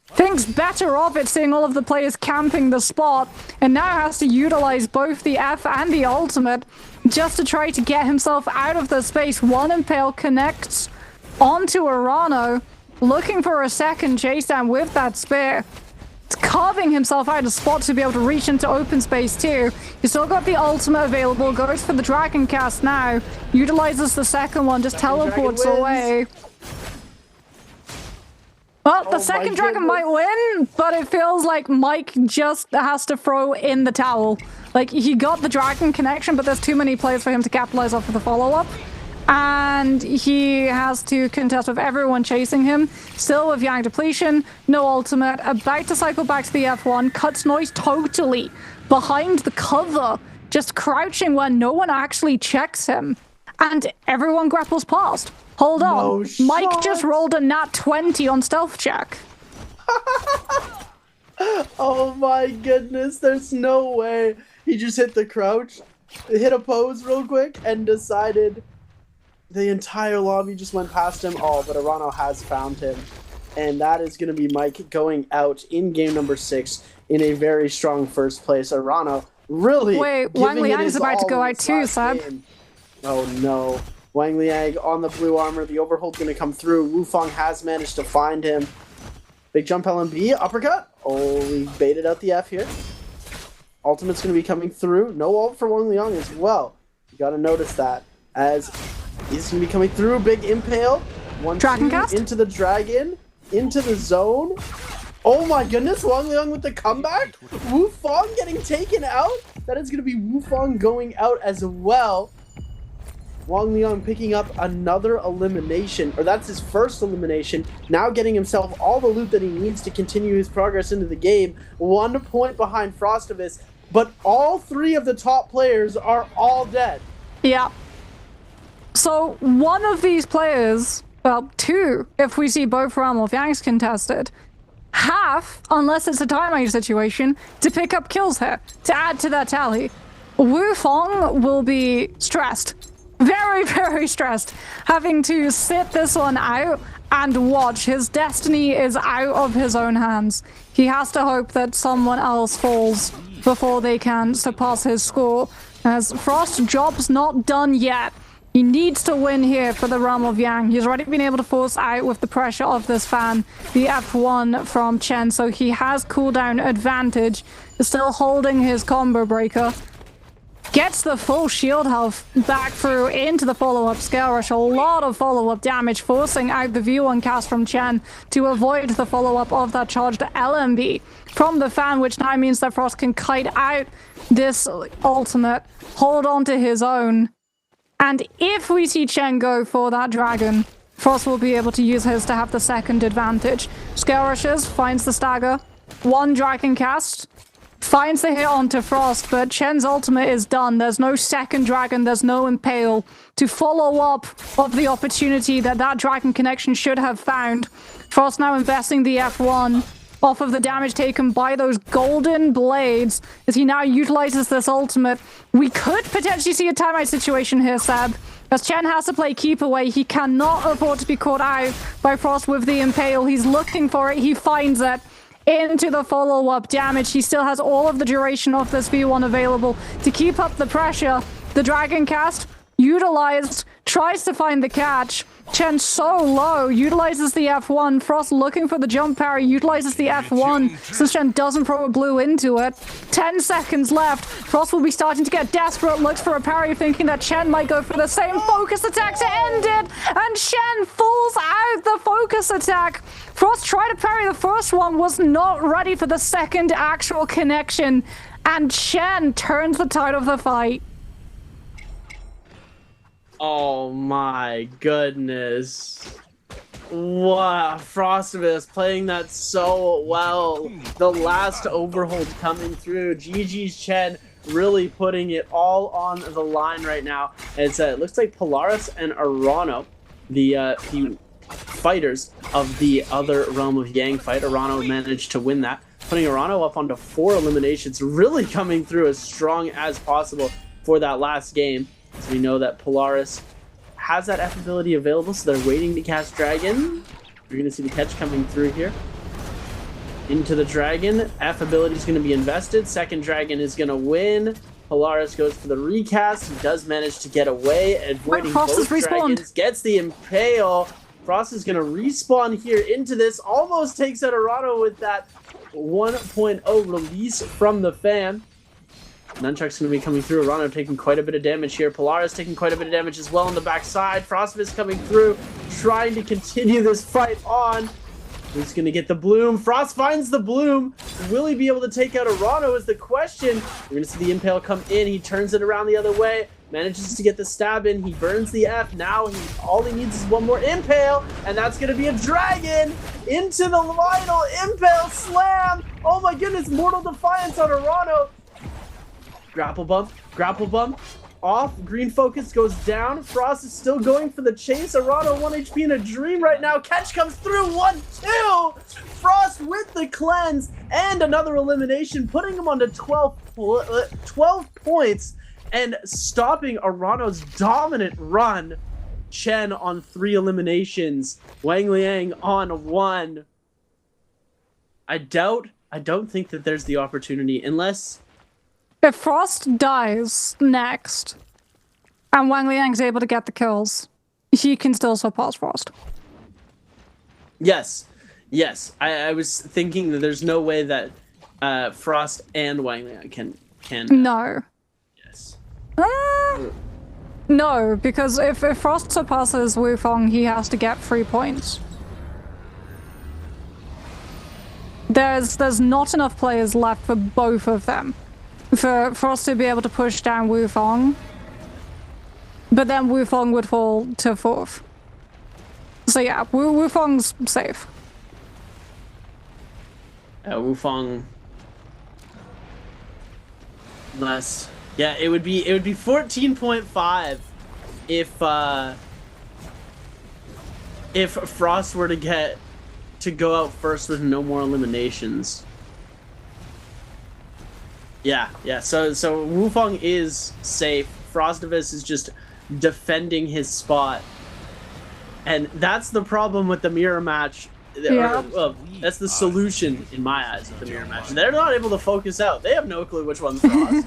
Thinks better of it seeing all of the players camping the spot, and now has to utilize both the F and the ultimate just to try to get himself out of the space. Nbpl connects onto Arano, looking for a second chase down with that spear. It's carving himself out of spot to be able to reach into open space too. He's still got the ultimate available, goes for the dragon cast now, utilizes the second one, just teleports away. Well, the second dragon might win, but it feels like Mike just has to throw in the towel. Like, he got the dragon connection, but there's too many players for him to capitalize off of the follow-up. And he has to contest with everyone chasing him. Still with Yang depletion, no ultimate, about to cycle back to the F1, cuts noise totally behind the cover, just crouching where no one actually checks him. And everyone grapples past. Hold on, no Mike just rolled a nat 20 on stealth check. Oh my goodness, there's no way. He just hit the crouch, hit a pose real quick, and decided the entire lobby just went past him. Oh, but Arano has found him. And that is going to be Mike going out in game number 6 in a very strong 1st place. Arano really Wait, Wang Liang's about to go out too, Sab. Oh no. Wang Liang on the blue armor. The overhold's going to come through. Wu Feng has managed to find him. Big jump LMB. Uppercut. Oh, we baited out the F here. Ultimate's going to be coming through. No ult for Wang Liang as well. You got to notice that. As he's going to be coming through. Big impale. Dragon cast? Into the dragon. Into the zone. Oh my goodness. Wang Liang with the comeback. Wu Feng getting taken out. That is going to be Wu Feng going out as well. Wang Liang picking up another elimination, or that's his first elimination, now getting himself all the loot that he needs to continue his progress into the game. 1 point behind Frostovis, but all 3 of the top players are all dead. Yeah. So one of these players, well, 2, if we see both Realm of Yangs contested, have, unless it's a time age situation, to pick up kills here, to add to that tally. Wu Fong will be stressed. Very, very stressed. Having to sit this one out and watch. His destiny is out of his own hands. He has to hope that someone else falls before they can surpass his score. As Frost's job's not done yet. He needs to win here for the Realm of Yang. He's already been able to force out with the pressure of this fan the F1 from Chen, so he has cooldown advantage. He's still holding his combo breaker. Gets the full shield health back through into the follow-up scale rush. A lot of follow-up damage, forcing out the V1 cast from Chen to avoid the follow-up of that charged LMB from the fan, which now means that Frost can kite out this ultimate, hold on to his own. And if we see Chen go for that dragon, Frost will be able to use his to have the second advantage. Scale rushes, finds the stagger, one dragon cast, finds the hit onto Frost, but Chen's ultimate is done. There's no second dragon, there's no Impale to follow up of the opportunity that that dragon connection should have found. Frost now investing the F1 off of the damage taken by those golden blades as he now utilizes this ultimate. We could potentially see a timeout situation here, Seb. As Chen has to play keep away, he cannot afford to be caught out by Frost with the Impale. He's looking for it, he finds it. Into the follow-up damage. He still has all of the duration of this V1 available to keep up the pressure. The dragon cast utilized, tries to find the catch. Chen so low, utilizes the F1. Frost looking for the jump parry, utilizes the F1 since Chen doesn't throw a blue into it. 10 seconds left. Frost will be starting to get desperate, looks for a parry, thinking that Chen might go for the same focus attack to end it, and Chen falls out the focus attack. Frost tried to parry the first one, was not ready for the second actual connection, and Chen turns the tide of the fight. Oh my goodness. Wow, Frostivus playing that so well. The last overhold coming through. GG's Chen really putting it all on the line right now. It looks like Polaris and Arano, the fighters of the other Realm of Yang fight. Arano managed to win that, putting Arano up onto 4 eliminations, really coming through as strong as possible for that last game. So we know that Polaris has that F ability available, so they're waiting to cast Dragon. You're going to see the catch coming through here. Into the Dragon. F ability is going to be invested. Second Dragon is going to win. Polaris goes for the recast. He does manage to get away, avoiding both dragons. Gets the Impale. Frost is going to respawn here into this. Almost takes out Arano with that 1.0 release from the fan. Nunchuck's going to be coming through. Arano taking quite a bit of damage here. Polaris taking quite a bit of damage as well on the backside. Frostivus coming through, trying to continue this fight on. Who's going to get the bloom? Frost finds the bloom. Will he be able to take out Arano is the question. We're going to see the Impale come in. He turns it around the other way. Manages to get the stab in. He burns the F. Now all he needs is one more Impale. And that's going to be a dragon into the final Impale slam. Oh my goodness. Mortal Defiance on Arano. Grapple bump, off, green focus goes down, Frost is still going for the chase, Arano 1 HP in a dream right now, catch comes through, 1-2, Frost with the cleanse, and another elimination, putting him onto 12 points, and stopping Arano's dominant run. Chen on 3 eliminations, Wang Liang on 1. I don't think that there's the opportunity, unless... If Frost dies next, and Wang Liang's able to get the kills, he can still surpass Frost. Yes. I was thinking that there's no way that Frost and Wang Liang can. No. Yes. No, because if Frost surpasses Wu Fong, he has to get 3 points. There's not enough players left for both of them. For Frost to be able to push down Wu Fong, but then Wu Fong would fall to 4th. So yeah, Wu Fong's safe. Wu Fong less. Yeah, it would be 14.5 if Frost were to go out first with no more eliminations. Yeah. So Wufeng is safe. Frostivus is just defending his spot. And that's the problem with the mirror match. Yeah. That's the solution, in my eyes, of the mirror match. They're not able to focus out. They have no clue which one's Frost.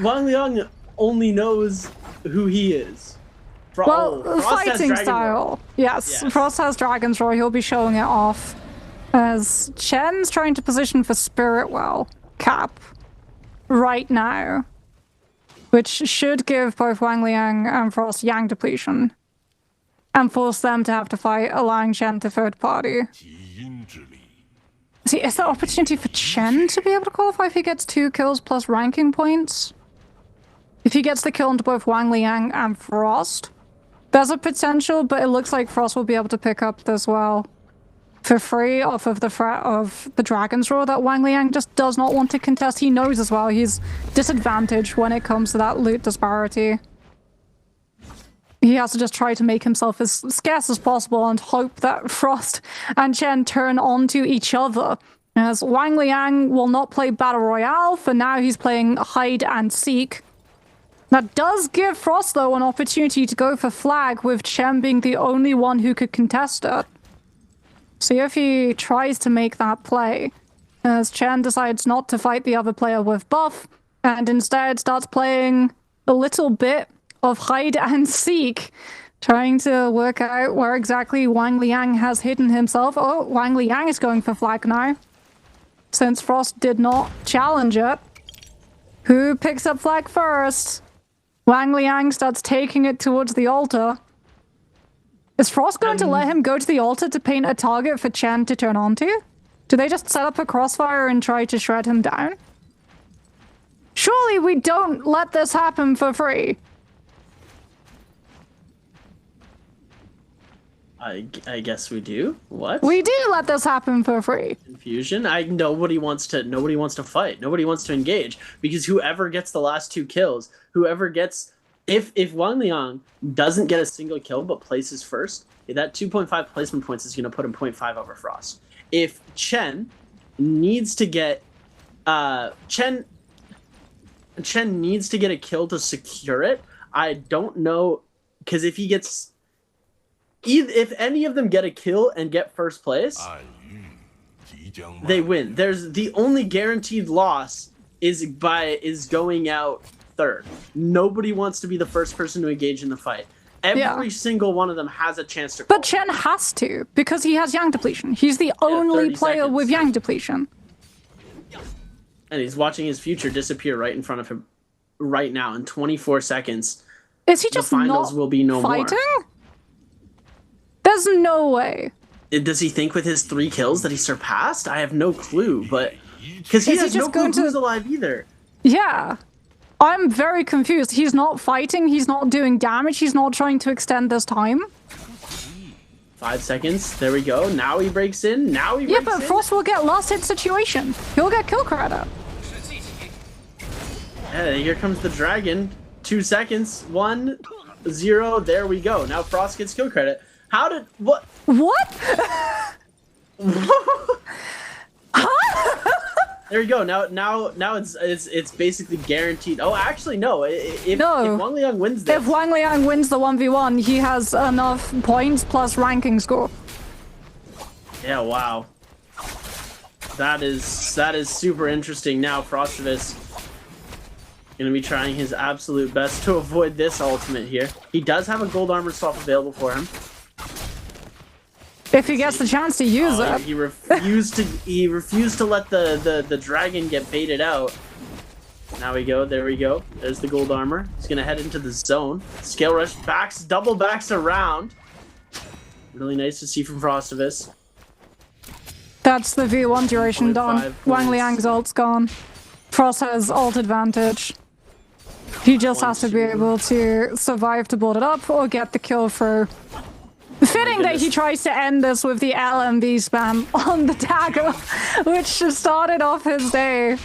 Wang Liang only knows who he is. Well, fighting style. Yes, Frost has Dragon's Roar. He'll be showing it off. As Chen's trying to position for Spirit Well Cap right now. Which should give both Wang Liang and Frost Yang depletion. And force them to have to fight, allowing Chen to third party. See, is there opportunity for Chen to be able to qualify if he gets 2 kills plus ranking points? If he gets the kill into both Wang Liang and Frost, there's a potential, but it looks like Frost will be able to pick up this well for free off of the threat of the Dragon's Roar that Wang Liang just does not want to contest. He knows as well he's disadvantaged when it comes to that loot disparity. He has to just try to make himself as scarce as possible and hope that Frost and Chen turn onto each other. As Wang Liang will not play Battle Royale, for now he's playing Hide and Seek. That does give Frost, though, an opportunity to go for Flag, with Chen being the only one who could contest it. See if he tries to make that play, as Chen decides not to fight the other player with buff, and instead starts playing a little bit of Hide and Seek, trying to work out where exactly Wang Liang has hidden himself. Oh, Wang Liang is going for Flag now, since Frost did not challenge it. Who picks up Flag first? Wang Liang starts taking it towards the altar. Is Frost going to let him go to the altar to paint a target for Chen to turn onto? Do they just set up a crossfire and try to shred him down? Surely we don't let this happen for free. I guess we do. What? We do let this happen for free. Confusion. Nobody wants to fight. Nobody wants to engage, because whoever gets the last 2 kills, whoever gets, if Wang Liang doesn't get a single kill but places first, that 2.5 placement points is going to put him 0.5 over Frost. If Chen needs to get Chen needs to get a kill to secure it, I don't know, because if he gets, if any of them get a kill and get first place, they win. There's the only guaranteed loss is going out third. Nobody wants to be the first person to engage in the fight. Every single one of them has a chance to. But Chen has to, because he has Yang depletion. He's the only player with Yang depletion. And he's watching his future disappear right in front of him right now in 24 seconds. Is he just the finals not will be no fighting? more. There's no way. Does he think with his 3 kills that he surpassed? I have no clue, but because he has no clue who's alive either. Yeah. I'm very confused. He's not fighting, he's not doing damage, he's not trying to extend this time. 5 seconds. There we go. Now he breaks in. Yeah, but Frost will get last hit situation. He'll get kill credit. Yeah, here comes the dragon. 2 seconds. 1, 0. There we go. Now Frost gets kill credit. How did what? There you go. Now it's basically guaranteed. Oh, actually no. If Wang Liang wins this, if Wang Liang wins the 1v1, he has enough points plus ranking score. Yeah. Wow. That is super interesting. Now Frostivus gonna be trying his absolute best to avoid this ultimate here. He does have a gold armor swap available for him. If he gets the chance to use it. He refused to let the dragon get baited out. Now we go, there we go. There's the gold armor. He's gonna head into the zone. Scale rush double backs around. Really nice to see from Frostivus. That's the V1 duration done. Wang Liang's ult's gone. Frost has ult advantage. He just has to be able to survive to board it up or get the kill through. Fitting that he tries to end this with the LMB spam on the dagger, which started off his day.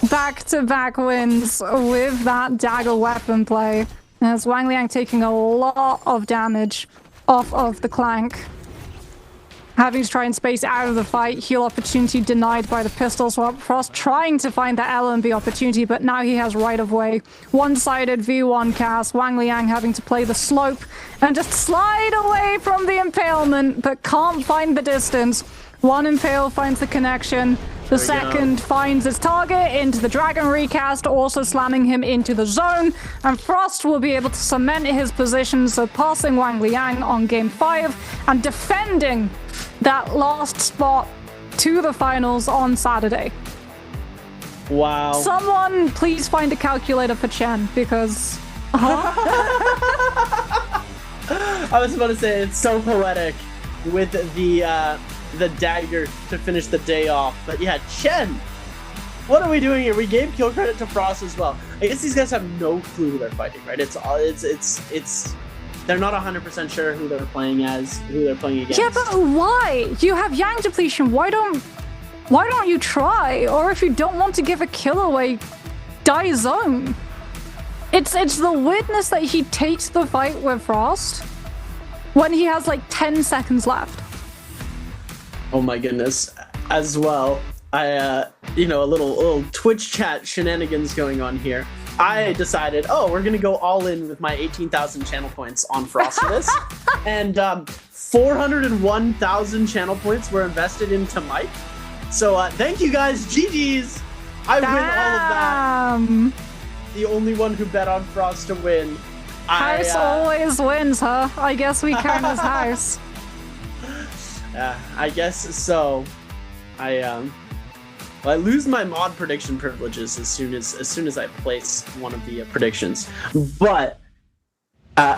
Back-to-back wins with that dagger weapon play. As Wang Liang taking a lot of damage off of the clank. having to try and space out of the fight. Heal opportunity denied by the pistol swap. Frost trying to find that LMB opportunity, but now he has right of way. One-sided V1 cast. Wang Liang having to play the slope and just slide away from the impalement, but can't find the distance. One impale finds the connection. The second finds its target into the Dragon Recast, also slamming him into the zone. And Frost will be able to cement his position, so passing Wang Liang on game 5 and defending that last spot to the finals on Saturday. Wow. Someone please find a calculator for Chen, because... I was about to say, it's so poetic with the dagger to finish the day off. But yeah, Chen, what are we doing here? We gave kill credit to Frost as well. I guess these guys have no clue who they're fighting, right? It's they're not 100% sure who they're playing as, who they're playing against. Yeah, but why? You have Yang depletion. Why don't you try? Or if you don't want to give a kill away, die zone. It's the weirdness that he takes the fight with Frost when he has like 10 seconds left. Oh my goodness. As well, a little Twitch chat shenanigans going on here. I decided, we're gonna go all in with my 18,000 channel points on Frostiness. And 401,000 channel points were invested into Mike. So thank you guys, GG's. I win all of that. The only one who bet on Frost to win. House always wins, huh? I guess we count as House. I guess so. I lose my mod prediction privileges as soon as I place one of the predictions. But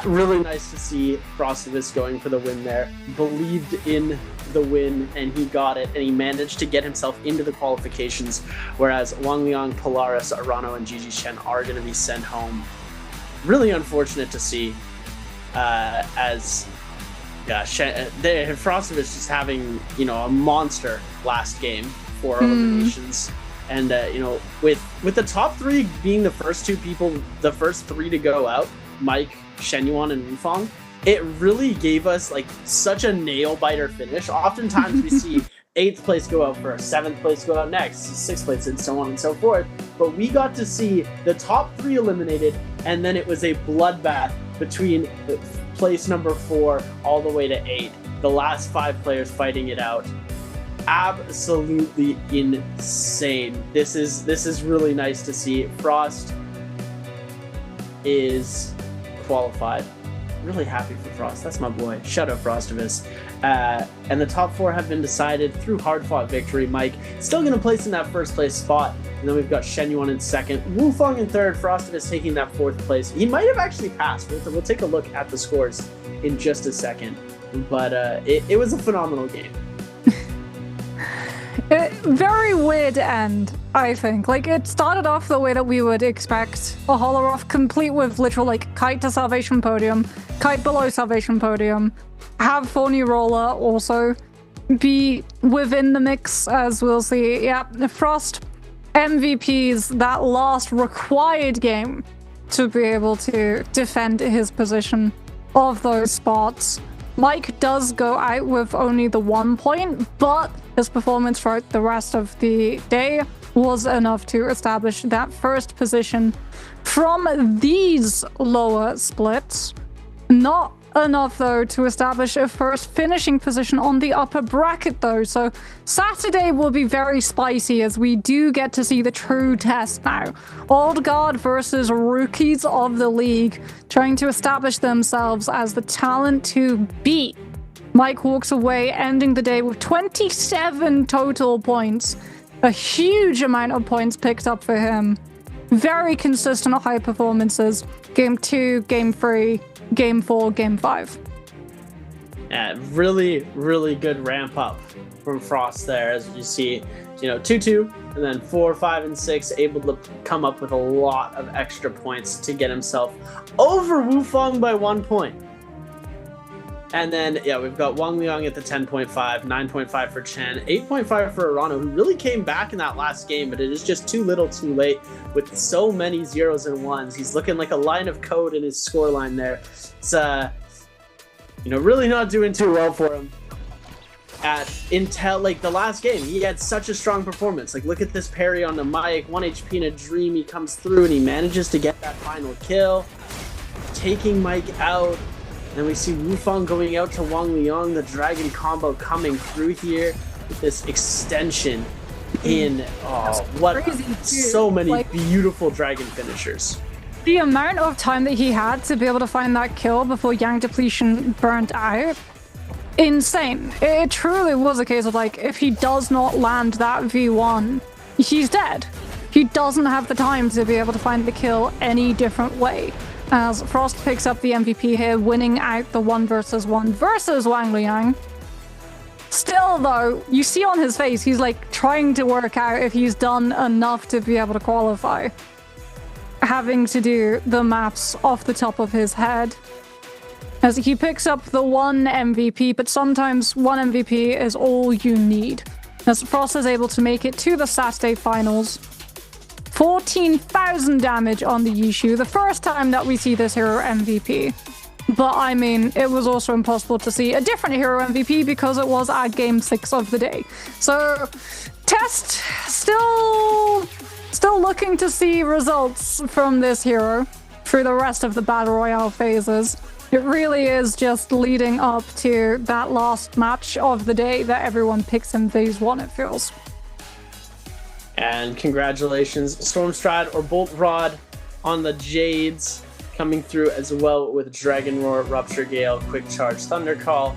really nice to see Frostiness going for the win there. Believed in the win and he got it, and he managed to get himself into the qualifications, whereas Wang Liang, Polaris, Arano, and Gigi Chen are going to be sent home. Really unfortunate to see, Frostiness just having, a monster last game for eliminations. And, with the top 3 being the first 3 to go out, Mike, Shenyuan, and Wufang, it really gave us such a nail-biter finish. Oftentimes we see 8th place go out first, 7th place go out next, 6th place, and so on and so forth. But we got to see the top 3 eliminated, and then it was a bloodbath between place number 4 all the way to 8. The last 5 players fighting it out. Absolutely insane. This is really nice to see. Frost is qualified. Really happy for Frost. That's my boy. Shout out Frostiness. And the top 4 have been decided through hard-fought victory. Mike still going to place in that first place spot. And then we've got Shenyuan in 2nd, Wufang in 3rd, Frostiness taking that 4th place. He might have actually passed. We'll take a look at the scores in just a second. But it was a phenomenal game. Very weird end, I think. It started off the way that we would expect a Holoroth, complete with literal, kite to Salvation Podium, kite below Salvation Podium, have Thorny Roller also be within the mix, as we'll see. Yeah, Frost MVPs that last required game to be able to defend his position of those spots. Mike does go out with only the 1 point, but his performance throughout the rest of the day was enough to establish that first position from these lower splits. Not enough, though, to establish a first finishing position on the upper bracket, though. So Saturday will be very spicy as we do get to see the true test now. Old guard versus rookies of the league, trying to establish themselves as the talent to beat. Mike walks away, ending the day with 27 total points. A huge amount of points picked up for him. Very consistent high performances. Game 2, Game 3, Game 4, Game 5. Yeah, really, really good ramp up from Frost there, as you see, 2-2, and then 4, 5, and 6, able to come up with a lot of extra points to get himself over Wufang by 1 point. And then, we've got Wang Liang at the 10.5, 9.5 for Chen, 8.5 for Arano, who really came back in that last game, but it is just too little too late with so many 0s and 1s. He's looking like a line of code in his scoreline there. It's, really not doing too well for him. at Intel, like the last game. He had such a strong performance. Like, look at this parry on the mic, 1 HP in a dream. He comes through and he manages to get that final kill, taking Mike out. And we see Wufang going out to Wang Liang, the dragon combo coming through here with this extension in. Oh, what so many like, beautiful dragon finishers. The amount of time that he had to be able to find that kill before Yang Depletion burnt out, insane. It truly was a case of like, if he does not land that V1, he's dead. He doesn't have the time to be able to find the kill any different way. As Frost picks up the MVP here, winning out the 1 versus 1 versus Wang Liang. Still though, you see on his face, he's like trying to work out if he's done enough to be able to qualify. Having to do the maths off the top of his head. As he picks up the 1 MVP, but sometimes 1 MVP is all you need. As Frost is able to make it to the Saturday finals. 14,000 damage on the Yishu, the first time that we see this hero MVP. But I mean, it was also impossible to see a different hero MVP because it was at game 6 of the day. So, Test still looking to see results from this hero through the rest of the Battle Royale phases. It really is just leading up to that last match of the day that everyone picks in phase 1, it feels. And congratulations, Stormstride or Bolt Rod on the Jades, coming through as well with Dragon Roar, Rupture Gale, Quick Charge, Thunder Call,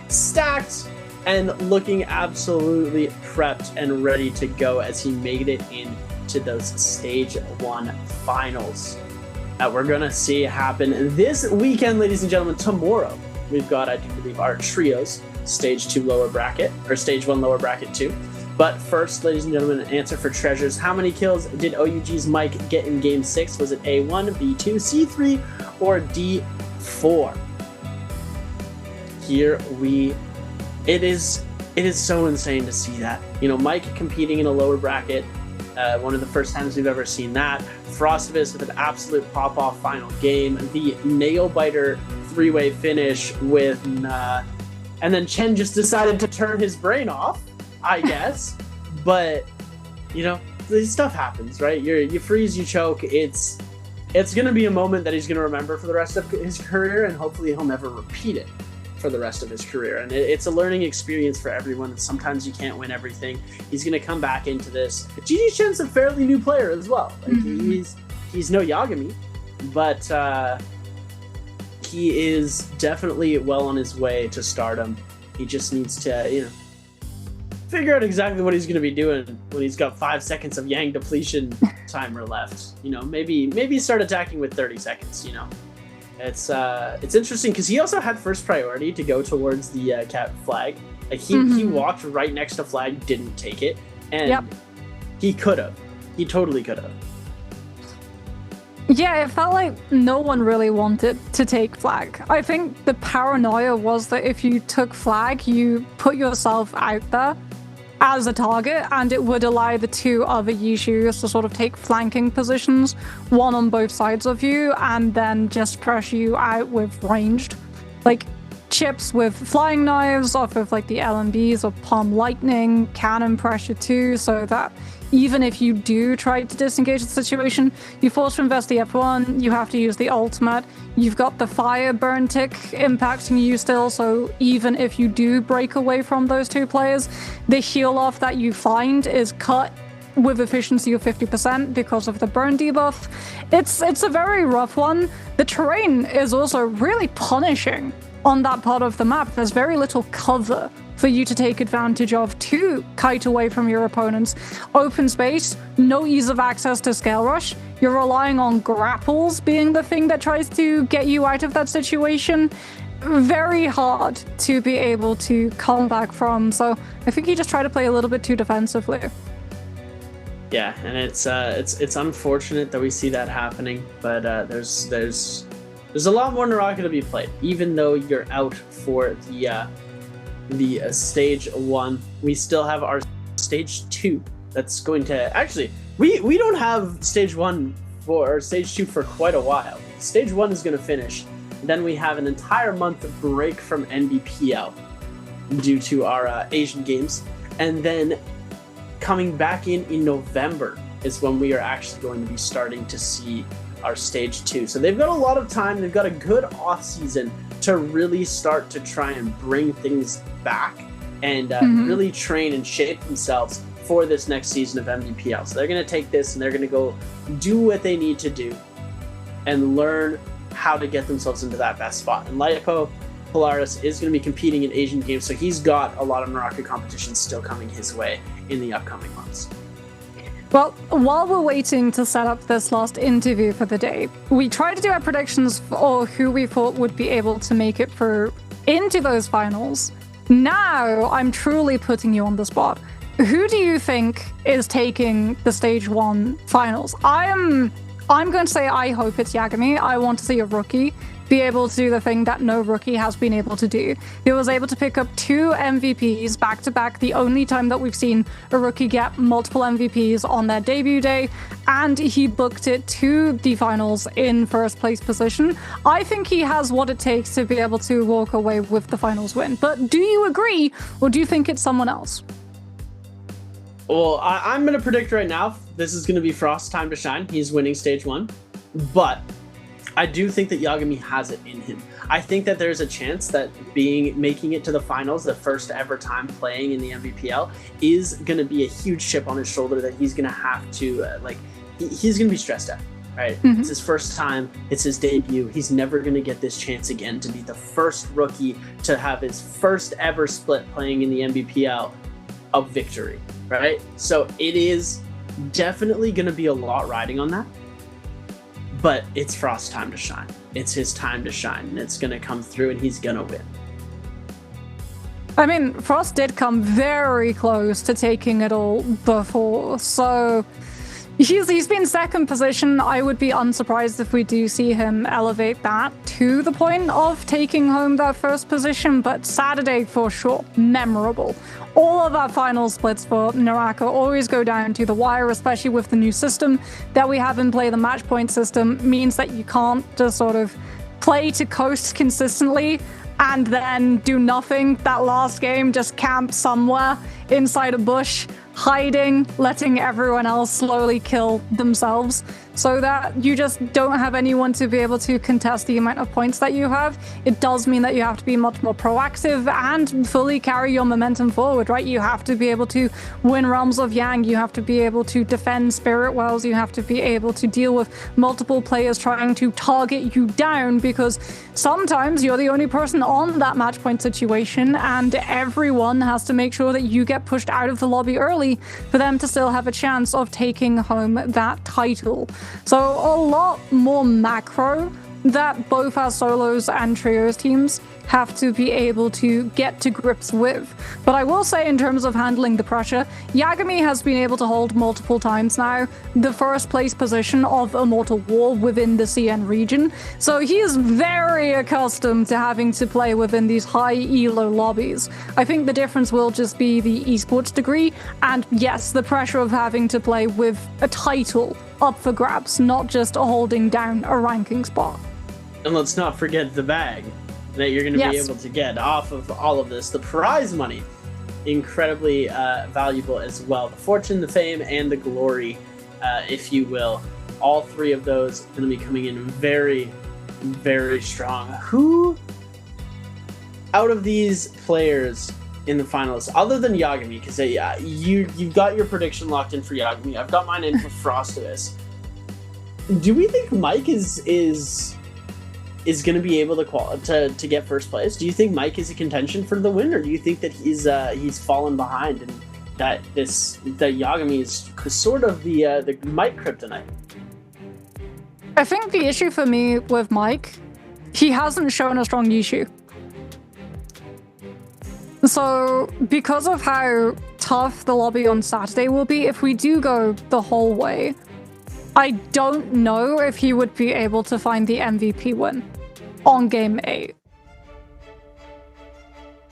stacked and looking absolutely prepped and ready to go as he made it into those Stage 1 finals that we're going to see happen this weekend, ladies and gentlemen. Tomorrow, we've got, I do believe, our trios, Stage 2 lower bracket, or Stage 1 lower bracket 2. But first, ladies and gentlemen, an answer for treasures. How many kills did OUG's Mike get in Game 6? Was it A1, B2, C3, or D4? It is so insane to see that. You know, Mike competing in a lower bracket, one of the first times we've ever seen that. Frostivus with an absolute pop-off final game. The nail-biter 3-way finish with... and then Chen just decided to turn his brain off, I guess. But, you know, this stuff happens, right? You freeze, you choke. It's going to be a moment that he's going to remember for the rest of his career, and hopefully he'll never repeat it for the rest of his career. And it's a learning experience for everyone. Sometimes you can't win everything. He's going to come back into this. GG Shen's a fairly new player as well. Like, he's no Yagami, but he is definitely well on his way to stardom. He just needs to, you know, figure out exactly what he's going to be doing when he's got 5 seconds of Yang Depletion timer left. You know, maybe start attacking with 30 seconds, you know. It's interesting because he also had first priority to go towards the cat flag. Like he walked right next to flag, didn't take it, and he could have. He totally could have. Yeah, it felt like no one really wanted to take flag. I think the paranoia was that if you took flag, you put yourself out there as a target, and it would allow the 2 other Yishus to sort of take flanking positions, one on both sides of you, and then just pressure you out with ranged. Like, chips with flying knives off of like the LMBs or Palm Lightning, cannon pressure too, so that even if you do try to disengage the situation, you force to invest the F1, you have to use the ultimate, you've got the fire burn tick impacting you still, so even if you do break away from those 2 players, the heal off that you find is cut with efficiency of 50% because of the burn debuff. It's a very rough one. The terrain is also really punishing on that part of the map. There's very little cover for you to take advantage of to kite away from your opponents. Open space, no ease of access to Scale Rush. You're relying on grapples being the thing that tries to get you out of that situation. Very hard to be able to come back from. So I think you just try to play a little bit too defensively. Yeah, and it's unfortunate that we see that happening, but there's a lot more NARAKA to be played, even though you're out for the Stage 1. We still have our Stage 2 that's going to... Actually, we don't have Stage 1 or Stage 2 for quite a while. Stage 1 is going to finish. Then we have an entire month of break from NBPL. due to our Asian games. And then coming back in November is when we are actually going to be starting to see our stage 2. So they've got a lot of time. They've got a good off season to really start to try and bring things back and really train and shape themselves for this next season of NBPL. So they're going to take this and they're going to go do what they need to do and learn how to get themselves into that best spot. And Laipo Polaris is going to be competing in Asian games, so he's got a lot of NARAKA competitions still coming his way in the upcoming months. Well, while we're waiting to set up this last interview for the day, we tried to do our predictions for who we thought would be able to make it through into those finals. Now, I'm truly putting you on the spot. Who do you think is taking the stage 1 finals? I'm going to say I hope it's Yagami. I want to see a rookie be able to do the thing that no rookie has been able to do. He was able to pick up 2 MVPs back-to-back, the only time that we've seen a rookie get multiple MVPs on their debut day, and he booked it to the finals in first place position. I think he has what it takes to be able to walk away with the finals win. But do you agree, or do you think it's someone else? Well, I'm going to predict right now, this is going to be Frost's time to shine. He's winning stage 1, but I do think that Yagami has it in him. I think that there's a chance that making it to the finals, the first ever time playing in the NBPL, is going to be a huge chip on his shoulder that he's going to have to, he's going to be stressed out, right? It's his first time, it's his debut. He's never going to get this chance again to be the first rookie to have his first ever split playing in the NBPL of victory, right? So it is definitely going to be a lot riding on that. But it's Frost's time to shine. It's his time to shine, and it's going to come through, and he's going to win. I mean, Frost did come very close to taking it all before, so he's been second position. I would be unsurprised if we do see him elevate that to the point of taking home that first position, but Saturday for sure, memorable. All of our final splits for NARAKA always go down to the wire, especially with the new system that we have in play. The match point system means that you can't just sort of play to coast consistently and then do nothing. That last game, just camp somewhere inside a bush, hiding, letting everyone else slowly kill themselves so that you just don't have anyone to be able to contest the amount of points that you have. It does mean that you have to be much more proactive and fully carry your momentum forward, right? You have to be able to win Realms of Yang, you have to be able to defend Spirit Wells, you have to be able to deal with multiple players trying to target you down, because sometimes you're the only person on that match point situation and everyone has to make sure that you get pushed out of the lobby early for them to still have a chance of taking home that title. So a lot more macro that both our solos and trios teams have to be able to get to grips with. But I will say, in terms of handling the pressure, Yagami has been able to hold multiple times now the first place position of Immortal War within the CN region. So he is very accustomed to having to play within these high elo lobbies. I think the difference will just be the esports degree, and yes, the pressure of having to play with a title up for grabs, not just holding down a ranking spot. And let's not forget the bag that you're going to be able to get off of all of this. The prize money, incredibly valuable as well. The fortune, the fame, and the glory, if you will. All 3 of those are going to be coming in very, very strong. Who, out of these players in the finalists, other than Yagami, because you've got your prediction locked in for Yagami, I've got mine in for Frostus. Do we think Mike is going to be able to get first place? Do you think Mike is a contention for the win, or do you think that he's fallen behind and that Yagami is sort of the Mike kryptonite? I think the issue for me with Mike, he hasn't shown a strong Yishu. So because of how tough the lobby on Saturday will be, if we do go the whole way, I don't know if he would be able to find the MVP win on game 8.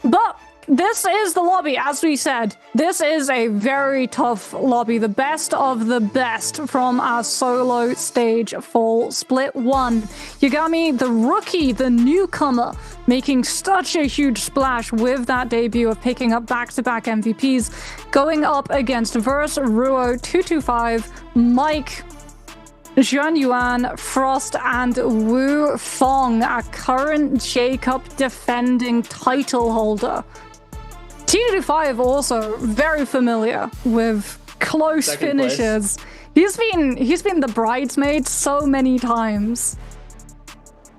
But this is the lobby, as we said. This is a very tough lobby, the best of the best from our solo stage fall split 1. Yagami, the rookie, the newcomer, making such a huge splash with that debut of picking up back-to-back MVPs, going up against Verse, Ruo, 225, Mike, Zhen Yuan, Frost, and Wu Fong, a current J-Cup defending title holder. T25 also very familiar with close finishes. He's been the bridesmaid so many times,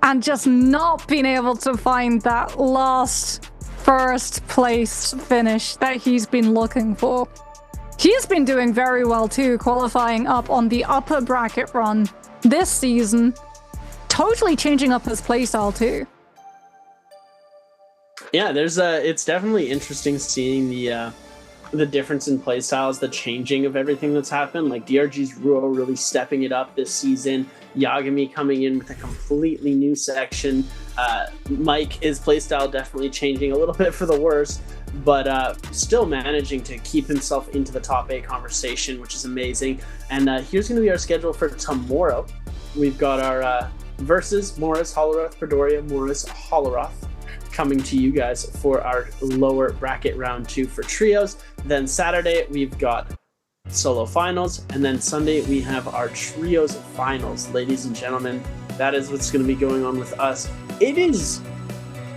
and just not been able to find that last first place finish that he's been looking for. He's been doing very well too, qualifying up on the upper bracket run this season, totally changing up his playstyle too. Yeah, it's definitely interesting seeing the difference in playstyles, the changing of everything that's happened. Like DRG's Ruo really stepping it up this season, Yagami coming in with a completely new section. Mike, his playstyle definitely changing a little bit for the worse, but still managing to keep himself into the top 8 conversation, which is amazing. And here's going to be our schedule for tomorrow. We've got our versus Morris, Holleroth, Predoria, Morris, Holleroth, coming to you guys for our lower bracket round 2 for trios. Then Saturday, we've got solo finals, and then Sunday we have our trios finals. Ladies and gentlemen, that is what's going to be going on with us. It is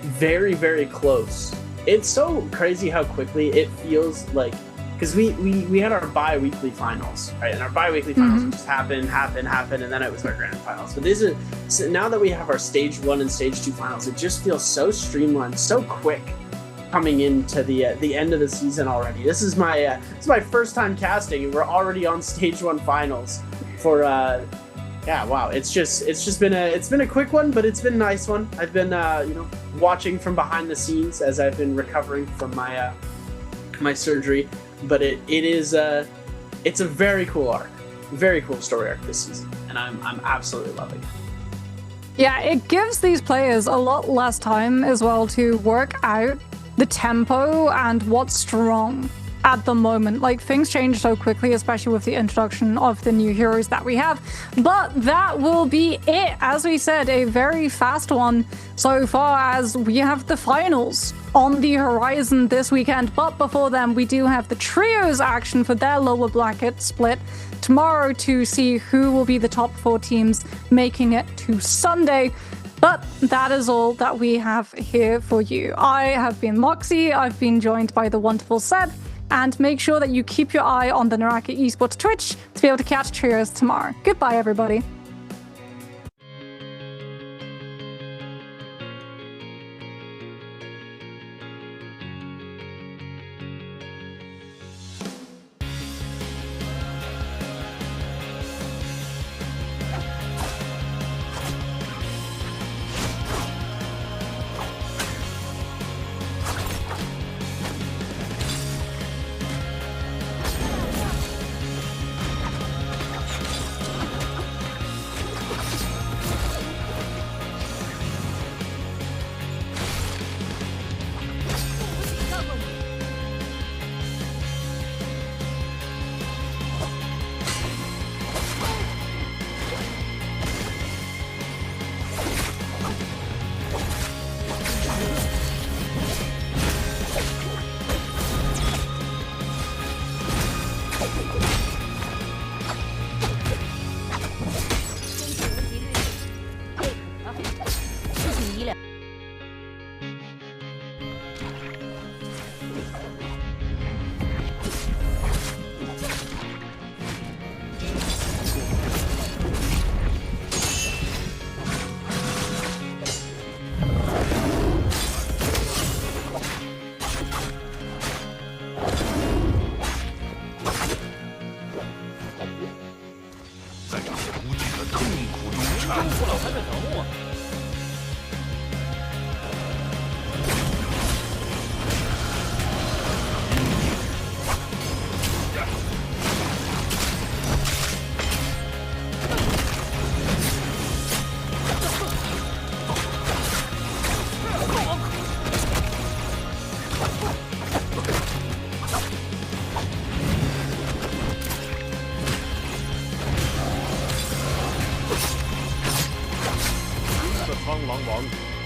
very, very close. It's so crazy how quickly it feels like, because we had our bi-weekly finals, right? And our bi-weekly finals just happened, and then it was our grand finals. But this is, so now that we have our stage 1 and stage 2 finals, it just feels so streamlined, so quick coming into the end of the season already. This is my first time casting, and we're already on stage 1 finals for yeah, wow. It's been a quick one, but it's been a nice one. I've been watching from behind the scenes as I've been recovering from my my surgery, but it's a very cool arc, very cool story arc this season, and I'm absolutely loving it. Yeah, it gives these players a lot less time as well to work out the tempo and what's strong at the moment. Like, things change so quickly, especially with the introduction of the new heroes that we have. But that will be it. As we said, a very fast one so far, as we have the finals on the horizon this weekend. But before then, we do have the trios action for their lower bracket split tomorrow to see who will be the top 4 teams making it to Sunday. But that is all that we have here for you. I have been Moxie. I've been joined by the wonderful Seb. And make sure that you keep your eye on the NARAKA Esports Twitch to be able to catch trios tomorrow. Goodbye, everybody. 帮忙王。